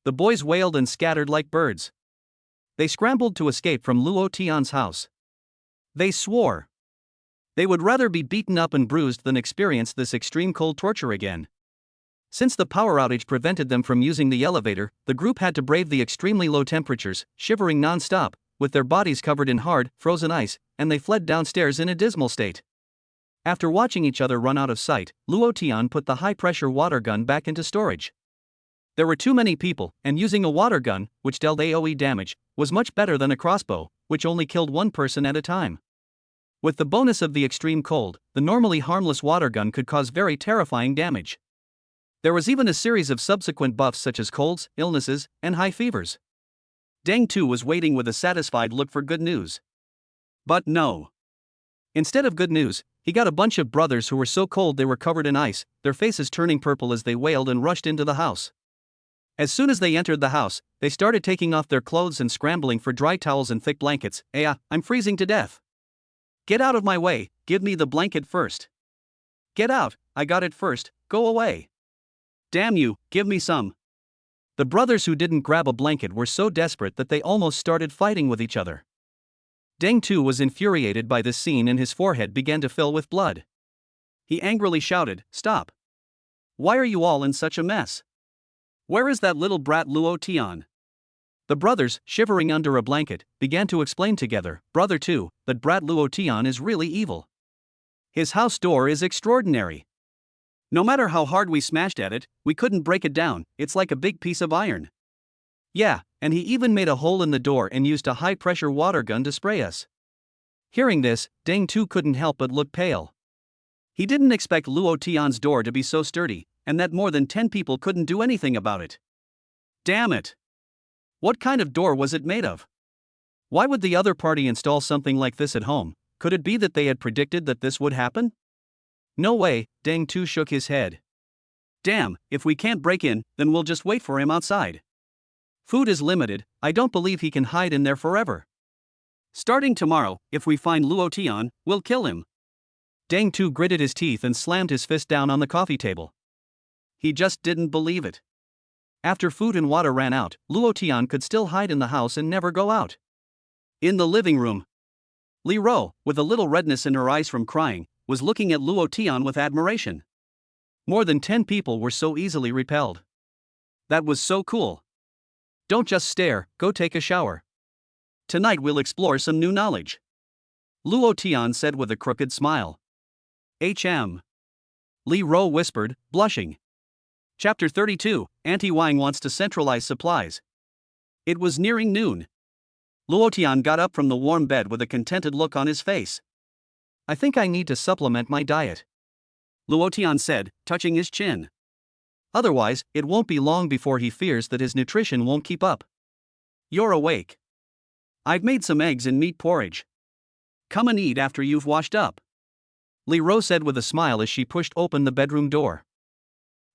The boys wailed and scattered like birds. They scrambled to escape from Luo Tian's house. They swore they would rather be beaten up and bruised than experience this extreme cold torture again. Since the power outage prevented them from using the elevator, the group had to brave the extremely low temperatures, shivering non-stop, with their bodies covered in hard, frozen ice, and they fled downstairs in a dismal state. After watching each other run out of sight, Luo Tian put the high-pressure water gun back into storage. There were too many people, and using a water gun, which dealt AoE damage, was much better than a crossbow, which only killed one person at a time. With the bonus of the extreme cold, the normally harmless water gun could cause very terrifying damage. There was even a series of subsequent buffs such as colds, illnesses, and high fevers. Deng Tu was waiting with a satisfied look for good news. But no. Instead of good news, he got a bunch of brothers who were so cold they were covered in ice, their faces turning purple as they wailed and rushed into the house. As soon as they entered the house, they started taking off their clothes and scrambling for dry towels and thick blankets. I'm freezing to death. Get out of my way, give me the blanket first. Get out, I got it first, go away. Damn you, give me some. The brothers who didn't grab a blanket were so desperate that they almost started fighting with each other. Deng Tu was infuriated by this scene and his forehead began to fill with blood. He angrily shouted, "Stop! Why are you all in such a mess? Where is that little brat Luo Tian?" The brothers, shivering under a blanket, began to explain together, "Brother 2, that brat Luo Tian is really evil. His house door is extraordinary. No matter how hard we smashed at it, we couldn't break it down, it's like a big piece of iron. Yeah, and he even made a hole in the door and used a high-pressure water gun to spray us." Hearing this, Deng Tu couldn't help but look pale. He didn't expect Luo Tian's door to be so sturdy, and that more than 10 people couldn't do anything about it. Damn it! What kind of door was it made of? Why would the other party install something like this at home? Could it be that they had predicted that this would happen? No way, Deng Tu shook his head. Damn, if we can't break in, then we'll just wait for him outside. Food is limited, I don't believe he can hide in there forever. Starting tomorrow, if we find Luo Tian, we'll kill him. Deng Tu gritted his teeth and slammed his fist down on the coffee table. He just didn't believe it. After food and water ran out, Luo Tian could still hide in the house and never go out. In the living room, Li Ro, with a little redness in her eyes from crying, was looking at Luo Tian with admiration. More than 10 people were so easily repelled. That was so cool. Don't just stare, go take a shower. Tonight we'll explore some new knowledge, Luo Tian said with a crooked smile. Li Ro whispered, blushing. Chapter 32, Auntie Wang wants to centralize supplies. It was nearing noon. Luo Tian got up from the warm bed with a contented look on his face. I think I need to supplement my diet, Luo Tian said, touching his chin. Otherwise, it won't be long before he fears that his nutrition won't keep up. You're awake. I've made some eggs and meat porridge. Come and eat after you've washed up, Li Ro said with a smile as she pushed open the bedroom door.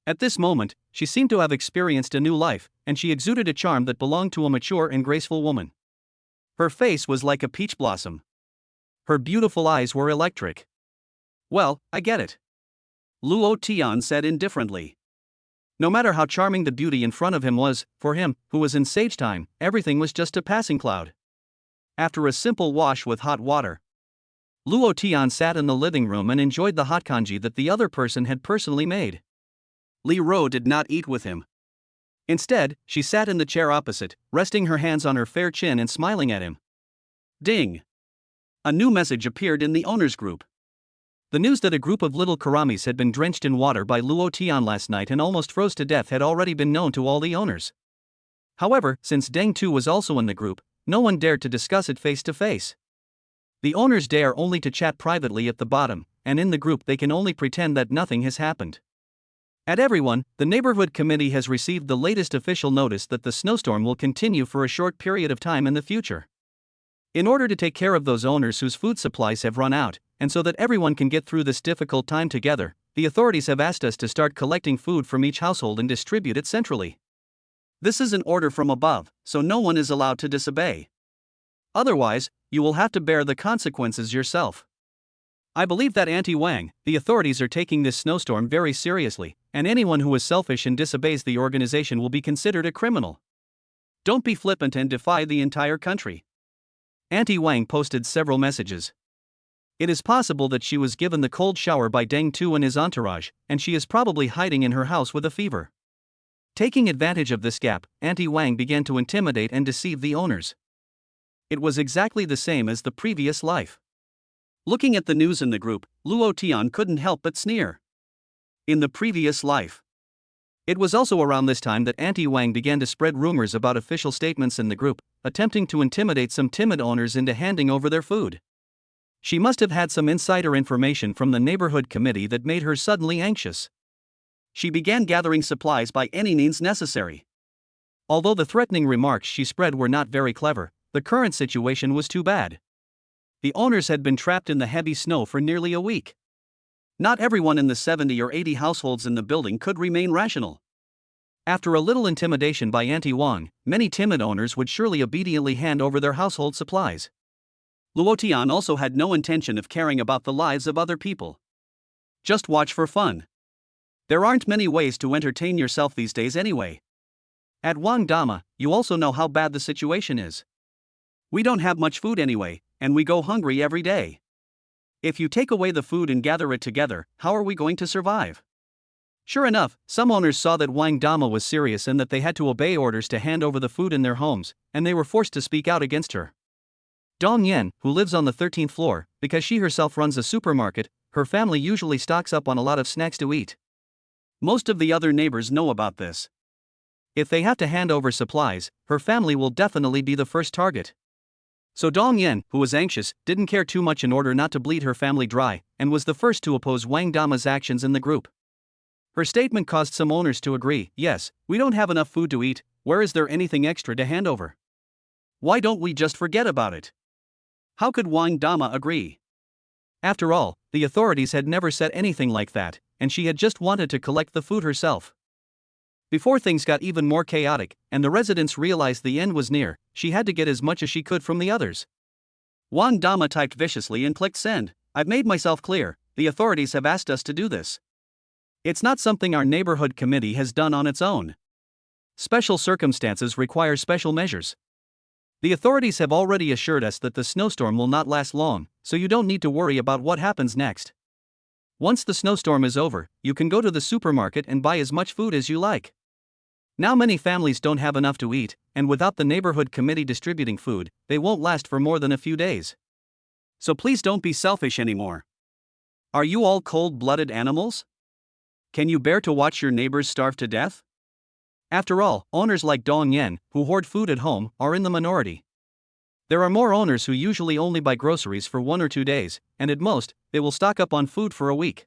At this moment, she seemed to have experienced a new life, and she exuded a charm that belonged to a mature and graceful woman. Her face was like a peach blossom. Her beautiful eyes were electric. Well, I get it, Luo Tian said indifferently. No matter how charming the beauty in front of him was, for him, who was in sage time, everything was just a passing cloud. After a simple wash with hot water, Luo Tian sat in the living room and enjoyed the hot congee that the other person had personally made. Li Ro did not eat with him. Instead, she sat in the chair opposite, resting her hands on her fair chin and smiling at him. Ding! A new message appeared in the owners group. The news that a group of little karamis had been drenched in water by Luo Tian last night and almost froze to death had already been known to all the owners. However, since Deng Tu was also in the group, no one dared to discuss it face to face. The owners dare only to chat privately at the bottom, and in the group they can only pretend that nothing has happened. At everyone, the neighborhood committee has received the latest official notice that the snowstorm will continue for a short period of time in the future. In order to take care of those owners whose food supplies have run out, and so that everyone can get through this difficult time together, the authorities have asked us to start collecting food from each household and distribute it centrally. This is an order from above, so no one is allowed to disobey. Otherwise, you will have to bear the consequences yourself. I believe that Auntie Wang, the authorities are taking this snowstorm very seriously, and anyone who is selfish and disobeys the organization will be considered a criminal. Don't be flippant and defy the entire country. Auntie Wang posted several messages. It is possible that she was given the cold shower by Deng Tu and his entourage, and she is probably hiding in her house with a fever. Taking advantage of this gap, Auntie Wang began to intimidate and deceive the owners. It was exactly the same as the previous life. Looking at the news in the group, Luo Tian couldn't help but sneer. In the previous life. It was also around this time that Auntie Wang began to spread rumors about official statements in the group, attempting to intimidate some timid owners into handing over their food. She must have had some insider information from the neighborhood committee that made her suddenly anxious. She began gathering supplies by any means necessary. Although the threatening remarks she spread were not very clever, the current situation was too bad. The owners had been trapped in the heavy snow for nearly a week. Not everyone in the 70 or 80 households in the building could remain rational. After a little intimidation by Auntie Wang, many timid owners would surely obediently hand over their household supplies. Luo Tian also had no intention of caring about the lives of other people. Just watch for fun. There aren't many ways to entertain yourself these days anyway. At Wang Dama, you also know how bad the situation is. We don't have much food anyway, and we go hungry every day. If you take away the food and gather it together, how are we going to survive? Sure enough, some owners saw that Wang Dama was serious and that they had to obey orders to hand over the food in their homes, and they were forced to speak out against her. Dong Yen, who lives on the 13th floor, because she herself runs a supermarket, her family usually stocks up on a lot of snacks to eat. Most of the other neighbors know about this. If they have to hand over supplies, her family will definitely be the first target. So Dong Yen, who was anxious, didn't care too much in order not to bleed her family dry, and was the first to oppose Wang Dama's actions in the group. Her statement caused some owners to agree, yes, we don't have enough food to eat, where is there anything extra to hand over? Why don't we just forget about it? How could Wang Dama agree? After all, the authorities had never said anything like that, and she had just wanted to collect the food herself. Before things got even more chaotic, and the residents realized the end was near, she had to get as much as she could from the others. Wang Dama typed viciously and clicked send. I've made myself clear, the authorities have asked us to do this. It's not something our neighborhood committee has done on its own. Special circumstances require special measures. The authorities have already assured us that the snowstorm will not last long, so you don't need to worry about what happens next. Once the snowstorm is over, you can go to the supermarket and buy as much food as you like. Now many families don't have enough to eat, and without the neighborhood committee distributing food, they won't last for more than a few days. So please don't be selfish anymore. Are you all cold-blooded animals? Can you bear to watch your neighbors starve to death? After all, owners like Dong Yen, who hoard food at home, are in the minority. There are more owners who usually only buy groceries for 1 or 2 days, and at most, they will stock up on food for a week.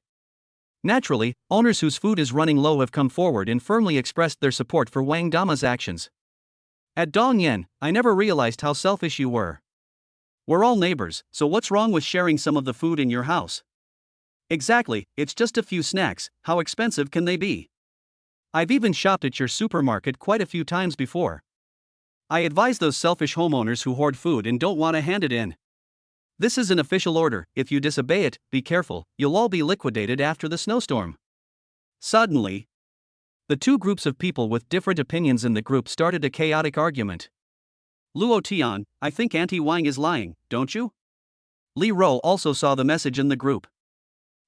Naturally, owners whose food is running low have come forward and firmly expressed their support for Wang Dama's actions. At Dong Yen, I never realized how selfish you were. We're all neighbors, so what's wrong with sharing some of the food in your house? Exactly, it's just a few snacks, how expensive can they be? I've even shopped at your supermarket quite a few times before. I advise those selfish homeowners who hoard food and don't want to hand it in. This is an official order, if you disobey it, be careful, you'll all be liquidated after the snowstorm. Suddenly, the two groups of people with different opinions in the group started a chaotic argument. Luo Tian, I think Auntie Wang is lying, don't you? Li Ro also saw the message in the group.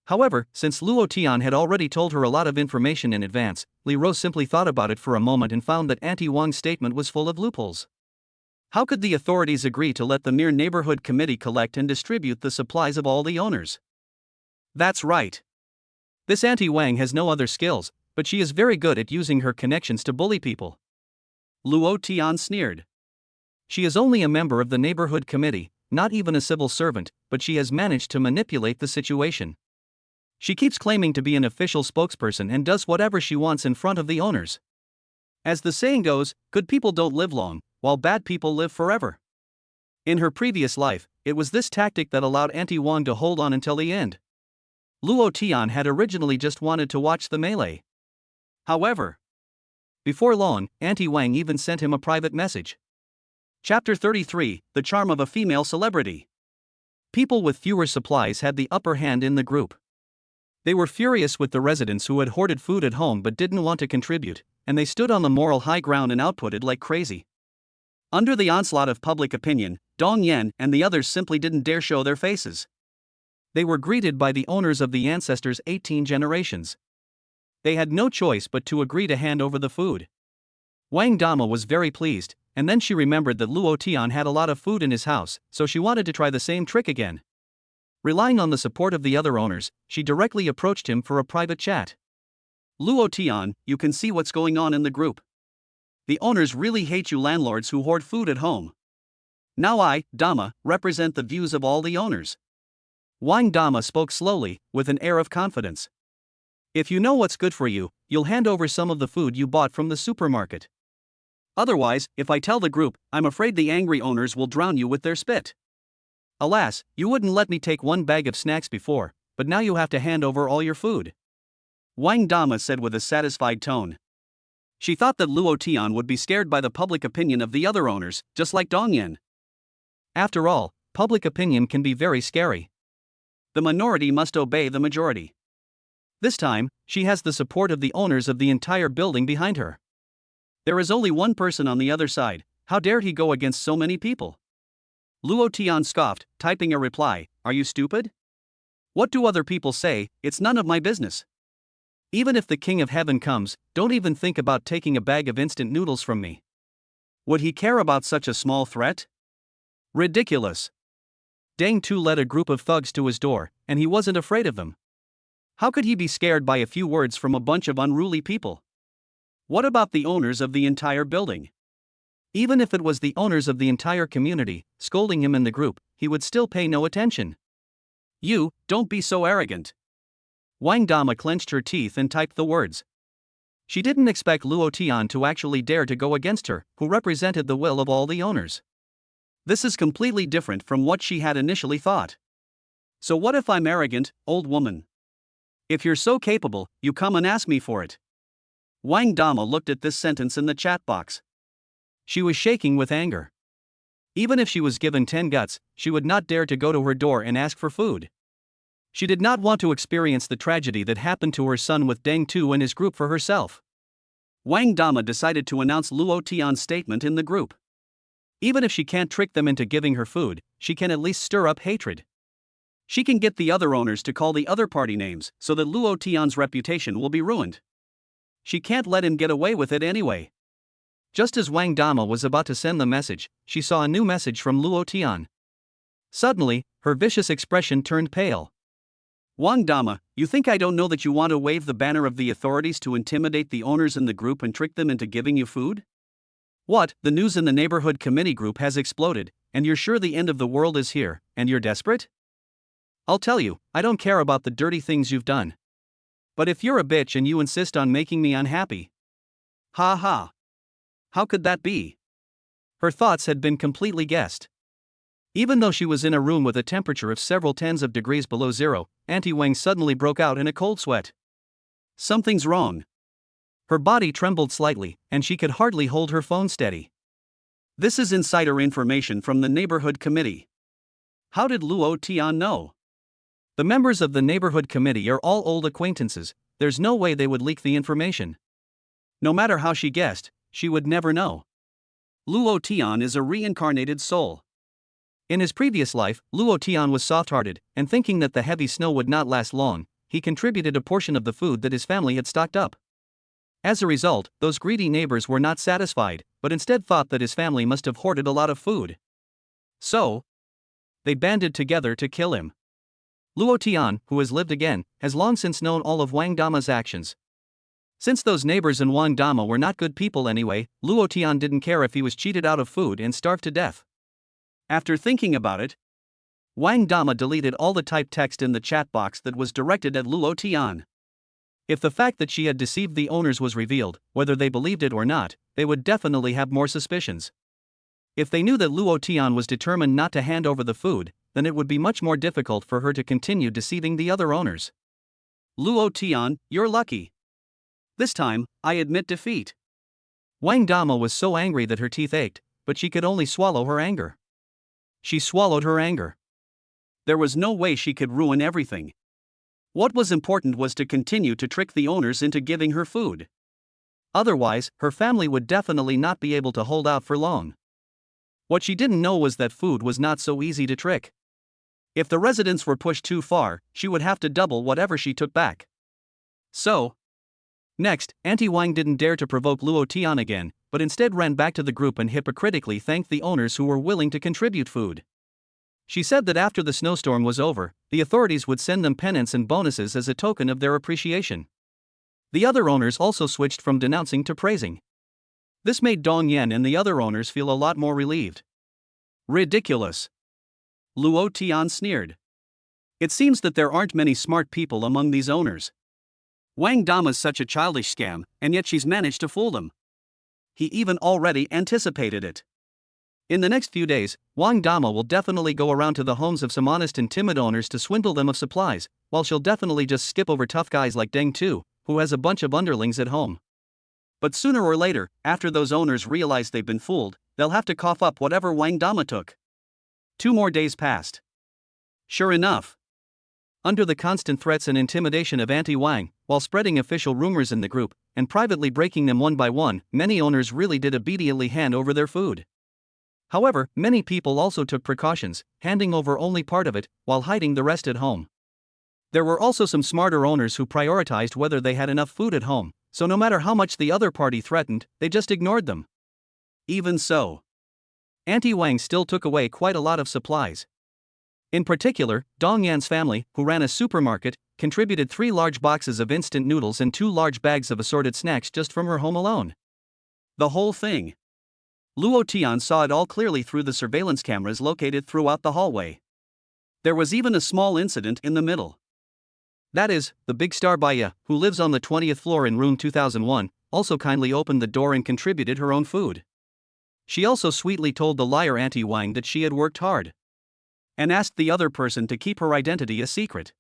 However, since Luo Tian had already told her a lot of information in advance, Li Ro simply thought about it for a moment and found that Auntie Wang's statement was full of loopholes. How could the authorities agree to let the mere neighborhood committee collect and distribute the supplies of all the owners? That's right. This Auntie Wang has no other skills, but she is very good at using her connections to bully people. Luo Tian sneered. She is only a member of the neighborhood committee, not even a civil servant, but she has managed to manipulate the situation. She keeps claiming to be an official spokesperson and does whatever she wants in front of the owners. As the saying goes, good people don't live long, while bad people live forever. In her previous life, it was this tactic that allowed Auntie Wang to hold on until the end. Luo Tian had originally just wanted to watch the melee. However, before long, Auntie Wang even sent him a private message. Chapter 33: The Charm of a Female Celebrity. People with fewer supplies had the upper hand in the group. They were furious with the residents who had hoarded food at home but didn't want to contribute, and they stood on the moral high ground and outputted like crazy. Under the onslaught of public opinion, Dong Yan and the others simply didn't dare show their faces. They were greeted by the owners of the ancestors' 18 generations. They had no choice but to agree to hand over the food. Wang Dama was very pleased, and then she remembered that Luo Tian had a lot of food in his house, so she wanted to try the same trick again. Relying on the support of the other owners, she directly approached him for a private chat. Luo Tian, you can see what's going on in the group. The owners really hate you landlords who hoard food at home. Now I, Dama, represent the views of all the owners. Wang Dama spoke slowly, with an air of confidence. If you know what's good for you, you'll hand over some of the food you bought from the supermarket. Otherwise, if I tell the group, I'm afraid the angry owners will drown you with their spit. Alas, you wouldn't let me take one bag of snacks before, but now you have to hand over all your food. Wang Dama said with a satisfied tone. She thought that Luo Tian would be scared by the public opinion of the other owners, just like Dongyan. After all, public opinion can be very scary. The minority must obey the majority. This time, she has the support of the owners of the entire building behind her. There is only one person on the other side. How dared he go against so many people? Luo Tian scoffed, typing a reply, "Are you stupid? What do other people say? It's none of my business. Even if the King of Heaven comes, don't even think about taking a bag of instant noodles from me. Would he care about such a small threat? Ridiculous." Deng Tu led a group of thugs to his door, and he wasn't afraid of them. How could he be scared by a few words from a bunch of unruly people? What about the owners of the entire building? Even if it was the owners of the entire community, scolding him in the group, he would still pay no attention. You, don't be so arrogant. Wang Dama clenched her teeth and typed the words. She didn't expect Luo Tian to actually dare to go against her, who represented the will of all the owners. This is completely different from what she had initially thought. So what if I'm arrogant, old woman? If you're so capable, you come and ask me for it. Wang Dama looked at this sentence in the chat box. She was shaking with anger. Even if she was given 10 guts, she would not dare to go to her door and ask for food. She did not want to experience the tragedy that happened to her son with Deng Tu and his group for herself. Wang Dama decided to announce Luo Tian's statement in the group. Even if she can't trick them into giving her food, she can at least stir up hatred. She can get the other owners to call the other party names so that Luo Tian's reputation will be ruined. She can't let him get away with it anyway. Just as Wang Dama was about to send the message, she saw a new message from Luo Tian. Suddenly, her vicious expression turned pale. Wang Dama, you think I don't know that you want to wave the banner of the authorities to intimidate the owners in the group and trick them into giving you food? What, the news in the neighborhood committee group has exploded, and you're sure the end of the world is here, and you're desperate? I'll tell you, I don't care about the dirty things you've done. But if you're a bitch and you insist on making me unhappy. Ha ha. How could that be? Her thoughts had been completely guessed. Even though she was in a room with a temperature of several tens of degrees below zero, Auntie Wang suddenly broke out in a cold sweat. Something's wrong. Her body trembled slightly, and she could hardly hold her phone steady. This is insider information from the neighborhood committee. How did Luo Tian know? The members of the neighborhood committee are all old acquaintances. There's no way they would leak the information. No matter how she guessed, she would never know. Luo Tian is a reincarnated soul. In his previous life, Luo Tian was soft-hearted, and thinking that the heavy snow would not last long, he contributed a portion of the food that his family had stocked up. As a result, those greedy neighbors were not satisfied, but instead thought that his family must have hoarded a lot of food. So, they banded together to kill him. Luo Tian, who has lived again, has long since known all of Wang Dama's actions. Since those neighbors and Wang Dama were not good people anyway, Luo Tian didn't care if he was cheated out of food and starved to death. After thinking about it, Wang Dama deleted all the typed text in the chat box that was directed at Luo Tian. If the fact that she had deceived the owners was revealed, whether they believed it or not, they would definitely have more suspicions. If they knew that Luo Tian was determined not to hand over the food, then it would be much more difficult for her to continue deceiving the other owners. Luo Tian, you're lucky. This time, I admit defeat. Wang Dama was so angry that her teeth ached, but she could only swallow her anger. She swallowed her anger. There was no way she could ruin everything. What was important was to continue to trick the owners into giving her food. Otherwise, her family would definitely not be able to hold out for long. What she didn't know was that food was not so easy to trick. If the residents were pushed too far, she would have to double whatever she took back. Next, Auntie Wang didn't dare to provoke Luo Tian again, but instead ran back to the group and hypocritically thanked the owners who were willing to contribute food. She said that after the snowstorm was over, the authorities would send them penance and bonuses as a token of their appreciation. The other owners also switched from denouncing to praising. This made Dong Yan and the other owners feel a lot more relieved. Ridiculous. Luo Tian sneered. It seems that there aren't many smart people among these owners. Wang Dama's such a childish scam, and yet she's managed to fool them. He even already anticipated it. In the next few days, Wang Dama will definitely go around to the homes of some honest and timid owners to swindle them of supplies, while she'll definitely just skip over tough guys like Deng Tu, who has a bunch of underlings at home. But sooner or later, after those owners realize they've been fooled, they'll have to cough up whatever Wang Dama took. 2 more days passed. Sure enough, under the constant threats and intimidation of Auntie Wang, while spreading official rumors in the group, and privately breaking them one by one, many owners really did obediently hand over their food. However, many people also took precautions, handing over only part of it, while hiding the rest at home. There were also some smarter owners who prioritized whether they had enough food at home, so no matter how much the other party threatened, they just ignored them. Even so, Auntie Wang still took away quite a lot of supplies. In particular, Dong Yan's family, who ran a supermarket, contributed 3 large boxes of instant noodles and 2 large bags of assorted snacks just from her home alone. The whole thing. Luo Tian saw it all clearly through the surveillance cameras located throughout the hallway. There was even a small incident in the middle. That is, the big star Baya, who lives on the 20th floor in room 2001, also kindly opened the door and contributed her own food. She also sweetly told the liar Auntie Wang that she had worked hard, and asked the other person to keep her identity a secret.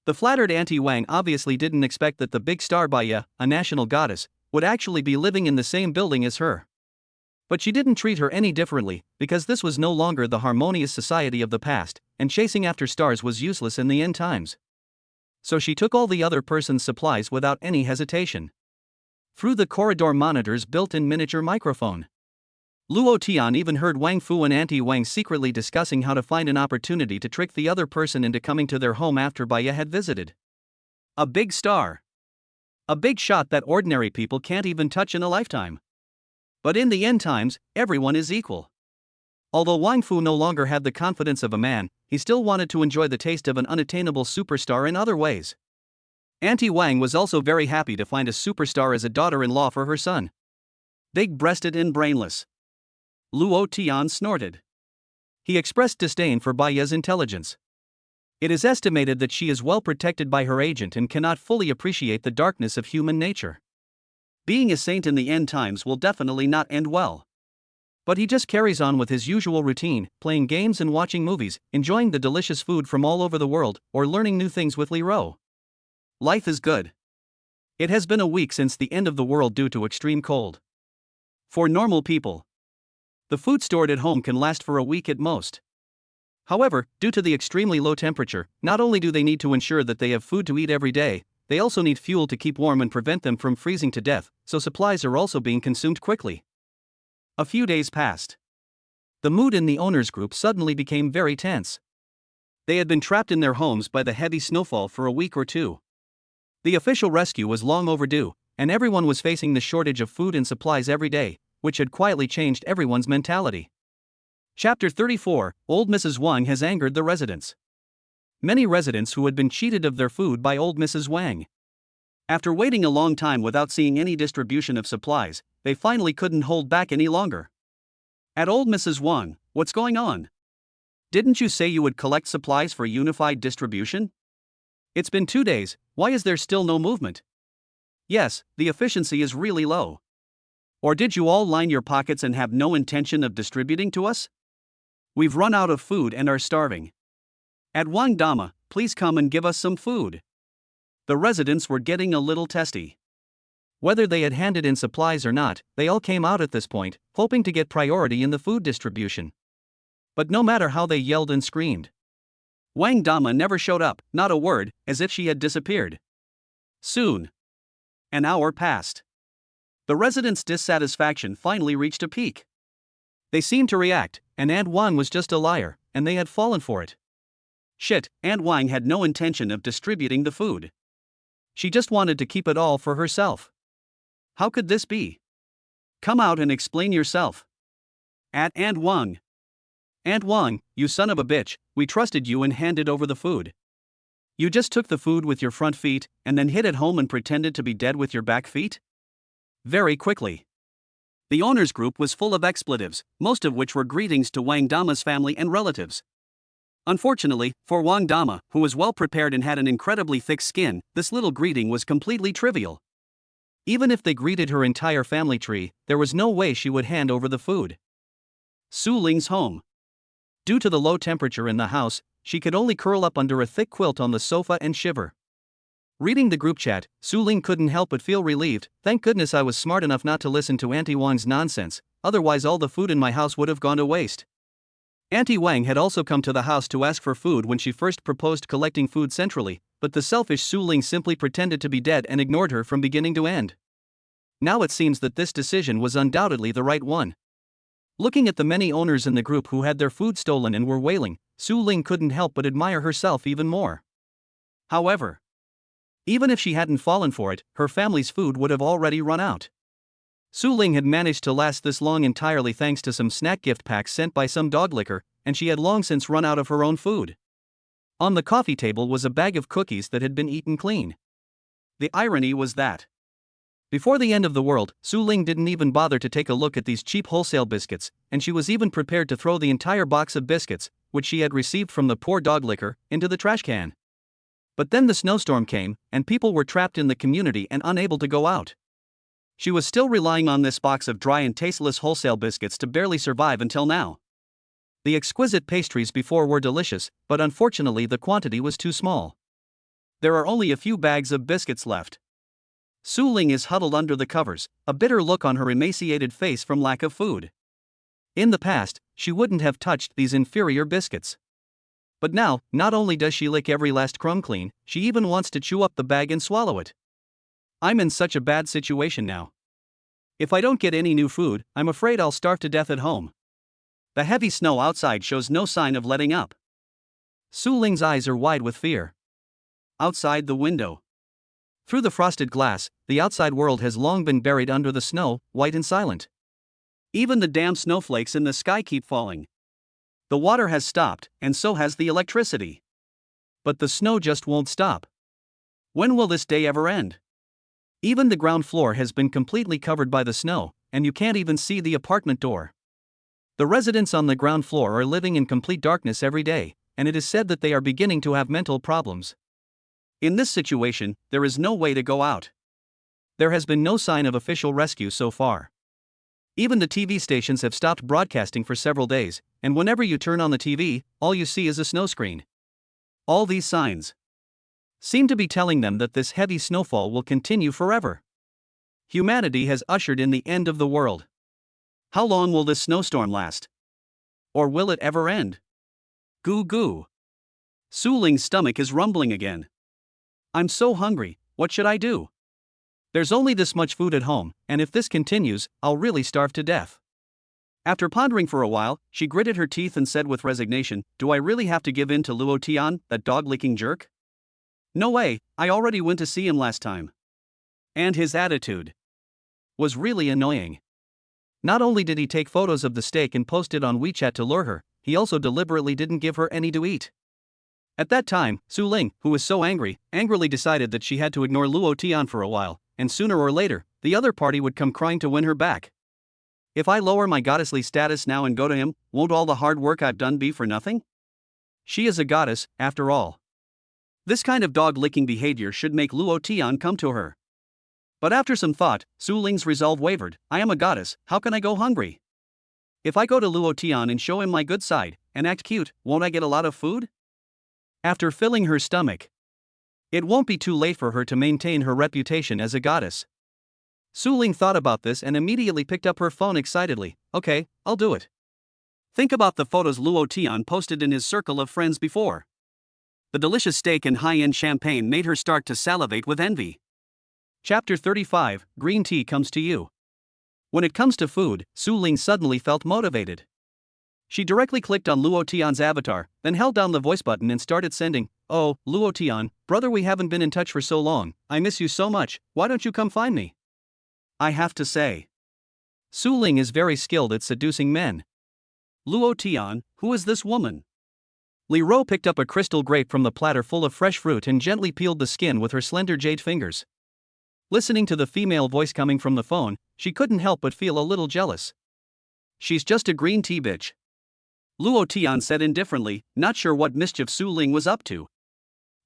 The flattered Auntie Wang obviously didn't expect that the big star Baya, a national goddess, would actually be living in the same building as her. But she didn't treat her any differently, because this was no longer the harmonious society of the past, and chasing after stars was useless in the end times. So she took all the other person's supplies without any hesitation. Through the corridor monitor's built-in miniature microphone, Luo Tian even heard Wang Fu and Auntie Wang secretly discussing how to find an opportunity to trick the other person into coming to their home after Baya had visited. A big star. A big shot that ordinary people can't even touch in a lifetime. But in the end times, everyone is equal. Although Wang Fu no longer had the confidence of a man, he still wanted to enjoy the taste of an unattainable superstar in other ways. Auntie Wang was also very happy to find a superstar as a daughter-in-law for her son. Big-breasted and brainless. Luo Tian snorted. He expressed disdain for Baya's intelligence. It is estimated that she is well protected by her agent and cannot fully appreciate the darkness of human nature. Being a saint in the end times will definitely not end well. But he just carries on with his usual routine, playing games and watching movies, enjoying the delicious food from all over the world, or learning new things with Li Ro. Life is good. It has been a week since the end of the world due to extreme cold. For normal people, the food stored at home can last for a week at most. However, due to the extremely low temperature, not only do they need to ensure that they have food to eat every day, they also need fuel to keep warm and prevent them from freezing to death, so supplies are also being consumed quickly. A few days passed. The mood in the owners' group suddenly became very tense. They had been trapped in their homes by the heavy snowfall for a week or 2. The official rescue was long overdue, and everyone was facing the shortage of food and supplies every day, which had quietly changed everyone's mentality. Chapter 34, Old Mrs. Wang has angered the residents. Many residents who had been cheated of their food by old Mrs. Wang. After waiting a long time without seeing any distribution of supplies, they finally couldn't hold back any longer. At old Mrs. Wang, what's going on? Didn't you say you would collect supplies for unified distribution? It's been 2 days, why is there still no movement? Yes, the efficiency is really low. Or did you all line your pockets and have no intention of distributing to us? We've run out of food and are starving. At Wang Dama, please come and give us some food. The residents were getting a little testy. Whether they had handed in supplies or not, they all came out at this point, hoping to get priority in the food distribution. But no matter how they yelled and screamed, Wang Dama never showed up, not a word, as if she had disappeared. Soon. An hour passed. The residents' dissatisfaction finally reached a peak. They seemed to react, and Aunt Wang was just a liar, and they had fallen for it. Shit, Aunt Wang had no intention of distributing the food. She just wanted to keep it all for herself. How could this be? Come out and explain yourself. At Aunt Wang. Aunt Wang, you son of a bitch, we trusted you and handed over the food. You just took the food with your front feet, and then hid at home and pretended to be dead with your back feet? Very quickly. The owners' group was full of expletives, most of which were greetings to Wang Dama's family and relatives. Unfortunately, for Wang Dama, who was well prepared and had an incredibly thick skin, this little greeting was completely trivial. Even if they greeted her entire family tree, there was no way she would hand over the food. Su Ling's home. Due to the low temperature in the house, she could only curl up under a thick quilt on the sofa and shiver. Reading the group chat, Su Ling couldn't help but feel relieved. Thank goodness I was smart enough not to listen to Auntie Wang's nonsense, otherwise all the food in my house would have gone to waste. Auntie Wang had also come to the house to ask for food when she first proposed collecting food centrally, but the selfish Su Ling simply pretended to be dead and ignored her from beginning to end. Now it seems that this decision was undoubtedly the right one. Looking at the many owners in the group who had their food stolen and were wailing, Su Ling couldn't help but admire herself even more. However, even if she hadn't fallen for it, her family's food would have already run out. Su Ling had managed to last this long entirely thanks to some snack gift packs sent by some dog licker, and she had long since run out of her own food. On the coffee table was a bag of cookies that had been eaten clean. The irony was that before the end of the world, Su Ling didn't even bother to take a look at these cheap wholesale biscuits, and she was even prepared to throw the entire box of biscuits, which she had received from the poor dog licker, into the trash can. But then the snowstorm came, and people were trapped in the community and unable to go out. She was still relying on this box of dry and tasteless wholesale biscuits to barely survive until now. The exquisite pastries before were delicious, but unfortunately the quantity was too small. There are only a few bags of biscuits left. Su Ling is huddled under the covers, a bitter look on her emaciated face from lack of food. In the past, she wouldn't have touched these inferior biscuits. But now, not only does she lick every last crumb clean, she even wants to chew up the bag and swallow it. I'm in such a bad situation now. If I don't get any new food, I'm afraid I'll starve to death at home. The heavy snow outside shows no sign of letting up. Su Ling's eyes are wide with fear. Outside the window, through the frosted glass, the outside world has long been buried under the snow, white and silent. Even the damn snowflakes in the sky keep falling. The water has stopped, and so has the electricity. But the snow just won't stop. When will this day ever end? Even the ground floor has been completely covered by the snow, and you can't even see the apartment door. The residents on the ground floor are living in complete darkness every day, and it is said that they are beginning to have mental problems. In this situation, there is no way to go out. There has been no sign of official rescue so far. Even the TV stations have stopped broadcasting for several days, and whenever you turn on the TV, all you see is a snow screen. All these signs seem to be telling them that this heavy snowfall will continue forever. Humanity has ushered in the end of the world. How long will this snowstorm last? Or will it ever end? Goo goo. Su Ling's stomach is rumbling again. I'm so hungry, what should I do? There's only this much food at home, and if this continues, I'll really starve to death. After pondering for a while, she gritted her teeth and said with resignation, do I really have to give in to Luo Tian, that dog-licking jerk? No way, I already went to see him last time. And his attitude was really annoying. Not only did he take photos of the steak and post it on WeChat to lure her, he also deliberately didn't give her any to eat. At that time, Su Ling, who was so angry, angrily decided that she had to ignore Luo Tian for a while, and sooner or later, the other party would come crying to win her back. If I lower my goddessly status now and go to him, won't all the hard work I've done be for nothing? She is a goddess, after all. This kind of dog-licking behavior should make Luo Tian come to her. But after some thought, Su Ling's resolve wavered. I am a goddess, how can I go hungry? If I go to Luo Tian and show him my good side, and act cute, won't I get a lot of food? After filling her stomach, it won't be too late for her to maintain her reputation as a goddess. Su Ling thought about this and immediately picked up her phone excitedly. Okay, I'll do it. Think about the photos Luo Tian posted in his circle of friends before. The delicious steak and high-end champagne made her start to salivate with envy. Chapter 35, Green Tea Comes to You. When it comes to food, Su Ling suddenly felt motivated. She directly clicked on Luo Tian's avatar, then held down the voice button and started sending, Oh, Luo Tian, brother, we haven't been in touch for so long, I miss you so much, why don't you come find me? I have to say, Su Ling is very skilled at seducing men. Luo Tian, who is this woman? Li Ro picked up a crystal grape from the platter full of fresh fruit and gently peeled the skin with her slender jade fingers. Listening to the female voice coming from the phone, she couldn't help but feel a little jealous. She's just a green tea bitch. Luo Tian said indifferently, not sure what mischief Su Ling was up to.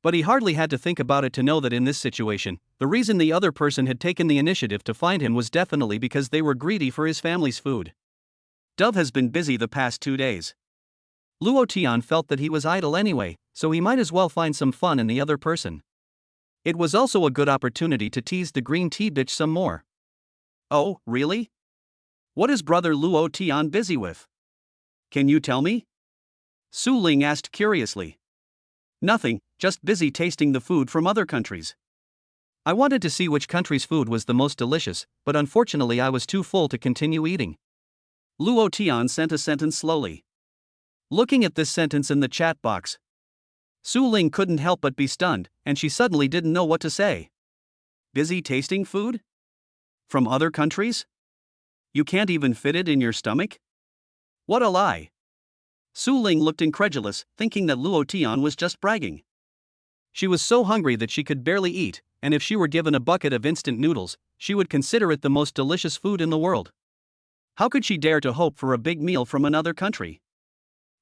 But he hardly had to think about it to know that in this situation, the reason the other person had taken the initiative to find him was definitely because they were greedy for his family's food. Dove has been busy the past 2 days. Luo Tian felt that he was idle anyway, so he might as well find some fun in the other person. It was also a good opportunity to tease the green tea bitch some more. Oh, really? What is brother Luo Tian busy with? Can you tell me? Su Ling asked curiously. Nothing, just busy tasting the food from other countries. I wanted to see which country's food was the most delicious, but unfortunately I was too full to continue eating. Luo Tian sent a sentence slowly. Looking at this sentence in the chat box, Su Ling couldn't help but be stunned, and she suddenly didn't know what to say. Busy tasting food? From other countries? You can't even fit it in your stomach? What a lie! Su Ling looked incredulous, thinking that Luo Tian was just bragging. She was so hungry that she could barely eat, and if she were given a bucket of instant noodles, she would consider it the most delicious food in the world. How could she dare to hope for a big meal from another country?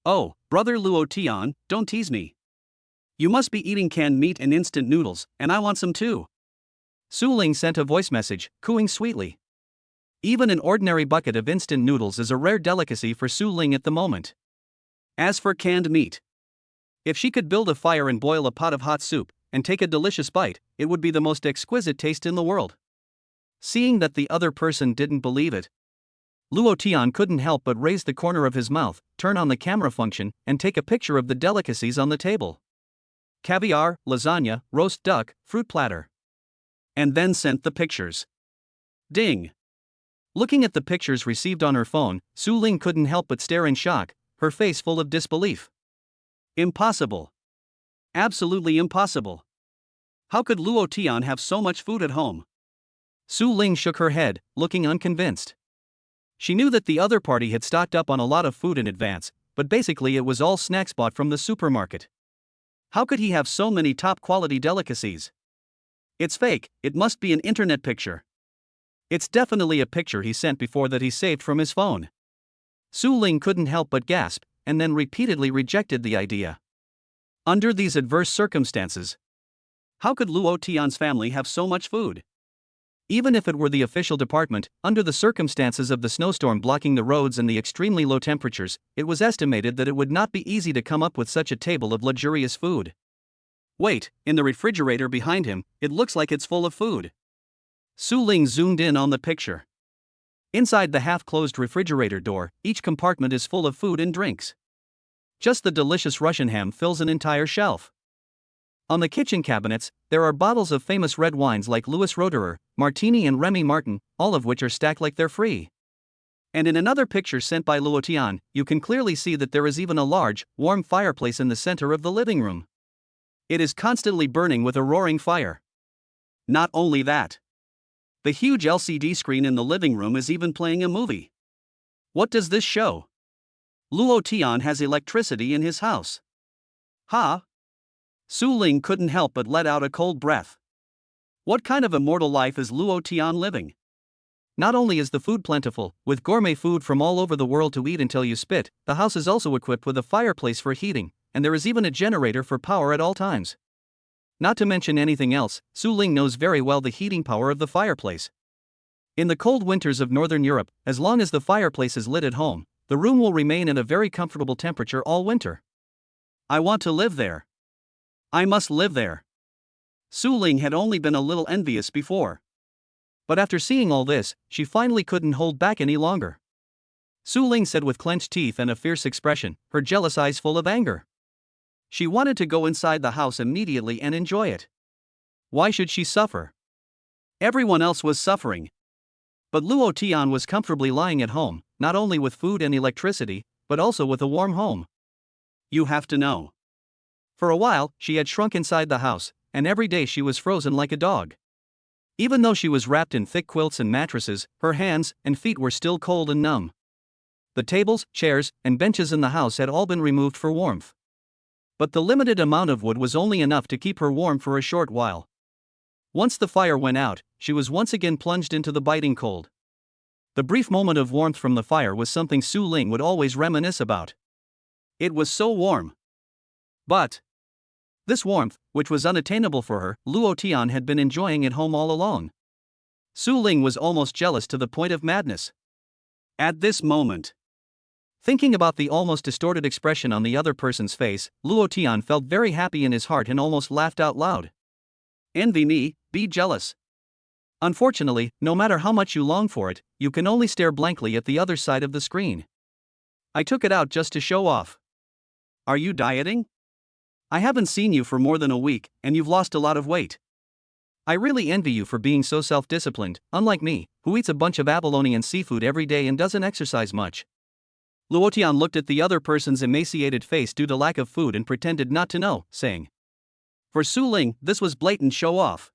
Oh, brother Luo Tian, don't tease me. You must be eating canned meat and instant noodles, and I want some too. Su Ling sent a voice message, cooing sweetly. Even an ordinary bucket of instant noodles is a rare delicacy for Su Ling at the moment. As for canned meat, if she could build a fire and boil a pot of hot soup, and take a delicious bite, it would be the most exquisite taste in the world. Seeing that the other person didn't believe it, Luo Tian couldn't help but raise the corner of his mouth, turn on the camera function, and take a picture of the delicacies on the table. Caviar, lasagna, roast duck, fruit platter. And then sent the pictures. Ding! Looking at the pictures received on her phone, Su Ling couldn't help but stare in shock, her face full of disbelief. Impossible. Absolutely impossible. How could Luo Tian have so much food at home? Su Ling shook her head, looking unconvinced. She knew that the other party had stocked up on a lot of food in advance, but basically it was all snacks bought from the supermarket. How could he have so many top-quality delicacies? It's fake, it must be an internet picture. It's definitely a picture he sent before that he saved from his phone. Su Ling couldn't help but gasp, and then repeatedly rejected the idea. Under these adverse circumstances, how could Luo Tian's family have so much food? Even if it were the official department, under the circumstances of the snowstorm blocking the roads and the extremely low temperatures, it was estimated that it would not be easy to come up with such a table of luxurious food. Wait, in the refrigerator behind him, it looks like it's full of food. Su Ling zoomed in on the picture. Inside the half-closed refrigerator door, each compartment is full of food and drinks. Just the delicious Russian ham fills an entire shelf. On the kitchen cabinets, there are bottles of famous red wines like Louis Roederer, Martini and Remy Martin, all of which are stacked like they're free. And in another picture sent by Luo Tian, you can clearly see that there is even a large, warm fireplace in the center of the living room. It is constantly burning with a roaring fire. Not only that, the huge LCD screen in the living room is even playing a movie. What does this show? Luo Tian has electricity in his house. Ha! Su Ling couldn't help but let out a cold breath. What kind of immortal life is Luo Tian living? Not only is the food plentiful, with gourmet food from all over the world to eat until you spit, the house is also equipped with a fireplace for heating, and there is even a generator for power at all times. Not to mention anything else, Su Ling knows very well the heating power of the fireplace. In the cold winters of Northern Europe, as long as the fireplace is lit at home, the room will remain at a very comfortable temperature all winter. I want to live there. I must live there. Su Ling had only been a little envious before. But after seeing all this, she finally couldn't hold back any longer. Su Ling said with clenched teeth and a fierce expression, her jealous eyes full of anger. She wanted to go inside the house immediately and enjoy it. Why should she suffer? Everyone else was suffering. But Luo Tian was comfortably lying at home, not only with food and electricity, but also with a warm home. You have to know. For a while, she had shrunk inside the house, and every day she was frozen like a dog. Even though she was wrapped in thick quilts and mattresses, her hands and feet were still cold and numb. The tables, chairs, and benches in the house had all been removed for warmth. But the limited amount of wood was only enough to keep her warm for a short while. Once the fire went out, she was once again plunged into the biting cold. The brief moment of warmth from the fire was something Su Ling would always reminisce about. It was so warm. But this warmth, which was unattainable for her, Luo Tian had been enjoying at home all along. Su Ling was almost jealous to the point of madness. At this moment, thinking about the almost distorted expression on the other person's face, Luo Tian felt very happy in his heart and almost laughed out loud. Envy me, be jealous. Unfortunately, no matter how much you long for it, you can only stare blankly at the other side of the screen. I took it out just to show off. Are you dieting? I haven't seen you for more than a week, and you've lost a lot of weight. I really envy you for being so self-disciplined, unlike me, who eats a bunch of abalone and seafood every day and doesn't exercise much. Luo Tian looked at the other person's emaciated face due to lack of food and pretended not to know, saying, for Su Ling, this was blatant show-off.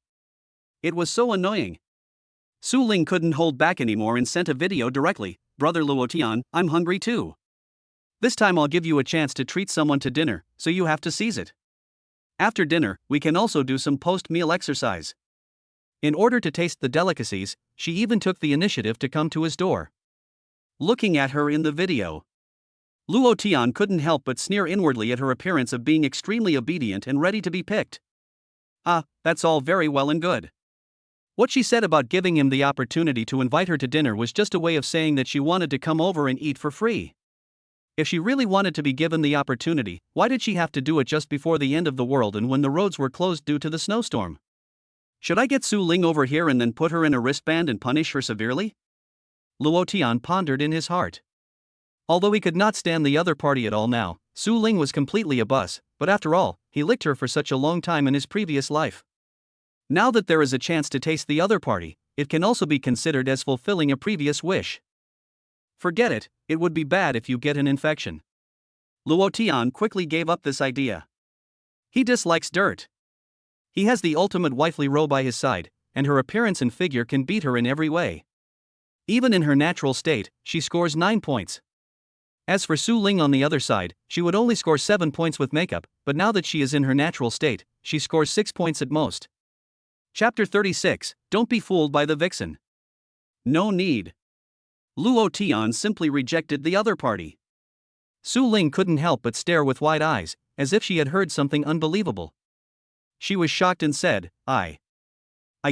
It was so annoying. Su Ling couldn't hold back anymore and sent a video directly, Brother Luo Tian, I'm hungry too. This time I'll give you a chance to treat someone to dinner, so you have to seize it. After dinner, we can also do some post-meal exercise. In order to taste the delicacies, she even took the initiative to come to his door. Looking at her in the video, Luo Tian couldn't help but sneer inwardly at her appearance of being extremely obedient and ready to be picked. That's all very well and good. What she said about giving him the opportunity to invite her to dinner was just a way of saying that she wanted to come over and eat for free. If she really wanted to be given the opportunity, why did she have to do it just before the end of the world and when the roads were closed due to the snowstorm? Should I get Su Ling over here and then put her in a wristband and punish her severely? Luo Tian pondered in his heart. Although he could not stand the other party at all now, Su Ling was completely a bus, but after all, he licked her for such a long time in his previous life. Now that there is a chance to taste the other party, it can also be considered as fulfilling a previous wish. Forget it, it would be bad if you get an infection. Luo Tian quickly gave up this idea. He dislikes dirt. He has the ultimate wifely Ro by his side, and her appearance and figure can beat her in every way. Even in her natural state, she scores 9 points. As for Su Ling on the other side, she would only score 7 points with makeup, but now that she is in her natural state, she scores 6 points at most. Chapter 36, Don't be fooled by the vixen. No need. Luo Tian simply rejected the other party. Su Ling couldn't help but stare with wide eyes, as if she had heard something unbelievable. She was shocked and said, I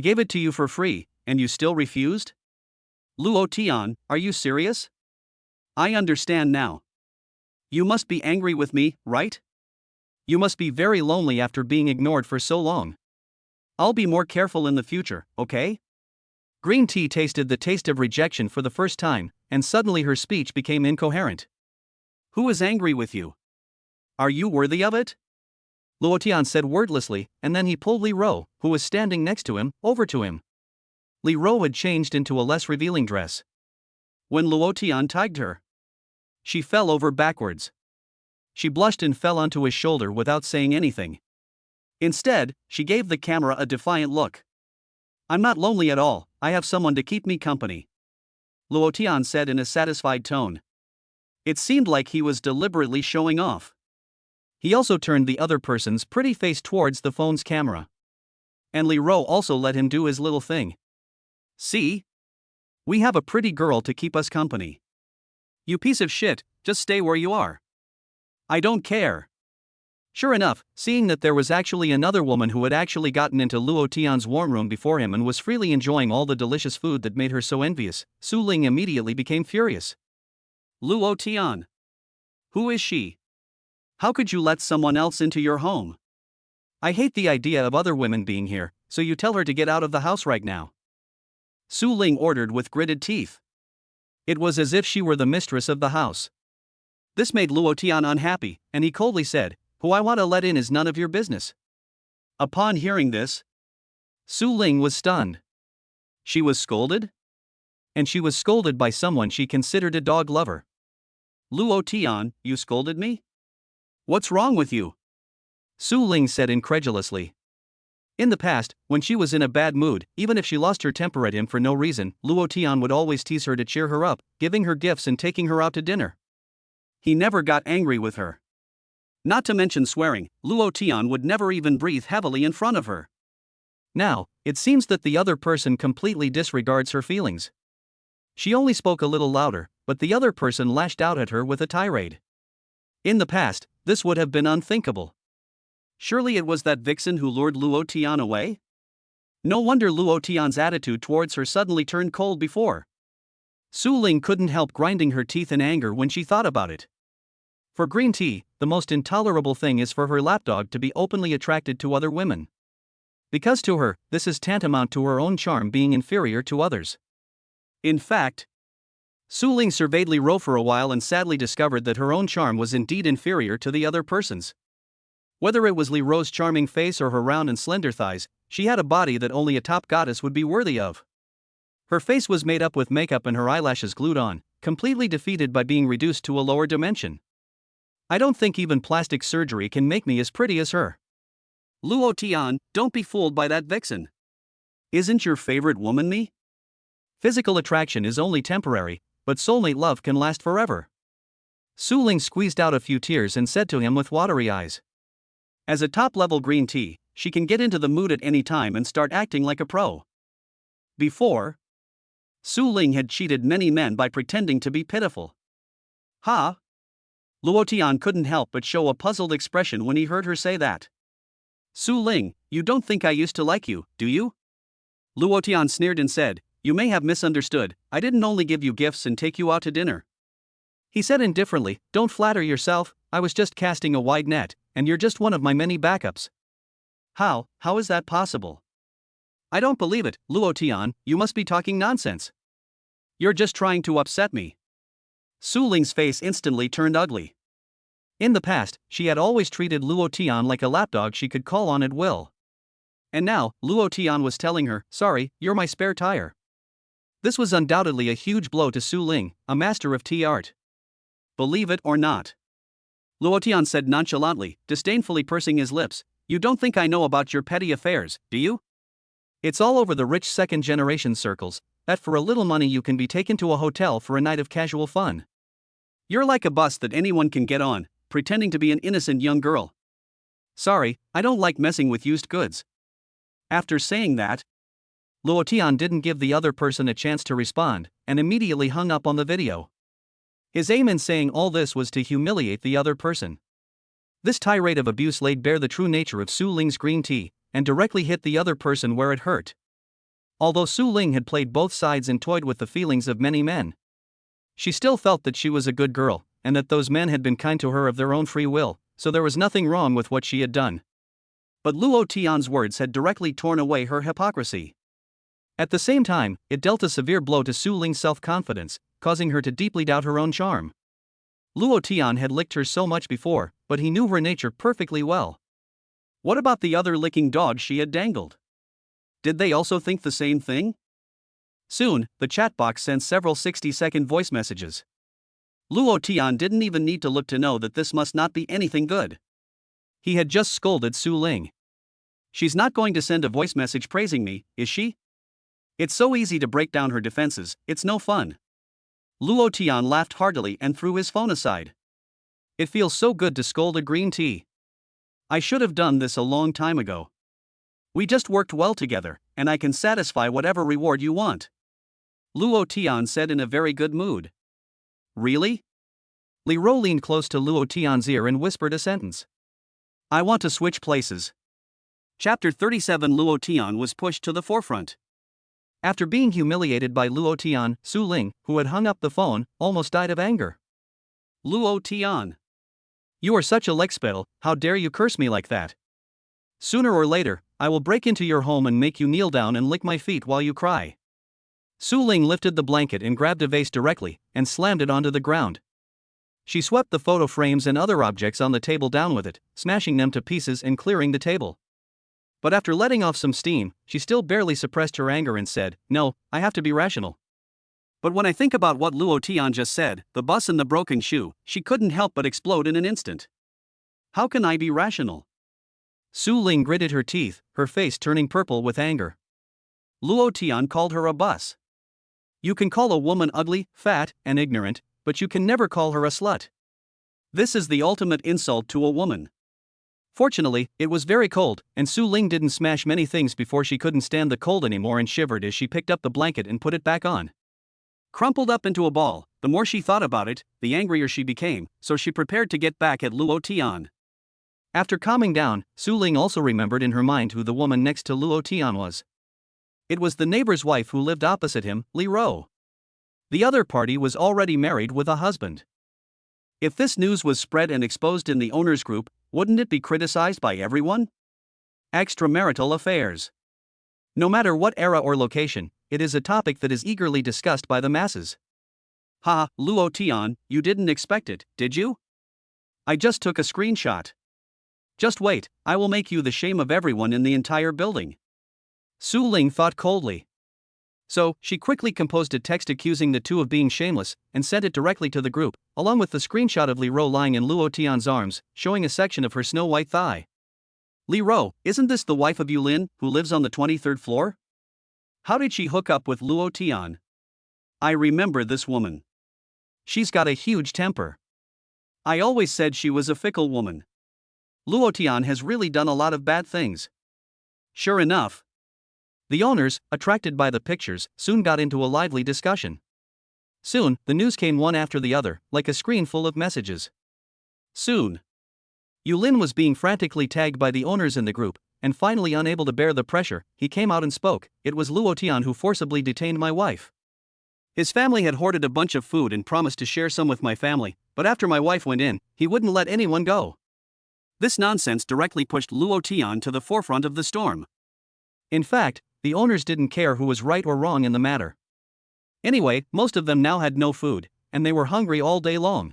gave it to you for free, and you still refused? Luo Tian, are you serious? I understand now. You must be angry with me, right? You must be very lonely after being ignored for so long. I'll be more careful in the future, okay? Green tea tasted the taste of rejection for the first time, and suddenly her speech became incoherent. Who is angry with you? Are you worthy of it? Luo Tian said wordlessly, and then he pulled Li Ro, who was standing next to him, over to him. Li Ro had changed into a less revealing dress. When Luo Tian tugged her, she fell over backwards. She blushed and fell onto his shoulder without saying anything. Instead, she gave the camera a defiant look. I'm not lonely at all, I have someone to keep me company. Luo Tian said in a satisfied tone. It seemed like he was deliberately showing off. He also turned the other person's pretty face towards the phone's camera. And Li Ro also let him do his little thing. See? We have a pretty girl to keep us company. You piece of shit, just stay where you are. I don't care. Sure enough, seeing that there was actually another woman who had actually gotten into Luo Tian's warm room before him and was freely enjoying all the delicious food that made her so envious, Su Ling immediately became furious. Luo Tian. Who is she? How could you let someone else into your home? I hate the idea of other women being here, so you tell her to get out of the house right now. Su Ling ordered with gritted teeth. It was as if she were the mistress of the house. This made Luo Tian unhappy, and he coldly said, "Who I want to let in is none of your business." Upon hearing this, Su Ling was stunned. She was scolded? And she was scolded by someone she considered a dog lover. Luo Tian, you scolded me? What's wrong with you? Su Ling said incredulously. In the past, when she was in a bad mood, even if she lost her temper at him for no reason, Luo Tian would always tease her to cheer her up, giving her gifts and taking her out to dinner. He never got angry with her. Not to mention swearing, Luo Tian would never even breathe heavily in front of her. Now, it seems that the other person completely disregards her feelings. She only spoke a little louder, but the other person lashed out at her with a tirade. In the past, this would have been unthinkable. Surely it was that vixen who lured Luo Tian away? No wonder Luo Tian's attitude towards her suddenly turned cold before. Su Ling couldn't help grinding her teeth in anger when she thought about it. For green tea, the most intolerable thing is for her lapdog to be openly attracted to other women. Because to her, this is tantamount to her own charm being inferior to others. In fact, Su Ling surveyed Li Ro for a while and sadly discovered that her own charm was indeed inferior to the other person's. Whether it was Li Ro's charming face or her round and slender thighs, she had a body that only a top goddess would be worthy of. Her face was made up with makeup and her eyelashes glued on, completely defeated by being reduced to a lower dimension. I don't think even plastic surgery can make me as pretty as her. Luo Tian, don't be fooled by that vixen. Isn't your favorite woman me? Physical attraction is only temporary, but soulmate love can last forever. Su Ling squeezed out a few tears and said to him with watery eyes. As a top-level green tea, she can get into the mood at any time and start acting like a pro. Before, Su Ling had cheated many men by pretending to be pitiful. Ha! Luo Tian couldn't help but show a puzzled expression when he heard her say that. Su Ling, you don't think I used to like you, do you? Luo Tian sneered and said, "You may have misunderstood, I didn't only give you gifts and take you out to dinner." He said indifferently, "Don't flatter yourself, I was just casting a wide net, and you're just one of my many backups." How is that possible? I don't believe it, Luo Tian, you must be talking nonsense. You're just trying to upset me. Su Ling's face instantly turned ugly. In the past, she had always treated Luo Tian like a lapdog she could call on at will. And now, Luo Tian was telling her, "Sorry, you're my spare tire." This was undoubtedly a huge blow to Su Ling, a master of tea art. Believe it or not, Luo Tian said nonchalantly, disdainfully pursing his lips, "You don't think I know about your petty affairs, do you? It's all over the rich second-generation circles, that for a little money you can be taken to a hotel for a night of casual fun. You're like a bus that anyone can get on, pretending to be an innocent young girl. Sorry, I don't like messing with used goods." After saying that, Luo Tian didn't give the other person a chance to respond, and immediately hung up on the video. His aim in saying all this was to humiliate the other person. This tirade of abuse laid bare the true nature of Su Ling's green tea, and directly hit the other person where it hurt. Although Su Ling had played both sides and toyed with the feelings of many men, she still felt that she was a good girl, and that those men had been kind to her of their own free will, so there was nothing wrong with what she had done. But Luo Tian's words had directly torn away her hypocrisy. At the same time, it dealt a severe blow to Su Ling's self-confidence, causing her to deeply doubt her own charm. Luo Tian had licked her so much before, but he knew her nature perfectly well. What about the other licking dogs she had dangled? Did they also think the same thing? Soon, the chat box sent several 60-second voice messages. Luo Tian didn't even need to look to know that this must not be anything good. He had just scolded Su Ling. She's not going to send a voice message praising me, is she? It's so easy to break down her defenses, it's no fun. Luo Tian laughed heartily and threw his phone aside. It feels so good to scold a green tea. I should have done this a long time ago. We just worked well together, and I can satisfy whatever reward you want. Luo Tian said in a very good mood. Really? Li Ro leaned close to Luo Tian's ear and whispered a sentence. I want to switch places. Chapter 37. Luo Tian was pushed to the forefront. After being humiliated by Luo Tian, Su Ling, who had hung up the phone, almost died of anger. Luo Tian. You are such a lexpedal, how dare you curse me like that? Sooner or later, I will break into your home and make you kneel down and lick my feet while you cry. Su Ling lifted the blanket and grabbed a vase directly, and slammed it onto the ground. She swept the photo frames and other objects on the table down with it, smashing them to pieces and clearing the table. But after letting off some steam, she still barely suppressed her anger and said, "No, I have to be rational." But when I think about what Luo Tian just said, the bus and the broken shoe, she couldn't help but explode in an instant. How can I be rational? Su Ling gritted her teeth, her face turning purple with anger. Luo Tian called her a bus. You can call a woman ugly, fat, and ignorant, but you can never call her a slut. This is the ultimate insult to a woman. Fortunately, it was very cold, and Su Ling didn't smash many things before she couldn't stand the cold anymore and shivered as she picked up the blanket and put it back on. Crumpled up into a ball, the more she thought about it, the angrier she became, so she prepared to get back at Luo Tian. After calming down, Su Ling also remembered in her mind who the woman next to Luo Tian was. It was the neighbor's wife who lived opposite him, Li Ro. The other party was already married with a husband. If this news was spread and exposed in the owners' group, wouldn't it be criticized by everyone? Extramarital affairs. No matter what era or location, it is a topic that is eagerly discussed by the masses. Ha, Luo Tian, you didn't expect it, did you? I just took a screenshot. Just wait, I will make you the shame of everyone in the entire building. Su Ling thought coldly. So, she quickly composed a text accusing the two of being shameless, and sent it directly to the group, along with the screenshot of Li Ro lying in Luo Tian's arms, showing a section of her snow-white thigh. Li Ro, isn't this the wife of Yu Lin, who lives on the 23rd floor? How did she hook up with Luo Tian? I remember this woman. She's got a huge temper. I always said she was a fickle woman. Luo Tian has really done a lot of bad things. Sure enough. The owners, attracted by the pictures, soon got into a lively discussion. Soon, the news came one after the other, like a screen full of messages. Soon. Yu Lin was being frantically tagged by the owners in the group, and finally unable to bear the pressure, he came out and spoke. It was Luo Tian who forcibly detained my wife. His family had hoarded a bunch of food and promised to share some with my family, but after my wife went in, he wouldn't let anyone go. This nonsense directly pushed Luo Tian to the forefront of the storm. In fact, the owners didn't care who was right or wrong in the matter. Anyway, most of them now had no food, and they were hungry all day long.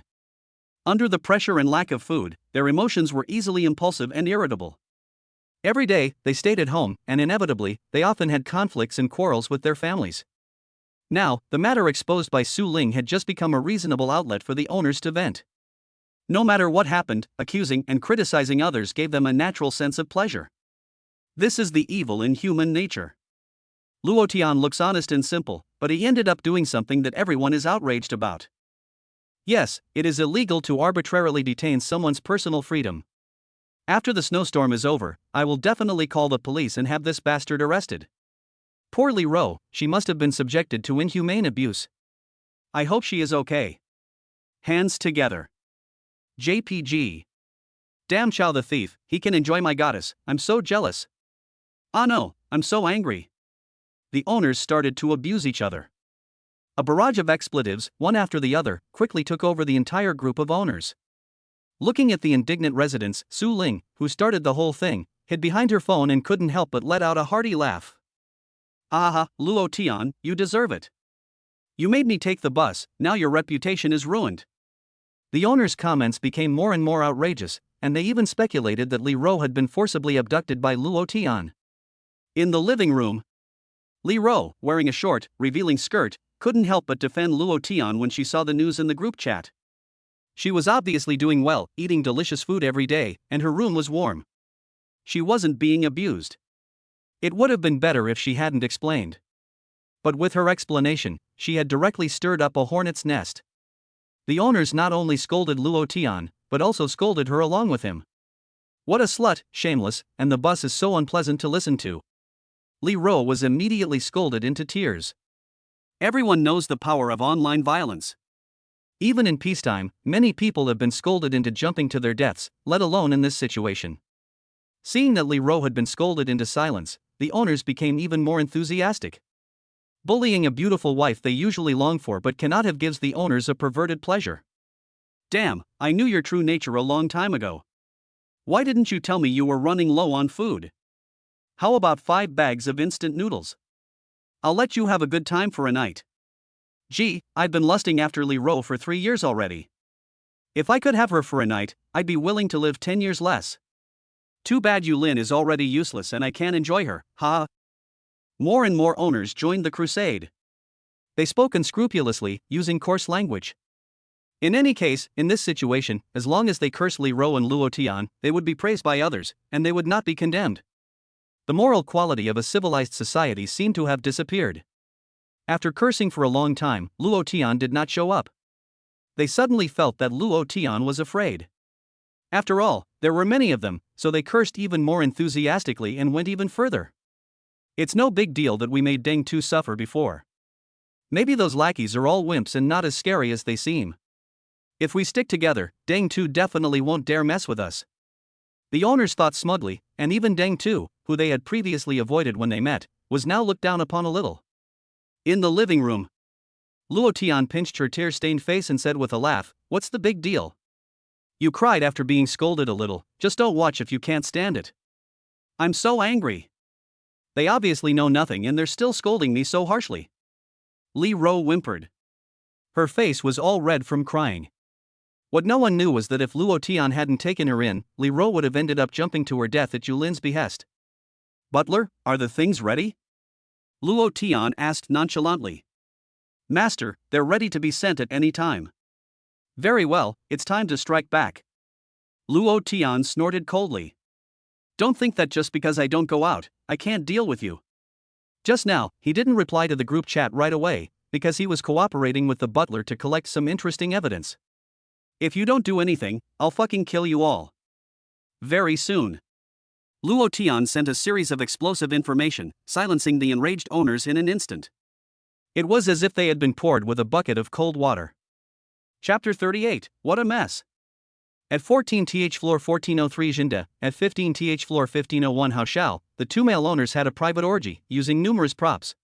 Under the pressure and lack of food, their emotions were easily impulsive and irritable. Every day, they stayed at home, and inevitably, they often had conflicts and quarrels with their families. Now, the matter exposed by Su Ling had just become a reasonable outlet for the owners to vent. No matter what happened, accusing and criticizing others gave them a natural sense of pleasure. This is the evil in human nature. Luo Tian looks honest and simple, but he ended up doing something that everyone is outraged about. Yes, it is illegal to arbitrarily detain someone's personal freedom. After the snowstorm is over, I will definitely call the police and have this bastard arrested. Poor Li Ro, she must have been subjected to inhumane abuse. I hope she is okay. Hands together. JPG. Damn Chow the thief, he can enjoy my goddess, I'm so jealous. Ah no, I'm so angry. The owners started to abuse each other. A barrage of expletives, one after the other, quickly took over the entire group of owners. Looking at the indignant residents, Su Ling, who started the whole thing, hid behind her phone and couldn't help but let out a hearty laugh. Aha, Luo Tian, you deserve it. You made me take the bus, now your reputation is ruined. The owners' comments became more and more outrageous, and they even speculated that Li Ro had been forcibly abducted by Luo Tian. In the living room, Li Ro, wearing a short, revealing skirt, couldn't help but defend Luo Tian when she saw the news in the group chat. She was obviously doing well, eating delicious food every day, and her room was warm. She wasn't being abused. It would have been better if she hadn't explained. But with her explanation, she had directly stirred up a hornet's nest. The owners not only scolded Luo Tian, but also scolded her along with him. What a slut, shameless, and the bus is so unpleasant to listen to. Li Ro was immediately scolded into tears. Everyone knows the power of online violence. Even in peacetime, many people have been scolded into jumping to their deaths, let alone in this situation. Seeing that Li Ro had been scolded into silence, the owners became even more enthusiastic. Bullying a beautiful wife they usually long for but cannot have gives the owners a perverted pleasure. Damn, I knew your true nature a long time ago. Why didn't you tell me you were running low on food? How about 5 bags of instant noodles? I'll let you have a good time for a night. Gee, I've been lusting after Li Ro for 3 years already. If I could have her for a night, I'd be willing to live 10 years less. Too bad Yu Lin is already useless and I can't enjoy her, ha. More and more owners joined the crusade. They spoke unscrupulously, using coarse language. In any case, in this situation, as long as they cursed Li Ro and Luo Tian, they would be praised by others, and they would not be condemned. The moral quality of a civilized society seemed to have disappeared. After cursing for a long time, Luo Tian did not show up. They suddenly felt that Luo Tian was afraid. After all, there were many of them, so they cursed even more enthusiastically and went even further. It's no big deal that we made Deng Tu suffer before. Maybe those lackeys are all wimps and not as scary as they seem. If we stick together, Deng Tu definitely won't dare mess with us. The owners thought smugly, and even Deng Tu, who they had previously avoided when they met, was now looked down upon a little. In the living room, Luo Tian pinched her tear-stained face and said with a laugh, "What's the big deal? You cried after being scolded a little, just don't watch if you can't stand it." I'm so angry. They obviously know nothing and they're still scolding me so harshly. Li Ro whimpered. Her face was all red from crying. What no one knew was that if Luo Tian hadn't taken her in, Li Ro would have ended up jumping to her death at Yu Lin's behest. Butler, are the things ready? Luo Tian asked nonchalantly. Master, they're ready to be sent at any time. Very well, it's time to strike back. Luo Tian snorted coldly. Don't think that just because I don't go out, I can't deal with you. Just now, he didn't reply to the group chat right away, because he was cooperating with the butler to collect some interesting evidence. If you don't do anything, I'll fucking kill you all. Very soon. Luo Tian sent a series of explosive information, silencing the enraged owners in an instant. It was as if they had been poured with a bucket of cold water. Chapter 38, What a Mess. At 14th floor 1403 Jinda, at 15th floor 1501 Haoshao, the 2 male owners had a private orgy, using numerous props.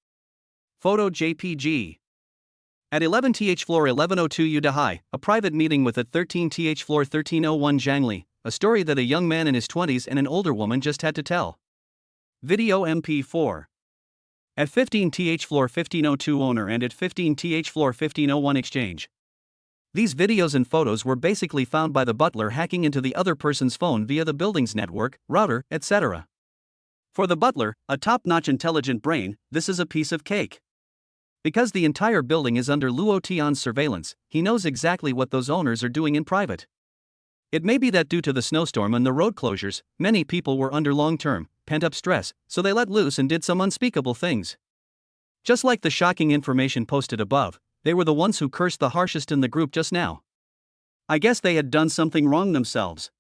Photo JPG. At 11th floor 1102 Yudahai, a private meeting with at 13th floor 1301 Zhangli, a story that a young man in his 20s and an older woman just had to tell. Video MP4. At 15th floor 1502 owner and at 15th floor 1501 exchange. These videos and photos were basically found by the butler hacking into the other person's phone via the building's network, router, etc. For the butler, a top-notch intelligent brain, this is a piece of cake. Because the entire building is under Luo Tian's surveillance, he knows exactly what those owners are doing in private. It may be that due to the snowstorm and the road closures, many people were under long-term, pent-up stress, so they let loose and did some unspeakable things. Just like the shocking information posted above, they were the ones who cursed the harshest in the group just now. I guess they had done something wrong themselves.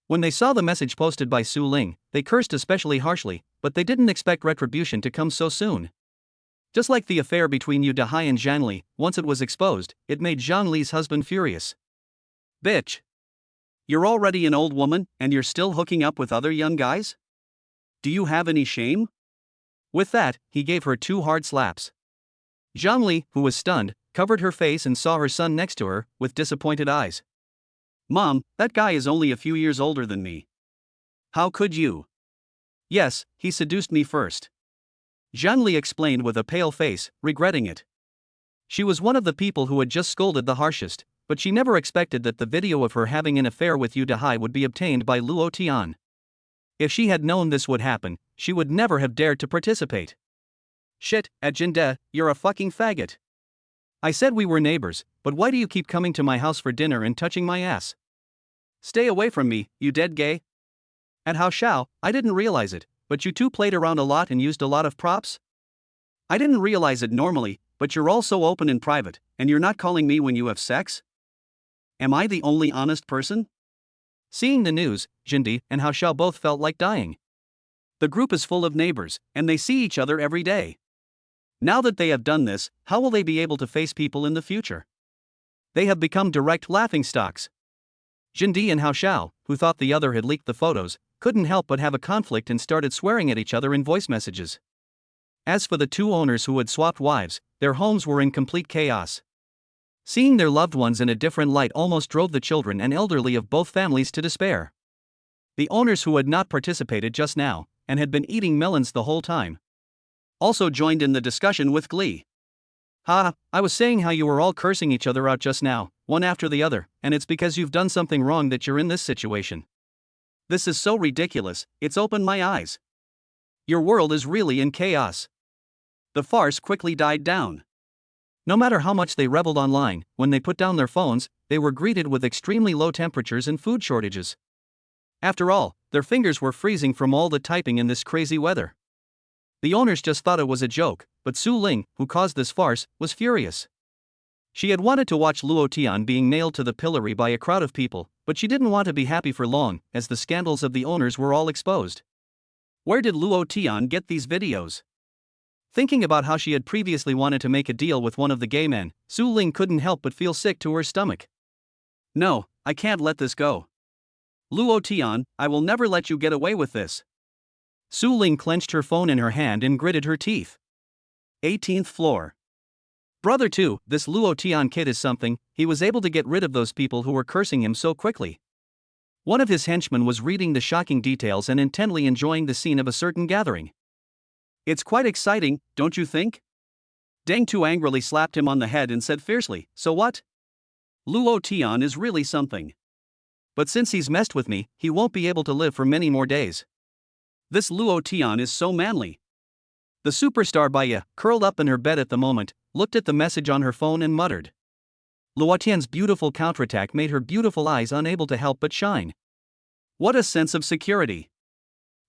When they saw the message posted by Su Ling, they cursed especially harshly, but they didn't expect retribution to come so soon. Just like the affair between Yu Dahai and Zhang Li, once it was exposed, it made Zhang Li's husband furious. Bitch. You're already an old woman, and you're still hooking up with other young guys? Do you have any shame? With that, he gave her 2 hard slaps. Zhang Li, who was stunned, covered her face and saw her son next to her, with disappointed eyes. Mom, that guy is only a few years older than me. How could you? Yes, he seduced me first. Zhang Li explained with a pale face, regretting it. She was one of the people who had just scolded the harshest, but she never expected that the video of her having an affair with Yu Dahai would be obtained by Luo Tian. If she had known this would happen, she would never have dared to participate. Shit, at Jinda, you're a fucking faggot. I said we were neighbors, but why do you keep coming to my house for dinner and touching my ass? Stay away from me, you dead gay. At Haoshao, I didn't realize it, but you 2 played around a lot and used a lot of props? I didn't realize it normally, but you're all so open in private, and you're not calling me when you have sex? Am I the only honest person? Seeing the news, Jindi and Haoshao both felt like dying. The group is full of neighbors, and they see each other every day. Now that they have done this, how will they be able to face people in the future? They have become direct laughingstocks. Jindi and Haoshao, who thought the other had leaked the photos, couldn't help but have a conflict and started swearing at each other in voice messages. As for the two owners who had swapped wives, their homes were in complete chaos. Seeing their loved ones in a different light almost drove the children and elderly of both families to despair. The owners who had not participated just now, and had been eating melons the whole time, also joined in the discussion with glee. "Ha, I was saying how you were all cursing each other out just now, one after the other, and it's because you've done something wrong that you're in this situation. This is so ridiculous, it's opened my eyes. Your world is really in chaos." The farce quickly died down. No matter how much they reveled online, when they put down their phones, they were greeted with extremely low temperatures and food shortages. After all, their fingers were freezing from all the typing in this crazy weather. The owners just thought it was a joke, but Su Ling, who caused this farce, was furious. She had wanted to watch Luo Tian being nailed to the pillory by a crowd of people, but she didn't want to be happy for long, as the scandals of the owners were all exposed. Where did Luo Tian get these videos? Thinking about how she had previously wanted to make a deal with one of the gay men, Su Ling couldn't help but feel sick to her stomach. "No, I can't let this go. Luo Tian, I will never let you get away with this." Su Ling clenched her phone in her hand and gritted her teeth. 18th floor. Brother 2, this Luo Tian kid is something. He was able to get rid of those people who were cursing him so quickly. One of his henchmen was reading the shocking details and intently enjoying the scene of a certain gathering. "It's quite exciting, don't you think?" Deng Tu angrily slapped him on the head and said fiercely, "So what? Luo Tian is really something. But since he's messed with me, he won't be able to live for many more days. This Luo Tian is so manly." The superstar Baya, curled up in her bed at the moment, looked at the message on her phone and muttered. Luo Tian's beautiful counterattack made her beautiful eyes unable to help but shine. What a sense of security.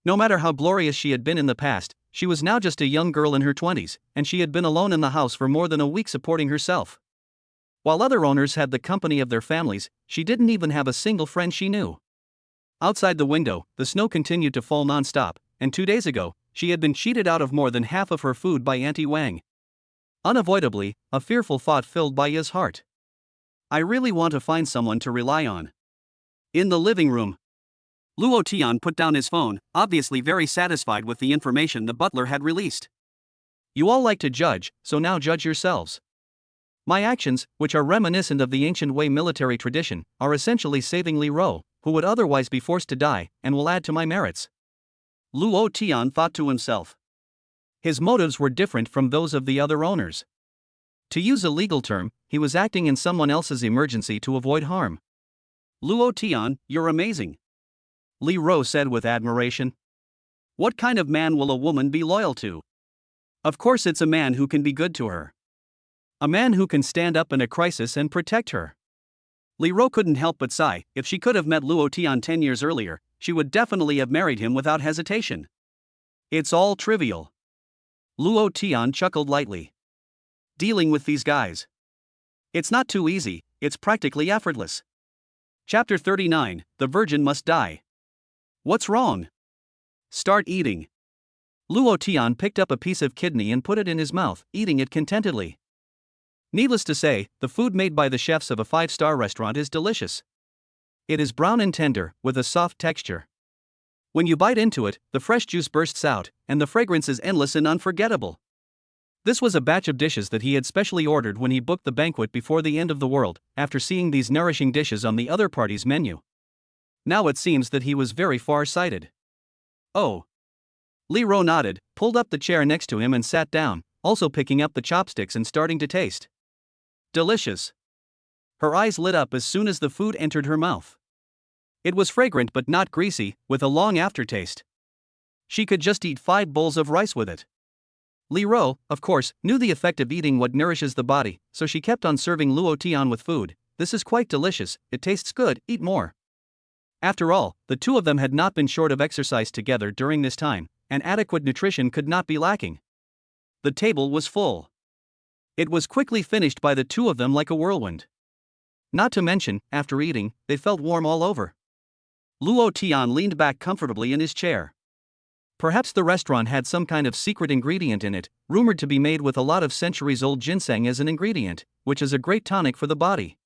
No matter how glorious she had been in the past, she was now just a young girl in her 20s, and she had been alone in the house for more than a week supporting herself. While other owners had the company of their families, she didn't even have a single friend she knew. Outside the window, the snow continued to fall non-stop, and 2 days ago, she had been cheated out of more than half of her food by Auntie Wang. Unavoidably, a fearful thought filled Baya's heart. "I really want to find someone to rely on." In the living room, Luo Tian put down his phone, obviously very satisfied with the information the butler had released. "You all like to judge, so now judge yourselves. My actions, which are reminiscent of the ancient Wei military tradition, are essentially saving Li Ro, who would otherwise be forced to die, and will add to my merits." Luo Tian thought to himself. His motives were different from those of the other owners. To use a legal term, he was acting in someone else's emergency to avoid harm. "Luo Tian, you're amazing," Li Ro said with admiration. "What kind of man will a woman be loyal to? Of course it's a man who can be good to her. A man who can stand up in a crisis and protect her." Li Ro couldn't help but sigh. If she could have met Luo Tian 10 years earlier, she would definitely have married him without hesitation. "It's all trivial." Luo Tian chuckled lightly. "Dealing with these guys. It's not too easy, it's practically effortless." Chapter 39, The Virgin Must Die. "What's wrong?" "Start eating." Luo Tian picked up a piece of kidney and put it in his mouth, eating it contentedly. Needless to say, the food made by the chefs of a 5-star restaurant is delicious. It is brown and tender, with a soft texture. When you bite into it, the fresh juice bursts out, and the fragrance is endless and unforgettable. This was a batch of dishes that he had specially ordered when he booked the banquet before the end of the world, after seeing these nourishing dishes on the other party's menu. Now it seems that he was very far-sighted. "Oh." Li Ro nodded, pulled up the chair next to him and sat down, also picking up the chopsticks and starting to taste. Delicious. Her eyes lit up as soon as the food entered her mouth. It was fragrant but not greasy, with a long aftertaste. She could just eat 5 bowls of rice with it. Li Ro, of course, knew the effect of eating what nourishes the body, so she kept on serving Luo Tian with food. "This is quite delicious, it tastes good, eat more." After all, the two of them had not been short of exercise together during this time, and adequate nutrition could not be lacking. The table was full. It was quickly finished by the two of them like a whirlwind. Not to mention, after eating, they felt warm all over. Luo Tian leaned back comfortably in his chair. Perhaps the restaurant had some kind of secret ingredient in it, rumored to be made with a lot of centuries-old ginseng as an ingredient, which is a great tonic for the body.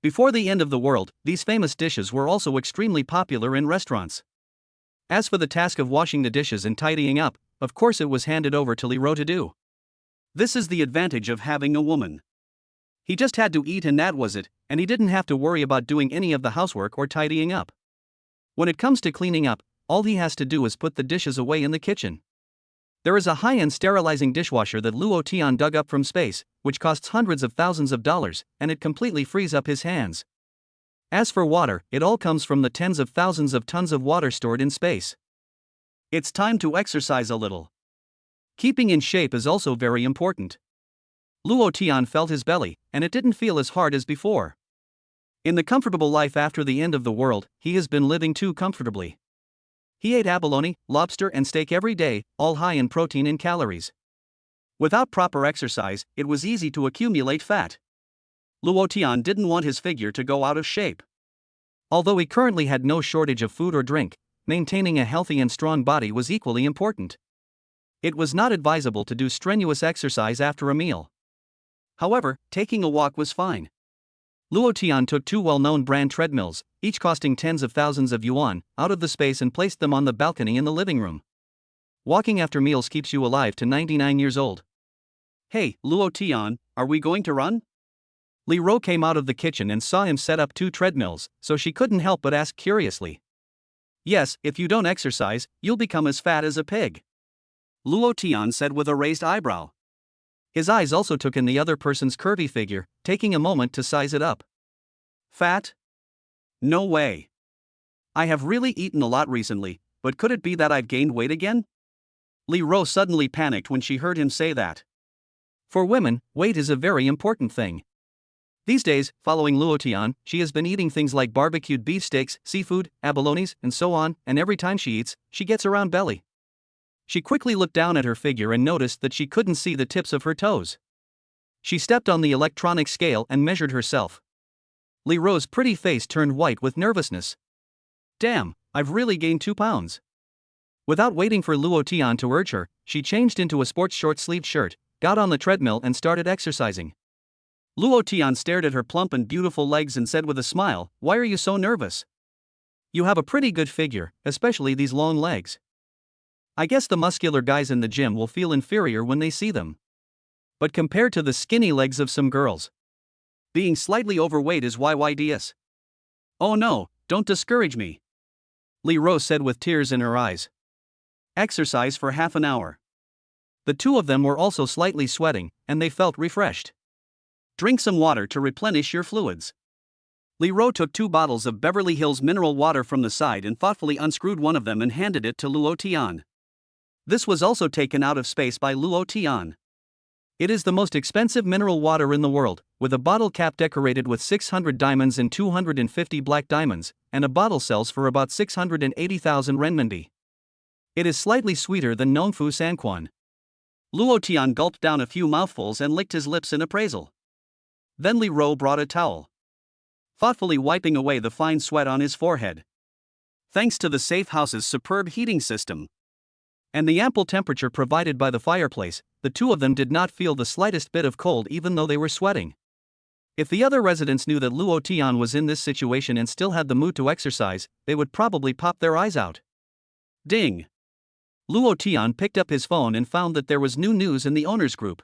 Before the end of the world, these famous dishes were also extremely popular in restaurants. As for the task of washing the dishes and tidying up, of course it was handed over to Leroy to do. This is the advantage of having a woman. He just had to eat and that was it, and he didn't have to worry about doing any of the housework or tidying up. When it comes to cleaning up, all he has to do is put the dishes away in the kitchen. There is a high-end sterilizing dishwasher that Luo Tian dug up from space, which costs hundreds of thousands of dollars, and it completely frees up his hands. As for water, it all comes from the tens of thousands of tons of water stored in space. It's time to exercise a little. Keeping in shape is also very important. Luo Tian felt his belly, and it didn't feel as hard as before. In the comfortable life after the end of the world, he has been living too comfortably. He ate abalone, lobster and steak every day, all high in protein and calories. Without proper exercise, it was easy to accumulate fat. Luo Tian didn't want his figure to go out of shape. Although he currently had no shortage of food or drink, maintaining a healthy and strong body was equally important. It was not advisable to do strenuous exercise after a meal. However, taking a walk was fine. Luo Tian took two well-known brand treadmills, each costing tens of thousands of yuan, out of the space and placed them on the balcony in the living room. Walking after meals keeps you alive to 99 years old. Hey, Luo Tian, are we going to run? Leroy came out of the kitchen and saw him set up two treadmills, so she couldn't help but ask curiously. Yes, if you don't exercise, you'll become as fat as a pig, Luo Tian said with a raised eyebrow. His eyes also took in the other person's curvy figure, taking a moment to size it up. Fat? No way. I have really eaten a lot recently, but could it be that I've gained weight again? Leroy suddenly panicked when she heard him say that. For women, weight is a very important thing. These days, following Luo Tian, she has been eating things like barbecued beef steaks, seafood, abalones, and so on, and every time she eats, she gets a round belly. She quickly looked down at her figure and noticed that she couldn't see the tips of her toes. She stepped on the electronic scale and measured herself. Leroy's pretty face turned white with nervousness. Damn, I've really gained 2 pounds. Without waiting for Luo Tian to urge her, she changed into a sports short-sleeved shirt, got on the treadmill and started exercising. Luo Tian stared at her plump and beautiful legs and said with a smile, "Why are you so nervous? You have a pretty good figure, especially these long legs. I guess the muscular guys in the gym will feel inferior when they see them. But compared to the skinny legs of some girls, being slightly overweight is YYDS. Oh no, don't discourage me," Leroy said with tears in her eyes. Exercise for half an hour. The two of them were also slightly sweating, and they felt refreshed. Drink some water to replenish your fluids. Leroy took 2 bottles of Beverly Hills mineral water from the side and thoughtfully unscrewed one of them and handed it to Luo Tian. This was also taken out of space by Luo Tian. It is the most expensive mineral water in the world, with a bottle cap decorated with 600 diamonds and 250 black diamonds, and a bottle sells for about 680,000 renminbi. It is slightly sweeter than Nongfu Sanquan. Luo Tian gulped down a few mouthfuls and licked his lips in appraisal. Then Leroy brought a towel, thoughtfully wiping away the fine sweat on his forehead. Thanks to the safe house's superb heating system and the ample temperature provided by the fireplace, the two of them did not feel the slightest bit of cold even though they were sweating. If the other residents knew that Luo Tian was in this situation and still had the mood to exercise, they would probably pop their eyes out. Ding! Luo Tian picked up his phone and found that there was new news in the owners group.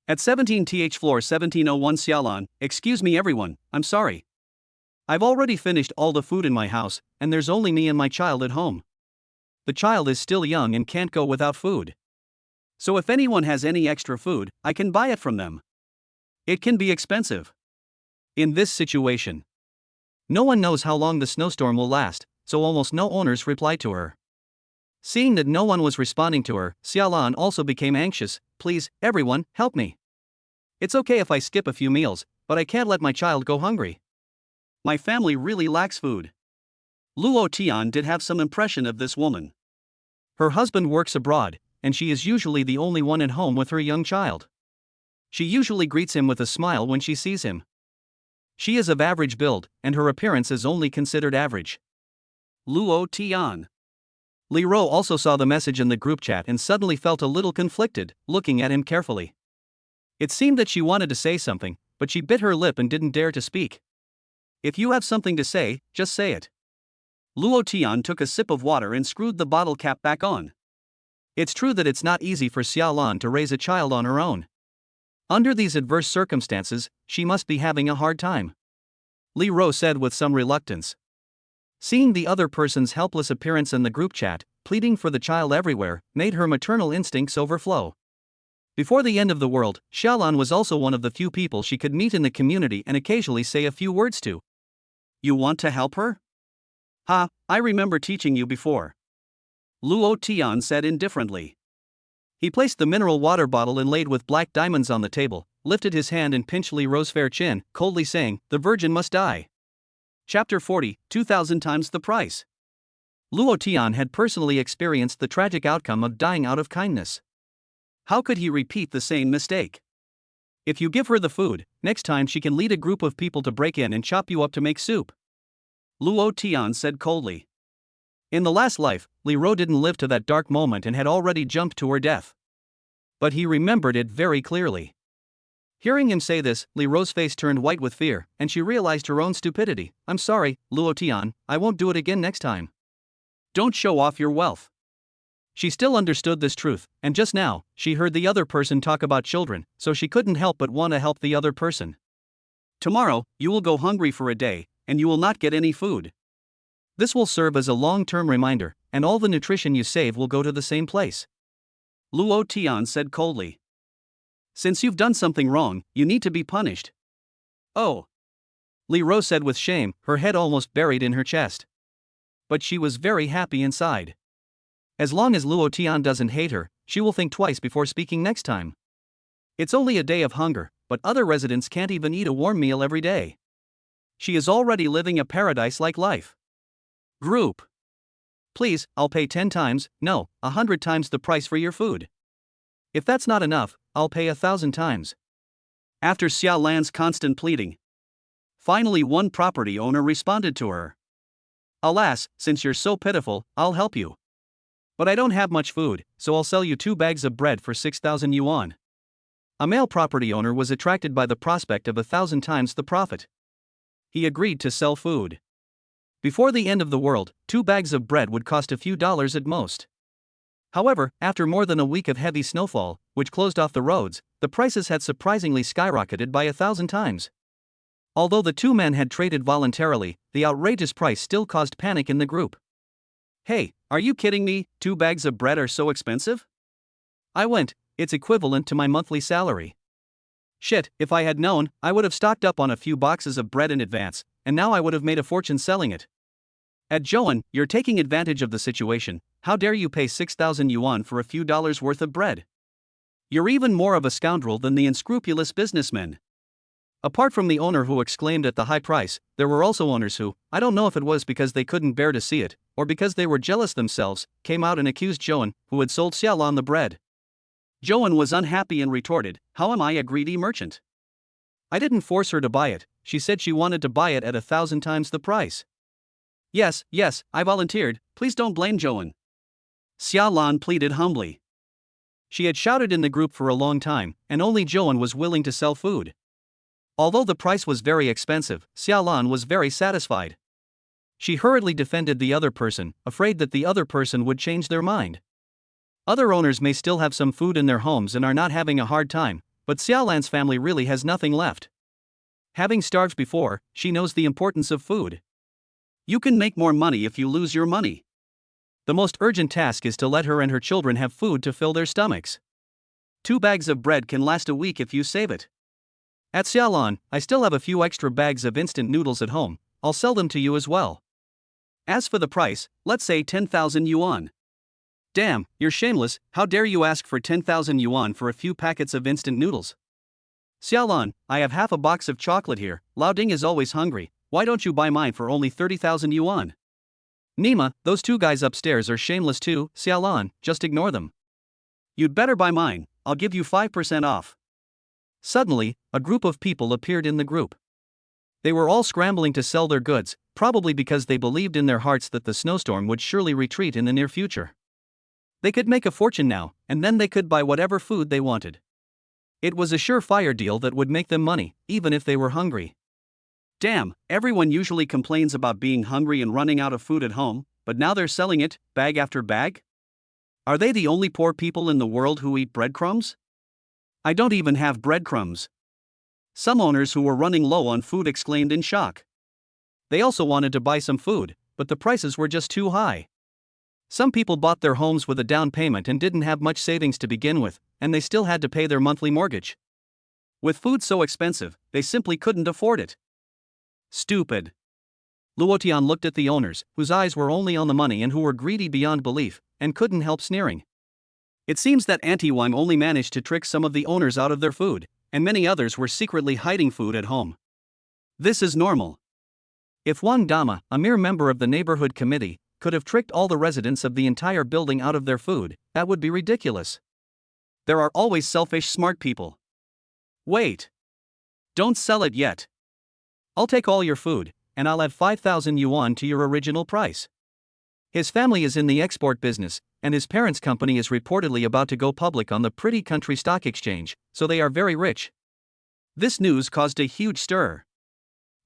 At 17th floor 1701 Xiaolan, excuse me everyone, I'm sorry. I've already finished all the food in my house, and there's only me and my child at home. The child is still young and can't go without food. So if anyone has any extra food, I can buy it from them. It can be expensive. In this situation, no one knows how long the snowstorm will last, so almost no owners replied to her. Seeing that no one was responding to her, Xiaolan also became anxious. Please, everyone, help me. It's okay if I skip a few meals, but I can't let my child go hungry. My family really lacks food. Luo Tian did have some impression of this woman. Her husband works abroad, and she is usually the only one at home with her young child. She usually greets him with a smile when she sees him. She is of average build, and her appearance is only considered average. Luo Tian. Leroy also saw the message in the group chat and suddenly felt a little conflicted, looking at him carefully. It seemed that she wanted to say something, but she bit her lip and didn't dare to speak. If you have something to say, just say it. Luo Tian took a sip of water and screwed the bottle cap back on. It's true that it's not easy for Xiaolan to raise a child on her own. Under these adverse circumstances, she must be having a hard time. Li Ro said with some reluctance. Seeing the other person's helpless appearance in the group chat, pleading for the child everywhere, made her maternal instincts overflow. Before the end of the world, Xiaolan was also one of the few people she could meet in the community and occasionally say a few words to. You want to help her? Ha, I remember teaching you before. Luo Tian said indifferently. He placed the mineral water bottle inlaid with black diamonds on the table, lifted his hand and pinched Li Ro's fair chin, coldly saying, "The virgin must die." Chapter 40, 2,000 times the price. Luo Tian had personally experienced the tragic outcome of dying out of kindness. How could he repeat the same mistake? If you give her the food, next time she can lead a group of people to break in and chop you up to make soup. Luo Tian said coldly. In the last life, Li Ro didn't live to that dark moment and had already jumped to her death. But he remembered it very clearly. Hearing him say this, Li Ro's face turned white with fear, and she realized her own stupidity. "I'm sorry, Luo Tian, I won't do it again next time." Don't show off your wealth. She still understood this truth, and just now, she heard the other person talk about children, so she couldn't help but want to help the other person. Tomorrow, you will go hungry for a day, and you will not get any food. This will serve as a long-term reminder, and all the nutrition you save will go to the same place. Luo Tian said coldly. Since you've done something wrong, you need to be punished. Oh. Li Ro said with shame, her head almost buried in her chest. But she was very happy inside. As long as Luo Tian doesn't hate her, she will think twice before speaking next time. It's only a day of hunger, but other residents can't even eat a warm meal every day. She is already living a paradise-like life. Group. Please, I'll pay 10 times, no, 100 times the price for your food. If that's not enough, I'll pay 1,000 times. After Xiaolan's constant pleading, finally one property owner responded to her. Alas, since you're so pitiful, I'll help you. But I don't have much food, so I'll sell you 2 bags of bread for 6,000 yuan. A male property owner was attracted by the prospect of 1,000 times the profit. He agreed to sell food. Before the end of the world, 2 bags of bread would cost a few dollars at most. However, after more than a week of heavy snowfall, which closed off the roads, the prices had surprisingly skyrocketed by 1,000 times. Although the 2 men had traded voluntarily, the outrageous price still caused panic in the group. Hey, are you kidding me? 2 bags of bread are so expensive? I went, it's equivalent to my monthly salary. Shit, if I had known, I would have stocked up on a few boxes of bread in advance, and now I would have made a fortune selling it. At Joan, you're taking advantage of the situation. How dare you pay 6,000 yuan for a few dollars worth of bread? You're even more of a scoundrel than the unscrupulous businessmen. Apart from the owner who exclaimed at the high price, there were also owners who, I don't know if it was because they couldn't bear to see it, or because they were jealous themselves, came out and accused Joan, who had sold Xiaolan the bread. Joan was unhappy and retorted, "How am I a greedy merchant? I didn't force her to buy it, she said she wanted to buy it at 1,000 times the price." Yes, I volunteered, please don't blame Joan. Xiaolan pleaded humbly. She had shouted in the group for a long time, and only Joan was willing to sell food. Although the price was very expensive, Xiaolan was very satisfied. She hurriedly defended the other person, afraid that the other person would change their mind. Other owners may still have some food in their homes and are not having a hard time, but Xiaolan's family really has nothing left. Having starved before, she knows the importance of food. You can make more money if you lose your money. The most urgent task is to let her and her children have food to fill their stomachs. 2 bags of bread can last a week if you save it. At Xiaolan, I still have a few extra bags of instant noodles at home, I'll sell them to you as well. As for the price, let's say 10,000 yuan. Damn, you're shameless, how dare you ask for 10,000 yuan for a few packets of instant noodles? Xiaolan, I have half a box of chocolate here, Lao Ding is always hungry, why don't you buy mine for only 30,000 yuan? Nima, those 2 guys upstairs are shameless too, Xiaolan, just ignore them. You'd better buy mine, I'll give you 5% off. Suddenly, a group of people appeared in the group. They were all scrambling to sell their goods, probably because they believed in their hearts that the snowstorm would surely retreat in the near future. They could make a fortune now, and then they could buy whatever food they wanted. It was a surefire deal that would make them money, even if they were hungry. Damn, everyone usually complains about being hungry and running out of food at home, but now they're selling it, bag after bag? Are they the only poor people in the world who eat breadcrumbs? I don't even have breadcrumbs. Some owners who were running low on food exclaimed in shock. They also wanted to buy some food, but the prices were just too high. Some people bought their homes with a down payment and didn't have much savings to begin with, and they still had to pay their monthly mortgage. With food so expensive, they simply couldn't afford it. Stupid. Luotian looked at the owners, whose eyes were only on the money and who were greedy beyond belief, and couldn't help sneering. It seems that Auntie Wang only managed to trick some of the owners out of their food, and many others were secretly hiding food at home. This is normal. If Wang Dama, a mere member of the neighborhood committee, could have tricked all the residents of the entire building out of their food, that would be ridiculous. There are always selfish smart people. Wait. Don't sell it yet. I'll take all your food, and I'll add 5,000 yuan to your original price. His family is in the export business, and his parents' company is reportedly about to go public on the pretty country stock exchange, so they are very rich. This news caused a huge stir.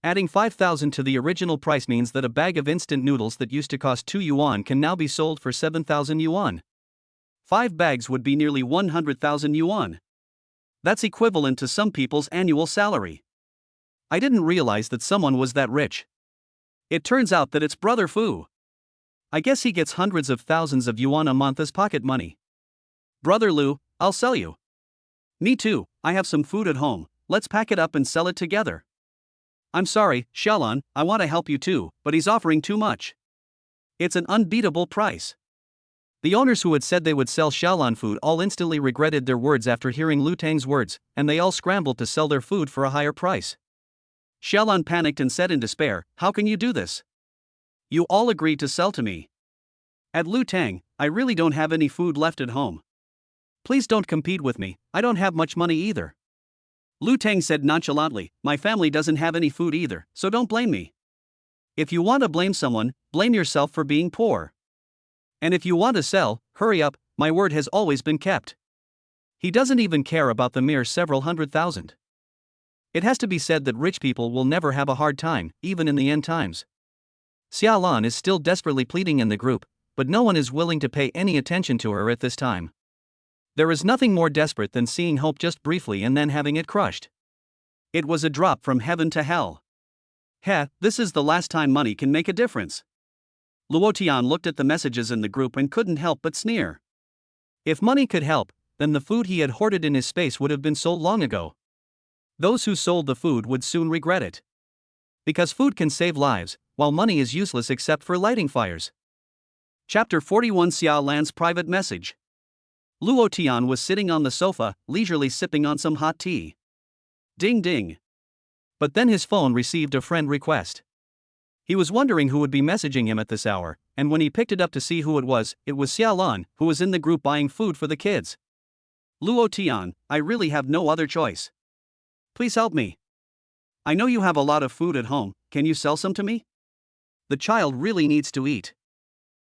Adding 5,000 to the original price means that a bag of instant noodles that used to cost 2 yuan can now be sold for 7,000 yuan. 5 bags would be nearly 100,000 yuan. That's equivalent to some people's annual salary. I didn't realize that someone was that rich. It turns out that it's Brother Fu. I guess he gets hundreds of thousands of yuan a month as pocket money. Brother Lu, I'll sell you. Me too, I have some food at home, let's pack it up and sell it together. I'm sorry, Xiaolan, I want to help you too, but he's offering too much. It's an unbeatable price. The owners who had said they would sell Xiaolan food all instantly regretted their words after hearing Lu Tang's words, and they all scrambled to sell their food for a higher price. Xiaolan panicked and said in despair, "How can you do this? You all agreed to sell to me. At Lu Tang, I really don't have any food left at home. Please don't compete with me, I don't have much money either." Lu Tang said nonchalantly, "My family doesn't have any food either, so don't blame me. If you want to blame someone, blame yourself for being poor. And if you want to sell, hurry up, my word has always been kept." He doesn't even care about the mere several hundred thousand. It has to be said that rich people will never have a hard time, even in the end times. Xiaolan is still desperately pleading in the group, but no one is willing to pay any attention to her at this time. There is nothing more desperate than seeing hope just briefly and then having it crushed. It was a drop from heaven to hell. Heh, this is the last time money can make a difference. Luotian looked at the messages in the group and couldn't help but sneer. If money could help, then the food he had hoarded in his space would have been sold long ago. Those who sold the food would soon regret it. Because food can save lives, while money is useless except for lighting fires. Chapter 41 Xiaolan's private message. Luotian was sitting on the sofa, leisurely sipping on some hot tea. Ding ding. But then his phone received a friend request. He was wondering who would be messaging him at this hour, and when he picked it up to see who it was Xiaolan, who was in the group buying food for the kids. "Luotian, I really have no other choice. Please help me. I know you have a lot of food at home, can you sell some to me? The child really needs to eat."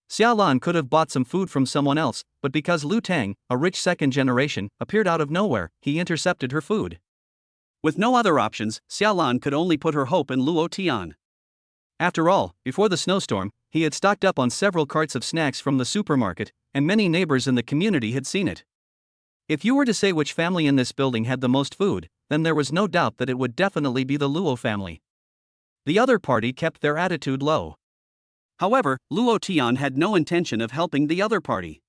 Xiaolan could have bought some food from someone else, but because Lu Tang, a rich second generation, appeared out of nowhere, he intercepted her food. With no other options, Xiaolan could only put her hope in Luotian. After all, before the snowstorm, he had stocked up on several carts of snacks from the supermarket, and many neighbors in the community had seen it. If you were to say which family in this building had the most food, then there was no doubt that it would definitely be the Luo family. The other party kept their attitude low. However, Luotian had no intention of helping the other party.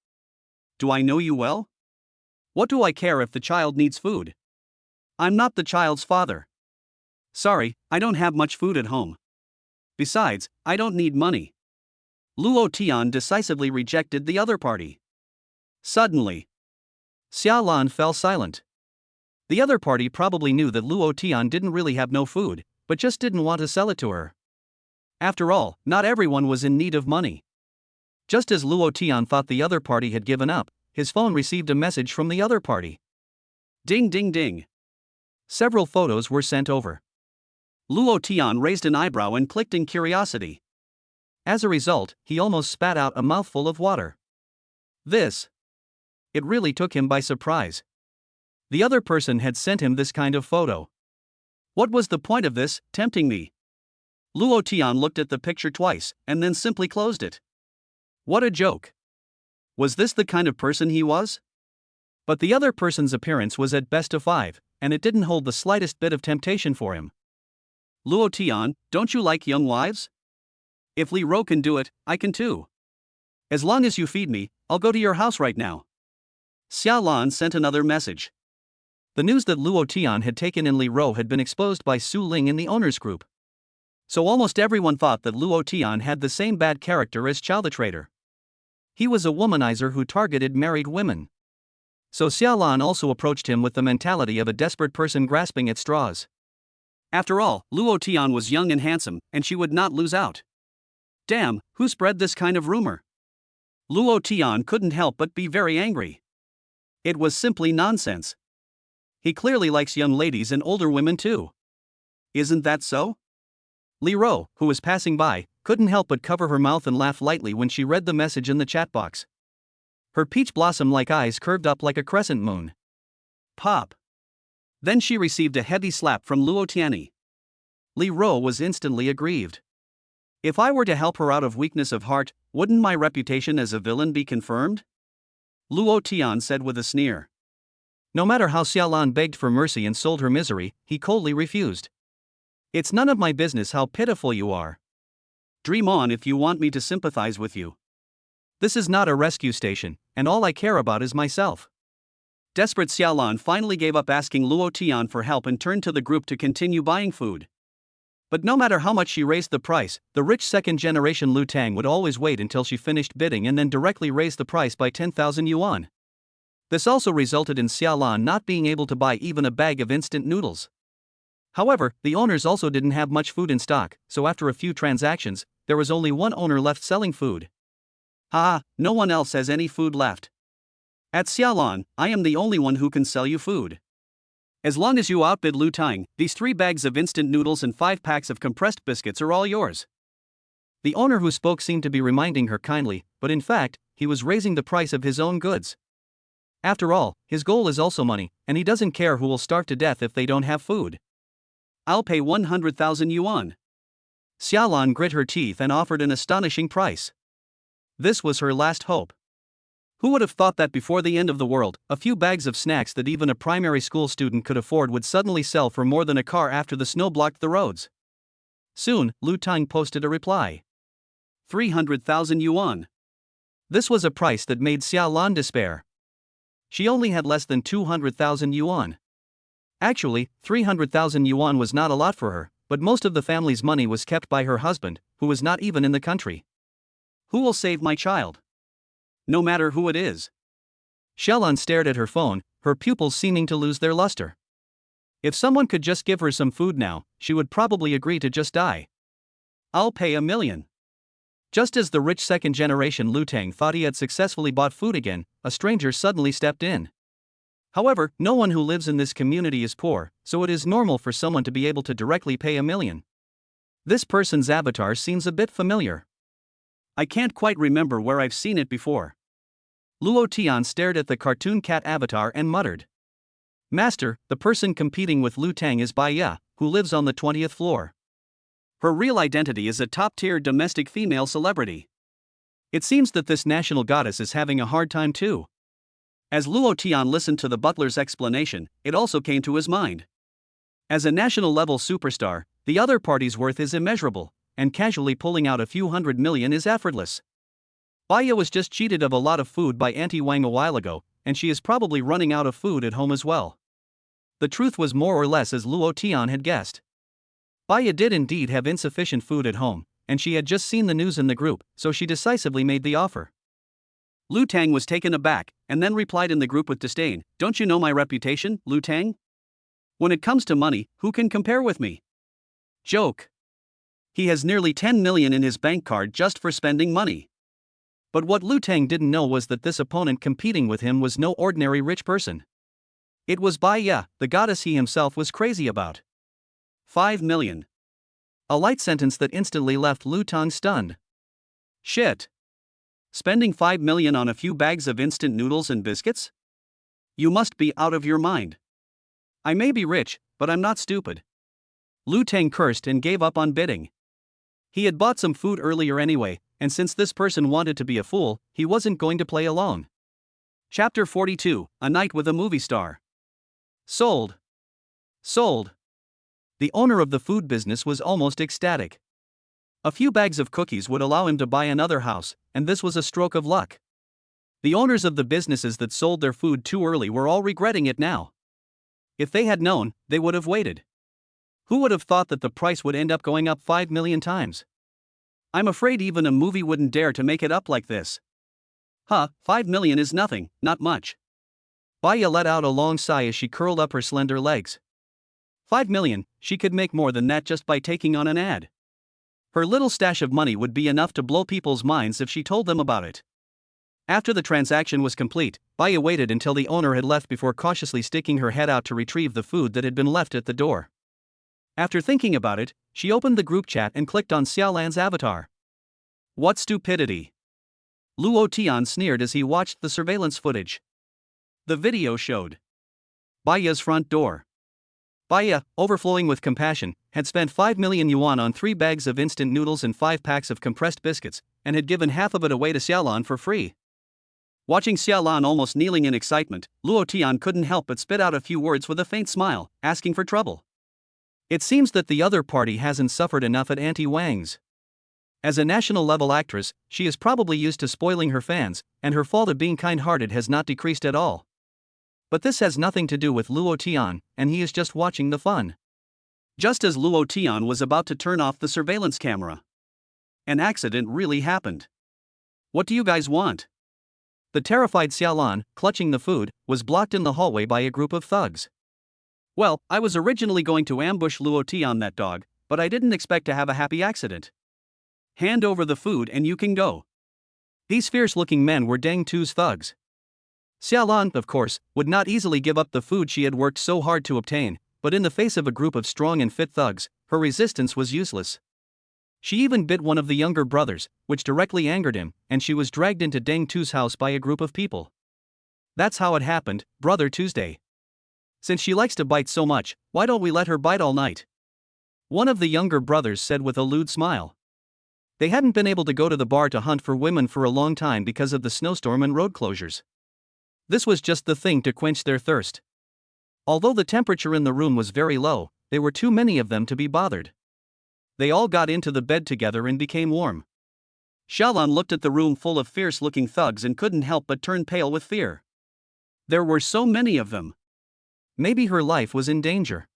"Do I know you well? What do I care if the child needs food? I'm not the child's father. Sorry, I don't have much food at home. Besides, I don't need money." Luotian decisively rejected the other party. Suddenly, Xiaolan fell silent. The other party probably knew that Luotian didn't really have no food, but just didn't want to sell it to her. After all, not everyone was in need of money. Just as Luotian thought the other party had given up, his phone received a message from the other party. Ding ding ding. Several photos were sent over. Luotian raised an eyebrow and clicked in curiosity. As a result, he almost spat out a mouthful of water. It really took him by surprise. The other person had sent him this kind of photo. What was the point of this, tempting me? Luo Tian looked at the picture twice, and then simply closed it. What a joke. Was this the kind of person he was? But the other person's appearance was at best a 5, and it didn't hold the slightest bit of temptation for him. Luo Tian, don't you like young wives? If Li Ro can do it, I can too. As long as you feed me, I'll go to your house right now. Xia Lan sent another message. The news that Luo Tian had taken in Li Ro had been exposed by Su Ling in the owners group. So almost everyone thought that Luo Tian had the same bad character as Chow the traitor. He was a womanizer who targeted married women. So Xia Lan also approached him with the mentality of a desperate person grasping at straws. After all, Luo Tian was young and handsome, and she would not lose out. Damn, who spread this kind of rumor? Luo Tian couldn't help but be very angry. It was simply nonsense. He clearly likes young ladies and older women too. Isn't that so? Li Ro, who was passing by, couldn't help but cover her mouth and laugh lightly when she read the message in the chat box. Her peach blossom-like eyes curved up like a crescent moon. Pop. Then she received a heavy slap from Luo Tianyi. Li Ro was instantly aggrieved. If I were to help her out of weakness of heart, wouldn't my reputation as a villain be confirmed? Luo Tian said with a sneer. No matter how Xia Lan begged for mercy and sold her misery, he coldly refused. It's none of my business how pitiful you are. Dream on if you want me to sympathize with you. This is not a rescue station, and all I care about is myself. Desperate Xia Lan finally gave up asking Luo Tian for help and turned to the group to continue buying food. But no matter how much she raised the price, the rich second-generation Lu Tang would always wait until she finished bidding and then directly raise the price by 10,000 yuan. This also resulted in Xia Lan not being able to buy even a bag of instant noodles. However, the owners also didn't have much food in stock, so after a few transactions, there was only one owner left selling food. Haha, no one else has any food left. At Xia Lan, I am the only one who can sell you food. As long as you outbid Lu Tang, these 3 bags of instant noodles and 5 packs of compressed biscuits are all yours. The owner who spoke seemed to be reminding her kindly, but in fact, he was raising the price of his own goods. After all, his goal is also money, and he doesn't care who will starve to death if they don't have food. I'll pay 100,000 yuan. Xia Lan grit her teeth and offered an astonishing price. This was her last hope. Who would have thought that before the end of the world, a few bags of snacks that even a primary school student could afford would suddenly sell for more than a car after the snow blocked the roads? Soon, Lu Tang posted a reply. 300,000 yuan. This was a price that made Xia Lan despair. She only had less than 200,000 yuan. Actually, 300,000 yuan was not a lot for her, but most of the family's money was kept by her husband, who was not even in the country. Who will save my child? No matter who it is. Xia Lan stared at her phone, her pupils seeming to lose their luster. If someone could just give her some food now, she would probably agree to just die. I'll pay 1 million. Just as the rich second-generation Lu Tang thought he had successfully bought food again, a stranger suddenly stepped in. However, no one who lives in this community is poor, so it is normal for someone to be able to directly pay 1 million. This person's avatar seems a bit familiar. I can't quite remember where I've seen it before. Luo Tian stared at the cartoon cat avatar and muttered. Master, the person competing with Lu Tang is Bai Ya, who lives on the 20th floor. Her real identity is a top-tier domestic female celebrity. It seems that this national goddess is having a hard time too. As Luo Tian listened to the butler's explanation, it also came to his mind. As a national-level superstar, the other party's worth is immeasurable, and casually pulling out a few 100 million is effortless. Baya was just cheated of a lot of food by Auntie Wang a while ago, and she is probably running out of food at home as well. The truth was more or less as Luo Tian had guessed. Baya did indeed have insufficient food at home, and she had just seen the news in the group, so she decisively made the offer. Lu Tang was taken aback, and then replied in the group with disdain, "Don't you know my reputation, Lu Tang? When it comes to money, who can compare with me? Joke. He has nearly 10 million in his bank card just for spending money." But what Lu Tang didn't know was that this opponent competing with him was no ordinary rich person. It was Bai Ya, the goddess he himself was crazy about. 5 million. A light sentence that instantly left Lu Tang stunned. Shit. Spending 5 million on a few bags of instant noodles and biscuits? You must be out of your mind. I may be rich, but I'm not stupid. Lu Tang cursed and gave up on bidding. He had bought some food earlier anyway, and since this person wanted to be a fool, he wasn't going to play along. Chapter 42, A Night with a Movie Star. Sold. Sold. The owner of the food business was almost ecstatic. A few bags of cookies would allow him to buy another house, and this was a stroke of luck. The owners of the businesses that sold their food too early were all regretting it now. If they had known, they would have waited. Who would have thought that the price would end up going up 5 million times? I'm afraid even a movie wouldn't dare to make it up like this. 5 million is nothing, not much. Baya let out a long sigh as she curled up her slender legs. 5 million, she could make more than that just by taking on an ad. Her little stash of money would be enough to blow people's minds if she told them about it. After the transaction was complete, Baya waited until the owner had left before cautiously sticking her head out to retrieve the food that had been left at the door. After thinking about it, she opened the group chat and clicked on Xiaolan's avatar. What stupidity! Luo Tian sneered as he watched the surveillance footage. The video showed Baya's front door. Baya, overflowing with compassion, had spent 5 million yuan on 3 bags of instant noodles and 5 packs of compressed biscuits, and had given half of it away to Xiaolan for free. Watching Xiaolan almost kneeling in excitement, Luo Tian couldn't help but spit out a few words with a faint smile, asking for trouble. It seems that the other party hasn't suffered enough at Auntie Wang's. As a national-level actress, she is probably used to spoiling her fans, and her fault of being kind-hearted has not decreased at all. But this has nothing to do with Luo Tian, and he is just watching the fun. Just as Luo Tian was about to turn off the surveillance camera, an accident really happened. What do you guys want? The terrified Xiaolan, clutching the food, was blocked in the hallway by a group of thugs. Well, I was originally going to ambush Luo Tian, that dog, but I didn't expect to have a happy accident. Hand over the food and you can go. These fierce-looking men were Deng Tu's thugs. Xiaolan, of course, would not easily give up the food she had worked so hard to obtain, but in the face of a group of strong and fit thugs, her resistance was useless. She even bit one of the younger brothers, which directly angered him, and she was dragged into Deng Tu's house by a group of people. That's how it happened, Brother Tuesday. Since she likes to bite so much, why don't we let her bite all night? One of the younger brothers said with a lewd smile. They hadn't been able to go to the bar to hunt for women for a long time because of the snowstorm and road closures. This was just the thing to quench their thirst. Although the temperature in the room was very low, there were too many of them to be bothered. They all got into the bed together and became warm. Xiaolan looked at the room full of fierce-looking thugs and couldn't help but turn pale with fear. There were so many of them. Maybe her life was in danger.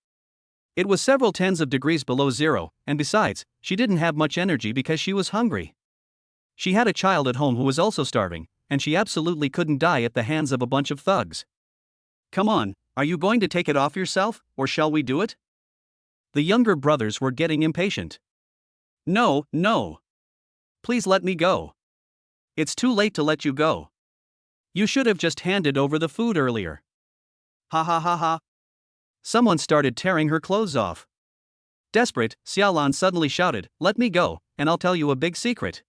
It was several tens of degrees below zero, and besides, she didn't have much energy because she was hungry. She had a child at home who was also starving, and she absolutely couldn't die at the hands of a bunch of thugs. Come on, are you going to take it off yourself, or shall we do it? The younger brothers were getting impatient. No. Please let me go. It's too late to let you go. You should have just handed over the food earlier. Ha ha ha ha. Someone started tearing her clothes off. Desperate, Xiaolan suddenly shouted, "Let me go, and I'll tell you a big secret.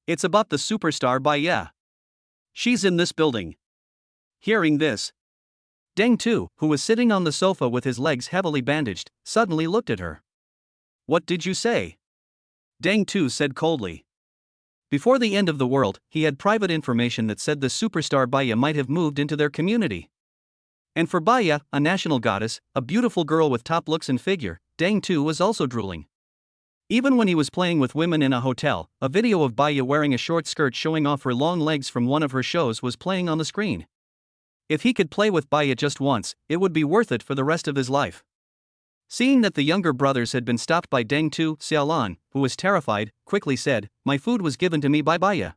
It's about the superstar Baya. She's in this building." Hearing this, Deng Tu, who was sitting on the sofa with his legs heavily bandaged, suddenly looked at her. What did you say? Deng Tu said coldly. Before the end of the world, he had private information that said the superstar Baya might have moved into their community. And for Baya, a national goddess, a beautiful girl with top looks and figure, Deng Tu was also drooling. Even when he was playing with women in a hotel, a video of Baya wearing a short skirt showing off her long legs from one of her shows was playing on the screen. If he could play with Baya just once, it would be worth it for the rest of his life. Seeing that the younger brothers had been stopped by Deng Tu, Xiaolan, who was terrified, quickly said, "My food was given to me by Baya.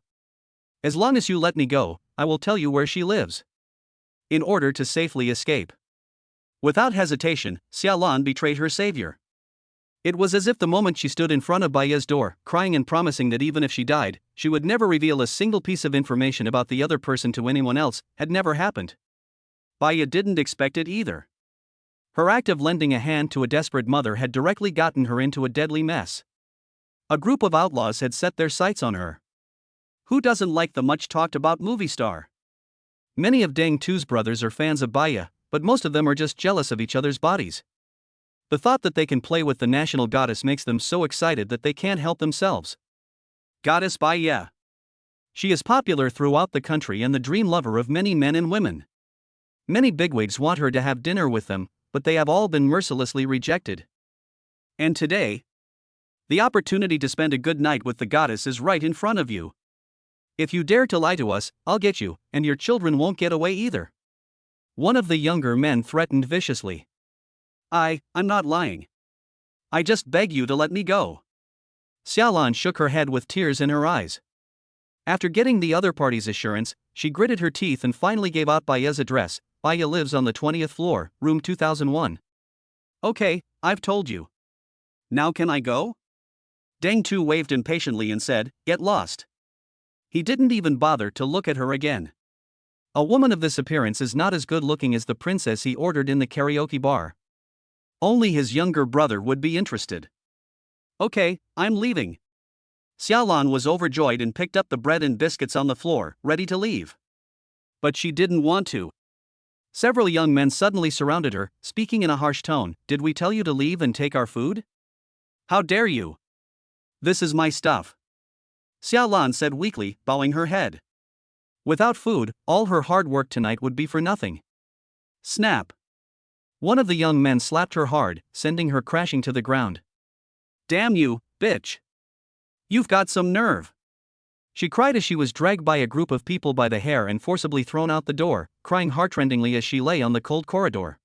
As long as you let me go, I will tell you where she lives." In order to safely escape. Without hesitation, Xiaolan betrayed her savior. It was as if the moment she stood in front of Baya's door, crying and promising that even if she died, she would never reveal a single piece of information about the other person to anyone else, had never happened. Baya didn't expect it either. Her act of lending a hand to a desperate mother had directly gotten her into a deadly mess. A group of outlaws had set their sights on her. Who doesn't like the much-talked-about movie star? Many of Deng Tu's brothers are fans of Baya, but most of them are just jealous of each other's bodies. The thought that they can play with the national goddess makes them so excited that they can't help themselves. Goddess Baya. She is popular throughout the country and the dream lover of many men and women. Many bigwigs want her to have dinner with them, but they have all been mercilessly rejected. And today, the opportunity to spend a good night with the goddess is right in front of you. If you dare to lie to us, I'll get you, and your children won't get away either. One of the younger men threatened viciously. I'm not lying. I just beg you to let me go. Xiaolan shook her head with tears in her eyes. After getting the other party's assurance, she gritted her teeth and finally gave out Baya's address. Baya lives on the 20th floor, room 2001. Okay, I've told you. Now can I go? Deng Tu waved impatiently and said, "Get lost." He didn't even bother to look at her again. A woman of this appearance is not as good looking as the princess he ordered in the karaoke bar. Only his younger brother would be interested. Okay, I'm leaving. Xiaolan was overjoyed and picked up the bread and biscuits on the floor, ready to leave. But she didn't want to. Several young men suddenly surrounded her, speaking in a harsh tone. "Did we tell you to leave and take our food? How dare you? This is my stuff," Xiaolan said weakly, bowing her head. Without food, all her hard work tonight would be for nothing. Snap. One of the young men slapped her hard, sending her crashing to the ground. "Damn you, bitch. You've got some nerve," she cried as she was dragged by a group of people by the hair and forcibly thrown out the door, crying heartrendingly as she lay on the cold corridor.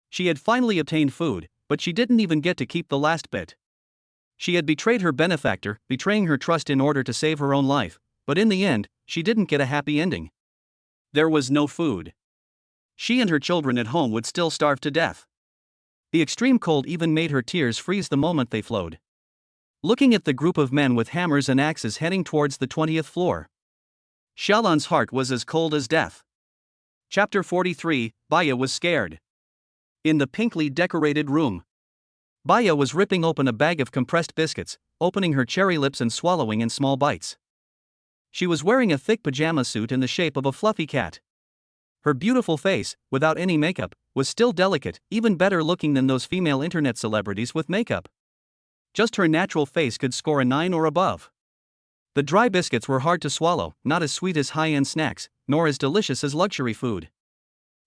She had finally obtained food, but she didn't even get to keep the last bit. She had betrayed her benefactor, betraying her trust in order to save her own life, but in the end, she didn't get a happy ending. There was no food. She and her children at home would still starve to death. The extreme cold even made her tears freeze the moment they flowed. Looking at the group of men with hammers and axes heading towards the 20th floor, Xiaolan's heart was as cold as death. Chapter 43, Baya was scared. In the pinkly decorated room, Baya was ripping open a bag of compressed biscuits, opening her cherry lips and swallowing in small bites. She was wearing a thick pajama suit in the shape of a fluffy cat. Her beautiful face, without any makeup, was still delicate, even better looking than those female internet celebrities with makeup. Just her natural face could score a 9 or above. The dry biscuits were hard to swallow, not as sweet as high-end snacks, nor as delicious as luxury food.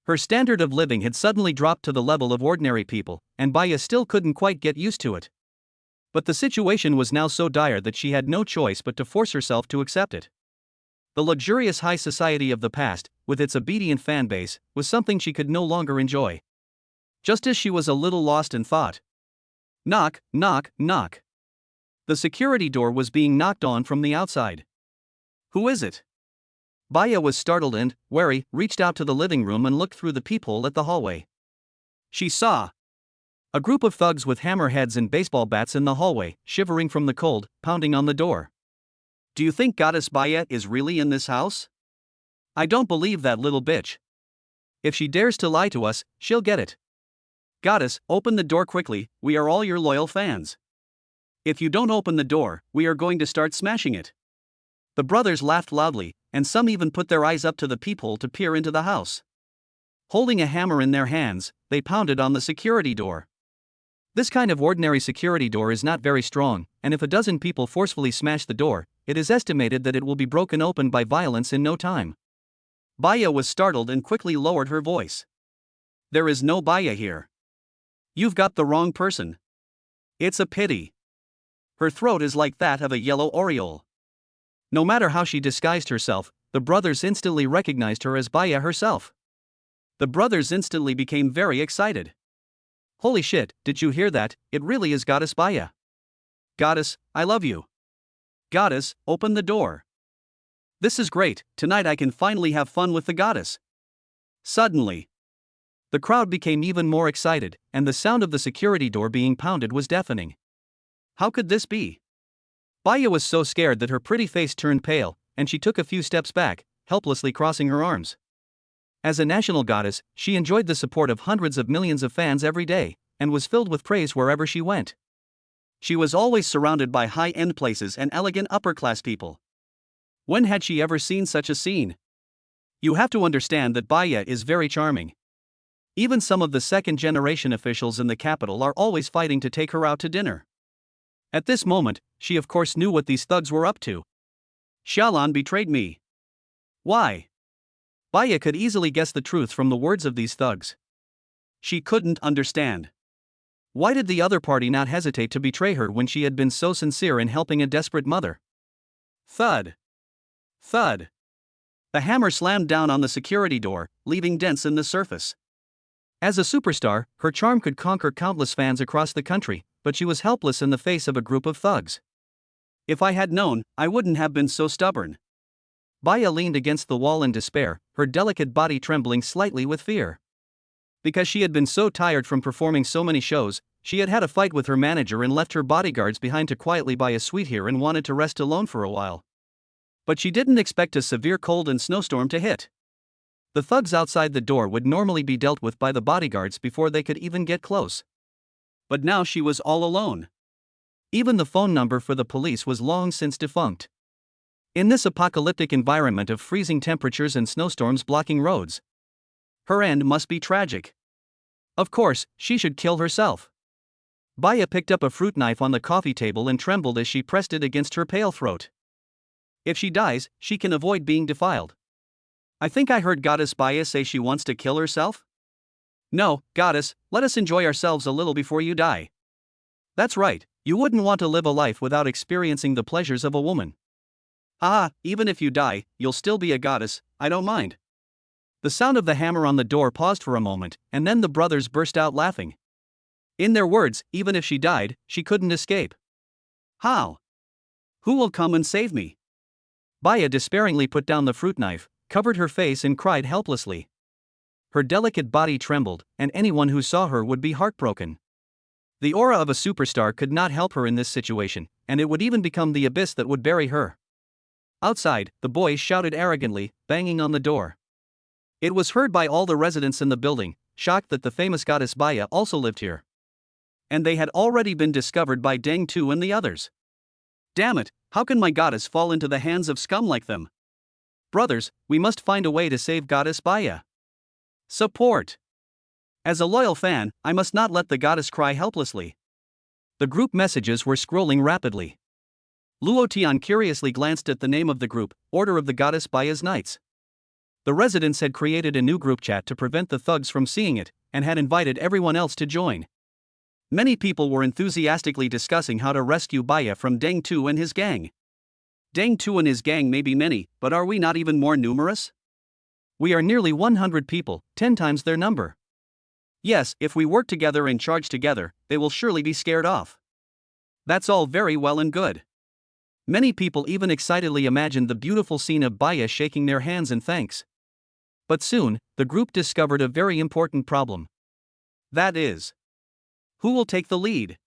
Her standard of living had suddenly dropped to the level of ordinary people, and Baya still couldn't quite get used to it. But the situation was now so dire that she had no choice but to force herself to accept it. The luxurious high society of the past, with its obedient fan base, was something she could no longer enjoy. Just as she was a little lost in thought. Knock, knock, knock. The security door was being knocked on from the outside. "Who is it?" Baya was startled and, wary, reached out to the living room and looked through the peephole at the hallway. She saw a group of thugs with hammerheads and baseball bats in the hallway, shivering from the cold, pounding on the door. "Do you think Goddess Baya is really in this house? I don't believe that little bitch. If she dares to lie to us, she'll get it. Goddess, open the door quickly, we are all your loyal fans. If you don't open the door, we are going to start smashing it." The brothers laughed loudly, and some even put their eyes up to the peephole to peer into the house. Holding a hammer in their hands, they pounded on the security door. This kind of ordinary security door is not very strong, and if a dozen people forcefully smash the door, it is estimated that it will be broken open by violence in no time. Baya was startled and quickly lowered her voice. "There is no Baya here. You've got the wrong person. It's a pity. Her throat is like that of a yellow oriole." No matter how she disguised herself, the brothers instantly recognized her as Baya herself. The brothers instantly became very excited. "Holy shit, did you hear that? It really is Goddess Baya." "Goddess, I love you. Goddess, open the door. This is great, tonight I can finally have fun with the goddess." Suddenly, the crowd became even more excited, and the sound of the security door being pounded was deafening. How could this be? Baya was so scared that her pretty face turned pale, and she took a few steps back, helplessly crossing her arms. As a national goddess, she enjoyed the support of hundreds of millions of fans every day, and was filled with praise wherever she went. She was always surrounded by high-end places and elegant upper-class people. When had she ever seen such a scene? You have to understand that Baya is very charming. Even some of the second-generation officials in the capital are always fighting to take her out to dinner. At this moment, she of course knew what these thugs were up to. Xiaolan betrayed me. Why? Baya could easily guess the truth from the words of these thugs. She couldn't understand. Why did the other party not hesitate to betray her when she had been so sincere in helping a desperate mother? Thud. Thud. The hammer slammed down on the security door, leaving dents in the surface. As a superstar, her charm could conquer countless fans across the country, but she was helpless in the face of a group of thugs. If I had known, I wouldn't have been so stubborn. Baya leaned against the wall in despair, her delicate body trembling slightly with fear. Because she had been so tired from performing so many shows, she had had a fight with her manager and left her bodyguards behind to quietly buy a suite here and wanted to rest alone for a while. But she didn't expect a severe cold and snowstorm to hit. The thugs outside the door would normally be dealt with by the bodyguards before they could even get close. But now she was all alone. Even the phone number for the police was long since defunct. In this apocalyptic environment of freezing temperatures and snowstorms blocking roads, her end must be tragic. Of course, she should kill herself. Baya picked up a fruit knife on the coffee table and trembled as she pressed it against her pale throat. If she dies, she can avoid being defiled. I think I heard Goddess Baya say she wants to kill herself? No, Goddess, let us enjoy ourselves a little before you die. That's right, you wouldn't want to live a life without experiencing the pleasures of a woman. Even if you die, you'll still be a goddess, I don't mind. The sound of the hammer on the door paused for a moment, and then the brothers burst out laughing. In their words, even if she died, she couldn't escape. How? Who will come and save me? Baya despairingly put down the fruit knife, covered her face and cried helplessly. Her delicate body trembled, and anyone who saw her would be heartbroken. The aura of a superstar could not help her in this situation, and it would even become the abyss that would bury her. Outside, the boys shouted arrogantly, banging on the door. It was heard by all the residents in the building, shocked that the famous goddess Baya also lived here. And they had already been discovered by Deng Tu and the others. Damn it, how can my goddess fall into the hands of scum like them? Brothers, we must find a way to save goddess Baya. Support. As a loyal fan, I must not let the goddess cry helplessly. The group messages were scrolling rapidly. Luo Tian curiously glanced at the name of the group, Order of the Goddess Baya's Knights. The residents had created a new group chat to prevent the thugs from seeing it, and had invited everyone else to join. Many people were enthusiastically discussing how to rescue Baya from Deng Tu and his gang. Deng Tu and his gang may be many, but are we not even more numerous? We are nearly 100 people, 10 times their number. Yes, if we work together and charge together, they will surely be scared off. That's all very well and good. Many people even excitedly imagined the beautiful scene of Baya shaking their hands in thanks. But soon, the group discovered a very important problem. That is, who will take the lead?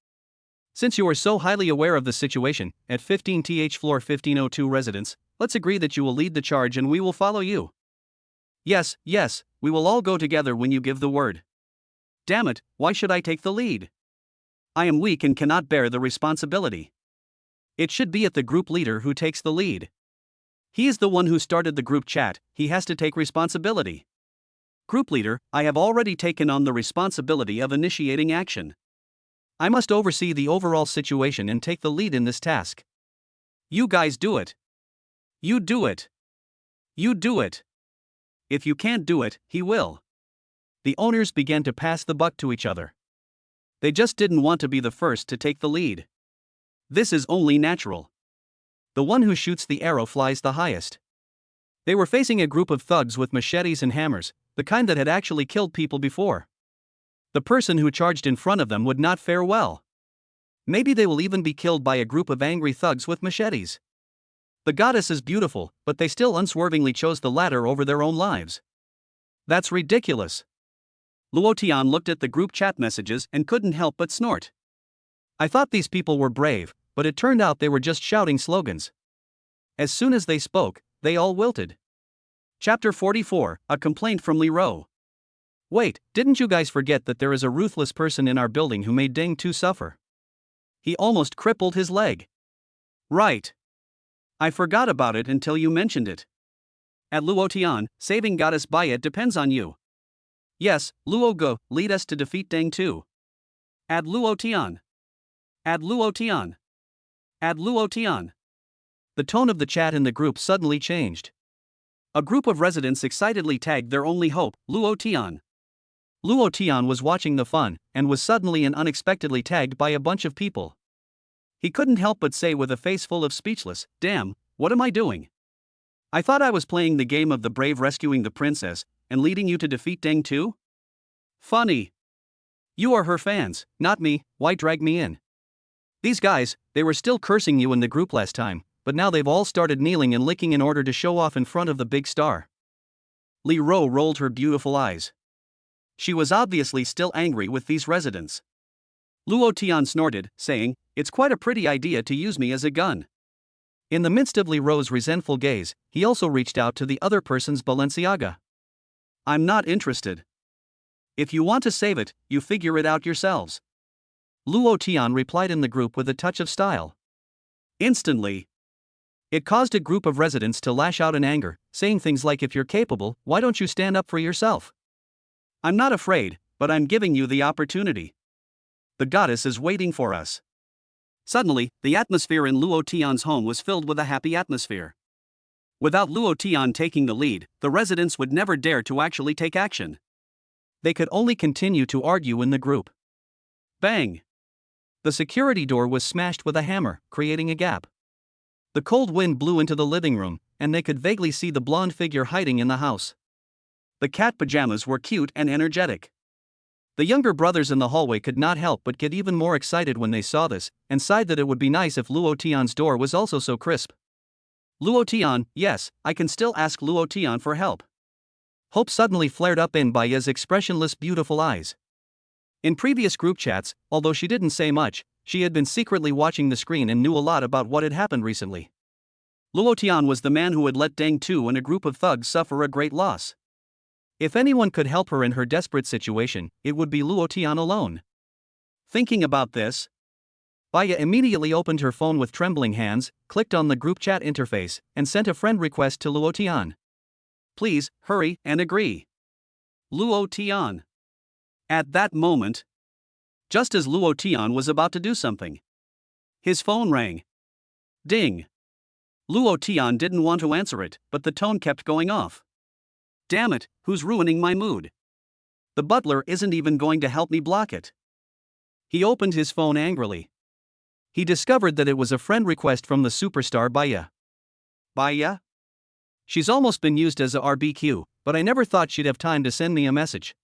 Since you are so highly aware of the situation, at 15th floor 1502 residence, let's agree that you will lead the charge and we will follow you. Yes, we will all go together when you give the word. Damn it, why should I take the lead? I am weak and cannot bear the responsibility. It should be the group leader who takes the lead. He is the one who started the group chat, he has to take responsibility. Group leader, I have already taken on the responsibility of initiating action. I must oversee the overall situation and take the lead in this task. You guys do it. You do it. You do it. If you can't do it, he will. The owners began to pass the buck to each other. They just didn't want to be the first to take the lead. This is only natural. The one who shoots the arrow flies the highest. They were facing a group of thugs with machetes and hammers, the kind that had actually killed people before. The person who charged in front of them would not fare well. Maybe they will even be killed by a group of angry thugs with machetes. The goddess is beautiful, but they still unswervingly chose the latter over their own lives. That's ridiculous. Luo Tian looked at the group chat messages and couldn't help but snort. I thought these people were brave, but it turned out they were just shouting slogans. As soon as they spoke, they all wilted. Chapter 44, A Complaint from Leroy. Wait, didn't you guys forget that there is a ruthless person in our building who made Deng Tu suffer? He almost crippled his leg. Right. I forgot about it until you mentioned it. At Luo Tian, saving Goddess Baya depends on you. Yes, Luo go, lead us to defeat Deng 2. Add Luo Tian. Add Luo Tian. Add Luo Tian. The tone of the chat in the group suddenly changed. A group of residents excitedly tagged their only hope, Luo Tian. Luo Tian was watching the fun, and was suddenly and unexpectedly tagged by a bunch of people. He couldn't help but say with a face full of speechless, "Damn, what am I doing? I thought I was playing the game of the brave rescuing the princess, and leading you to defeat Deng 2? Funny. You are her fans, Not me, why drag me in? These guys, they were still cursing you in the group last time, but now they've all started kneeling and licking in order to show off in front of the big star." Li Ro rolled her beautiful eyes. She was obviously still angry with these residents. Luo Tian snorted, saying, "It's quite a pretty idea to use me as a gun." In the midst of Li Ro's resentful gaze, he also reached out to the other person's Balenciaga. "I'm not interested. If you want to save it, you figure it out yourselves." Luo Tian replied in the group with a touch of style. Instantly, it caused a group of residents to lash out in anger, saying things like, "If you're capable, why don't you stand up for yourself?" "I'm not afraid, but I'm giving you the opportunity. The goddess is waiting for us." Suddenly, the atmosphere in Luo Tian's home was filled with a happy atmosphere. Without Luo Tian taking the lead, the residents would never dare to actually take action. They could only continue to argue in the group. Bang! The security door was smashed with a hammer, creating a gap. The cold wind blew into the living room, and they could vaguely see the blonde figure hiding in the house. The cat pajamas were cute and energetic. The younger brothers in the hallway could not help but get even more excited when they saw this, and sighed that it would be nice if Luo Tian's door was also so crisp. Luo Tian, yes, I can still ask Luo Tian for help. Hope suddenly flared up in Baya's expressionless beautiful eyes. In previous group chats, although she didn't say much, she had been secretly watching the screen and knew a lot about what had happened recently. Luo Tian was the man who had let Deng 2 and a group of thugs suffer a great loss. If anyone could help her in her desperate situation, it would be Luo Tian alone. Thinking about this, Baya immediately opened her phone with trembling hands, clicked on the group chat interface, and sent a friend request to Luo Tian. "Please, hurry and agree. Luo Tian." At that moment, just as Luo Tian was about to do something, his phone rang. Ding. Luo Tian didn't want to answer it, but the tone kept going off. Damn it, who's ruining my mood? The butler isn't even going to help me block it. He opened his phone angrily. He discovered that it was a friend request from the superstar Baya. Baya? She's almost been used as a RBQ, but I never thought she'd have time to send me a message.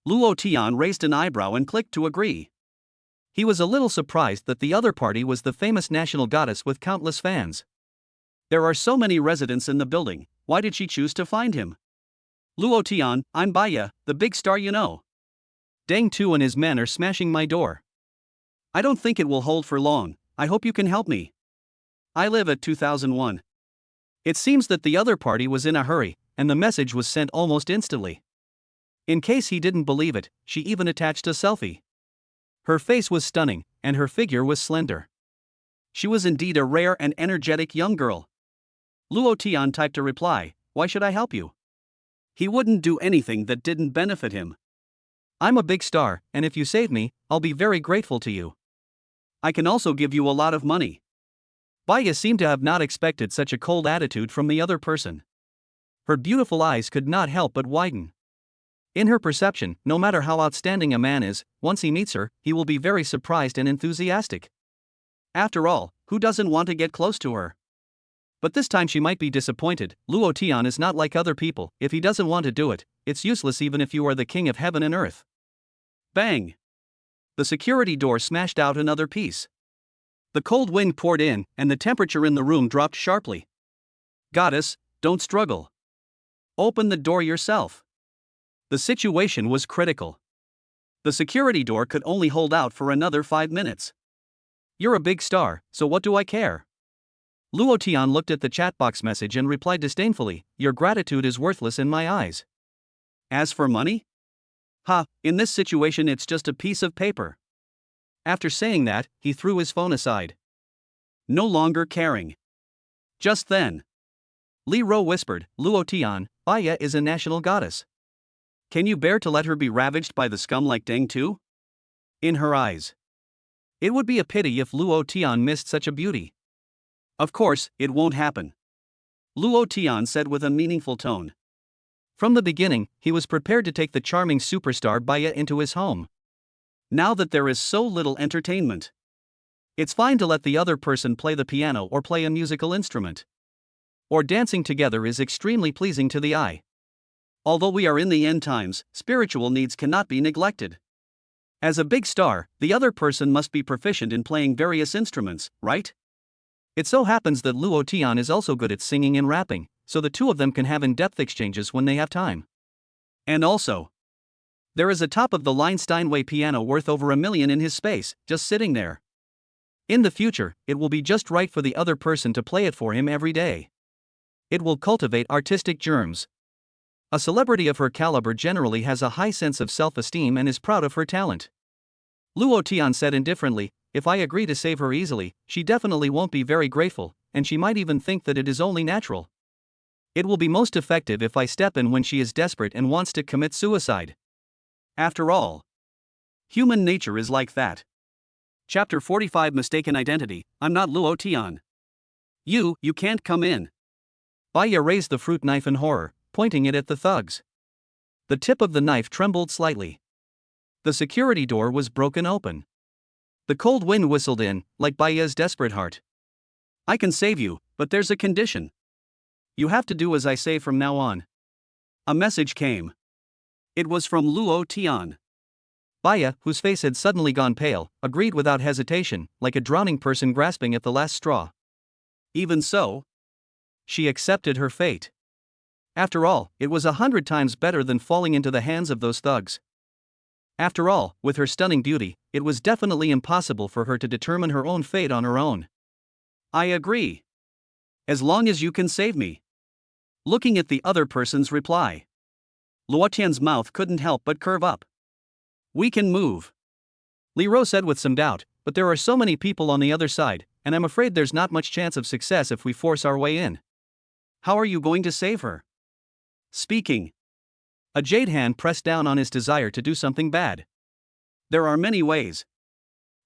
Luo Tian raised an eyebrow and clicked to agree. He was a little surprised that the other party was the famous national goddess with countless fans. There are so many residents in the building, why did she choose to find him? Luo Tian, I'm Baya, the big star you know. Deng 2 and his men are smashing my door. I don't think it will hold for long, I hope you can help me. I live at 2001. It seems that the other party was in a hurry, and the message was sent almost instantly. In case he didn't believe it, she even attached a selfie. Her face was stunning, and her figure was slender. She was indeed a rare and energetic young girl. Luo Tian typed a reply, "Why should I help you?" He wouldn't do anything that didn't benefit him. "I'm a big star, and if you save me, I'll be very grateful to you. I can also give you a lot of money." Baya seemed to have not expected such a cold attitude from the other person. Her beautiful eyes could not help but widen. In her perception, no matter how outstanding a man is, once he meets her, he will be very surprised and enthusiastic. After all, who doesn't want to get close to her? But this time she might be disappointed. Luo Tian is not like other people. If he doesn't want to do it, it's useless even if you are the king of heaven and earth. Bang! The security door smashed out another piece. The cold wind poured in, and the temperature in the room dropped sharply. Goddess, don't struggle. Open the door yourself. The situation was critical. The security door could only hold out for another 5 minutes. You're a big star, so what do I care? Luo Tian looked at the chat box message and replied disdainfully, "Your gratitude is worthless in my eyes." As for money? Ha, in this situation it's just a piece of paper. After saying that, he threw his phone aside. No longer caring. Just then, Li Ro whispered, "Luo Tian, Baya is a national goddess. Can you bear to let her be ravaged by the scum like Deng Tu? In her eyes. It would be a pity if Luo Tian missed such a beauty. Of course, it won't happen, Luo Tian said with a meaningful tone. From the beginning, he was prepared to take the charming superstar Baya into his home. Now that there is so little entertainment, it's fine to let the other person play the piano or play a musical instrument. Or dancing together is extremely pleasing to the eye. Although we are in the end times, spiritual needs cannot be neglected. As a big star, the other person must be proficient in playing various instruments, right? It so happens that Luo Tian is also good at singing and rapping, so the two of them can have in-depth exchanges when they have time. And also, there is a top-of-the-line Steinway piano worth over $1 million in his space, just sitting there. In the future, it will be just right for the other person to play it for him every day. It will cultivate artistic germs. A celebrity of her caliber generally has a high sense of self-esteem and is proud of her talent. Luo Tian said indifferently, if I agree to save her easily, she definitely won't be very grateful, and she might even think that it is only natural. It will be most effective if I step in when she is desperate and wants to commit suicide. After all, human nature is like that. Chapter 45 Mistaken Identity. I'm not Luo Tian. You can't come in. Baya raised the fruit knife in horror, pointing it at the thugs. The tip of the knife trembled slightly. The security door was broken open. The cold wind whistled in, like Baya's desperate heart. I can save you, but there's a condition. You have to do as I say from now on. A message came. It was from Luo Tian. Baya, whose face had suddenly gone pale, agreed without hesitation, like a drowning person grasping at the last straw. Even so, she accepted her fate. After all, it was 100 times better than falling into the hands of those thugs. After all, with her stunning beauty, it was definitely impossible for her to determine her own fate on her own. I agree. As long as you can save me. Looking at the other person's reply, Luo Tian's mouth couldn't help but curve up. We can move, Li Ro said with some doubt, but there are so many people on the other side, and I'm afraid there's not much chance of success if we force our way in. How are you going to save her? Speaking. A jade hand pressed down on his desire to do something bad. There are many ways.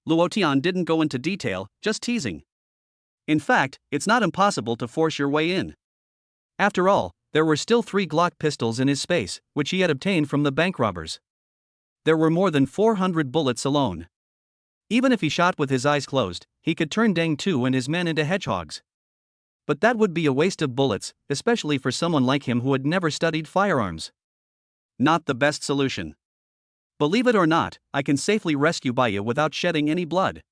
Luo Tian didn't go into detail, just teasing. In fact, it's not impossible to force your way in. After all, there were still 3 Glock pistols in his space, which he had obtained from the bank robbers. There were more than 400 bullets alone. Even if he shot with his eyes closed, he could turn Deng Tu and his men into hedgehogs. But that would be a waste of bullets, especially for someone like him who had never studied firearms. Not the best solution. Believe it or not, I can safely rescue Baya without shedding any blood.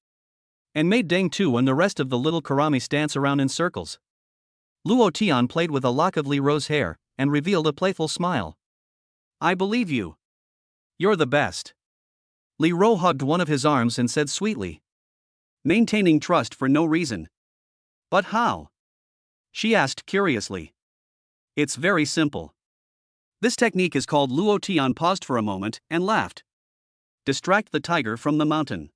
And made Deng Tu and the rest of the little Karamis dance around in circles. Luo Tian played with a lock of Li Ro's hair, and revealed a playful smile. I believe you. You're the best. Li Ro hugged one of his arms and said sweetly. Maintaining trust for no reason. But how? She asked curiously. It's very simple. This technique is called Luo Tian paused for a moment and laughed. Distract the tiger from the mountain.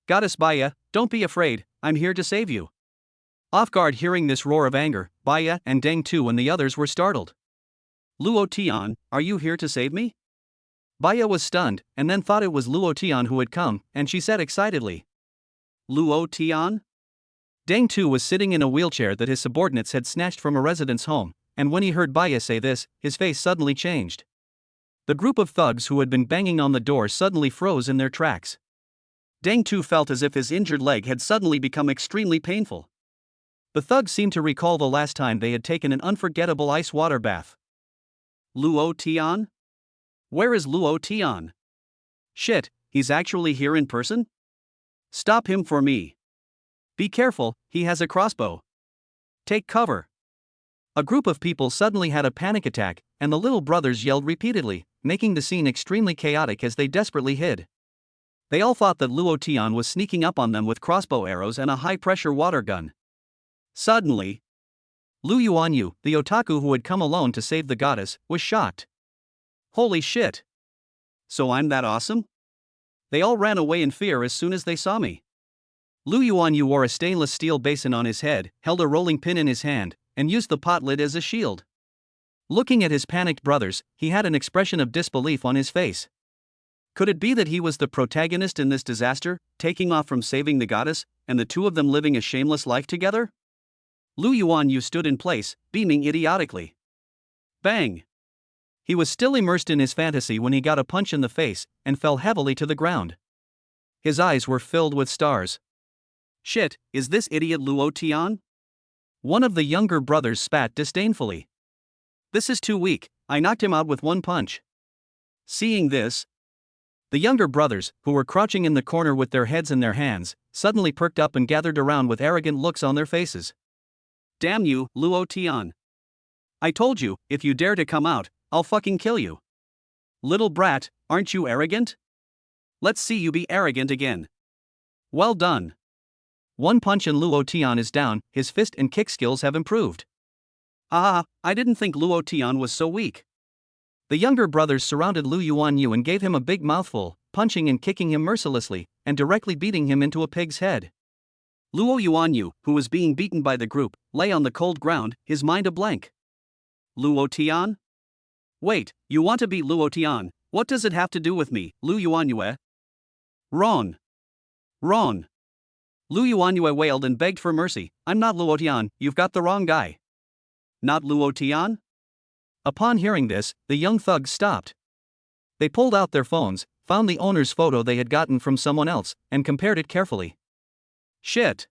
Goddess Baya, don't be afraid, I'm here to save you. Off guard hearing this roar of anger, Baya and Deng Tu and the others were startled. Luo Tian, are you here to save me? Baya was stunned, and then thought it was Luo Tian who had come, and she said excitedly. Luo Tian? Deng Tu was sitting in a wheelchair that his subordinates had snatched from a resident's home, and when he heard Baya say this, his face suddenly changed. The group of thugs who had been banging on the door suddenly froze in their tracks. Deng Tu felt as if his injured leg had suddenly become extremely painful. The thugs seemed to recall the last time they had taken an unforgettable ice water bath. Luo Tian? Where is Luo Tian? Shit, he's actually here in person? Stop him for me. Be careful, he has a crossbow. Take cover. A group of people suddenly had a panic attack, and the little brothers yelled repeatedly, making the scene extremely chaotic as they desperately hid. They all thought that Luo Tian was sneaking up on them with crossbow arrows and a high-pressure water gun. Suddenly, Lu Yuanyu, the otaku who had come alone to save the goddess, was shocked. Holy shit! So I'm that awesome? They all ran away in fear as soon as they saw me. Lu Yuanyu wore a stainless steel basin on his head, held a rolling pin in his hand, and used the pot lid as a shield. Looking at his panicked brothers, he had an expression of disbelief on his face. Could it be that he was the protagonist in this disaster, taking off from saving the goddess, and the two of them living a shameless life together? Lu Yuanyu stood in place, beaming idiotically. Bang! He was still immersed in his fantasy when he got a punch in the face and fell heavily to the ground. His eyes were filled with stars. Shit, is this idiot Luo Tian? One of the younger brothers spat disdainfully. This is too weak, I knocked him out with one punch. Seeing this, the younger brothers, who were crouching in the corner with their heads in their hands, suddenly perked up and gathered around with arrogant looks on their faces. Damn you, Luo Tian. I told you, if you dare to come out, I'll fucking kill you. Little brat, aren't you arrogant? Let's see you be arrogant again. Well done. One punch and Luo Tian is down, his fist and kick skills have improved. Ah, I didn't think Luo Tian was so weak. The younger brothers surrounded Lu Yuanyu and gave him a big mouthful, punching and kicking him mercilessly, and directly beating him into a pig's head. Luo Yuanyu, who was being beaten by the group, lay on the cold ground, his mind a blank. Luo Tian? Wait, you want to beat Luo Tian? What does it have to do with me, Lu Yuanyue? Wrong. Wrong. Lu Yuanyue wailed and begged for mercy. I'm not Luo Tian, you've got the wrong guy. Not Luo Tian? Upon hearing this, the young thugs stopped. They pulled out their phones, found the owner's photo they had gotten from someone else, and compared it carefully. Shit.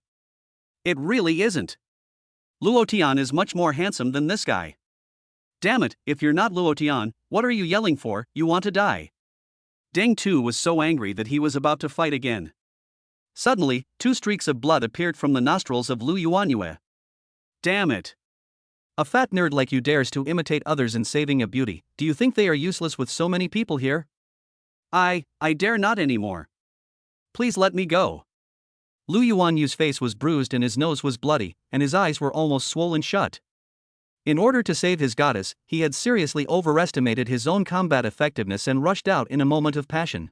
It really isn't. Luo Tian is much more handsome than this guy. Damn it, if you're not Luo Tian, what are you yelling for? You want to die. Deng Tu was so angry that he was about to fight again. Suddenly, two streaks of blood appeared from the nostrils of Lu Yuanyue. Damn it. A fat nerd like you dares to imitate others in saving a beauty. Do you think they are useless with so many people here? I dare not anymore. Please let me go. Lu Yuanyu's face was bruised and his nose was bloody, and his eyes were almost swollen shut. In order to save his goddess, he had seriously overestimated his own combat effectiveness and rushed out in a moment of passion.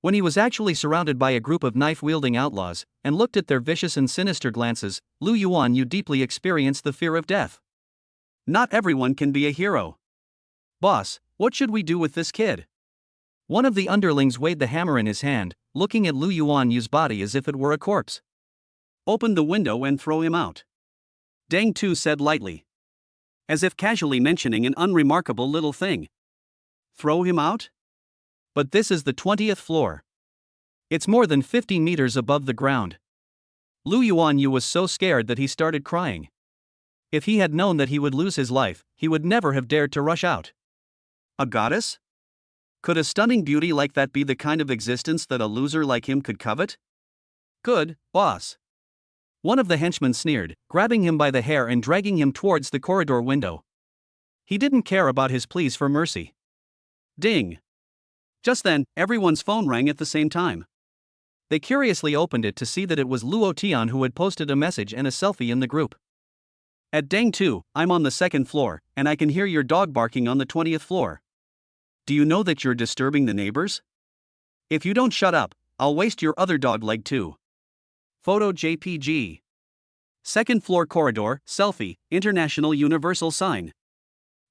When he was actually surrounded by a group of knife-wielding outlaws, and looked at their vicious and sinister glances, Lu Yuanyu deeply experienced the fear of death. Not everyone can be a hero. Boss, what should we do with this kid? One of the underlings weighed the hammer in his hand, looking at Lu Yuanyu's body as if it were a corpse. Open the window and throw him out. Deng Tu said lightly, as if casually mentioning an unremarkable little thing. Throw him out? But this is the 20th floor. It's more than 50 meters above the ground. Lu Yuanyu was so scared that he started crying. If he had known that he would lose his life, he would never have dared to rush out. A goddess? Could a stunning beauty like that be the kind of existence that a loser like him could covet? Good, boss. One of the henchmen sneered, grabbing him by the hair and dragging him towards the corridor window. He didn't care about his pleas for mercy. Ding. Just then, everyone's phone rang at the same time. They curiously opened it to see that it was Luo Tian who had posted a message and a selfie in the group. At Deng Tu, I'm on the 2nd floor, and I can hear your dog barking on the 20th floor. Do you know that you're disturbing the neighbors? If you don't shut up, I'll waste your other dog leg too. Photo JPG. 2nd floor corridor, selfie, International Universal Sign.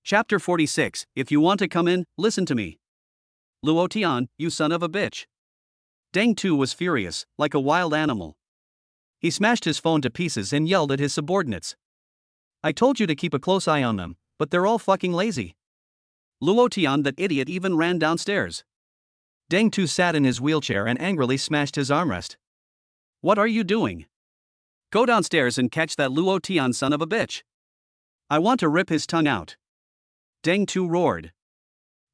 Chapter 46, if you want to come in, listen to me. Luo Tian, you son of a bitch. Deng Tu was furious, like a wild animal. He smashed his phone to pieces and yelled at his subordinates. I told you to keep a close eye on them, but they're all fucking lazy. Luo Tian, that idiot, even ran downstairs. Deng Tu sat in his wheelchair and angrily smashed his armrest. What are you doing? Go downstairs and catch that Luo Tian son of a bitch. I want to rip his tongue out. Deng Tu roared.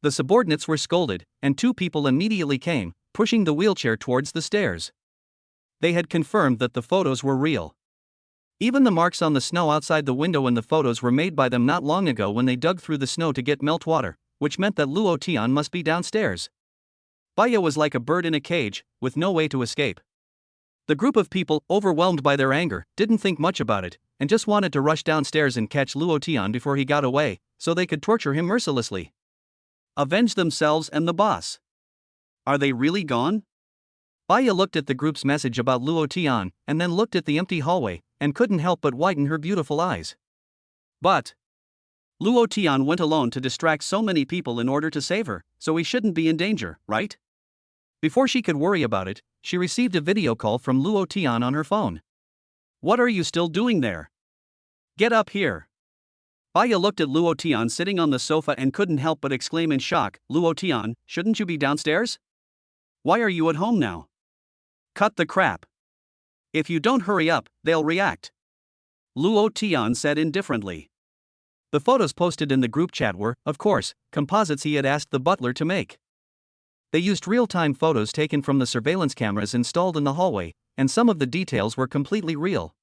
The subordinates were scolded, and two people immediately came, pushing the wheelchair towards the stairs. They had confirmed that the photos were real. Even the marks on the snow outside the window in the photos were made by them not long ago when they dug through the snow to get meltwater, which meant that Luo Tian must be downstairs. Baya was like a bird in a cage, with no way to escape. The group of people, overwhelmed by their anger, didn't think much about it, and just wanted to rush downstairs and catch Luo Tian before he got away, so they could torture him mercilessly. Avenge themselves and the boss. Are they really gone? Baya looked at the group's message about Luo Tian, and then looked at the empty hallway, and couldn't help but widen her beautiful eyes. But Luo Tian went alone to distract so many people in order to save her, so he shouldn't be in danger, right? Before she could worry about it, she received a video call from Luo Tian on her phone. What are you still doing there? Get up here. Baya looked at Luo Tian sitting on the sofa and couldn't help but exclaim in shock, Luo Tian, shouldn't you be downstairs? Why are you at home now? Cut the crap. If you don't hurry up, they'll react. Luo Tian said indifferently. The photos posted in the group chat were, of course, composites he had asked the butler to make. They used real-time photos taken from the surveillance cameras installed in the hallway, and some of the details were completely real.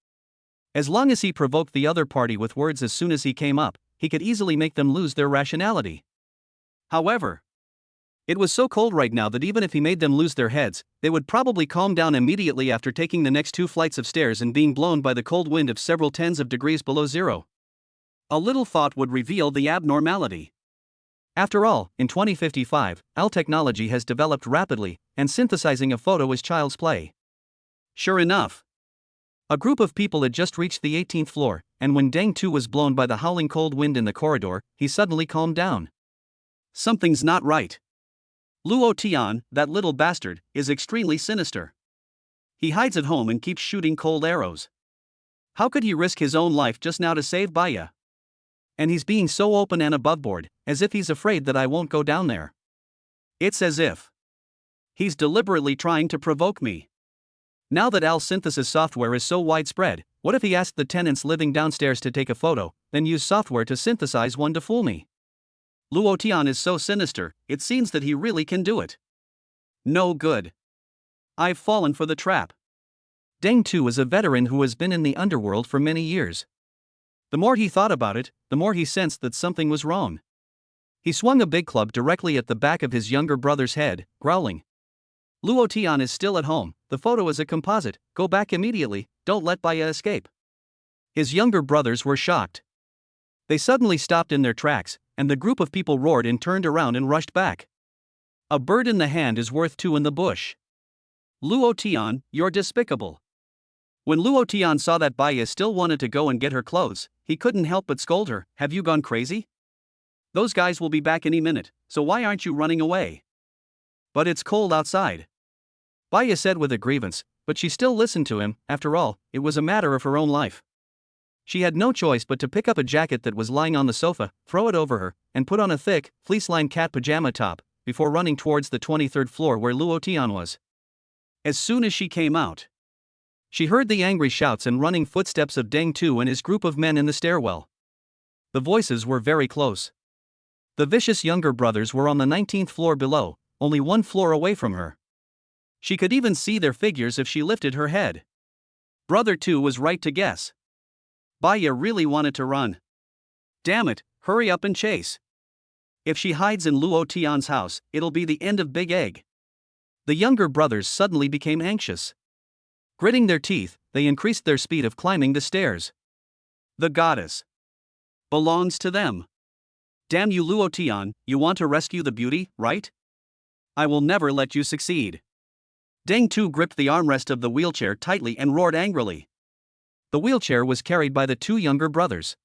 As long as he provoked the other party with words as soon as he came up, he could easily make them lose their rationality. However, it was so cold right now that even if he made them lose their heads, they would probably calm down immediately after taking the next 2 flights of stairs and being blown by the cold wind of several tens of degrees below zero. A little thought would reveal the abnormality. After all, in 2055, AI technology has developed rapidly, and synthesizing a photo is child's play. Sure enough, a group of people had just reached the 18th floor, and when Deng Tu was blown by the howling cold wind in the corridor, he suddenly calmed down. Something's not right. Luo Tian, that little bastard, is extremely sinister. He hides at home and keeps shooting cold arrows. How could he risk his own life just now to save Baya? And he's being so open and aboveboard, as if he's afraid that I won't go down there. It's as if he's deliberately trying to provoke me. Now that AI synthesis software is so widespread, what if he asked the tenants living downstairs to take a photo, then use software to synthesize one to fool me? Luo Tian is so sinister, it seems that he really can do it. No good. I've fallen for the trap. Deng Tu is a veteran who has been in the underworld for many years. The more he thought about it, the more he sensed that something was wrong. He swung a big club directly at the back of his younger brother's head, growling. Luo Tian is still at home, the photo is a composite, go back immediately, don't let Baya escape. His younger brothers were shocked. They suddenly stopped in their tracks, and the group of people roared and turned around and rushed back. A bird in the hand is worth 2 in the bush. Luo Tian, you're despicable. When Luo Tian saw that Baya still wanted to go and get her clothes, he couldn't help but scold her, have you gone crazy? Those guys will be back any minute, so why aren't you running away? But it's cold outside. Baya said with a grievance, but she still listened to him. After all, it was a matter of her own life. She had no choice but to pick up a jacket that was lying on the sofa, throw it over her, and put on a thick, fleece-lined cat pajama top, before running towards the 23rd floor where Luo Tian was. As soon as she came out, she heard the angry shouts and running footsteps of Deng Tu and his group of men in the stairwell. The voices were very close. The vicious younger brothers were on the 19th floor below, only 1 floor away from her. She could even see their figures if she lifted her head. Brother 2 was right to guess. Baya really wanted to run. Damn it, hurry up and chase. If she hides in Luo Tian's house, it'll be the end of Big Egg. The younger brothers suddenly became anxious. Gritting their teeth, they increased their speed of climbing the stairs. The goddess belongs to them. Damn you, Luo Tian, you want to rescue the beauty, right? I will never let you succeed. Deng Tu gripped the armrest of the wheelchair tightly and roared angrily. The wheelchair was carried by the 2 younger brothers.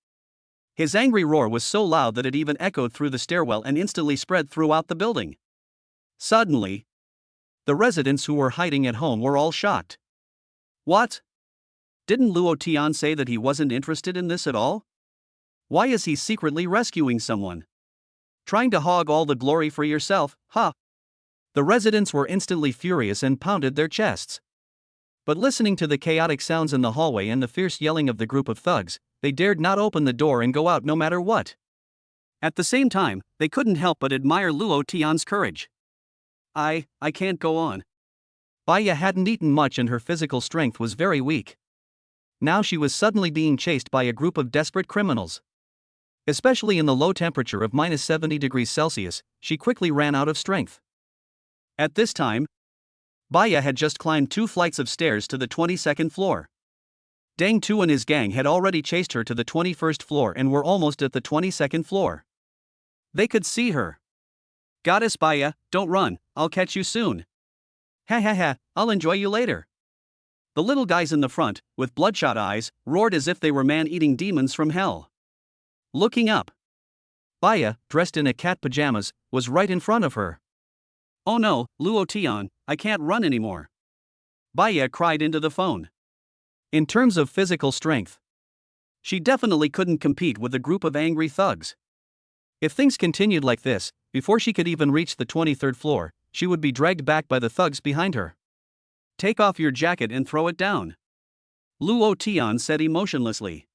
His angry roar was so loud that it even echoed through the stairwell and instantly spread throughout the building. Suddenly, the residents who were hiding at home were all shocked. What? Didn't Luo Tian say that he wasn't interested in this at all? Why is he secretly rescuing someone? Trying to hog all the glory for yourself, huh? The residents were instantly furious and pounded their chests. But listening to the chaotic sounds in the hallway and the fierce yelling of the group of thugs, they dared not open the door and go out no matter what. At the same time, they couldn't help but admire Luo Tian's courage. I can't go on. Baya hadn't eaten much and her physical strength was very weak. Now she was suddenly being chased by a group of desperate criminals. Especially in the low temperature of minus 70 degrees Celsius, she quickly ran out of strength. At this time, Baya had just climbed 2 flights of stairs to the 22nd floor. Deng Tu and his gang had already chased her to the 21st floor and were almost at the 22nd floor. They could see her. Goddess Baya, don't run, I'll catch you soon. Ha ha ha, I'll enjoy you later. The little guys in the front, with bloodshot eyes, roared as if they were man-eating demons from hell. Looking up, Baya, dressed in a cat pajamas, was right in front of her. Oh no, Luo Tian, I can't run anymore. Baya cried into the phone. In terms of physical strength, she definitely couldn't compete with a group of angry thugs. If things continued like this, before she could even reach the 23rd floor, she would be dragged back by the thugs behind her. Take off your jacket and throw it down, Luo Tian said emotionlessly.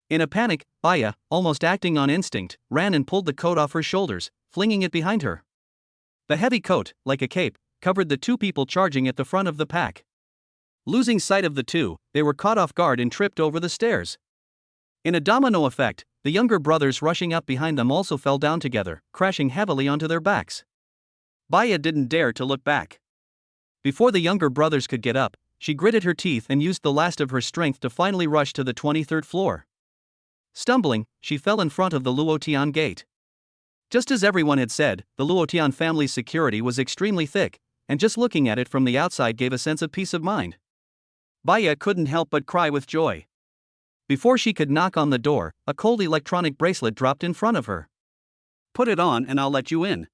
In a panic, Baya, almost acting on instinct, ran and pulled the coat off her shoulders, flinging it behind her. The heavy coat, like a cape, covered the two people charging at the front of the pack. Losing sight of the two, they were caught off guard and tripped over the stairs. In a domino effect, the younger brothers rushing up behind them also fell down together, crashing heavily onto their backs. Baya didn't dare to look back. Before the younger brothers could get up, she gritted her teeth and used the last of her strength to finally rush to the 23rd floor. Stumbling, she fell in front of the Luotian gate. Just as everyone had said, the Luotian family's security was extremely thick, and just looking at it from the outside gave a sense of peace of mind. Baya couldn't help but cry with joy. Before she could knock on the door, a cold electronic bracelet dropped in front of her. Put it on and I'll let you in.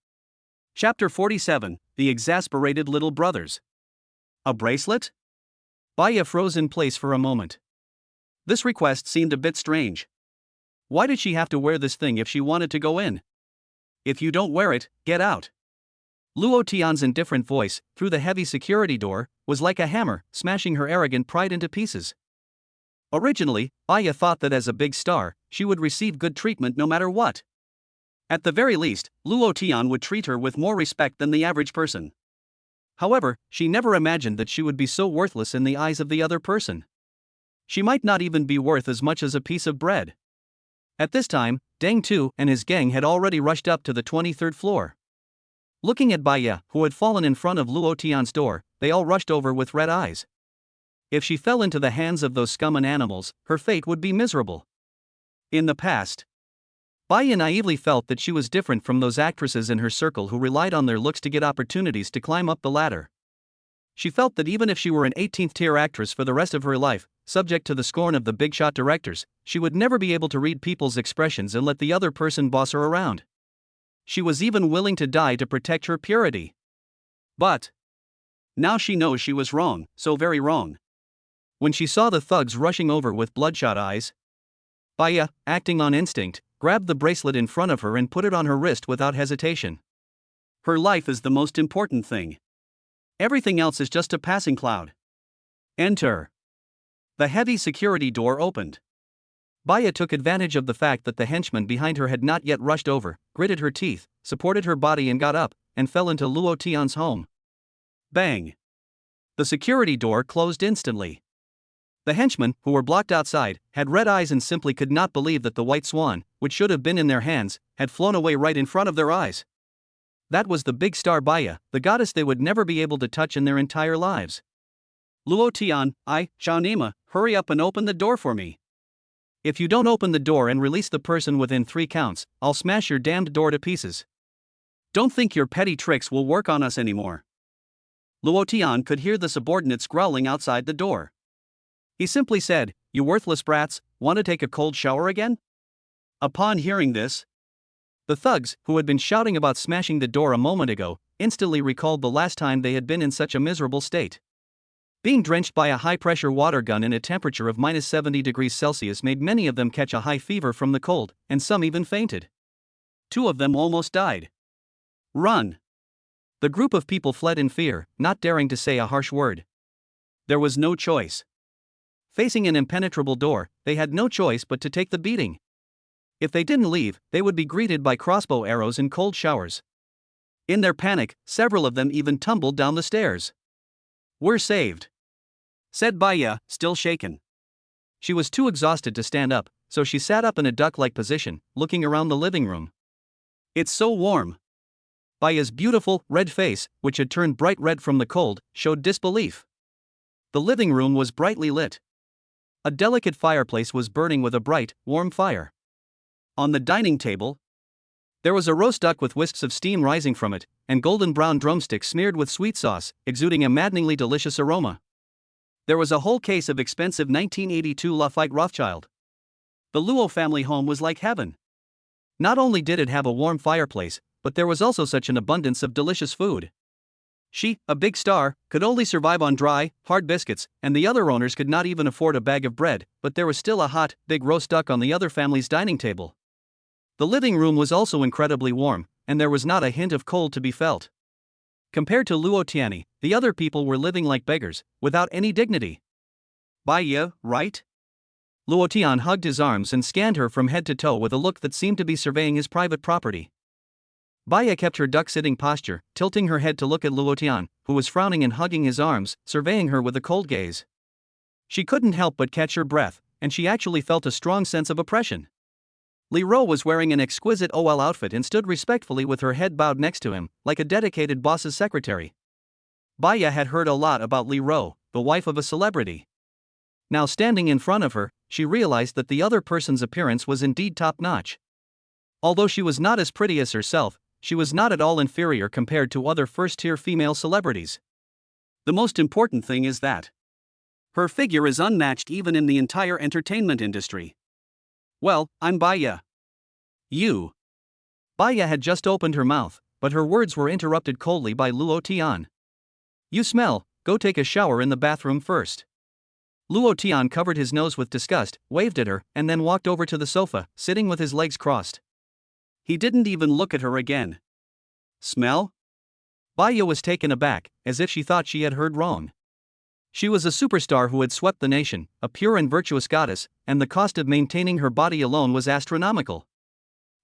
Chapter 47, The Exasperated Little Brothers. A bracelet? Baya froze in place for a moment. This request seemed a bit strange. Why did she have to wear this thing if she wanted to go in? If you don't wear it, get out. Luo Tian's indifferent voice, through the heavy security door, was like a hammer, smashing her arrogant pride into pieces. Originally, Baya thought that as a big star, she would receive good treatment no matter what. At the very least, Luo Tian would treat her with more respect than the average person. However, she never imagined that she would be so worthless in the eyes of the other person. She might not even be worth as much as a piece of bread. At this time, Deng Tu and his gang had already rushed up to the 23rd floor. Looking at Baya, who had fallen in front of Luo Tian's door, they all rushed over with red eyes. If she fell into the hands of those scum and animals, her fate would be miserable. In the past, Baya naively felt that she was different from those actresses in her circle who relied on their looks to get opportunities to climb up the ladder. She felt that even if she were an 18th-tier actress for the rest of her life, subject to the scorn of the big-shot directors, she would never be able to read people's expressions and let the other person boss her around. She was even willing to die to protect her purity. But now she knows she was wrong, so very wrong. When she saw the thugs rushing over with bloodshot eyes, Baya, acting on instinct, grabbed the bracelet in front of her and put it on her wrist without hesitation. Her life is the most important thing. Everything else is just a passing cloud. Enter. The heavy security door opened. Baya took advantage of the fact that the henchman behind her had not yet rushed over, gritted her teeth, supported her body and got up, and fell into Luo Tian's home. Bang! The security door closed instantly. The henchmen, who were blocked outside, had red eyes and simply could not believe that the white swan, which should have been in their hands, had flown away right in front of their eyes. That was the big star Baya, the goddess they would never be able to touch in their entire lives. Luo Tian, Xiaonima, hurry up and open the door for me. If you don't open the door and release the person within 3 counts, I'll smash your damned door to pieces. Don't think your petty tricks will work on us anymore. Luo Tian could hear the subordinates growling outside the door. He simply said, "You worthless brats, want to take a cold shower again?" Upon hearing this, the thugs, who had been shouting about smashing the door a moment ago, instantly recalled the last time they had been in such a miserable state. Being drenched by a high-pressure water gun in a temperature of minus 70 degrees Celsius made many of them catch a high fever from the cold, and some even fainted. 2 of them almost died. Run! The group of people fled in fear, not daring to say a harsh word. There was no choice. Facing an impenetrable door, they had no choice but to take the beating. If they didn't leave, they would be greeted by crossbow arrows and cold showers. In their panic, several of them even tumbled down the stairs. "We're saved," said Baya, still shaken. She was too exhausted to stand up, so she sat up in a duck-like position, looking around the living room. "It's so warm." Baya's beautiful, red face, which had turned bright red from the cold, showed disbelief. The living room was brightly lit. A delicate fireplace was burning with a bright, warm fire. On the dining table, there was a roast duck with wisps of steam rising from it, and golden brown drumsticks smeared with sweet sauce, exuding a maddeningly delicious aroma. There was a whole case of expensive 1982 Lafite Rothschild. The Luo family home was like heaven. Not only did it have a warm fireplace, but there was also such an abundance of delicious food. She, a big star, could only survive on dry, hard biscuits, and the other owners could not even afford a bag of bread, but there was still a hot, big roast duck on the other family's dining table. The living room was also incredibly warm, and there was not a hint of cold to be felt. Compared to Luotiani, the other people were living like beggars, without any dignity. Baya, right? Luotian hugged his arms and scanned her from head to toe with a look that seemed to be surveying his private property. Baya kept her duck-sitting posture, tilting her head to look at Luotian, who was frowning and hugging his arms, surveying her with a cold gaze. She couldn't help but catch her breath, and she actually felt a strong sense of oppression. Li Ro was wearing an exquisite OL outfit and stood respectfully with her head bowed next to him, like a dedicated boss's secretary. Baya had heard a lot about Li Ro, the wife of a celebrity. Now standing in front of her, she realized that the other person's appearance was indeed top-notch. Although she was not as pretty as herself, she was not at all inferior compared to other first-tier female celebrities. The most important thing is that her figure is unmatched even in the entire entertainment industry. Well, I'm Baya. You. Baya had just opened her mouth, but her words were interrupted coldly by Luo Tian. You smell, go take a shower in the bathroom first. Luo Tian covered his nose with disgust, waved at her, and then walked over to the sofa, sitting with his legs crossed. He didn't even look at her again. Smell? Baya was taken aback, as if she thought she had heard wrong. She was a superstar who had swept the nation, a pure and virtuous goddess, and the cost of maintaining her body alone was astronomical.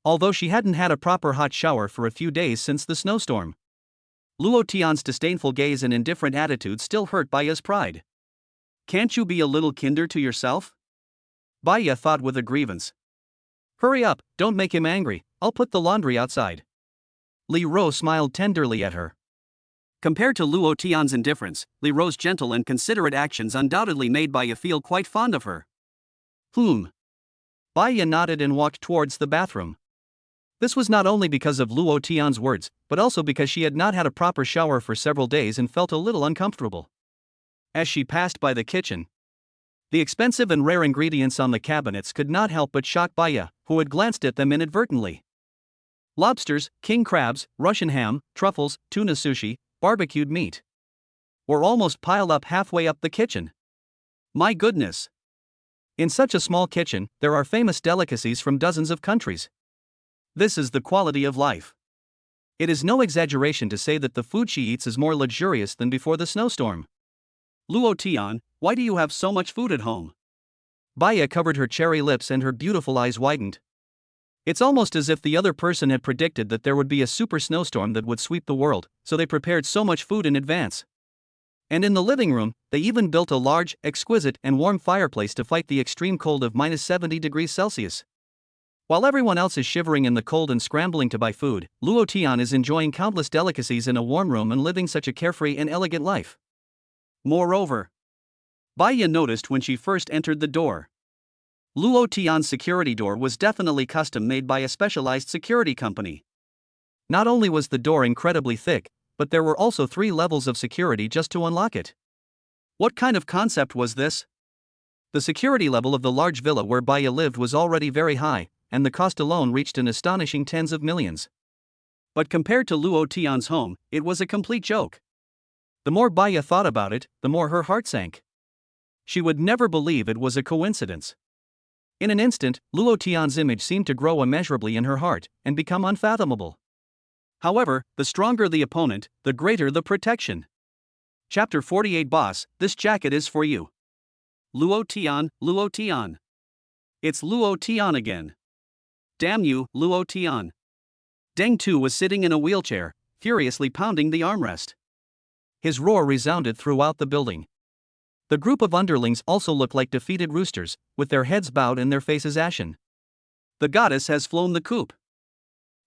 Although she hadn't had a proper hot shower for a few days since the snowstorm. Luo Tian's disdainful gaze and indifferent attitude still hurt Baya's pride. Can't you be a little kinder to yourself? Baya thought with a grievance. Hurry up, don't make him angry, I'll put the laundry outside. Li Ro smiled tenderly at her. Compared to Luo Tian's indifference, Li Ro's gentle and considerate actions undoubtedly made Baya feel quite fond of her. Baya nodded and walked towards the bathroom. This was not only because of Luo Tian's words, but also because she had not had a proper shower for several days and felt a little uncomfortable. As she passed by the kitchen, the expensive and rare ingredients on the cabinets could not help but shock Baya, who had glanced at them inadvertently. Lobsters, king crabs, Russian ham, truffles, tuna sushi, barbecued meat were almost piled up halfway up the kitchen. My goodness! In such a small kitchen, there are famous delicacies from dozens of countries. This is the quality of life. It is no exaggeration to say that the food she eats is more luxurious than before the snowstorm. Luo Tian, why do you have so much food at home? Baya covered her cherry lips and her beautiful eyes widened. It's almost as if the other person had predicted that there would be a super snowstorm that would sweep the world, so they prepared so much food in advance. And in the living room, they even built a large, exquisite, and warm fireplace to fight the extreme cold of minus 70 degrees Celsius. While everyone else is shivering in the cold and scrambling to buy food, Luo Tian is enjoying countless delicacies in a warm room and living such a carefree and elegant life. Moreover, Baya noticed when she first entered the door. Luo Tian's security door was definitely custom made by a specialized security company. Not only was the door incredibly thick, but there were also 3 levels of security just to unlock it. What kind of concept was this? The security level of the large villa where Baya lived was already very high, and the cost alone reached an astonishing tens of millions. But compared to Luo Tian's home, it was a complete joke. The more Baya thought about it, the more her heart sank. She would never believe it was a coincidence. In an instant, Luo Tian's image seemed to grow immeasurably in her heart, and become unfathomable. However, the stronger the opponent, the greater the protection. Chapter 48 Boss, this jacket is for you. Luo Tian, Luo Tian. It's Luo Tian again. Damn you, Luo Tian. Deng Tu was sitting in a wheelchair, furiously pounding the armrest. His roar resounded throughout the building. The group of underlings also looked like defeated roosters, with their heads bowed and their faces ashen. The goddess has flown the coop.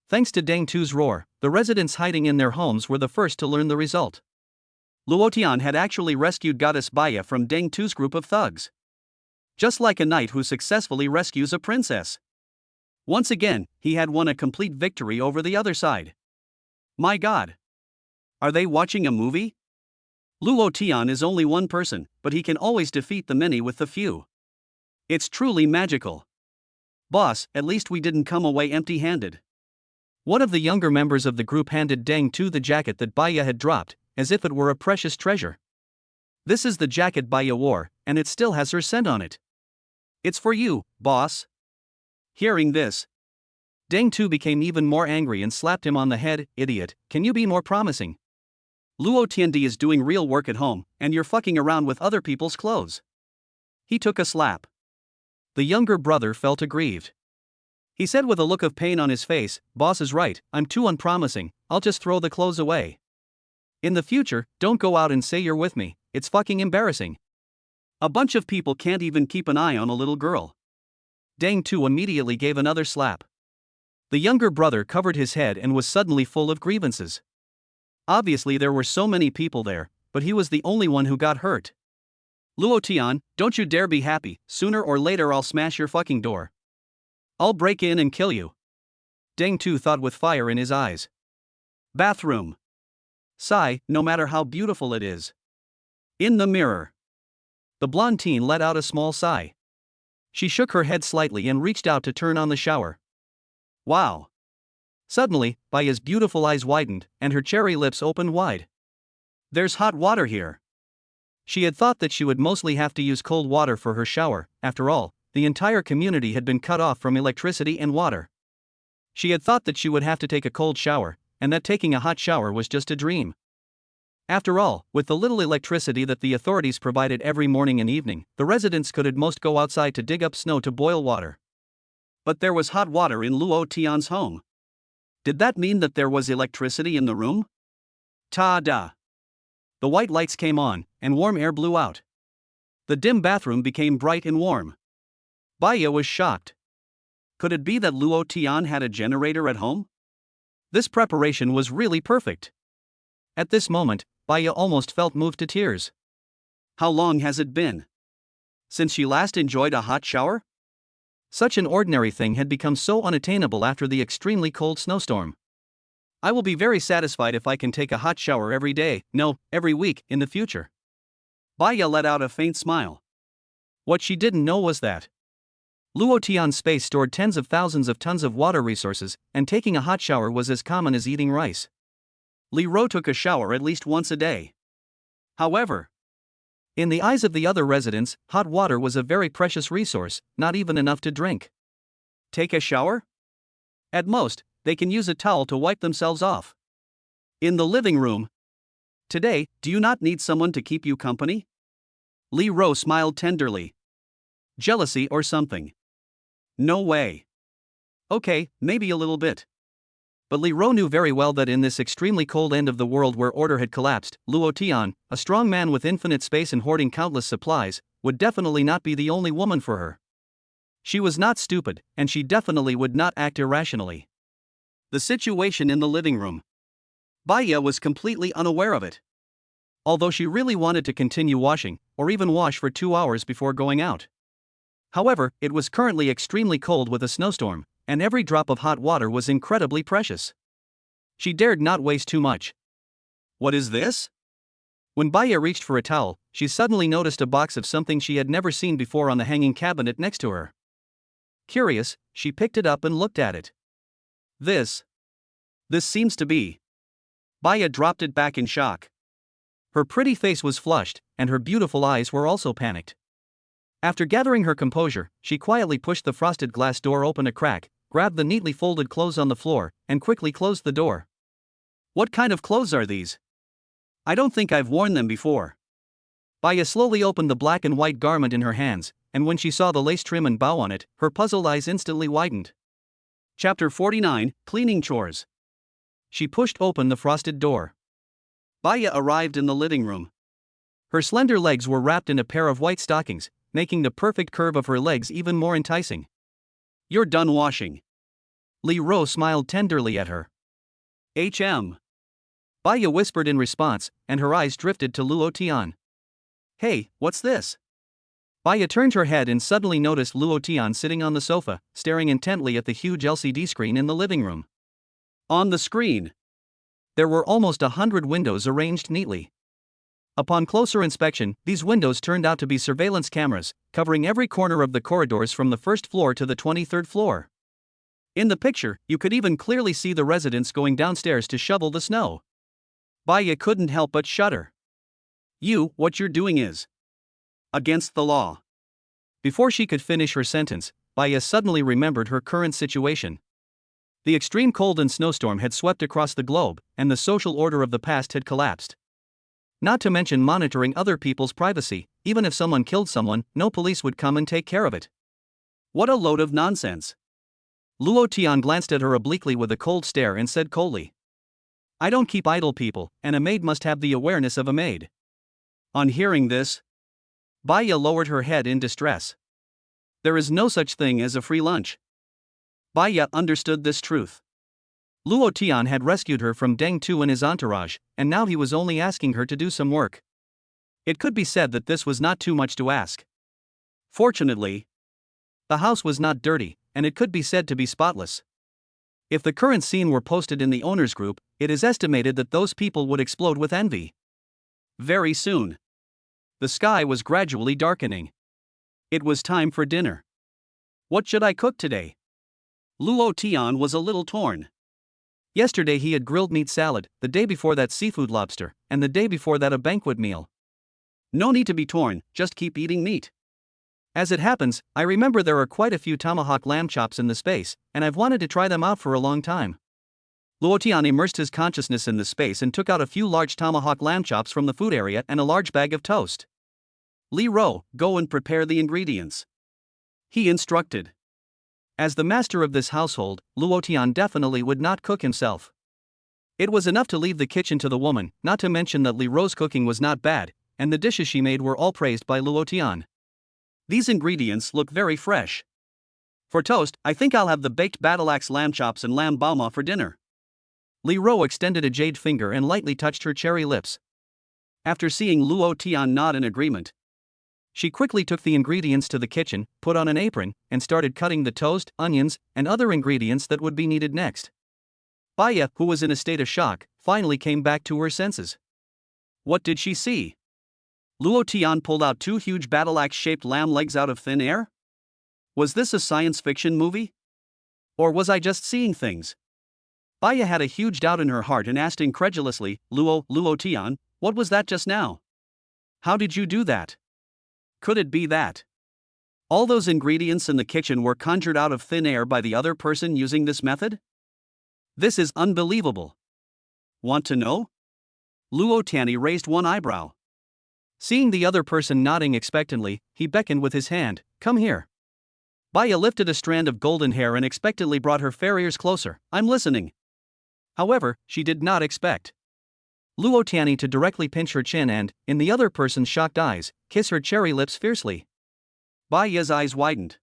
Thanks to Deng Tu's roar, the residents hiding in their homes were the first to learn the result. Luo Tian had actually rescued Goddess Baya from Deng Tu's group of thugs. Just like a knight who successfully rescues a princess. Once again, he had won a complete victory over the other side. My god! Are they watching a movie? Luo Tian is only one person, but he can always defeat the many with the few. It's truly magical. Boss, at least we didn't come away empty-handed. One of the younger members of the group handed Deng Tu the jacket that Baya had dropped, as if it were a precious treasure. This is the jacket Baya wore, and it still has her scent on it. It's for you, boss. Hearing this, Deng Tu became even more angry and slapped him on the head. Idiot, can you be more promising? Luo Tiandi is doing real work at home, and you're fucking around with other people's clothes. He took a slap. The younger brother felt aggrieved. He said with a look of pain on his face, Boss is right, I'm too unpromising, I'll just throw the clothes away. In the future, don't go out and say you're with me, it's fucking embarrassing. A bunch of people can't even keep an eye on a little girl. Deng Tu immediately gave another slap. The younger brother covered his head and was suddenly full of grievances. Obviously there were so many people there, but he was the only one who got hurt. Luo Tian, don't you dare be happy, sooner or later I'll smash your fucking door. I'll break in and kill you. Deng Tu thought with fire in his eyes. Bathroom. Sigh, no matter how beautiful it is. In the mirror. The blonde teen let out a small sigh. She shook her head slightly and reached out to turn on the shower. Wow. Suddenly, Baya's beautiful eyes widened, and her cherry lips opened wide. There's hot water here. She had thought that she would mostly have to use cold water for her shower. After all, the entire community had been cut off from electricity and water. She had thought that she would have to take a cold shower, and that taking a hot shower was just a dream. After all, with the little electricity that the authorities provided every morning and evening, the residents could at most go outside to dig up snow to boil water. But there was hot water in Luo Tian's home. Did that mean that there was electricity in the room? Ta-da! The white lights came on, and warm air blew out. The dim bathroom became bright and warm. Baya was shocked. Could it be that Luo Tian had a generator at home? This preparation was really perfect. At this moment, Baya almost felt moved to tears. How long has it been since she last enjoyed a hot shower? Such an ordinary thing had become so unattainable after the extremely cold snowstorm. I will be very satisfied if I can take a hot shower every day, no, every week, in the future. Baya let out a faint smile. What she didn't know was that Luo Tian's space stored tens of thousands of tons of water resources, and taking a hot shower was as common as eating rice. Li Ro took a shower at least once a day. However, in the eyes of the other residents, hot water was a very precious resource, not even enough to drink. Take a shower? At most, they can use a towel to wipe themselves off. In the living room. Today, do you not need someone to keep you company? Li Ro smiled tenderly. Jealousy or something? No way. Okay, maybe a little bit. But Li Ro knew very well that in this extremely cold end of the world where order had collapsed, Luo Tian, a strong man with infinite space and hoarding countless supplies, would definitely not be the only woman for her. She was not stupid, and she definitely would not act irrationally. The situation in the living room. Baya was completely unaware of it. Although she really wanted to continue washing, or even wash for 2 hours before going out. However, it was currently extremely cold with a snowstorm, and every drop of hot water was incredibly precious. She dared not waste too much. What is this? When Baya reached for a towel, she suddenly noticed a box of something she had never seen before on the hanging cabinet next to her. Curious, she picked it up and looked at it. This seems to be. Baya dropped it back in shock. Her pretty face was flushed, and her beautiful eyes were also panicked. After gathering her composure, she quietly pushed the frosted glass door open a crack, grabbed the neatly folded clothes on the floor, and quickly closed the door. What kind of clothes are these? I don't think I've worn them before. Baya slowly opened the black and white garment in her hands, and when she saw the lace trim and bow on it, her puzzled eyes instantly widened. Chapter 49, Cleaning Chores. She pushed open the frosted door. Baya arrived in the living room. Her slender legs were wrapped in a pair of white stockings, making the perfect curve of her legs even more enticing. You're done washing. Li Ro smiled tenderly at her. Baya whispered in response, and her eyes drifted to Luo Tian. Hey, what's this? Baya turned her head and suddenly noticed Luo Tian sitting on the sofa, staring intently at the huge LCD screen in the living room. On the screen, there were almost 100 windows arranged neatly. Upon closer inspection, these windows turned out to be surveillance cameras, covering every corner of the corridors from the first floor to the 23rd floor. In the picture, you could even clearly see the residents going downstairs to shovel the snow. Baya couldn't help but shudder. What you're doing is against the law. Before she could finish her sentence, Baya suddenly remembered her current situation. The extreme cold and snowstorm had swept across the globe, and the social order of the past had collapsed. Not to mention monitoring other people's privacy. Even if someone killed someone, no police would come and take care of it. What a load of nonsense. Luo Tian glanced at her obliquely with a cold stare and said coldly, I don't keep idle people, and a maid must have the awareness of a maid. On hearing this, Baya lowered her head in distress. There is no such thing as a free lunch. Baya understood this truth. Luo Tian had rescued her from Deng Tu and his entourage, and now he was only asking her to do some work. It could be said that this was not too much to ask. Fortunately, the house was not dirty, and it could be said to be spotless. If the current scene were posted in the owners group, it is estimated that those people would explode with envy. Very soon, the sky was gradually darkening. It was time for dinner. What should I cook today? Luo Tian was a little torn. Yesterday he had grilled meat salad, the day before that seafood lobster, and the day before that a banquet meal. No need to be torn, just keep eating meat. As it happens, I remember there are quite a few tomahawk lamb chops in the space, and I've wanted to try them out for a long time. Luo Tian immersed his consciousness in the space and took out a few large tomahawk lamb chops from the food area and a large bag of toast. Li Ro, go and prepare the ingredients, he instructed. As the master of this household, Luo Tian definitely would not cook himself. It was enough to leave the kitchen to the woman, not to mention that Li Ro's cooking was not bad, and the dishes she made were all praised by Luo Tian. These ingredients look very fresh. For toast, I think I'll have the baked battle axe lamb chops and lamb bauma for dinner. Li Ro extended a jade finger and lightly touched her cherry lips. After seeing Luo Tian nod in agreement, she quickly took the ingredients to the kitchen, put on an apron, and started cutting the toast, onions, and other ingredients that would be needed next. Baya, who was in a state of shock, finally came back to her senses. What did she see? Luo Tian pulled out 2 huge battle axe-shaped lamb legs out of thin air? Was this a science fiction movie? Or was I just seeing things? Baya had a huge doubt in her heart and asked incredulously, Luo Tian, what was that just now? How did you do that? Could it be that all those ingredients in the kitchen were conjured out of thin air by the other person using this method? This is unbelievable. Want to know? Luo Tian raised one eyebrow. Seeing the other person nodding expectantly, he beckoned with his hand, come here. Baya lifted a strand of golden hair and expectantly brought her fair ears closer. I'm listening. However, she did not expect Luo Tian to directly pinch her chin and, in the other person's shocked eyes, kiss her cherry lips fiercely. Baya's eyes widened.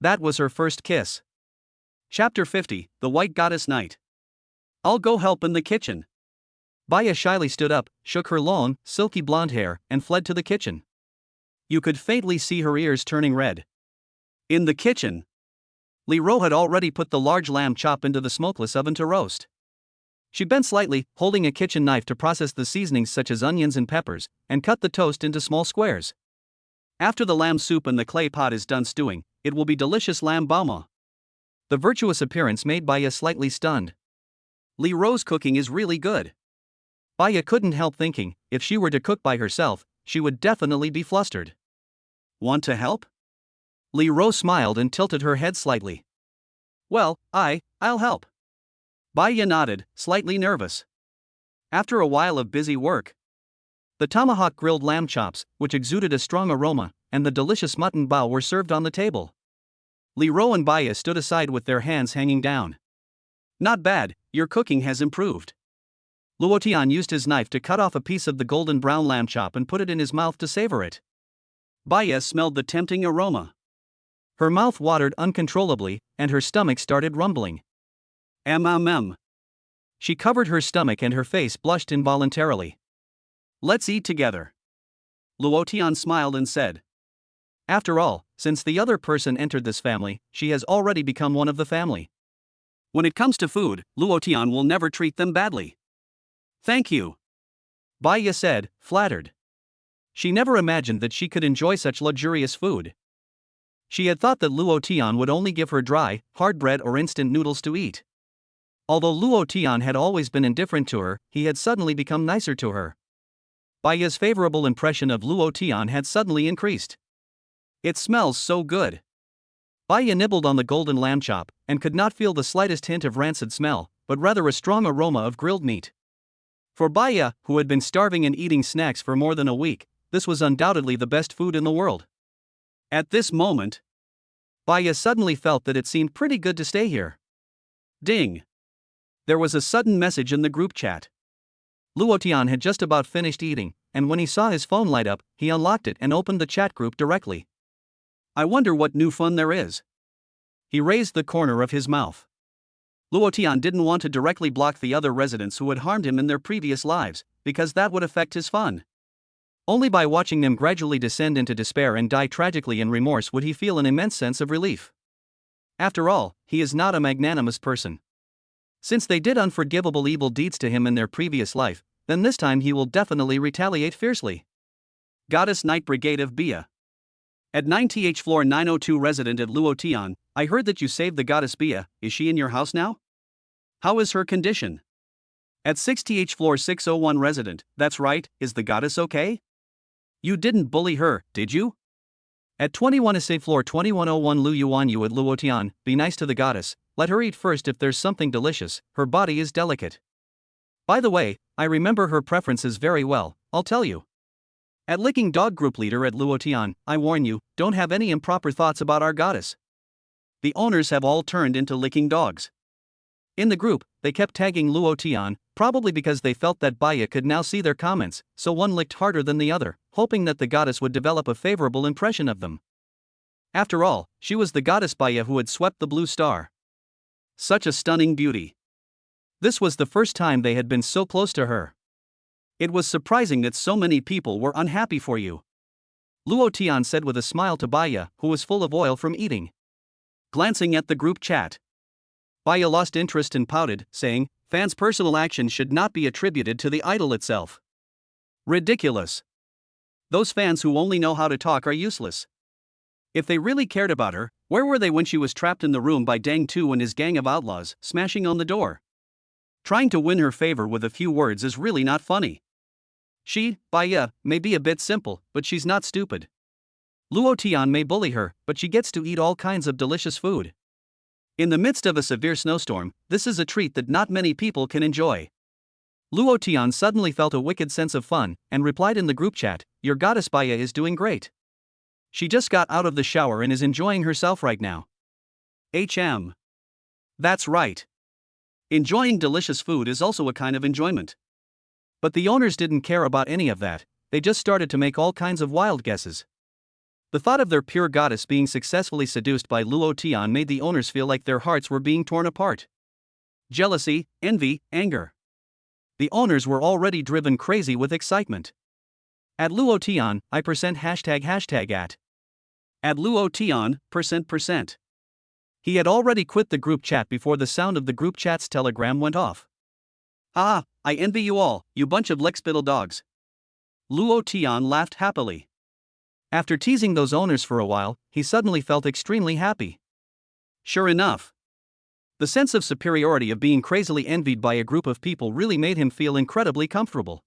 That was her first kiss. Chapter 50, The White Goddess Night. I'll go help in the kitchen. Baya shyly stood up, shook her long, silky blonde hair, and fled to the kitchen. You could faintly see her ears turning red. In the kitchen, Li Ro had already put the large lamb chop into the smokeless oven to roast. She bent slightly, holding a kitchen knife to process the seasonings such as onions and peppers, and cut the toast into small squares. After the lamb soup in the clay pot is done stewing, it will be delicious lamb bauma. The virtuous appearance made Baya slightly stunned. Li Ro's cooking is really good. Baya couldn't help thinking, if she were to cook by herself, she would definitely be flustered. Want to help? Li Ro smiled and tilted her head slightly. Well, I'll help. Baya nodded, slightly nervous. After a while of busy work, the tomahawk grilled lamb chops, which exuded a strong aroma, and the delicious mutton bao were served on the table. Li Ro and Baya stood aside with their hands hanging down. Not bad, your cooking has improved. Luo Tian used his knife to cut off a piece of the golden brown lamb chop and put it in his mouth to savor it. Baya smelled the tempting aroma. Her mouth watered uncontrollably, and her stomach started rumbling. She covered her stomach and her face blushed involuntarily. Let's eat together. Luo Tian smiled and said. After all, since the other person entered this family, she has already become one of the family. When it comes to food, Luo Tian will never treat them badly. Thank you. Baya said, flattered. She never imagined that she could enjoy such luxurious food. She had thought that Luo Tian would only give her dry, hard bread or instant noodles to eat. Although Luo Tian had always been indifferent to her, he had suddenly become nicer to her. Baya's favorable impression of Luo Tian had suddenly increased. It smells so good. Baya nibbled on the golden lamb chop, and could not feel the slightest hint of rancid smell, but rather a strong aroma of grilled meat. For Baya, who had been starving and eating snacks for more than a week, this was undoubtedly the best food in the world. At this moment, Baya suddenly felt that it seemed pretty good to stay here. Ding! There was a sudden message in the group chat. Luo Tian had just about finished eating, and when he saw his phone light up, he unlocked it and opened the chat group directly. I wonder what new fun there is. He raised the corner of his mouth. Luo Tian didn't want to directly block the other residents who had harmed him in their previous lives, because that would affect his fun. Only by watching them gradually descend into despair and die tragically in remorse would he feel an immense sense of relief. After all, he is not a magnanimous person. Since they did unforgivable evil deeds to him in their previous life, then this time he will definitely retaliate fiercely. Goddess Knight Brigade of Bia. At 9th floor 902 resident at Luo Tian, I heard that you saved the goddess Bia. Is she in your house now? How is her condition? At 6th floor 601 resident, that's right, is the goddess okay? You didn't bully her, did you? At 21st floor 2101 Lu Yuan Yu at Luo Tian, be nice to the goddess, let her eat first if there's something delicious, her body is delicate. By the way, I remember her preferences very well, I'll tell you. At Licking Dog Group Leader at Luo Tian, I warn you, don't have any improper thoughts about our goddess. The owners have all turned into licking dogs. In the group, they kept tagging Luo Tian, probably because they felt that Baya could now see their comments, so one licked harder than the other, hoping that the goddess would develop a favorable impression of them. After all, she was the goddess Baya who had swept the blue star. Such a stunning beauty. This was the first time they had been so close to her. It was surprising that so many people were unhappy for you. Luo Tian said with a smile to Baya, who was full of oil from eating. Glancing at the group chat, Baya lost interest and pouted, saying, fans' personal actions should not be attributed to the idol itself. Ridiculous. Those fans who only know how to talk are useless. If they really cared about her, where were they when she was trapped in the room by Dang Tu and his gang of outlaws, smashing on the door? Trying to win her favor with a few words is really not funny. She, Baya, may be a bit simple, but she's not stupid. Luo Tian may bully her, but she gets to eat all kinds of delicious food. In the midst of a severe snowstorm, this is a treat that not many people can enjoy. Luo Tian suddenly felt a wicked sense of fun, and replied in the group chat, your goddess Baya is doing great. She just got out of the shower and is enjoying herself right now. That's right. Enjoying delicious food is also a kind of enjoyment. But the owners didn't care about any of that, they just started to make all kinds of wild guesses. The thought of their pure goddess being successfully seduced by Luo Tian made the owners feel like their hearts were being torn apart. Jealousy, envy, anger. The owners were already driven crazy with excitement. At Luo Tian, I ### at Luo Tian, %%. He had already quit the group chat before the sound of the group chat's telegram went off. Ah, I envy you all, you bunch of lickspittle dogs. Luo Tian laughed happily. After teasing those owners for a while, he suddenly felt extremely happy. Sure enough. The sense of superiority of being crazily envied by a group of people really made him feel incredibly comfortable.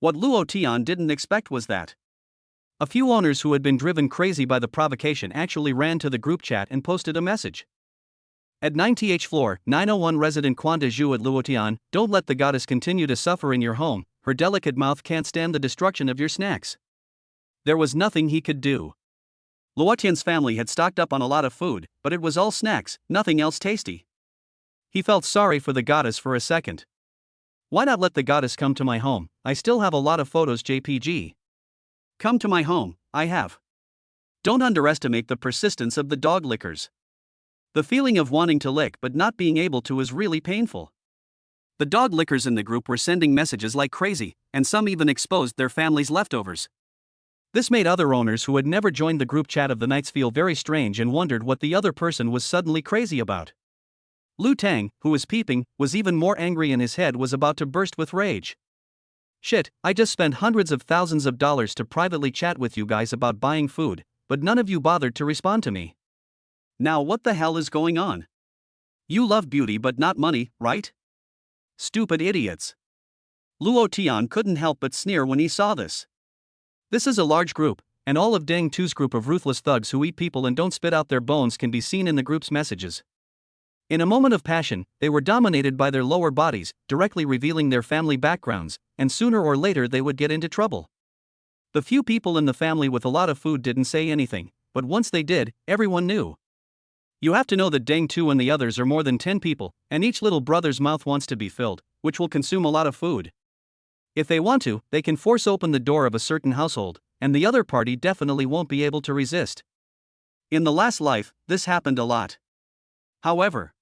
What Luo Tian didn't expect was that a few owners who had been driven crazy by the provocation actually ran to the group chat and posted a message. At 9th floor, 901 resident Quanda Zhu at Luo Tian, don't let the goddess continue to suffer in your home, her delicate mouth can't stand the destruction of your snacks. There was nothing he could do. Luo Tian's family had stocked up on a lot of food, but it was all snacks, nothing else tasty. He felt sorry for the goddess for a second. Why not let the goddess come to my home? I still have a lot of photos JPG. Come to my home, I have. Don't underestimate the persistence of the dog lickers. The feeling of wanting to lick but not being able to is really painful. The dog lickers in the group were sending messages like crazy, and some even exposed their family's leftovers. This made other owners who had never joined the group chat of the Knights feel very strange and wondered what the other person was suddenly crazy about. Lu Tang, who was peeping, was even more angry and his head was about to burst with rage. Shit, I just spent hundreds of thousands of dollars to privately chat with you guys about buying food, but none of you bothered to respond to me. Now what the hell is going on? You love beauty but not money, right? Stupid idiots. Luo Tian couldn't help but sneer when he saw this. This is a large group, and all of Deng Tu's group of ruthless thugs who eat people and don't spit out their bones can be seen in the group's messages. In a moment of passion, they were dominated by their lower bodies, directly revealing their family backgrounds, and sooner or later they would get into trouble. The few people in the family with a lot of food didn't say anything, but once they did, everyone knew. You have to know that Deng Tu and the others are more than 10 people, and each little brother's mouth wants to be filled, which will consume a lot of food. If they want to, they can force open the door of a certain household, and the other party definitely won't be able to resist. In the last life, this happened a lot. However,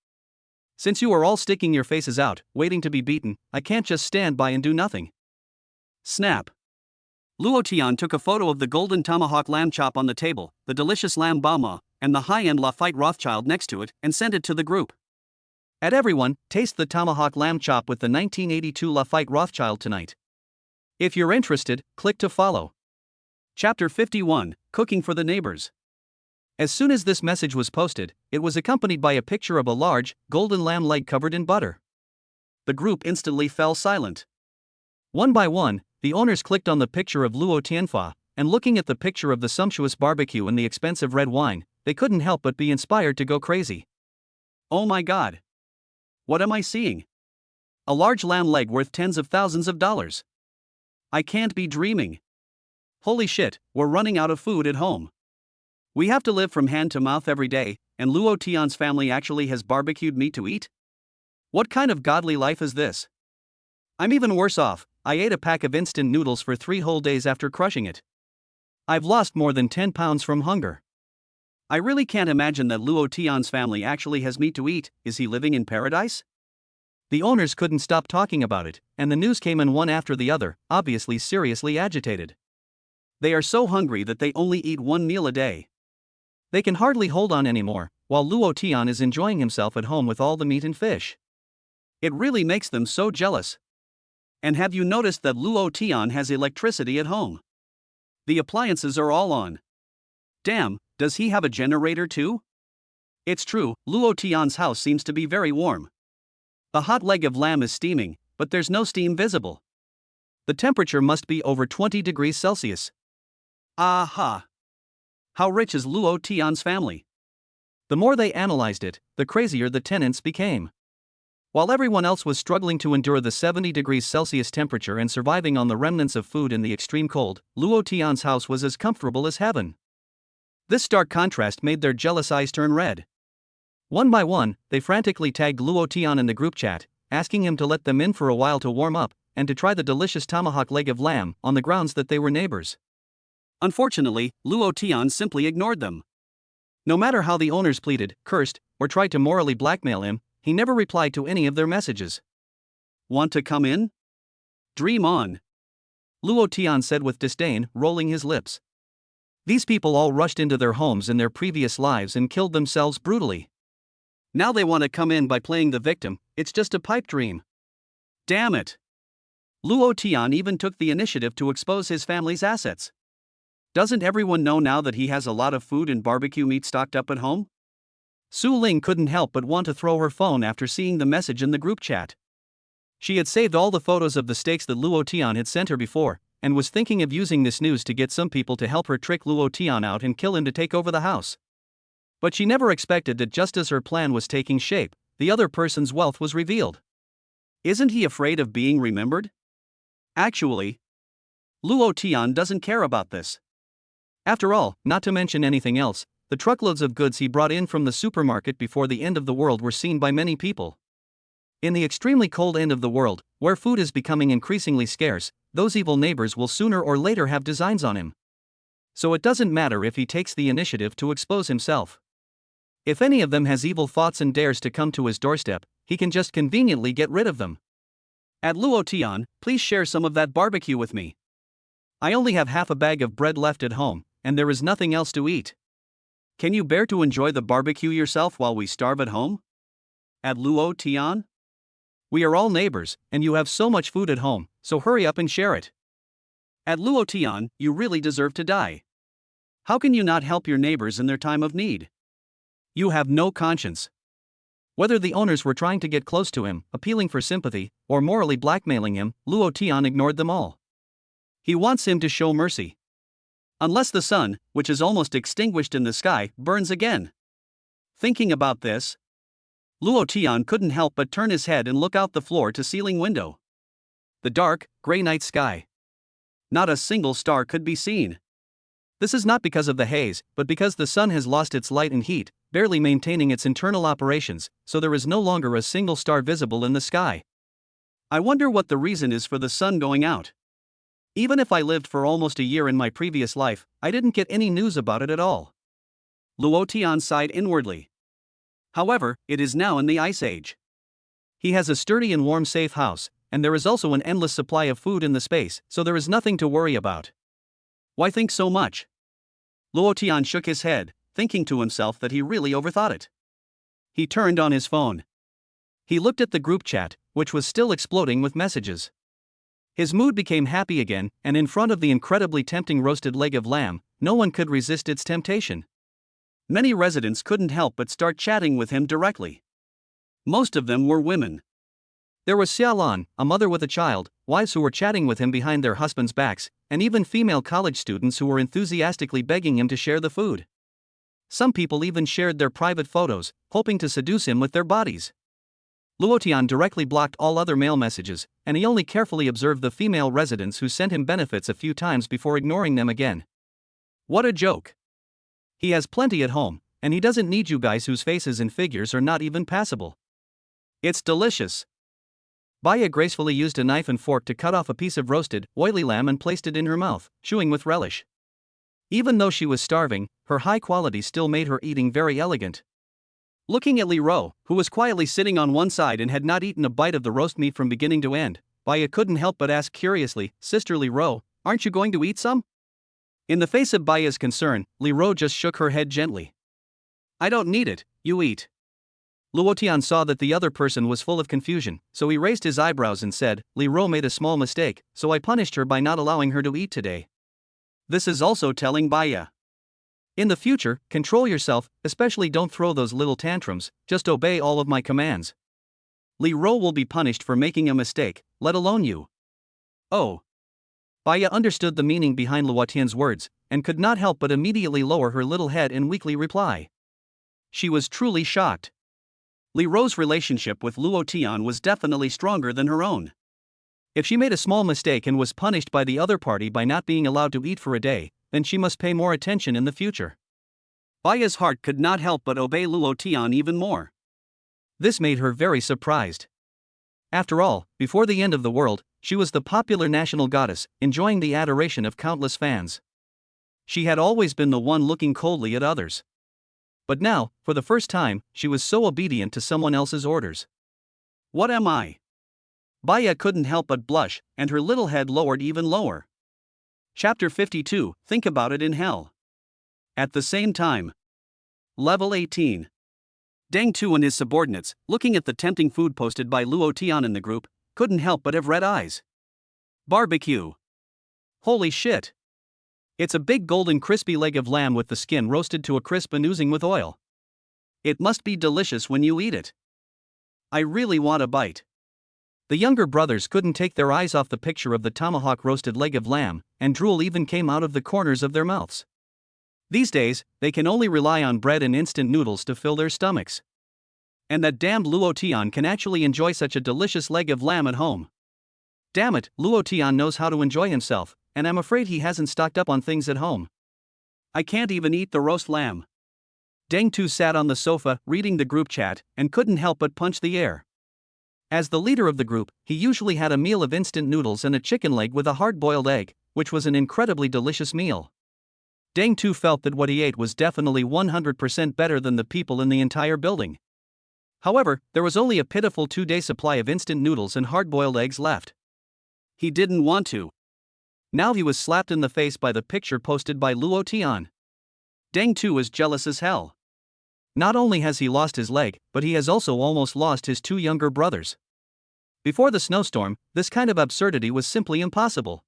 since you are all sticking your faces out, waiting to be beaten, I can't just stand by and do nothing. Snap. Luo Tian took a photo of the golden tomahawk lamb chop on the table, the delicious lamb bauma, and the high-end Lafite Rothschild next to it, and sent it to the group. At everyone, taste the tomahawk lamb chop with the 1982 Lafite Rothschild tonight. If you're interested, click to follow. Chapter 51, Cooking for the Neighbors. As soon as this message was posted, it was accompanied by a picture of a large, golden lamb leg covered in butter. The group instantly fell silent. One by one, the owners clicked on the picture of Luo Tianfa, and looking at the picture of the sumptuous barbecue and the expensive red wine, they couldn't help but be inspired to go crazy. Oh my god. What am I seeing? A large lamb leg worth tens of thousands of dollars. I can't be dreaming. Holy shit, we're running out of food at home. We have to live from hand to mouth every day, and Luo Tian's family actually has barbecued meat to eat? What kind of godly life is this? I'm even worse off. I ate a pack of instant noodles for 3 whole days after crushing it. I've lost more than 10 pounds from hunger. I really can't imagine that Luo Tian's family actually has meat to eat. Is he living in paradise? The owners couldn't stop talking about it, and the news came in one after the other, obviously seriously agitated. They are so hungry that they only eat 1 meal a day. They can hardly hold on anymore, while Luo Tian is enjoying himself at home with all the meat and fish. It really makes them so jealous. And have you noticed that Luo Tian has electricity at home? The appliances are all on. Damn, does he have a generator too? It's true, Luo Tian's house seems to be very warm. The hot leg of lamb is steaming, but there's no steam visible. The temperature must be over 20 degrees Celsius. Aha! How rich is Luo Tian's family? The more they analyzed it, the crazier the tenants became. While everyone else was struggling to endure the 70 degrees Celsius temperature and surviving on the remnants of food in the extreme cold, Luo Tian's house was as comfortable as heaven. This stark contrast made their jealous eyes turn red. One by one, they frantically tagged Luo Tian in the group chat, asking him to let them in for a while to warm up, and to try the delicious tomahawk leg of lamb, on the grounds that they were neighbors. Unfortunately, Luo Tian simply ignored them. No matter how the owners pleaded, cursed, or tried to morally blackmail him, he never replied to any of their messages. Want to come in? Dream on. Luo Tian said with disdain, rolling his lips. These people all rushed into their homes in their previous lives and killed themselves brutally. Now they want to come in by playing the victim. It's just a pipe dream. Damn it. Luo Tian even took the initiative to expose his family's assets. Doesn't everyone know now that he has a lot of food and barbecue meat stocked up at home? Su Ling couldn't help but want to throw her phone after seeing the message in the group chat. She had saved all the photos of the steaks that Luo Tian had sent her before, and was thinking of using this news to get some people to help her trick Luo Tian out and kill him to take over the house. But she never expected that just as her plan was taking shape, the other person's wealth was revealed. Isn't he afraid of being remembered? Actually, Luo Tian doesn't care about this. After all, not to mention anything else, the truckloads of goods he brought in from the supermarket before the end of the world were seen by many people. In the extremely cold end of the world, where food is becoming increasingly scarce, those evil neighbors will sooner or later have designs on him. So it doesn't matter if he takes the initiative to expose himself. If any of them has evil thoughts and dares to come to his doorstep, he can just conveniently get rid of them. At Luo Tian, please share some of that barbecue with me. I only have half a bag of bread left at home, and there is nothing else to eat. Can you bear to enjoy the barbecue yourself while we starve at home? At Luo Tian? We are all neighbors, and you have so much food at home, so hurry up and share it. At Luo Tian, you really deserve to die. How can you not help your neighbors in their time of need? You have no conscience. Whether the owners were trying to get close to him, appealing for sympathy, or morally blackmailing him, Luo Tian ignored them all. He wants him to show mercy. Unless the sun, which is almost extinguished in the sky, burns again. Thinking about this, Luo Tian couldn't help but turn his head and look out the floor-to-ceiling window. The dark, gray night sky. Not a single star could be seen. This is not because of the haze, but because the sun has lost its light and heat, barely maintaining its internal operations, so there is no longer a single star visible in the sky. I wonder what the reason is for the sun going out. Even if I lived for almost a year in my previous life, I didn't get any news about it at all. Luo Tian sighed inwardly. However, it is now in the Ice Age. He has a sturdy and warm safe house, and there is also an endless supply of food in the space, so there is nothing to worry about. Why think so much? Luo Tian shook his head, thinking to himself that he really overthought it. He turned on his phone. He looked at the group chat, which was still exploding with messages. His mood became happy again, and in front of the incredibly tempting roasted leg of lamb, no one could resist its temptation. Many residents couldn't help but start chatting with him directly. Most of them were women. There was Xiaolan, a mother with a child, wives who were chatting with him behind their husbands' backs, and even female college students who were enthusiastically begging him to share the food. Some people even shared their private photos, hoping to seduce him with their bodies. Luo Tian directly blocked all other male messages, and he only carefully observed the female residents who sent him benefits a few times before ignoring them again. What a joke. He has plenty at home, and he doesn't need you guys whose faces and figures are not even passable. It's delicious. Baya gracefully used a knife and fork to cut off a piece of roasted, oily lamb and placed it in her mouth, chewing with relish. Even though she was starving, her high quality still made her eating very elegant. Looking at Li Ro, who was quietly sitting on one side and had not eaten a bite of the roast meat from beginning to end, Baya couldn't help but ask curiously, "Sister Li Ro, aren't you going to eat some?" In the face of Baya's concern, Li Ro just shook her head gently. "I don't need it, you eat." Luo Tian saw that the other person was full of confusion, so he raised his eyebrows and said, "Li Ro made a small mistake, so I punished her by not allowing her to eat today." This is also telling Baya. In the future, control yourself, especially don't throw those little tantrums, just obey all of my commands. Li Ro will be punished for making a mistake, let alone you. Oh. Baya understood the meaning behind Luo Tian's words, and could not help but immediately lower her little head in weakly reply. She was truly shocked. Li Ro's relationship with Luo Tian was definitely stronger than her own. If she made a small mistake and was punished by the other party by not being allowed to eat for a day, then she must pay more attention in the future. Baya's heart could not help but obey Luo Tian even more. This made her very surprised. After all, before the end of the world, she was the popular national goddess, enjoying the adoration of countless fans. She had always been the one looking coldly at others. But now, for the first time, she was so obedient to someone else's orders. What am I? Baya couldn't help but blush, and her little head lowered even lower. Chapter 52, Think About It in Hell. At the same time. Level 18. Deng Tu and his subordinates, looking at the tempting food posted by Luo Tian in the group, couldn't help but have red eyes. Barbecue. Holy shit. It's a big golden crispy leg of lamb with the skin roasted to a crisp and oozing with oil. It must be delicious when you eat it. I really want a bite. The younger brothers couldn't take their eyes off the picture of the tomahawk roasted leg of lamb, and drool even came out of the corners of their mouths. These days, they can only rely on bread and instant noodles to fill their stomachs. And that damned Luo Tian can actually enjoy such a delicious leg of lamb at home. Damn it, Luo Tian knows how to enjoy himself, and I'm afraid he hasn't stocked up on things at home. I can't even eat the roast lamb. Deng Tu sat on the sofa, reading the group chat, and couldn't help but punch the air. As the leader of the group, he usually had a meal of instant noodles and a chicken leg with a hard-boiled egg, which was an incredibly delicious meal. Deng Tu felt that what he ate was definitely 100% better than the people in the entire building. However, there was only a pitiful 2-day supply of instant noodles and hard-boiled eggs left. He didn't want to. Now he was slapped in the face by the picture posted by Luo Tian. Deng Tu was jealous as hell. Not only has he lost his leg, but he has also almost lost his 2 younger brothers. Before the snowstorm, this kind of absurdity was simply impossible.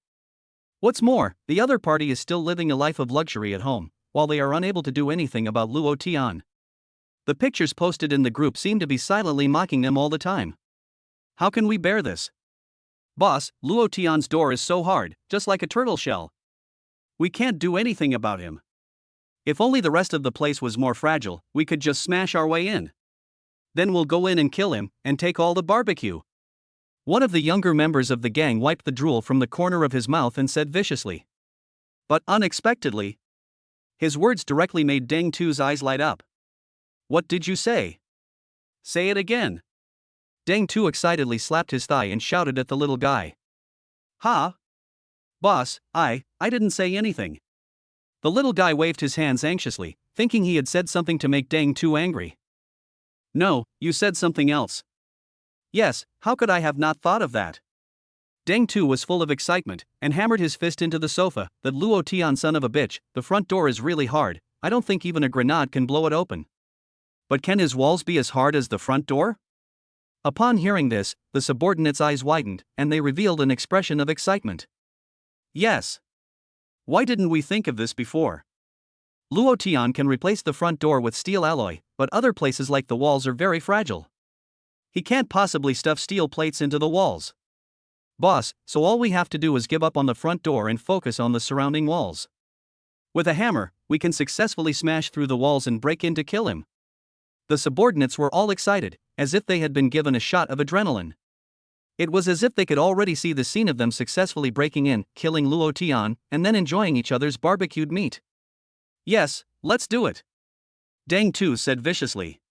What's more, the other party is still living a life of luxury at home, while they are unable to do anything about Luo Tian. The pictures posted in the group seem to be silently mocking them all the time. How can we bear this? Boss, Luo Tian's door is so hard, just like a turtle shell. We can't do anything about him. If only the rest of the place was more fragile, we could just smash our way in. Then we'll go in and kill him, and take all the barbecue. One of the younger members of the gang wiped the drool from the corner of his mouth and said viciously. But unexpectedly, his words directly made Deng Tu's eyes light up. What did you say? Say it again. Deng Tu excitedly slapped his thigh and shouted at the little guy. Ha! Boss, I didn't say anything. The little guy waved his hands anxiously, thinking he had said something to make Deng Tu angry. No, you said something else. Yes, how could I have not thought of that? Deng Tu was full of excitement, and hammered his fist into the sofa. That Luo Tian son of a bitch, the front door is really hard, I don't think even a grenade can blow it open. But can his walls be as hard as the front door? Upon hearing this, the subordinates' eyes widened, and they revealed an expression of excitement. Yes. Why didn't we think of this before? Luo Tian can replace the front door with steel alloy, but other places like the walls are very fragile. He can't possibly stuff steel plates into the walls. Boss, so all we have to do is give up on the front door and focus on the surrounding walls. With a hammer, we can successfully smash through the walls and break in to kill him. The subordinates were all excited, as if they had been given a shot of adrenaline. It was as if they could already see the scene of them successfully breaking in, killing Luo Tian, and then enjoying each other's barbecued meat. Yes, let's do it, Deng Tu said viciously.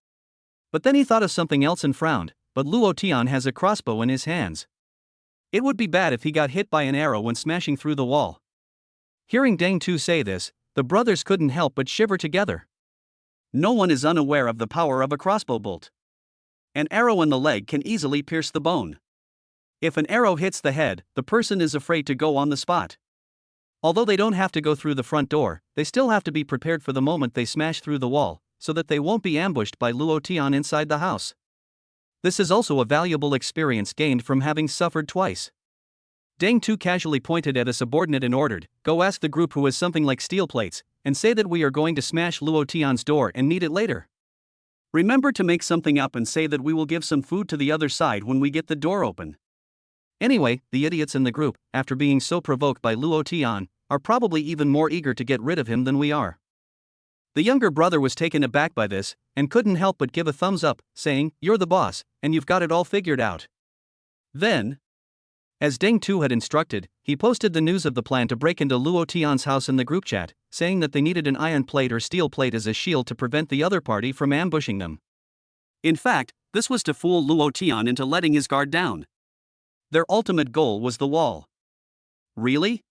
But then he thought of something else and frowned. But Luo Tian has a crossbow in his hands. It would be bad if he got hit by an arrow when smashing through the wall. Hearing Deng Tu say this, the brothers couldn't help but shiver together. No one is unaware of the power of a crossbow bolt. An arrow in the leg can easily pierce the bone. If an arrow hits the head, the person is afraid to go on the spot. Although they don't have to go through the front door, they still have to be prepared for the moment they smash through the wall, so that they won't be ambushed by Luo Tian inside the house. This is also a valuable experience gained from having suffered twice. Deng Tu casually pointed at a subordinate and ordered, "Go ask the group who has something like steel plates, and say that we are going to smash Luo Tian's door and need it later. Remember to make something up and say that we will give some food to the other side when we get the door open." Anyway, the idiots in the group, after being so provoked by Luo Tian, are probably even more eager to get rid of him than we are. The younger brother was taken aback by this, and couldn't help but give a thumbs up, saying, "You're the boss, and you've got it all figured out." Then, as Deng Tu had instructed, he posted the news of the plan to break into Luo Tian's house in the group chat, saying that they needed an iron plate or steel plate as a shield to prevent the other party from ambushing them. In fact, this was to fool Luo Tian into letting his guard down. Their ultimate goal was the wall. Really?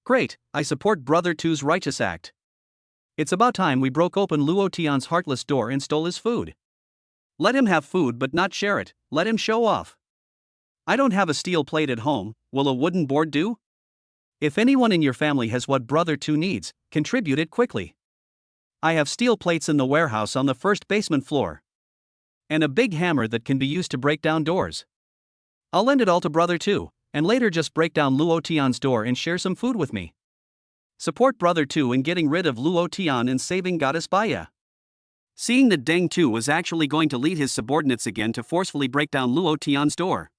Great, I support Brother Tu's righteous act. It's about time we broke open Luo Tian's heartless door and stole his food. Let him have food but not share it, let him show off. I don't have a steel plate at home, will a wooden board do? If anyone in your family has what Brother Tu needs, contribute it quickly. I have steel plates in the warehouse on the first basement floor. And a big hammer that can be used to break down doors. I'll lend it all to Brother Tu, and later just break down Luo Tian's door and share some food with me. Support Brother Tu in getting rid of Luo Tian and saving Goddess Baya. Seeing that Deng Tu was actually going to lead his subordinates again to forcefully break down Luo Tian's door,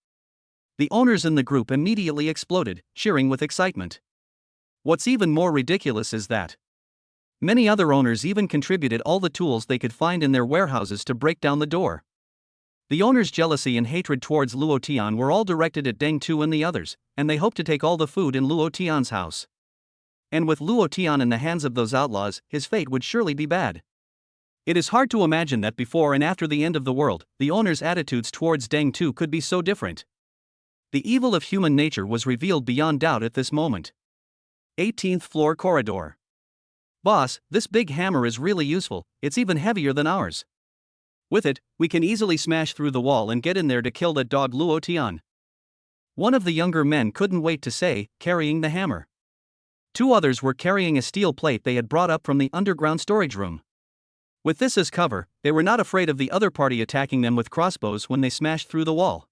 the owners in the group immediately exploded, cheering with excitement. What's even more ridiculous is that many other owners even contributed all the tools they could find in their warehouses to break down the door. The owners' jealousy and hatred towards Luo Tian were all directed at Deng Tu and the others, and they hoped to take all the food in Luo Tian's house. And with Luo Tian in the hands of those outlaws, his fate would surely be bad. It is hard to imagine that before and after the end of the world, the owners' attitudes towards Deng Tu could be so different. The evil of human nature was revealed beyond doubt at this moment. 18th floor corridor. Boss, this big hammer is really useful, it's even heavier than ours. With it, we can easily smash through the wall and get in there to kill that dog Luo Tian. One of the younger men couldn't wait to say, carrying the hammer. Two others were carrying a steel plate they had brought up from the underground storage room. With this as cover, they were not afraid of the other party attacking them with crossbows when they smashed through the wall.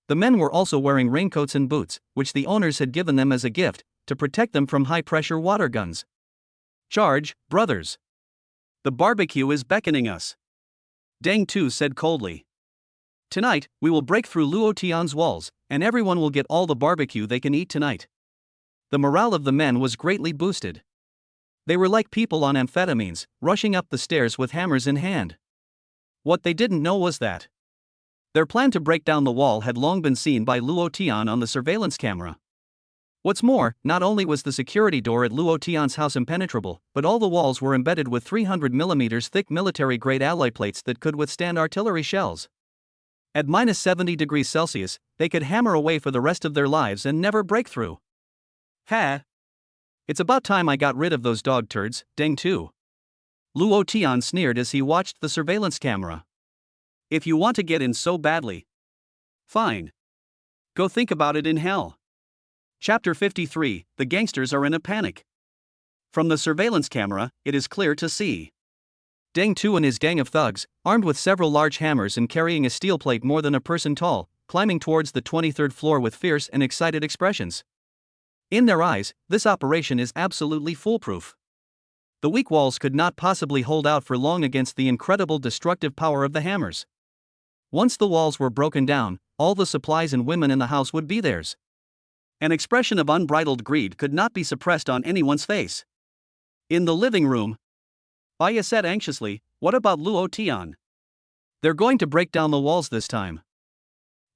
The men were also wearing raincoats and boots, which the owners had given them as a gift, to protect them from high-pressure water guns. Charge, brothers. The barbecue is beckoning us. Deng Tu said coldly. Tonight, we will break through Luo Tian's walls, and everyone will get all the barbecue they can eat tonight. The morale of the men was greatly boosted. They were like people on amphetamines, rushing up the stairs with hammers in hand. What they didn't know was that their plan to break down the wall had long been seen by Luo Tian on the surveillance camera. What's more, not only was the security door at Luo Tian's house impenetrable, but all the walls were embedded with 300mm thick military-grade alloy plates that could withstand artillery shells. At -70 degrees Celsius, they could hammer away for the rest of their lives and never break through. Ha! It's about time I got rid of those dog turds, Deng Tu. Luo Tian sneered as he watched the surveillance camera. If you want to get in so badly, fine. Go think about it in hell. Chapter 53, The Gangsters are in a panic. From the surveillance camera, it is clear to see Deng Tu and his gang of thugs, armed with several large hammers and carrying a steel plate more than a person tall, climbing towards the 23rd floor with fierce and excited expressions. In their eyes, this operation is absolutely foolproof. The weak walls could not possibly hold out for long against the incredible destructive power of the hammers. Once the walls were broken down, all the supplies and women in the house would be theirs. An expression of unbridled greed could not be suppressed on anyone's face. In the living room, Aya said anxiously, "What about Luo Tian? They're going to break down the walls this time."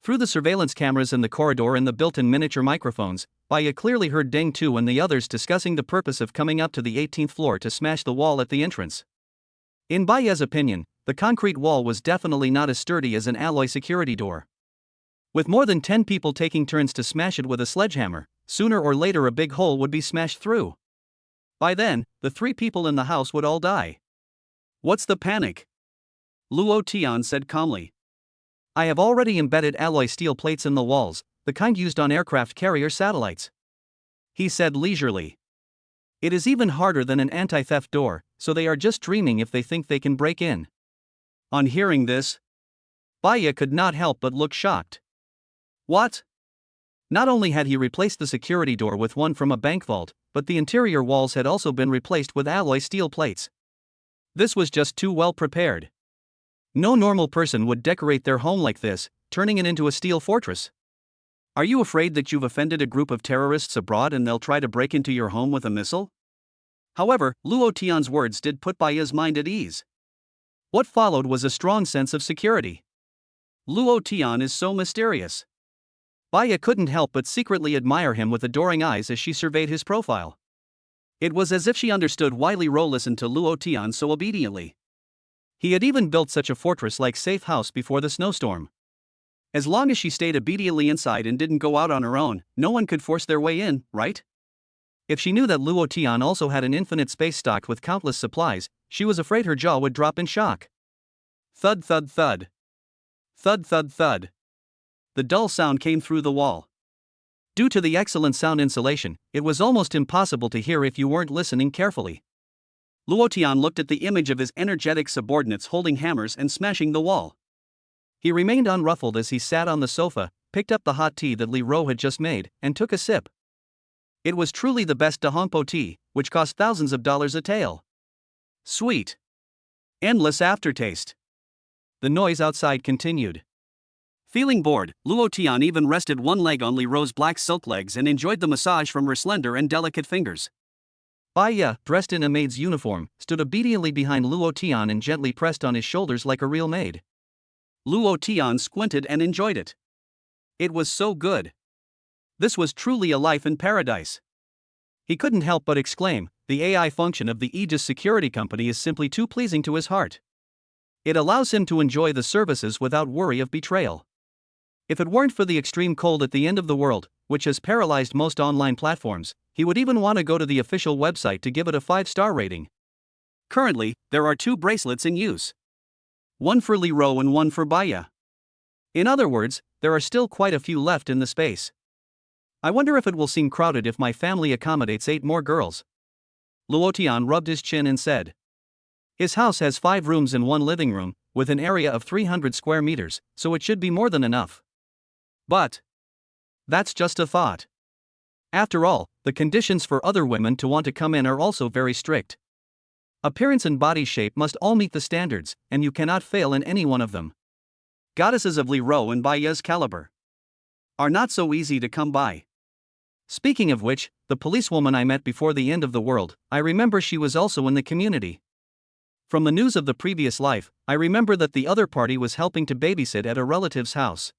Through the surveillance cameras in the corridor and the built-in miniature microphones, Aya clearly heard Deng Tu and the others discussing the purpose of coming up to the 18th floor to smash the wall at the entrance. In Baya's opinion, the concrete wall was definitely not as sturdy as an alloy security door. With more than 10 people taking turns to smash it with a sledgehammer, sooner or later a big hole would be smashed through. By then, the 3 people in the house would all die. What's the panic? Luo Tian said calmly. I have already embedded alloy steel plates in the walls, the kind used on aircraft carrier satellites. He said leisurely. It is even harder than an anti-theft door, so they are just dreaming if they think they can break in. On hearing this, Baya could not help but look shocked. What? Not only had he replaced the security door with one from a bank vault, but the interior walls had also been replaced with alloy steel plates. This was just too well prepared. No normal person would decorate their home like this, turning it into a steel fortress. Are you afraid that you've offended a group of terrorists abroad and they'll try to break into your home with a missile? However, Luo Tian's words did put Baya's mind at ease. What followed was a strong sense of security. Luo Tian is so mysterious. Baya couldn't help but secretly admire him with adoring eyes as she surveyed his profile. It was as if she understood why Li Ro listened to Luo Tian so obediently. He had even built such a fortress-like safe house before the snowstorm. As long as she stayed obediently inside and didn't go out on her own, no one could force their way in, right? If she knew that Luo Tian also had an infinite space stocked with countless supplies, she was afraid her jaw would drop in shock. Thud thud thud. Thud thud thud. The dull sound came through the wall. Due to the excellent sound insulation, it was almost impossible to hear if you weren't listening carefully. Luo Tian looked at the image of his energetic subordinates holding hammers and smashing the wall. He remained unruffled as he sat on the sofa, picked up the hot tea that Li Ro had just made, and took a sip. It was truly the best Dahongpo tea, which cost thousands of dollars a tael. Sweet. Endless aftertaste. The noise outside continued. Feeling bored, Luo Tian even rested one leg on Li Ro's black silk legs and enjoyed the massage from her slender and delicate fingers. Baya, dressed in a maid's uniform, stood obediently behind Luo Tian and gently pressed on his shoulders like a real maid. Luo Tian squinted and enjoyed it. It was so good. This was truly a life in paradise. He couldn't help but exclaim, the AI function of the Aegis Security Company is simply too pleasing to his heart. It allows him to enjoy the services without worry of betrayal. If it weren't for the extreme cold at the end of the world, which has paralyzed most online platforms, he would even want to go to the official website to give it a 5-star rating. Currently, there are 2 bracelets in use. One for Li Ro and one for Baya. In other words, there are still quite a few left in the space. I wonder if it will seem crowded if my family accommodates 8 more girls. Luo Tian rubbed his chin and said. His house has 5 rooms and 1 living room, with an area of 300 square meters, so it should be more than enough. But that's just a thought. After all, the conditions for other women to want to come in are also very strict. Appearance and body shape must all meet the standards, and you cannot fail in any one of them. Goddesses of Leroy and Baya's caliber are not so easy to come by. Speaking of which, the policewoman I met before the end of the world, I remember she was also in the community. From the news of the previous life, I remember that the other party was helping to babysit at a relative's house.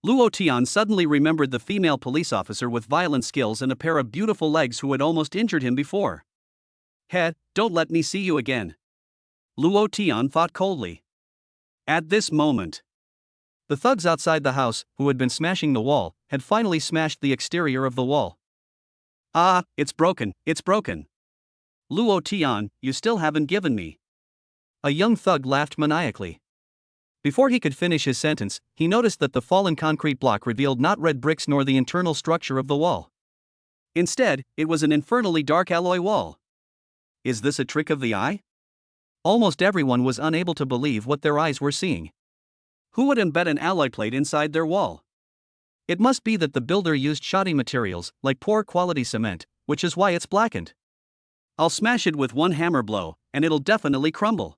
Luo Tian suddenly remembered the female police officer with violent skills and a pair of beautiful legs who had almost injured him before. He, don't let me see you again, Luo Tian thought coldly. At this moment, the thugs outside the house, who had been smashing the wall, had finally smashed the exterior of the wall. Ah, it's broken, it's broken. Luo Tian, you still haven't given me. A young thug laughed maniacally. Before he could finish his sentence, he noticed that the fallen concrete block revealed not red bricks nor the internal structure of the wall. Instead, it was an infernally dark alloy wall. Is this a trick of the eye? Almost everyone was unable to believe what their eyes were seeing. Who would embed an alloy plate inside their wall? It must be that the builder used shoddy materials, like poor quality cement, which is why it's blackened. I'll smash it with one hammer blow, and it'll definitely crumble.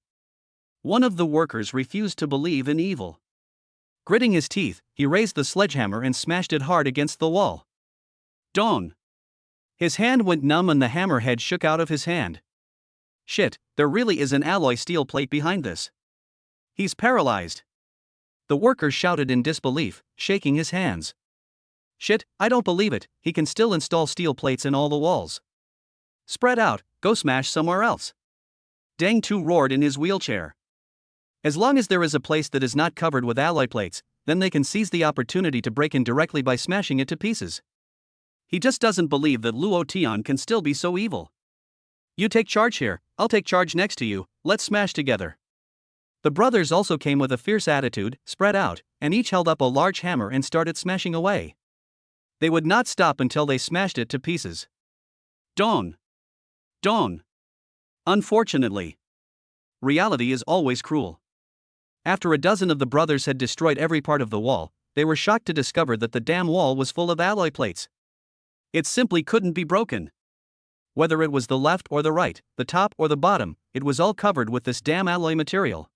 One of the workers refused to believe in evil. Gritting his teeth, he raised the sledgehammer and smashed it hard against the wall. Dawn. His hand went numb and the hammerhead shook out of his hand. Shit, there really is an alloy steel plate behind this. He's paralyzed. The worker shouted in disbelief, shaking his hands. Shit, I don't believe it, he can still install steel plates in all the walls. Spread out, go smash somewhere else. Deng Tu roared in his wheelchair. As long as there is a place that is not covered with alloy plates, then they can seize the opportunity to break in directly by smashing it to pieces. He just doesn't believe that Luo Tian can still be so evil. You take charge here, I'll take charge next to you, let's smash together. The brothers also came with a fierce attitude, spread out, and each held up a large hammer and started smashing away. They would not stop until they smashed it to pieces. Dawn. Unfortunately, reality is always cruel. After a dozen of the brothers had destroyed every part of the wall, they were shocked to discover that the damn wall was full of alloy plates. It simply couldn't be broken. Whether it was the left or the right, the top or the bottom, it was all covered with this damn alloy material.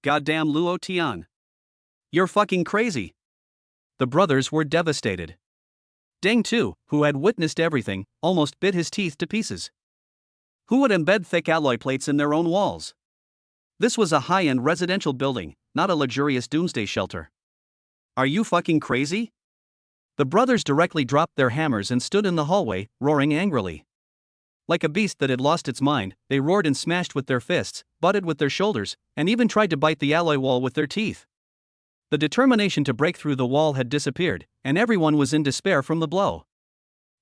Goddamn Luo Tian. You're fucking crazy. The brothers were devastated. Deng Tu, who had witnessed everything, almost bit his teeth to pieces. Who would embed thick alloy plates in their own walls? This was a high-end residential building, not a luxurious doomsday shelter. Are you fucking crazy? The brothers directly dropped their hammers and stood in the hallway, roaring angrily. Like a beast that had lost its mind, they roared and smashed with their fists, butted with their shoulders, and even tried to bite the alloy wall with their teeth. The determination to break through the wall had disappeared, and everyone was in despair from the blow.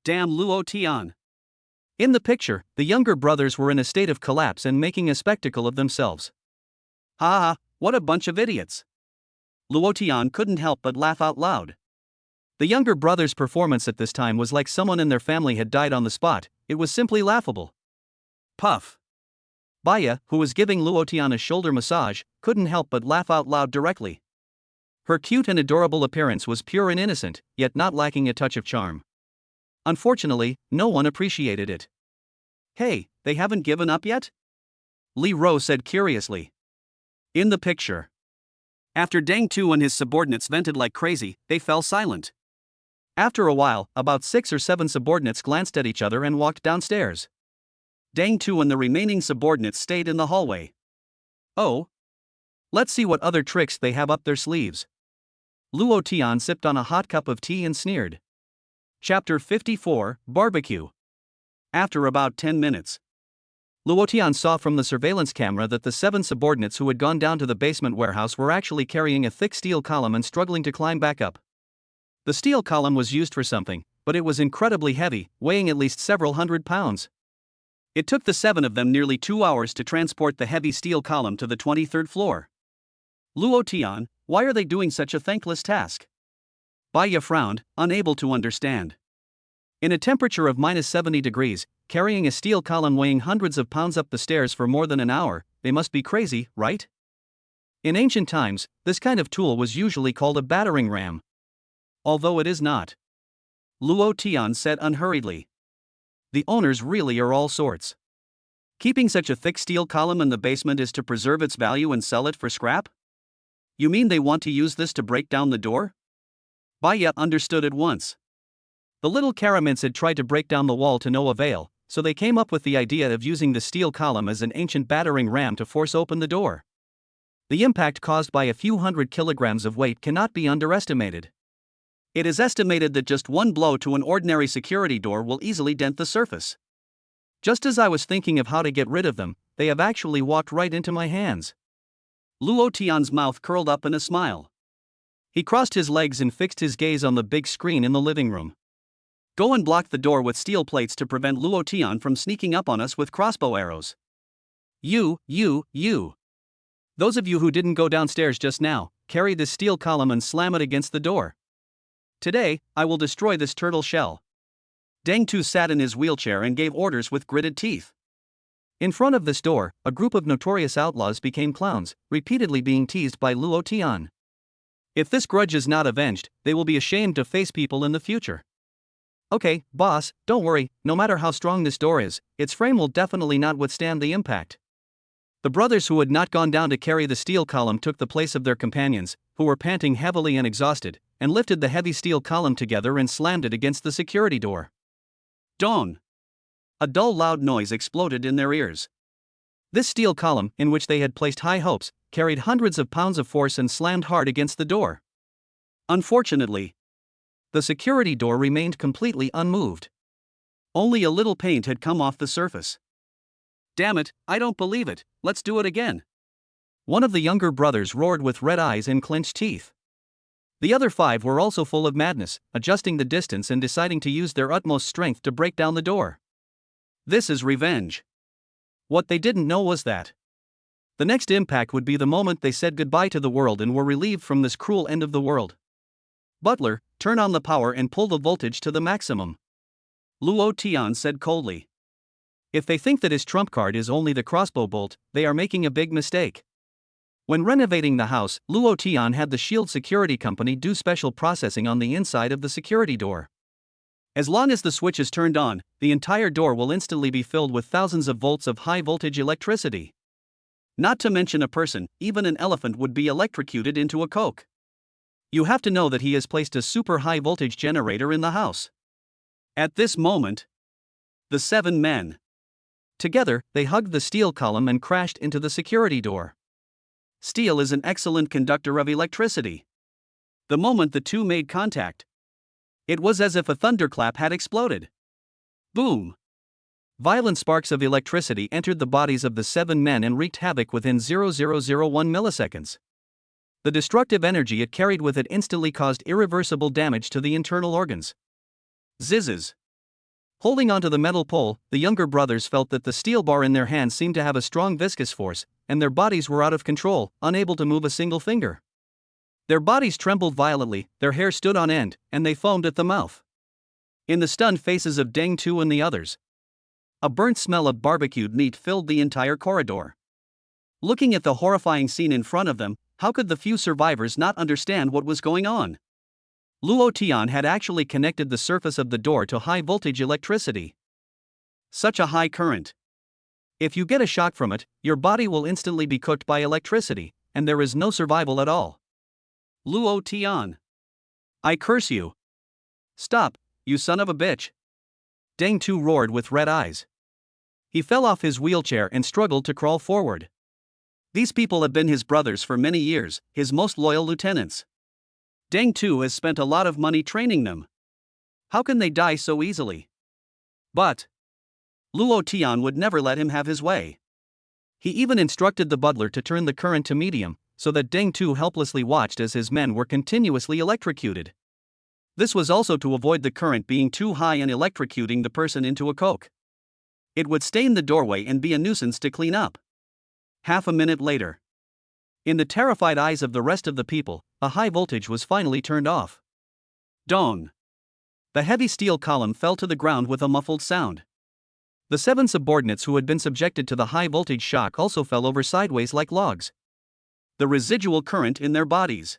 Damn Luo Tian. In the picture, the younger brothers were in a state of collapse and making a spectacle of themselves. Ha ha, what a bunch of idiots. Luo Tian couldn't help but laugh out loud. The younger brother's performance at this time was like someone in their family had died on the spot. It was simply laughable. Puff. Baya, who was giving Luo Tian a shoulder massage, couldn't help but laugh out loud directly. Her cute and adorable appearance was pure and innocent, yet not lacking a touch of charm. Unfortunately, no one appreciated it. Hey, they haven't given up yet? Li Ro said curiously. In the picture, after Deng Tu and his subordinates vented like crazy, they fell silent. After a while, about 6 or 7 subordinates glanced at each other and walked downstairs. Deng Tu and the remaining subordinates stayed in the hallway. Oh. Let's see what other tricks they have up their sleeves. Luo Tian sipped on a hot cup of tea and sneered. Chapter 54, Barbecue. After about 10 minutes, Luo Tian saw from the surveillance camera that the 7 subordinates who had gone down to the basement warehouse were actually carrying a thick steel column and struggling to climb back up. The steel column was used for something, but it was incredibly heavy, weighing at least several hundred pounds. It took the 7 of them nearly 2 hours to transport the heavy steel column to the 23rd floor. Luo Tian, why are they doing such a thankless task? Baya frowned, unable to understand. In a temperature of minus 70 degrees, carrying a steel column weighing hundreds of pounds up the stairs for more than an hour, they must be crazy, right? In ancient times, this kind of tool was usually called a battering ram. Although it is not, Luo Tian said unhurriedly. The owners really are all sorts. Keeping such a thick steel column in the basement is to preserve its value and sell it for scrap? You mean they want to use this to break down the door? Baya understood at once. The little Karamids had tried to break down the wall to no avail, so they came up with the idea of using the steel column as an ancient battering ram to force open the door. The impact caused by a few hundred kilograms of weight cannot be underestimated. It is estimated that just one blow to an ordinary security door will easily dent the surface. Just as I was thinking of how to get rid of them, they have actually walked right into my hands. Luo Tian's mouth curled up in a smile. He crossed his legs and fixed his gaze on the big screen in the living room. Go and block the door with steel plates to prevent Luo Tian from sneaking up on us with crossbow arrows. You. Those of you who didn't go downstairs just now, carry this steel column and slam it against the door. Today, I will destroy this turtle shell. Deng Tu sat in his wheelchair and gave orders with gritted teeth. In front of this door, a group of notorious outlaws became clowns, repeatedly being teased by Luo Tian. If this grudge is not avenged, they will be ashamed to face people in the future. Okay, boss, don't worry, no matter how strong this door is, its frame will definitely not withstand the impact. The brothers who had not gone down to carry the steel column took the place of their companions, who were panting heavily and exhausted, and lifted the heavy steel column together and slammed it against the security door. Dong! A dull loud noise exploded in their ears. This steel column, in which they had placed high hopes, carried hundreds of pounds of force and slammed hard against the door. Unfortunately, the security door remained completely unmoved. Only a little paint had come off the surface. Damn it, I don't believe it, let's do it again. One of the younger brothers roared with red eyes and clenched teeth. The other 5 were also full of madness, adjusting the distance and deciding to use their utmost strength to break down the door. This is revenge. What they didn't know was that the next impact would be the moment they said goodbye to the world and were relieved from this cruel end of the world. Butler, turn on the power and pull the voltage to the maximum. Luo Tian said coldly. If they think that his trump card is only the crossbow bolt, they are making a big mistake. When renovating the house, Luo Tian had the Shield Security Company do special processing on the inside of the security door. As long as the switch is turned on, the entire door will instantly be filled with thousands of volts of high-voltage electricity. Not to mention a person, even an elephant would be electrocuted into a coke. You have to know that he has placed a super high-voltage generator in the house. At this moment, the 7 men. Together, they hugged the steel column and crashed into the security door. Steel is an excellent conductor of electricity. The moment the two made contact, it was as if a thunderclap had exploded. Boom! Violent sparks of electricity entered the bodies of the 7 men and wreaked havoc within 0.001 milliseconds. The destructive energy it carried with it instantly caused irreversible damage to the internal organs. Zizzes. Holding onto the metal pole, the younger brothers felt that the steel bar in their hands seemed to have a strong viscous force, and their bodies were out of control, unable to move a single finger. Their bodies trembled violently, their hair stood on end, and they foamed at the mouth. In the stunned faces of Deng Tu and the others, a burnt smell of barbecued meat filled the entire corridor. Looking at the horrifying scene in front of them, how could the few survivors not understand what was going on? Luo Tian had actually connected the surface of the door to high-voltage electricity. Such a high current. If you get a shock from it, your body will instantly be cooked by electricity, and there is no survival at all. Luo Tian. I curse you. Stop, you son of a bitch. Deng Tu roared with red eyes. He fell off his wheelchair and struggled to crawl forward. These people have been his brothers for many years, his most loyal lieutenants. Deng Tu has spent a lot of money training them. How can they die so easily? But Luo Tian would never let him have his way. He even instructed the butler to turn the current to medium, so that Deng Tu helplessly watched as his men were continuously electrocuted. This was also to avoid the current being too high and electrocuting the person into a coke. It would stain the doorway and be a nuisance to clean up. Half a minute later, in the terrified eyes of the rest of the people, a high voltage was finally turned off. Dong! The heavy steel column fell to the ground with a muffled sound. The 7 subordinates who had been subjected to the high voltage shock also fell over sideways like logs. The residual current in their bodies.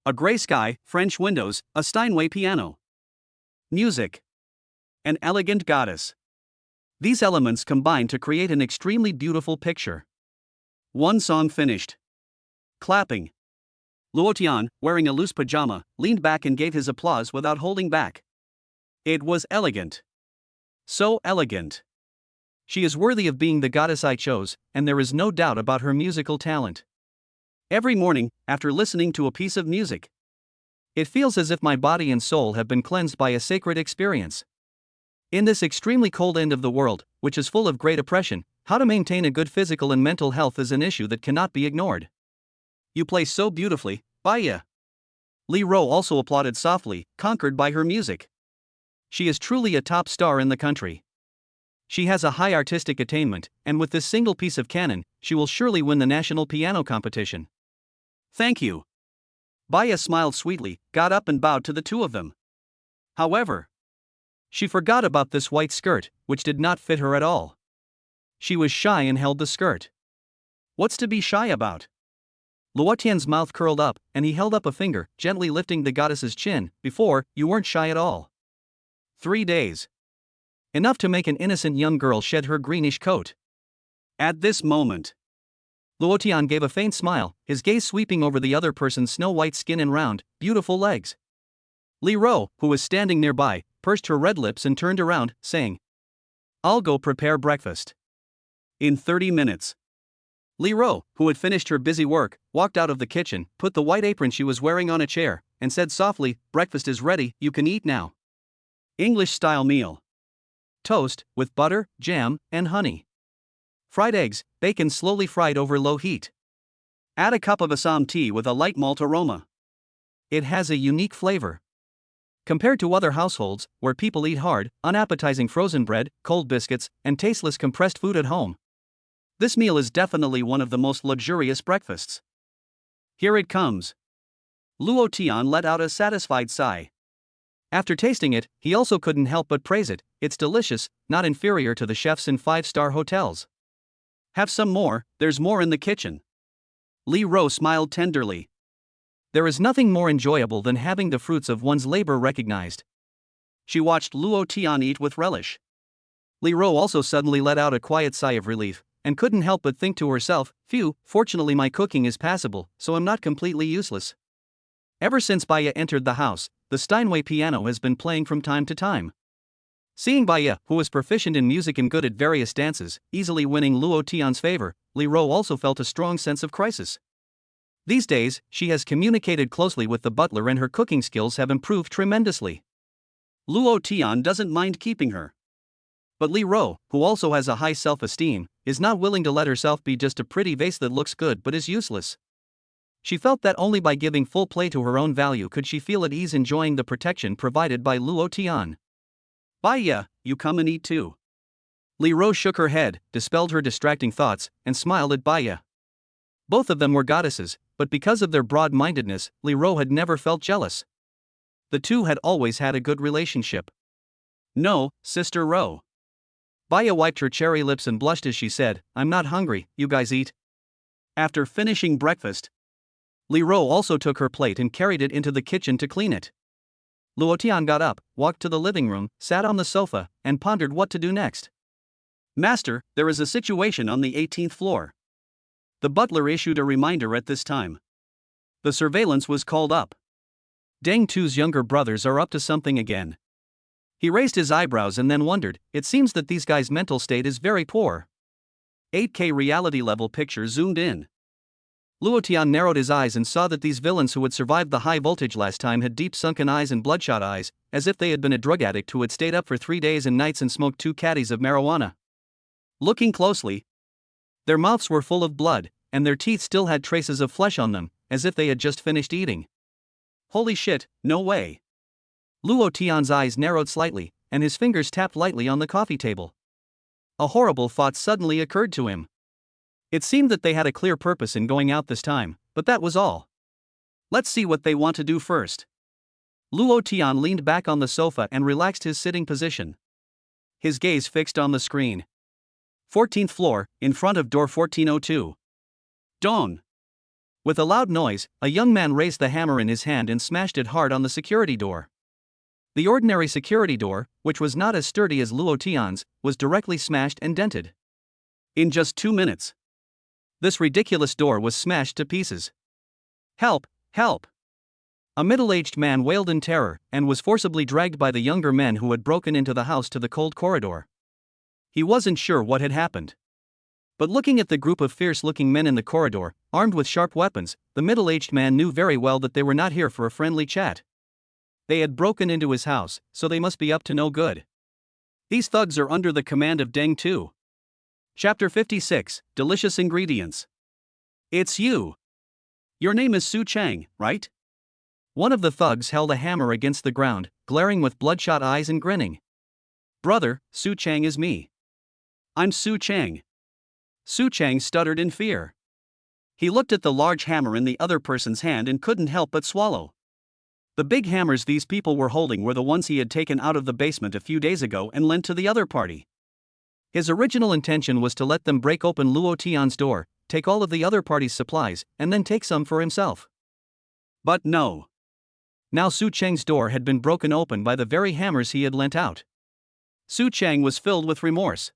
A gray sky, French windows, a Steinway piano. Music. An elegant goddess. These elements combine to create an extremely beautiful picture. One song finished. Clapping. Luo Tian, wearing a loose pajama, leaned back and gave his applause without holding back. It was elegant. So elegant. She is worthy of being the goddess I chose, and there is no doubt about her musical talent. Every morning, after listening to a piece of music, it feels as if my body and soul have been cleansed by a sacred experience. In this extremely cold end of the world, which is full of great oppression, how to maintain a good physical and mental health is an issue that cannot be ignored. You play so beautifully, Baya. Li Ro also applauded softly, conquered by her music. She is truly a top star in the country. She has a high artistic attainment, and with this single piece of canon, she will surely win the national piano competition. Thank you. Baya smiled sweetly, got up and bowed to the two of them. However, she forgot about this white skirt, which did not fit her at all. She was shy and held the skirt. What's to be shy about? Luo Tian's mouth curled up, and he held up a finger, gently lifting the goddess's chin. Before, you weren't shy at all. 3 days. Enough to make an innocent young girl shed her greenish coat. At this moment, Luo Tian gave a faint smile, his gaze sweeping over the other person's snow-white skin and round, beautiful legs. Li Ro, who was standing nearby, pursed her red lips and turned around, saying, I'll go prepare breakfast. In 30 minutes. Li Ro, who had finished her busy work, walked out of the kitchen, put the white apron she was wearing on a chair, and said softly, breakfast is ready, you can eat now. English-style meal. Toast, with butter, jam, and honey. Fried eggs, bacon slowly fried over low heat. Add a cup of Assam tea with a light malt aroma. It has a unique flavor. Compared to other households, where people eat hard, unappetizing frozen bread, cold biscuits, and tasteless compressed food at home, this meal is definitely one of the most luxurious breakfasts. Here it comes. Luo Tian let out a satisfied sigh. After tasting it, he also couldn't help but praise it. It's delicious, not inferior to the chefs in 5-star hotels. Have some more, there's more in the kitchen. Li Ro smiled tenderly. There is nothing more enjoyable than having the fruits of one's labor recognized. She watched Luo Tian eat with relish. Li Ro also suddenly let out a quiet sigh of relief, and couldn't help but think to herself, phew, fortunately my cooking is passable, so I'm not completely useless. Ever since Baya entered the house, the Steinway piano has been playing from time to time. Seeing Baya, who was proficient in music and good at various dances, easily winning Luo Tian's favor, Li Ro also felt a strong sense of crisis. These days, she has communicated closely with the butler and her cooking skills have improved tremendously. Luo Tian doesn't mind keeping her. But Li Ro, who also has a high self-esteem, is not willing to let herself be just a pretty vase that looks good but is useless. She felt that only by giving full play to her own value could she feel at ease enjoying the protection provided by Luo Tian. Baya, you come and eat too. Li Ro shook her head, dispelled her distracting thoughts, and smiled at Baya. Both of them were goddesses, but because of their broad-mindedness, Li Ro had never felt jealous. The two had always had a good relationship. No, Sister Ro. Baya wiped her cherry lips and blushed as she said, I'm not hungry, you guys eat. After finishing breakfast, Li Ro also took her plate and carried it into the kitchen to clean it. Luo Tian got up, walked to the living room, sat on the sofa, and pondered what to do next. Master, there is a situation on the 18th floor. The butler issued a reminder at this time. The surveillance was called up. Deng Tu's younger brothers are up to something again. He raised his eyebrows and then wondered, it seems that these guys' mental state is very poor. 8K reality level picture zoomed in. Luo Tian narrowed his eyes and saw that these villains who had survived the high voltage last time had deep sunken eyes and bloodshot eyes, as if they had been a drug addict who had stayed up for 3 days and nights and smoked 2 caddies of marijuana. Looking closely, their mouths were full of blood, and their teeth still had traces of flesh on them, as if they had just finished eating. Holy shit, no way. Luo Tian's eyes narrowed slightly, and his fingers tapped lightly on the coffee table. A horrible thought suddenly occurred to him. It seemed that they had a clear purpose in going out this time, but that was all. Let's see what they want to do first. Luo Tian leaned back on the sofa and relaxed his sitting position. His gaze fixed on the screen. 14th floor, in front of door 1402. Dawn. With a loud noise, a young man raised the hammer in his hand and smashed it hard on the security door. The ordinary security door, which was not as sturdy as Luo Tian's, was directly smashed and dented. In just 2 minutes. This ridiculous door was smashed to pieces. "Help! Help!" A middle-aged man wailed in terror, and was forcibly dragged by the younger men who had broken into the house to the cold corridor. He wasn't sure what had happened. But looking at the group of fierce-looking men in the corridor, armed with sharp weapons, the middle-aged man knew very well that they were not here for a friendly chat. They had broken into his house, so they must be up to no good. These thugs are under the command of Deng Tu. Chapter 56, Delicious Ingredients. It's you. Your name is Su Chang, right? One of the thugs held a hammer against the ground, glaring with bloodshot eyes and grinning. Brother, Su Chang is me. I'm Su Chang. Su Chang stuttered in fear. He looked at the large hammer in the other person's hand and couldn't help but swallow. The big hammers these people were holding were the ones he had taken out of the basement a few days ago and lent to the other party. His original intention was to let them break open Luo Tian's door, take all of the other party's supplies, and then take some for himself. But no. Now Su Chang's door had been broken open by the very hammers he had lent out. Su Chang was filled with remorse.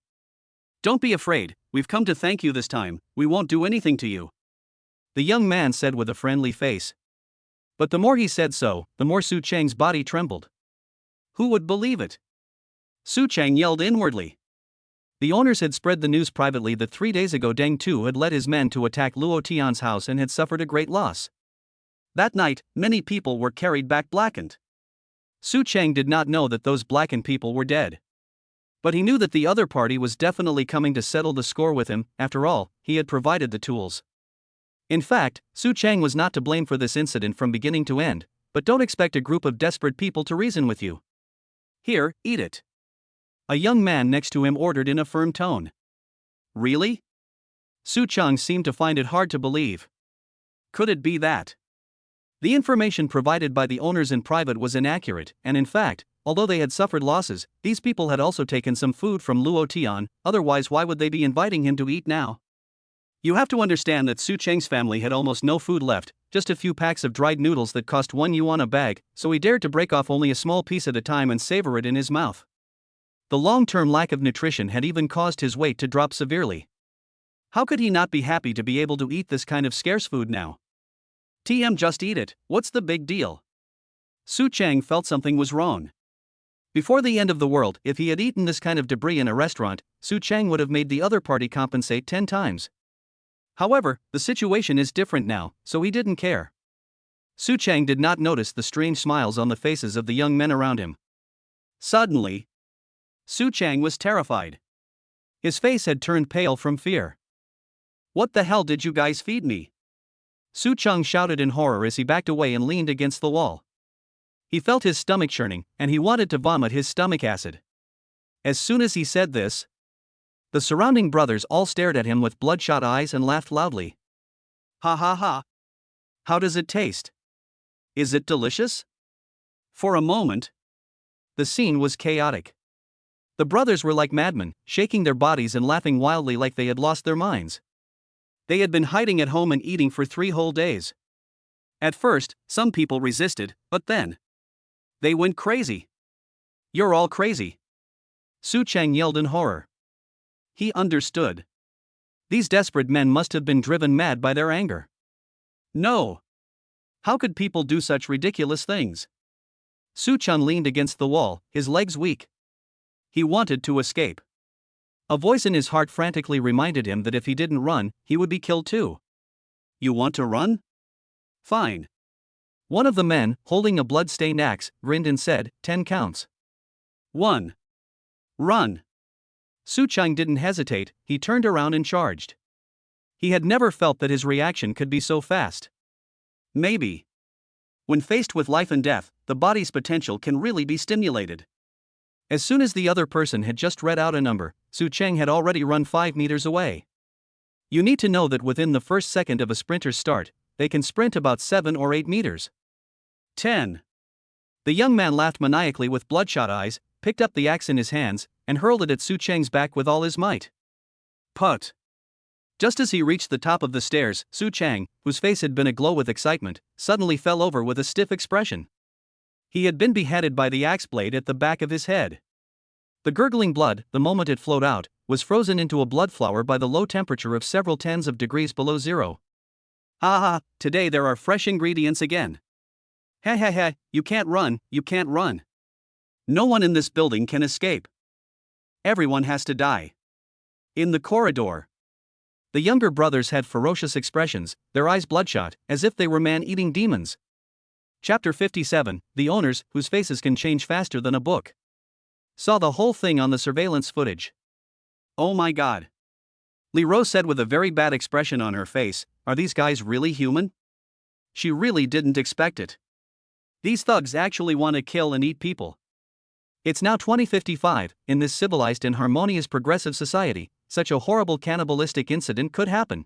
Don't be afraid, we've come to thank you this time, we won't do anything to you. The young man said with a friendly face. But the more he said so, the more Su Chang's body trembled. Who would believe it? Su Chang yelled inwardly. The owners had spread the news privately that 3 days ago Deng Tu had led his men to attack Luo Tian's house and had suffered a great loss. That night, many people were carried back blackened. Su Chang did not know that those blackened people were dead. But he knew that the other party was definitely coming to settle the score with him. After all, he had provided the tools. In fact, Su Chang was not to blame for this incident from beginning to end, but don't expect a group of desperate people to reason with you. Here, eat it. A young man next to him ordered in a firm tone. Really? Su Chang seemed to find it hard to believe. Could it be that? The information provided by the owners in private was inaccurate, and in fact, although they had suffered losses, these people had also taken some food from Luo Tian, otherwise why would they be inviting him to eat now? You have to understand that Su Chang's family had almost no food left, just a few packs of dried noodles that cost 1 yuan a bag, so he dared to break off only a small piece at a time and savor it in his mouth. The long-term lack of nutrition had even caused his weight to drop severely. How could he not be happy to be able to eat this kind of scarce food now? Just eat it, what's the big deal? Su Chang felt something was wrong. Before the end of the world, if he had eaten this kind of debris in a restaurant, Su Chang would have made the other party compensate 10 times. However, the situation is different now, so he didn't care. Su Chang did not notice the strange smiles on the faces of the young men around him. Suddenly, Su Chang was terrified. His face had turned pale from fear. What the hell did you guys feed me? Su Chang shouted in horror as he backed away and leaned against the wall. He felt his stomach churning, and he wanted to vomit his stomach acid. As soon as he said this, the surrounding brothers all stared at him with bloodshot eyes and laughed loudly. Ha ha ha. How does it taste? Is it delicious? For a moment, the scene was chaotic. The brothers were like madmen, shaking their bodies and laughing wildly like they had lost their minds. They had been hiding at home and eating for 3 whole days. At first, some people resisted, but then they went crazy. You're all crazy. Su Chang yelled in horror. He understood. These desperate men must have been driven mad by their anger. No. How could people do such ridiculous things? Su Chang leaned against the wall, his legs weak. He wanted to escape. A voice in his heart frantically reminded him that if he didn't run, he would be killed too. You want to run? Fine. One of the men, holding a blood-stained axe, grinned and said, 10 counts. 1. Run. Su Chang didn't hesitate, he turned around and charged. He had never felt that his reaction could be so fast. Maybe. When faced with life and death, the body's potential can really be stimulated. As soon as the other person had just read out a number, Su Chang had already run 5 meters away. You need to know that within the first second of a sprinter's start, they can sprint about 7 or 8 meters. 10. The young man laughed maniacally with bloodshot eyes, picked up the axe in his hands, and hurled it at Su Chang's back with all his might. Put. Just as he reached the top of the stairs, Su Chang, whose face had been aglow with excitement, suddenly fell over with a stiff expression. He had been beheaded by the axe blade at the back of his head. The gurgling blood, the moment it flowed out, was frozen into a blood flower by the low temperature of several tens of degrees below zero. Ha ha, today there are fresh ingredients again. Ha ha ha, you can't run, you can't run. No one in this building can escape. Everyone has to die. In the corridor. The younger brothers had ferocious expressions, their eyes bloodshot, as if they were man-eating demons. Chapter 57, The owners, whose faces can change faster than a book. Saw the whole thing on the surveillance footage. Oh my god. Li Rose said with a very bad expression on her face, are these guys really human? She really didn't expect it. These thugs actually want to kill and eat people. It's now 2055, in this civilized and harmonious progressive society, such a horrible cannibalistic incident could happen.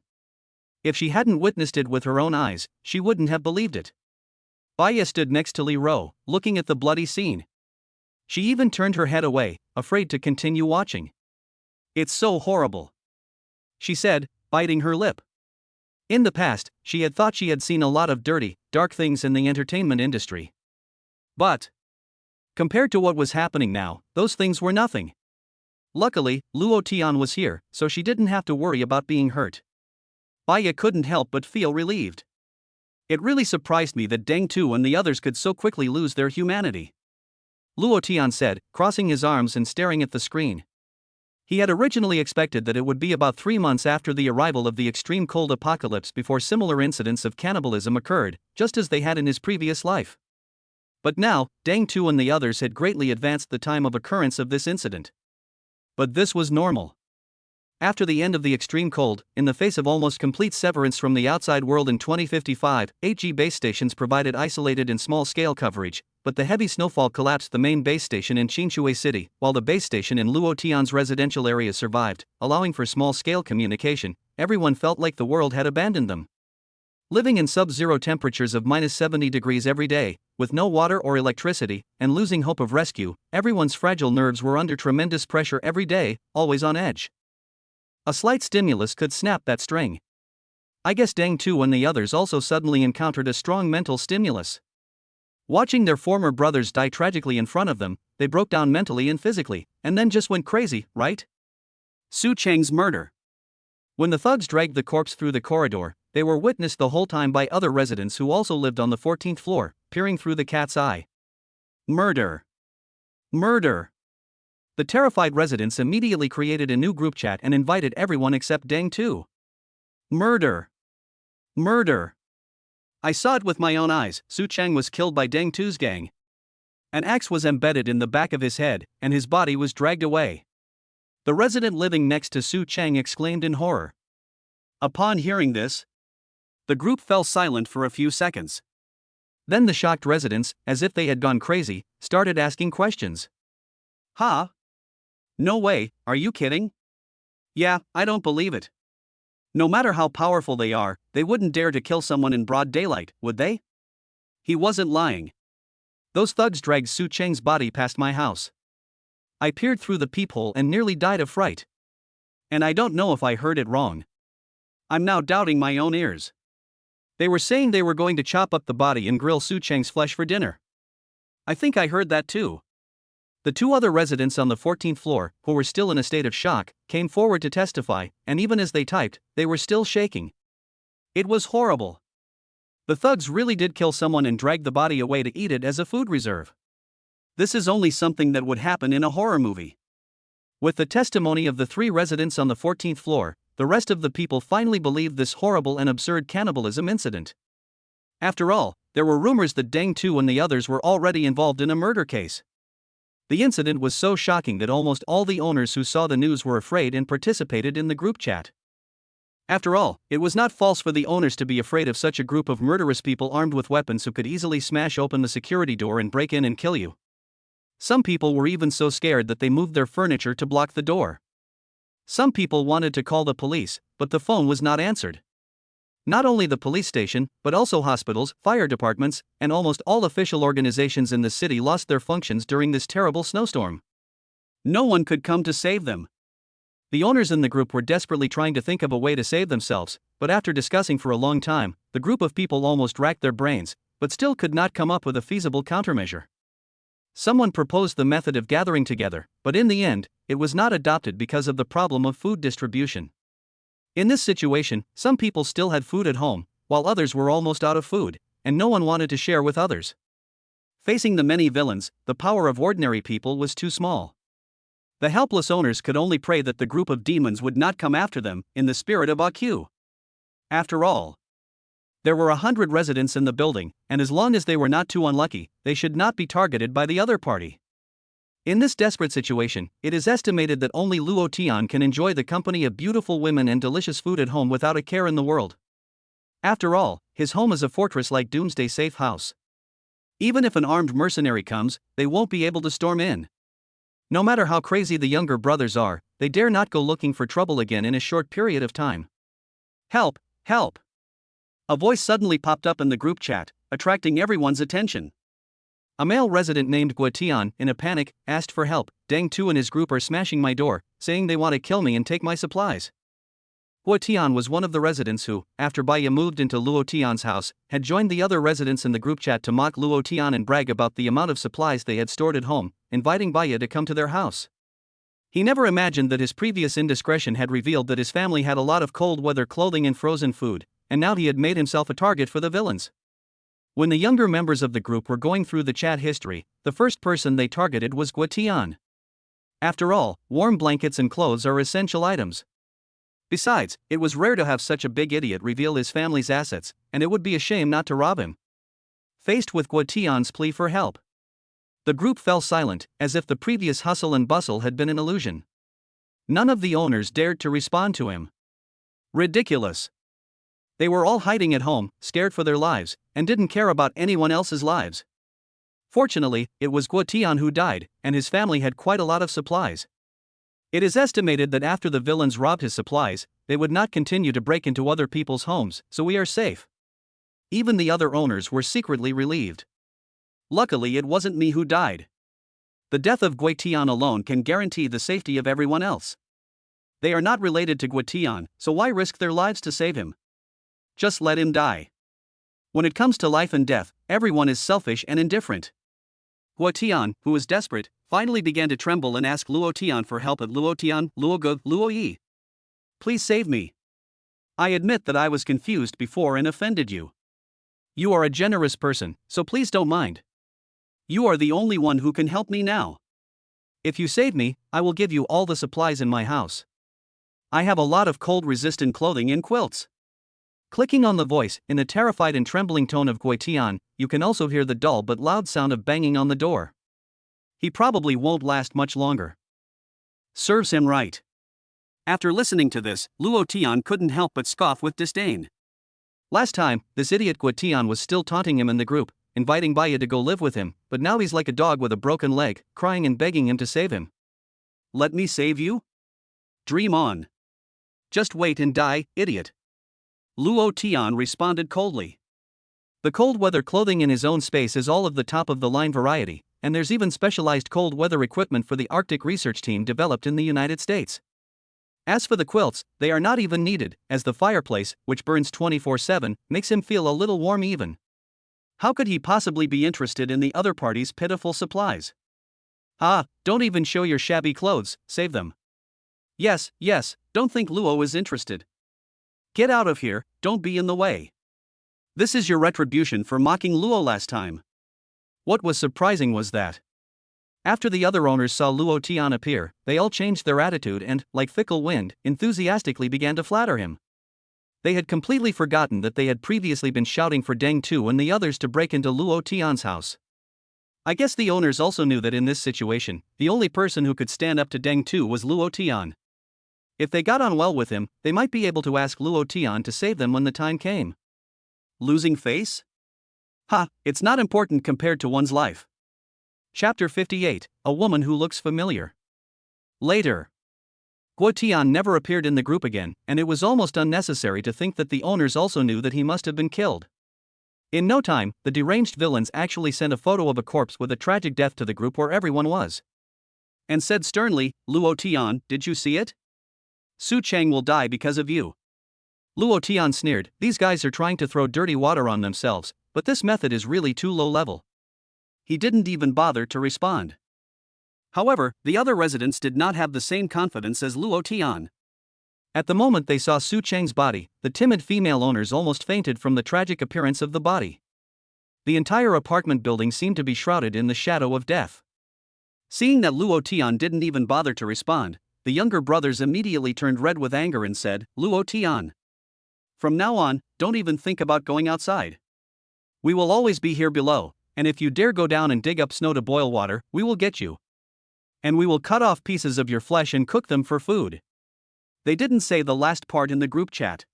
If she hadn't witnessed it with her own eyes, she wouldn't have believed it. Baya stood next to Li Rose, looking at the bloody scene. She even turned her head away, afraid to continue watching. It's so horrible, she said, biting her lip. In the past, she had thought she had seen a lot of dirty, dark things in the entertainment industry. But, compared to what was happening now, those things were nothing. Luckily, Luo Tian was here, so she didn't have to worry about being hurt. Baya couldn't help but feel relieved. It really surprised me that Deng Tu and the others could so quickly lose their humanity, Luo Tian said, crossing his arms and staring at the screen. He had originally expected that it would be about 3 months after the arrival of the extreme cold apocalypse before similar incidents of cannibalism occurred, just as they had in his previous life. But now, Deng Tu and the others had greatly advanced the time of occurrence of this incident. But this was normal. After the end of the extreme cold, in the face of almost complete severance from the outside world in 2055, 8G base stations provided isolated and small-scale coverage, but the heavy snowfall collapsed the main base station in Qingshui City, while the base station in Luo Tian's residential area survived, allowing for small-scale communication. Everyone felt like the world had abandoned them. Living in sub-zero temperatures of -70 degrees every day, with no water or electricity, and losing hope of rescue, everyone's fragile nerves were under tremendous pressure every day, always on edge. A slight stimulus could snap that string. I guess Deng Tu and the others also suddenly encountered a strong mental stimulus. Watching their former brothers die tragically in front of them, they broke down mentally and physically, and then just went crazy, right? Su Chang's murder. When the thugs dragged the corpse through the corridor, they were witnessed the whole time by other residents who also lived on the 14th floor, peering through the cat's eye. Murder. Murder. The terrified residents immediately created a new group chat and invited everyone except Deng Tu. Murder. Murder. I saw it with my own eyes. Su Chang was killed by Deng Tu's gang. An axe was embedded in the back of his head, and his body was dragged away. The resident living next to Su Chang exclaimed in horror. Upon hearing this, the group fell silent for a few seconds. Then the shocked residents, as if they had gone crazy, started asking questions. Huh? No way, are you kidding? Yeah, I don't believe it. No matter how powerful they are, they wouldn't dare to kill someone in broad daylight, would they? He wasn't lying. Those thugs dragged Su Chang's body past my house. I peered through the peephole and nearly died of fright. And I don't know if I heard it wrong. I'm now doubting my own ears. They were saying they were going to chop up the body and grill Su Chang's flesh for dinner. I think I heard that too. The 2 other residents on the 14th floor, who were still in a state of shock, came forward to testify, and even as they typed, they were still shaking. It was horrible. The thugs really did kill someone and drag the body away to eat it as a food reserve. This is only something that would happen in a horror movie. With the testimony of the 3 residents on the 14th floor, the rest of the people finally believed this horrible and absurd cannibalism incident. After all, there were rumors that Deng Tu and the others were already involved in a murder case. The incident was so shocking that almost all the owners who saw the news were afraid and participated in the group chat. After all, it was not false for the owners to be afraid of such a group of murderous people armed with weapons who could easily smash open the security door and break in and kill you. Some people were even so scared that they moved their furniture to block the door. Some people wanted to call the police, but the phone was not answered. Not only the police station, but also hospitals, fire departments, and almost all official organizations in the city lost their functions during this terrible snowstorm. No one could come to save them. The owners in the group were desperately trying to think of a way to save themselves, but after discussing for a long time, the group of people almost racked their brains, but still could not come up with a feasible countermeasure. Someone proposed the method of gathering together, but in the end, it was not adopted because of the problem of food distribution. In this situation, some people still had food at home, while others were almost out of food, and no one wanted to share with others. Facing the many villains, the power of ordinary people was too small. The helpless owners could only pray that the group of demons would not come after them, in the spirit of AQ. After all, there were 100 residents in the building, and as long as they were not too unlucky, they should not be targeted by the other party. In this desperate situation, it is estimated that only Luo Tian can enjoy the company of beautiful women and delicious food at home without a care in the world. After all, his home is a fortress like Doomsday safe house. Even if an armed mercenary comes, they won't be able to storm in. No matter how crazy the younger brothers are, they dare not go looking for trouble again in a short period of time. Help! Help! A voice suddenly popped up in the group chat, attracting everyone's attention. A male resident named Guatian, in a panic, asked for help. Deng Tu and his group are smashing my door, saying they want to kill me and take my supplies. Guatian was one of the residents who, after Baya moved into Luo Tian's house, had joined the other residents in the group chat to mock Luo Tian and brag about the amount of supplies they had stored at home, inviting Baya to come to their house. He never imagined that his previous indiscretion had revealed that his family had a lot of cold weather clothing and frozen food, and now he had made himself a target for the villains. When the younger members of the group were going through the chat history, the first person they targeted was Guatian. After all, warm blankets and clothes are essential items. Besides, it was rare to have such a big idiot reveal his family's assets, and it would be a shame not to rob him. Faced with Guatian's plea for help, the group fell silent, as if the previous hustle and bustle had been an illusion. None of the owners dared to respond to him. Ridiculous. They were all hiding at home, scared for their lives, and didn't care about anyone else's lives. Fortunately, it was Guatian who died, and his family had quite a lot of supplies. It is estimated that after the villains robbed his supplies, they would not continue to break into other people's homes, so we are safe. Even the other owners were secretly relieved. Luckily, it wasn't me who died. The death of Guatian alone can guarantee the safety of everyone else. They are not related to Guatian, so why risk their lives to save him? Just let him die. When it comes to life and death, everyone is selfish and indifferent. Guatian, who was desperate, finally began to tremble and ask Luo Tian for help at Luo Tian, Luo Ge, Luo Yi. Please save me. I admit that I was confused before and offended you. You are a generous person, so please don't mind. You are the only one who can help me now. If you save me, I will give you all the supplies in my house. I have a lot of cold-resistant clothing and quilts. Clicking on the voice, in the terrified and trembling tone of Guatian, you can also hear the dull but loud sound of banging on the door. He probably won't last much longer. Serves him right. After listening to this, Luo Tian couldn't help but scoff with disdain. Last time, this idiot Guatian was still taunting him in the group, inviting Baya to go live with him, but now he's like a dog with a broken leg, crying and begging him to save him. Let me save you? Dream on. Just wait and die, idiot. Luo Tian responded coldly. The cold weather clothing in his own space is all of the top of the line variety, and there's even specialized cold weather equipment for the Arctic research team developed in the United States. As for the quilts, they are not even needed, as the fireplace, which burns 24/7, makes him feel a little warm even. How could he possibly be interested in the other party's pitiful supplies? Ah, don't even show your shabby clothes, save them. Yes, don't think Luo is interested. Get out of here, don't be in the way. This is your retribution for mocking Luo last time. What was surprising was that, after the other owners saw Luo Tian appear, they all changed their attitude and, like fickle wind, enthusiastically began to flatter him. They had completely forgotten that they had previously been shouting for Deng Tu and the others to break into Luo Tian's house. I guess the owners also knew that in this situation, the only person who could stand up to Deng Tu was Luo Tian. If they got on well with him, they might be able to ask Luo Tian to save them when the time came. Losing face? Ha, it's not important compared to one's life. Chapter 58, A Woman Who Looks Familiar. Later. Guatian never appeared in the group again, and it was almost unnecessary to think that the owners also knew that he must have been killed. In no time, the deranged villains actually sent a photo of a corpse with a tragic death to the group where everyone was. And said sternly, Luo Tian, did you see it? Su Chang will die because of you. Luo Tian sneered, these guys are trying to throw dirty water on themselves, but this method is really too low level. He didn't even bother to respond. However, the other residents did not have the same confidence as Luo Tian. At the moment they saw Su Chang's body, the timid female owners almost fainted from the tragic appearance of the body. The entire apartment building seemed to be shrouded in the shadow of death. Seeing that Luo Tian didn't even bother to respond, the younger brothers immediately turned red with anger and said, Luo Tian, from now on, don't even think about going outside. We will always be here below, and if you dare go down and dig up snow to boil water, we will get you. And we will cut off pieces of your flesh and cook them for food. They didn't say the last part in the group chat.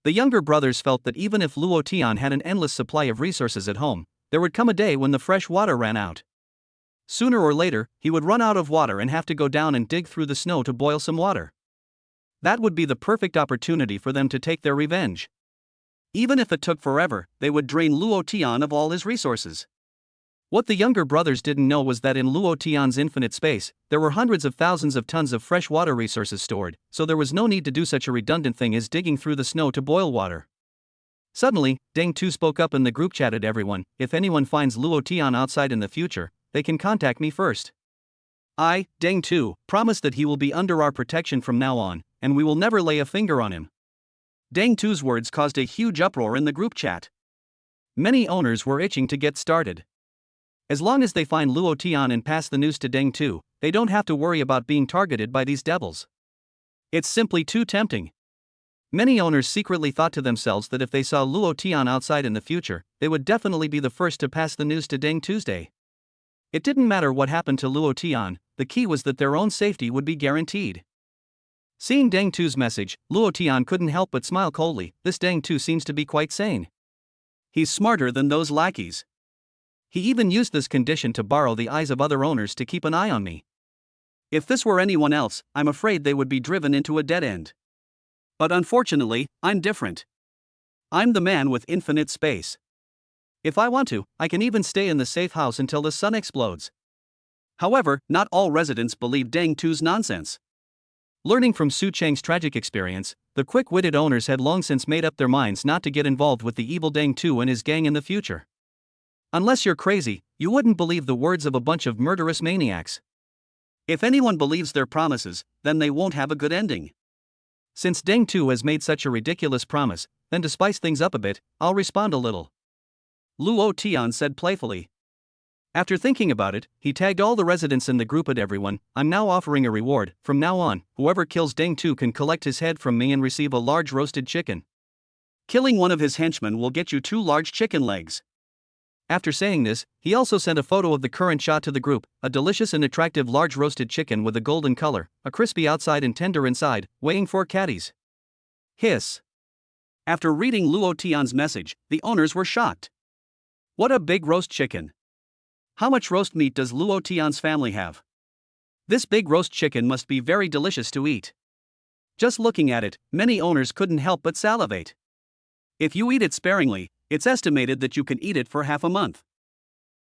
The younger brothers felt that even if Luo Tian had an endless supply of resources at home, there would come a day when the fresh water ran out. Sooner or later, he would run out of water and have to go down and dig through the snow to boil some water. That would be the perfect opportunity for them to take their revenge. Even if it took forever, they would drain Luo Tian of all his resources. What the younger brothers didn't know was that in Luo Tian's infinite space, there were hundreds of thousands of tons of fresh water resources stored, so there was no need to do such a redundant thing as digging through the snow to boil water. Suddenly, Deng Tu spoke up in the group chat at everyone, if anyone finds Luo Tian outside in the future, they can contact me first. I, Deng Tu, promise that he will be under our protection from now on, and we will never lay a finger on him. Deng Tu's words caused a huge uproar in the group chat. Many owners were itching to get started. As long as they find Luo Tian and pass the news to Deng Tu, they don't have to worry about being targeted by these devils. It's simply too tempting. Many owners secretly thought to themselves that if they saw Luo Tian outside in the future, they would definitely be the first to pass the news to Deng Tuesday. It didn't matter what happened to Luo Tian, the key was that their own safety would be guaranteed. Seeing Deng Tu's message, Luo Tian couldn't help but smile coldly. This Deng Tu seems to be quite sane. He's smarter than those lackeys. He even used this condition to borrow the eyes of other owners to keep an eye on me. If this were anyone else, I'm afraid they would be driven into a dead end. But unfortunately, I'm different. I'm the man with infinite space. If I want to, I can even stay in the safe house until the sun explodes. However, not all residents believe Deng Tu's nonsense. Learning from Su Chang's tragic experience, the quick-witted owners had long since made up their minds not to get involved with the evil Deng Tu and his gang in the future. Unless you're crazy, you wouldn't believe the words of a bunch of murderous maniacs. If anyone believes their promises, then they won't have a good ending. Since Deng Tu has made such a ridiculous promise, then to spice things up a bit, I'll respond a little. Luo Tian said playfully. After thinking about it, he tagged all the residents in the group at everyone. I'm now offering a reward. From now on, whoever kills Deng Tu can collect his head from me and receive a large roasted chicken. Killing one of his henchmen will get you 2 large chicken legs. After saying this, he also sent a photo of the current shot to the group, a delicious and attractive large roasted chicken with a golden color, a crispy outside and tender inside, weighing 4 catties. Hiss. After reading Luo Tian's message, the owners were shocked. What a big roast chicken. How much roast meat does Luo Tian's family have? This big roast chicken must be very delicious to eat. Just looking at it, many owners couldn't help but salivate. If you eat it sparingly, it's estimated that you can eat it for half a month.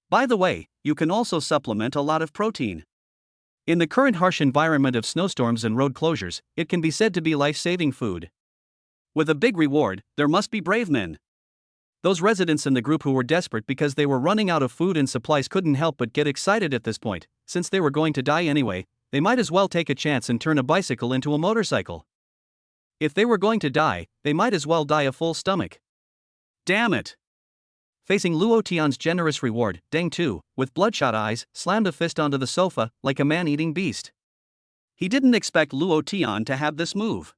By the way, you can also supplement a lot of protein. In the current harsh environment of snowstorms and road closures, it can be said to be life-saving food. With a big reward, there must be brave men. Those residents in the group who were desperate because they were running out of food and supplies couldn't help but get excited at this point. Since they were going to die anyway, they might as well take a chance and turn a bicycle into a motorcycle. If they were going to die, they might as well die a full stomach. Damn it! Facing Luo Tian's generous reward, Deng Tu, with bloodshot eyes, slammed a fist onto the sofa, like a man-eating beast. He didn't expect Luo Tian to have this move.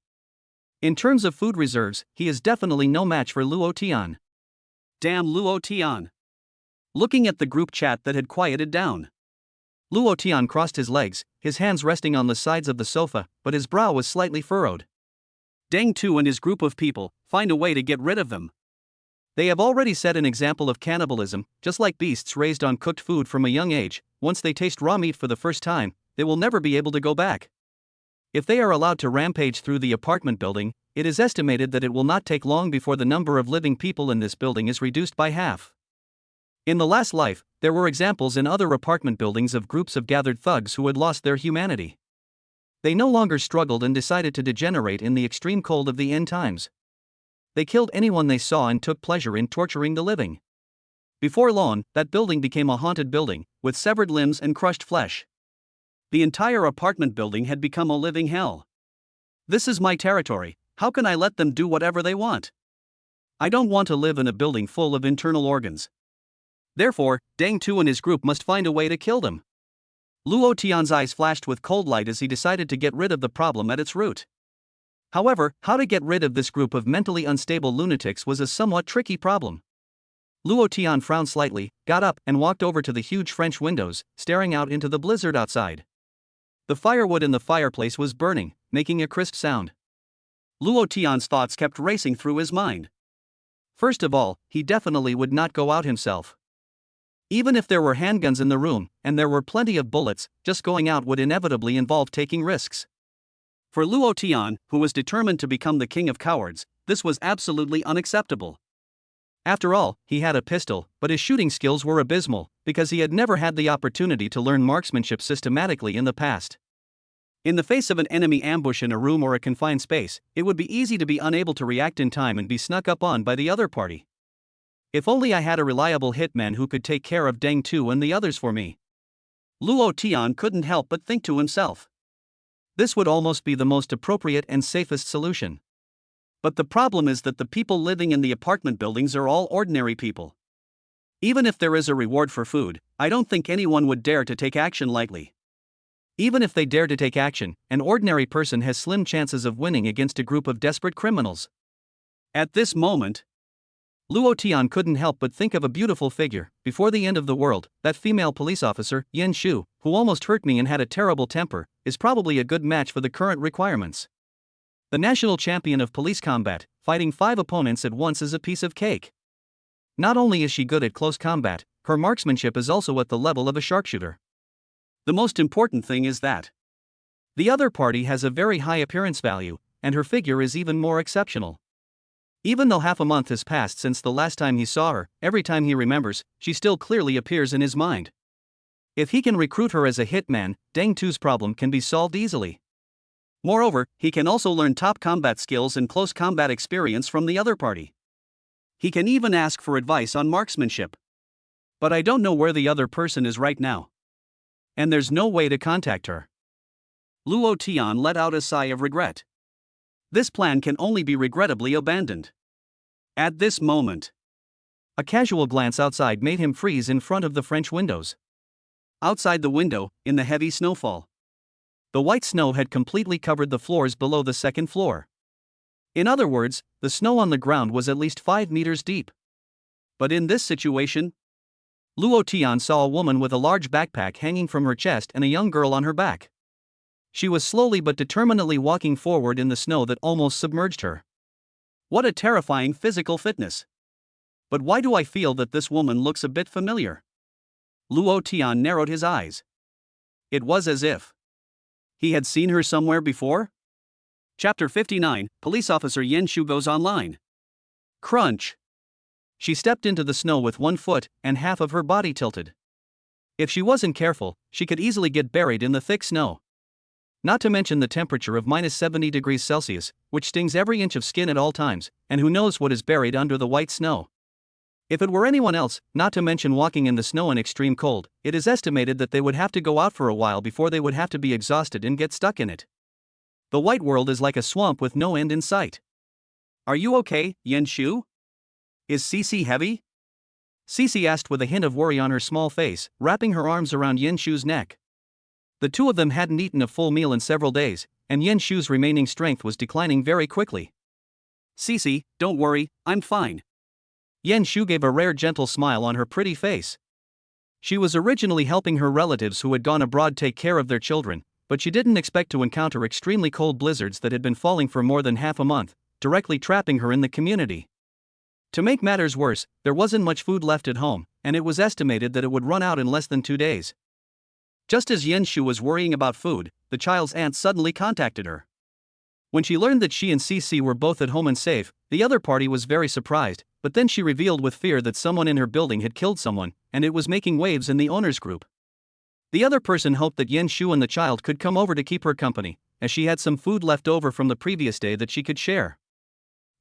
In terms of food reserves, he is definitely no match for Luo Tian. Damn Luo Tian. Looking at the group chat that had quieted down, Luo Tian crossed his legs, his hands resting on the sides of the sofa, but his brow was slightly furrowed. Deng Tu and his group of people, find a way to get rid of them. They have already set an example of cannibalism. Just like beasts raised on cooked food from a young age, once they taste raw meat for the first time, they will never be able to go back. If they are allowed to rampage through the apartment building, it is estimated that it will not take long before the number of living people in this building is reduced by half. In the last life, there were examples in other apartment buildings of groups of gathered thugs who had lost their humanity. They no longer struggled and decided to degenerate in the extreme cold of the end times. They killed anyone they saw and took pleasure in torturing the living. Before long, that building became a haunted building, with severed limbs and crushed flesh. The entire apartment building had become a living hell. This is my territory, how can I let them do whatever they want? I don't want to live in a building full of internal organs. Therefore, Deng Tu and his group must find a way to kill them. Luo Tian's eyes flashed with cold light as he decided to get rid of the problem at its root. However, how to get rid of this group of mentally unstable lunatics was a somewhat tricky problem. Luo Tian frowned slightly, got up, and walked over to the huge French windows, staring out into the blizzard outside. The firewood in the fireplace was burning, making a crisp sound. Luo Tian's thoughts kept racing through his mind. First of all, he definitely would not go out himself. Even if there were handguns in the room, and there were plenty of bullets, just going out would inevitably involve taking risks. For Luo Tian, who was determined to become the king of cowards, this was absolutely unacceptable. After all, he had a pistol, but his shooting skills were abysmal, because he had never had the opportunity to learn marksmanship systematically in the past. In the face of an enemy ambush in a room or a confined space, it would be easy to be unable to react in time and be snuck up on by the other party. If only I had a reliable hitman who could take care of Deng Tu and the others for me. Luo Tian couldn't help but think to himself. This would almost be the most appropriate and safest solution. But the problem is that the people living in the apartment buildings are all ordinary people. Even if there is a reward for food, I don't think anyone would dare to take action lightly. Even if they dare to take action, an ordinary person has slim chances of winning against a group of desperate criminals. At this moment, Luo Tian couldn't help but think of a beautiful figure. Before the end of the world, that female police officer, Yan Shu, who almost hurt me and had a terrible temper, is probably a good match for the current requirements. The national champion of police combat, fighting 5 opponents at once is a piece of cake. Not only is she good at close combat, her marksmanship is also at the level of a sharpshooter. The most important thing is that the other party has a very high appearance value, and her figure is even more exceptional. Even though half a month has passed since the last time he saw her, every time he remembers, she still clearly appears in his mind. If he can recruit her as a hitman, Deng Tu's problem can be solved easily. Moreover, he can also learn top combat skills and close combat experience from the other party. He can even ask for advice on marksmanship. But I don't know where the other person is right now. And there's no way to contact her. Luo Tian let out a sigh of regret. This plan can only be regrettably abandoned. At this moment, a casual glance outside made him freeze in front of the French windows. Outside the window, in the heavy snowfall, the white snow had completely covered the floors below the second floor. In other words, the snow on the ground was at least 5 meters deep. But in this situation, Luo Tian saw a woman with a large backpack hanging from her chest and a young girl on her back. She was slowly but determinedly walking forward in the snow that almost submerged her. What a terrifying physical fitness! But why do I feel that this woman looks a bit familiar? Luo Tian narrowed his eyes. It was as if he had seen her somewhere before? Chapter 59, Police Officer Yan Shu goes online. Crunch! She stepped into the snow with one foot and half of her body tilted. If she wasn't careful, she could easily get buried in the thick snow. Not to mention the temperature of -70 degrees Celsius, which stings every inch of skin at all times, and who knows what is buried under the white snow. If it were anyone else, not to mention walking in the snow in extreme cold, it is estimated that they would have to go out for a while before they would have to be exhausted and get stuck in it. The white world is like a swamp with no end in sight. Are you okay, Yan Shu? Is Cece heavy? Cece asked with a hint of worry on her small face, wrapping her arms around Yan Shu's neck. The two of them hadn't eaten a full meal in several days, and Yan Shu's remaining strength was declining very quickly. Cece, don't worry, I'm fine. Yan Shu gave a rare gentle smile on her pretty face. She was originally helping her relatives who had gone abroad take care of their children, but she didn't expect to encounter extremely cold blizzards that had been falling for more than half a month, directly trapping her in the community. To make matters worse, there wasn't much food left at home, and it was estimated that it would run out in less than 2 days. Just as Yan Shu was worrying about food, the child's aunt suddenly contacted her. When she learned that she and Cece were both at home and safe, the other party was very surprised, but then she revealed with fear that someone in her building had killed someone, and it was making waves in the owner's group. The other person hoped that Yan Shu and the child could come over to keep her company, as she had some food left over from the previous day that she could share.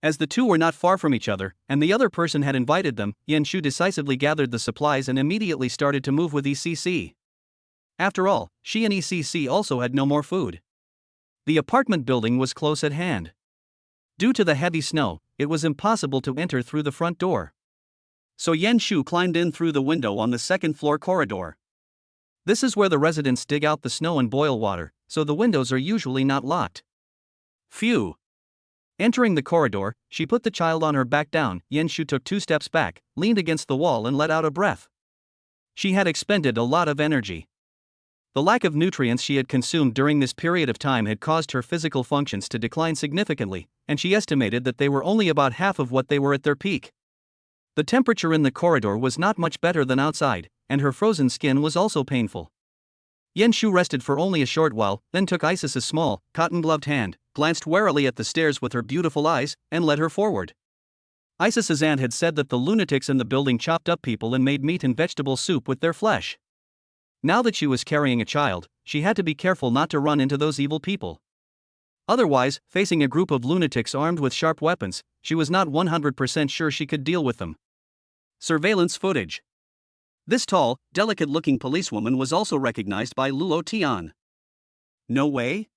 As the two were not far from each other, and the other person had invited them, Yan Shu decisively gathered the supplies and immediately started to move with ECC. After all, she and ECC also had no more food. The apartment building was close at hand. Due to the heavy snow, it was impossible to enter through the front door. So Yan Shu climbed in through the window on the second-floor corridor. This is where the residents dig out the snow and boil water, so the windows are usually not locked. Phew! Entering the corridor, she put the child on her back down. Yan Shu took 2 steps back, leaned against the wall and let out a breath. She had expended a lot of energy. The lack of nutrients she had consumed during this period of time had caused her physical functions to decline significantly, and she estimated that they were only about half of what they were at their peak. The temperature in the corridor was not much better than outside, and her frozen skin was also painful. Yan Shu rested for only a short while, then took Isis's small, cotton-gloved hand, glanced warily at the stairs with her beautiful eyes, and led her forward. Isis's aunt had said that the lunatics in the building chopped up people and made meat and vegetable soup with their flesh. Now that she was carrying a child, she had to be careful not to run into those evil people. Otherwise, facing a group of lunatics armed with sharp weapons, she was not 100% sure she could deal with them. Surveillance footage. This tall, delicate-looking policewoman was also recognized by Luo Tian. No way?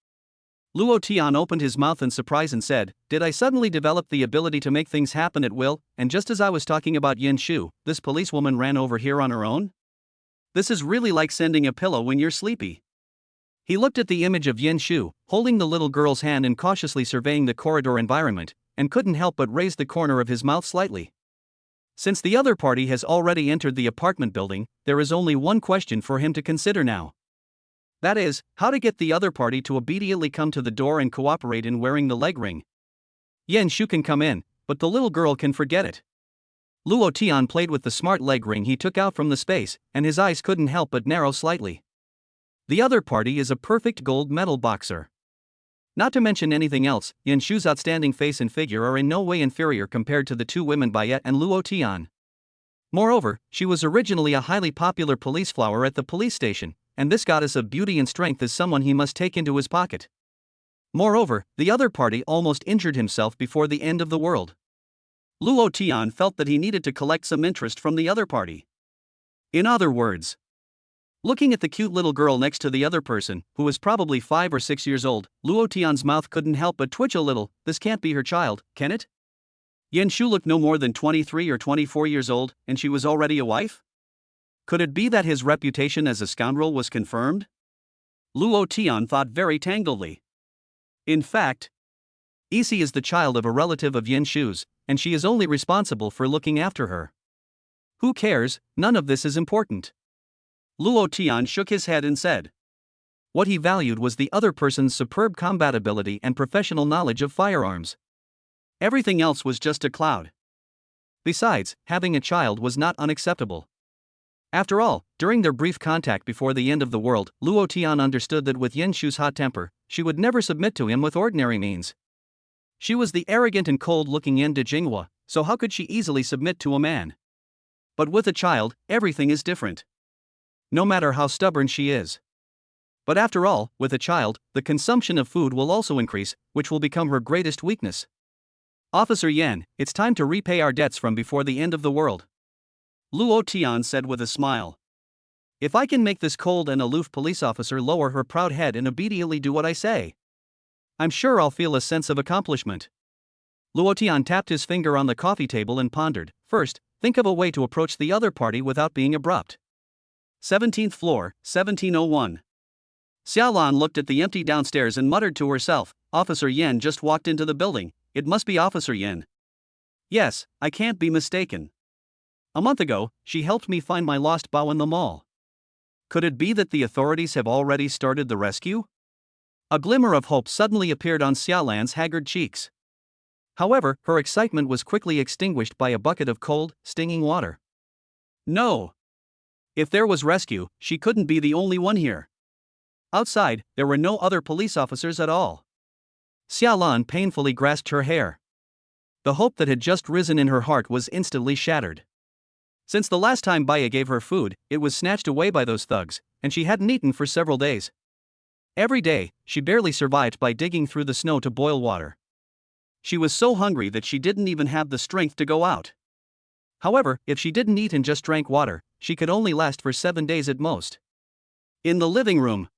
Luo Tian opened his mouth in surprise and said, "Did I suddenly develop the ability to make things happen at will, and just as I was talking about Yan Shu, this policewoman ran over here on her own? This is really like sending a pillow when you're sleepy." He looked at the image of Yan Shu, holding the little girl's hand and cautiously surveying the corridor environment, and couldn't help but raise the corner of his mouth slightly. Since the other party has already entered the apartment building, there is only one question for him to consider now. That is, how to get the other party to obediently come to the door and cooperate in wearing the leg ring. Yan Shu can come in, but the little girl can forget it. Luo Tian played with the smart leg ring he took out from the space, and his eyes couldn't help but narrow slightly. The other party is a perfect gold medal boxer. Not to mention anything else, Yan Shu's outstanding face and figure are in no way inferior compared to the two women Bayet and Luo Tian. Moreover, she was originally a highly popular police flower at the police station, and this goddess of beauty and strength is someone he must take into his pocket. Moreover, the other party almost injured himself before the end of the world. Luo Tian felt that he needed to collect some interest from the other party. In other words, looking at the cute little girl next to the other person, who was probably 5 or 6 years old, Luo Tian's mouth couldn't help but twitch a little. This can't be her child, can it? Yan Shu looked no more than 23 or 24 years old, and she was already a wife? Could it be that his reputation as a scoundrel was confirmed? Luo Tian thought very tangledly. In fact, Isi is the child of a relative of Yan Shu's, and she is only responsible for looking after her. Who cares? None of this is important. Luo Tian shook his head and said. What he valued was the other person's superb combat ability and professional knowledge of firearms. Everything else was just a cloud. Besides, having a child was not unacceptable. After all, during their brief contact before the end of the world, Luo Tian understood that with Yan Shu's hot temper, she would never submit to him with ordinary means. She was the arrogant and cold-looking Yan de Jinghua, so how could she easily submit to a man? But with a child, everything is different. No matter how stubborn she is. But after all, with a child, the consumption of food will also increase, which will become her greatest weakness. Officer Yan, it's time to repay our debts from before the end of the world. Luo Tian said with a smile. If I can make this cold and aloof police officer lower her proud head and obediently do what I say, I'm sure I'll feel a sense of accomplishment. Luo Tian tapped his finger on the coffee table and pondered. First, think of a way to approach the other party without being abrupt. 17th floor, 1701. Xiaolan looked at the empty downstairs and muttered to herself, Officer Yan just walked into the building, it must be Officer Yan. Yes, I can't be mistaken. A month ago, she helped me find my lost bao in the mall. Could it be that the authorities have already started the rescue? A glimmer of hope suddenly appeared on Xiaolan's haggard cheeks. However, her excitement was quickly extinguished by a bucket of cold, stinging water. No. If there was rescue, she couldn't be the only one here. Outside, there were no other police officers at all. Xiaolan painfully grasped her hair. The hope that had just risen in her heart was instantly shattered. Since the last time Baya gave her food, it was snatched away by those thugs, and she hadn't eaten for several days. Every day, she barely survived by digging through the snow to boil water. She was so hungry that she didn't even have the strength to go out. However, if she didn't eat and just drank water, she could only last for 7 days at most. In the living room,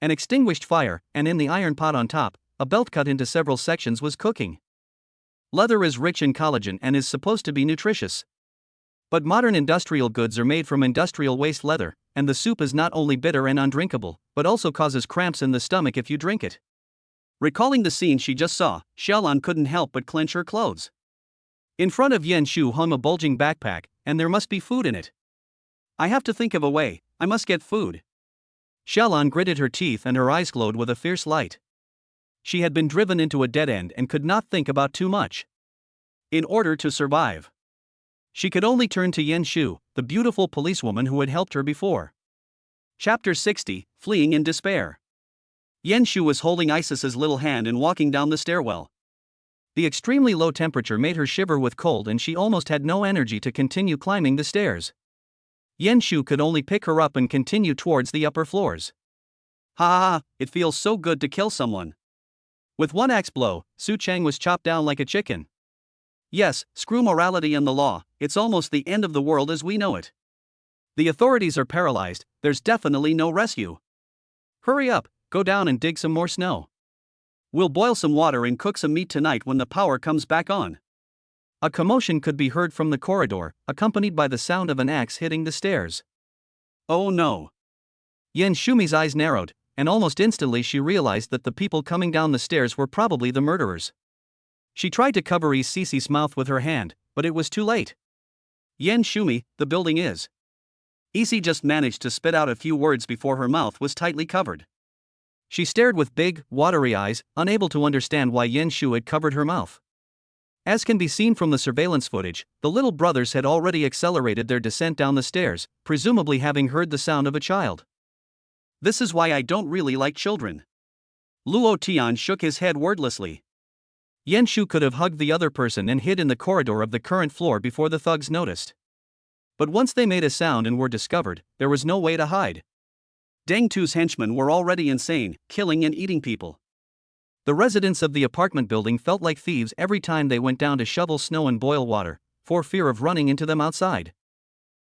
an extinguished fire, and in the iron pot on top, a belt cut into several sections was cooking. Leather is rich in collagen and is supposed to be nutritious. But modern industrial goods are made from industrial waste leather, and the soup is not only bitter and undrinkable, but also causes cramps in the stomach if you drink it. Recalling the scene she just saw, Xiaolan couldn't help but clench her clothes. In front of Yan Shu hung a bulging backpack, and there must be food in it. I have to think of a way, I must get food. Xiaolan gritted her teeth and her eyes glowed with a fierce light. She had been driven into a dead end and could not think about too much. In order to survive, she could only turn to Yan Shu, the beautiful policewoman who had helped her before. Chapter 60, Fleeing in Despair. Yan Shu was holding Isis's little hand and walking down the stairwell. The extremely low temperature made her shiver with cold and she almost had no energy to continue climbing the stairs. Yan Shu could only pick her up and continue towards the upper floors. Ha ha ha, it feels so good to kill someone. With one axe blow, Su Chang was chopped down like a chicken. Yes, screw morality and the law, it's almost the end of the world as we know it. The authorities are paralyzed, there's definitely no rescue. Hurry up, go down and dig some more snow. We'll boil some water and cook some meat tonight when the power comes back on. A commotion could be heard from the corridor, accompanied by the sound of an axe hitting the stairs. Oh no. Yan Shumi's eyes narrowed, and almost instantly she realized that the people coming down the stairs were probably the murderers. She tried to cover Cici's mouth with her hand, but it was too late. Yan Shumi, the building is. Isi just managed to spit out a few words before her mouth was tightly covered. She stared with big, watery eyes, unable to understand why Yan Shu had covered her mouth. As can be seen from the surveillance footage, the little brothers had already accelerated their descent down the stairs, presumably having heard the sound of a child. This is why I don't really like children. Luo Tian shook his head wordlessly. Yan Shu could have hugged the other person and hid in the corridor of the current floor before the thugs noticed. But once they made a sound and were discovered, there was no way to hide. Deng Tu's henchmen were already insane, killing and eating people. The residents of the apartment building felt like thieves every time they went down to shovel snow and boil water, for fear of running into them outside.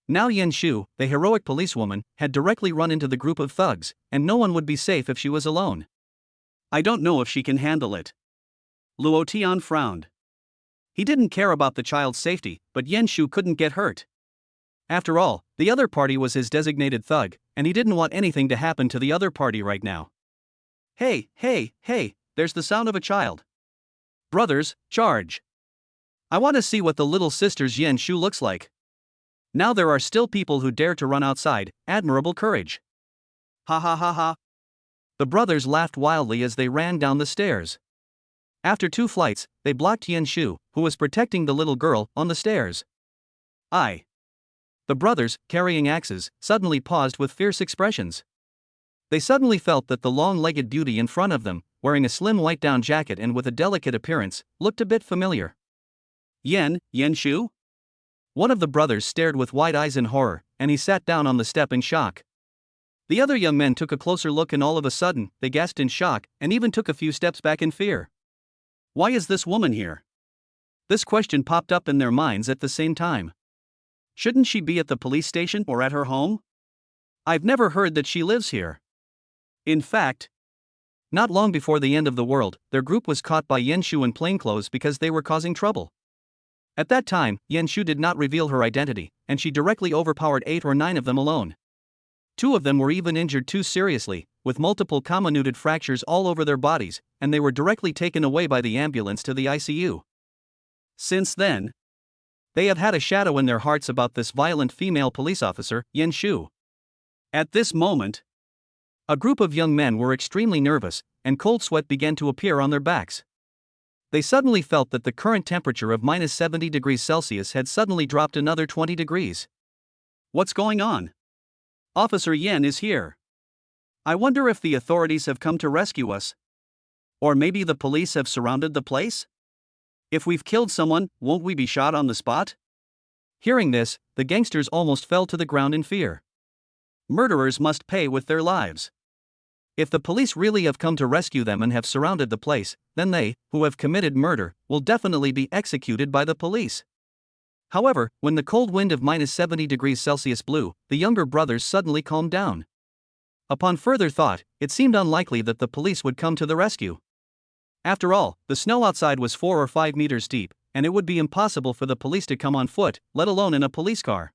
Now Yan Shu, the heroic policewoman, had directly run into the group of thugs, and no one would be safe if she was alone. I don't know if she can handle it. Luo Tian frowned. He didn't care about the child's safety, but Yan Shu couldn't get hurt. After all, the other party was his designated thug, and he didn't want anything to happen to the other party right now. Hey, there's the sound of a child. Brothers, charge. I want to see what the little sister's Yan Shu looks like. Now there are still people who dare to run outside, admirable courage. Ha ha ha ha. The brothers laughed wildly as they ran down the stairs. After 2 flights, they blocked Yan Shu, who was protecting the little girl, on the stairs. The brothers, carrying axes, suddenly paused with fierce expressions. They suddenly felt that the long-legged beauty in front of them, wearing a slim white down jacket and with a delicate appearance, looked a bit familiar. Yan Shu? One of the brothers stared with wide eyes in horror, and he sat down on the step in shock. The other young men took a closer look and all of a sudden, they gasped in shock, and even took a few steps back in fear. Why is this woman here? This question popped up in their minds at the same time. Shouldn't she be at the police station or at her home? I've never heard that she lives here. In fact, not long before the end of the world, their group was caught by Yan Shu in plainclothes because they were causing trouble. At that time, Yan Shu did not reveal her identity, and she directly overpowered 8 or 9 of them alone. 2 of them were even injured too seriously, with multiple comminuted fractures all over their bodies, and they were directly taken away by the ambulance to the ICU. Since then, they have had a shadow in their hearts about this violent female police officer, Yan Shu. At this moment, a group of young men were extremely nervous, and cold sweat began to appear on their backs. They suddenly felt that the current temperature of minus 70 degrees Celsius had suddenly dropped another 20 degrees. What's going on? Officer Yan is here. I wonder if the authorities have come to rescue us. Or maybe the police have surrounded the place? If we've killed someone, won't we be shot on the spot? Hearing this, the gangsters almost fell to the ground in fear. Murderers must pay with their lives. If the police really have come to rescue them and have surrounded the place, then they, who have committed murder, will definitely be executed by the police. However, when the cold wind of -70°C blew, the younger brothers suddenly calmed down. Upon further thought, it seemed unlikely that the police would come to the rescue. After all, the snow outside was 4 or 5 meters deep, and it would be impossible for the police to come on foot, let alone in a police car.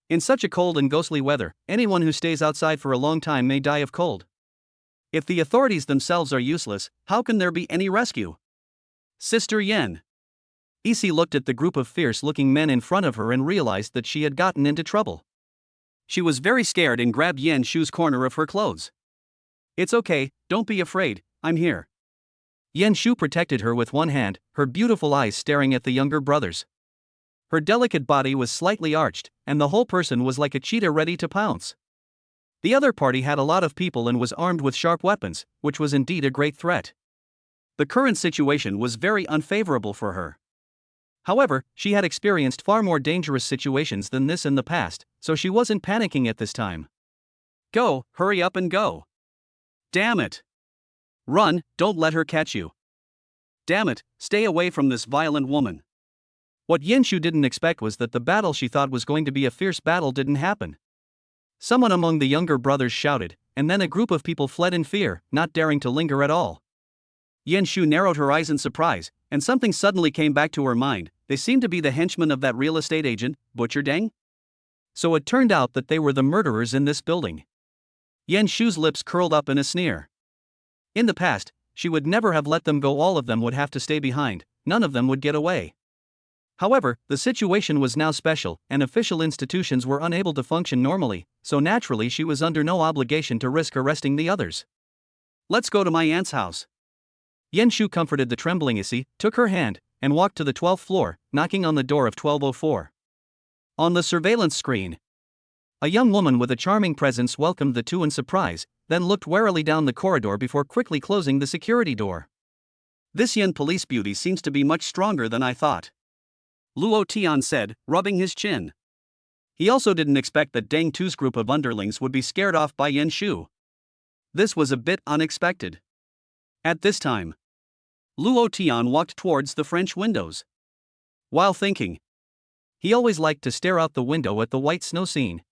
In such a cold and ghostly weather, anyone who stays outside for a long time may die of cold. If the authorities themselves are useless, how can there be any rescue? Sister Yen. Isi looked at the group of fierce-looking men in front of her and realized that she had gotten into trouble. She was very scared and grabbed Yen Shu's corner of her clothes. It's okay, don't be afraid, I'm here. Yen Shu protected her with one hand, her beautiful eyes staring at the younger brothers. Her delicate body was slightly arched, and the whole person was like a cheetah ready to pounce. The other party had a lot of people and was armed with sharp weapons, which was indeed a great threat. The current situation was very unfavorable for her. However, she had experienced far more dangerous situations than this in the past, so she wasn't panicking at this time. Go, hurry up and go. Damn it. Run, don't let her catch you. Damn it, stay away from this violent woman. What Yen Shu didn't expect was that the battle she thought was going to be a fierce battle didn't happen. Someone among the younger brothers shouted, and then a group of people fled in fear, not daring to linger at all. Yen Shu narrowed her eyes in surprise, and something suddenly came back to her mind. They seemed to be the henchmen of that real estate agent, Butcher Deng. So it turned out that they were the murderers in this building. Yen Shu's lips curled up in a sneer. In the past, she would never have let them go. All of them would have to stay behind, none of them would get away. However, the situation was now special, and official institutions were unable to function normally, so naturally she was under no obligation to risk arresting the others. Let's go to my aunt's house. Yen Shu comforted the trembling Issy, took her hand, and walked to the 12th floor, knocking on the door of 1204. On the surveillance screen, a young woman with a charming presence welcomed the two in surprise, then looked warily down the corridor before quickly closing the security door. This Yen police beauty seems to be much stronger than I thought, Luo Tian said, rubbing his chin. He also didn't expect that Deng Tu's group of underlings would be scared off by Yen Shu. This was a bit unexpected. At this time, Luo Tian walked towards the French windows. While thinking, he always liked to stare out the window at the white snow scene.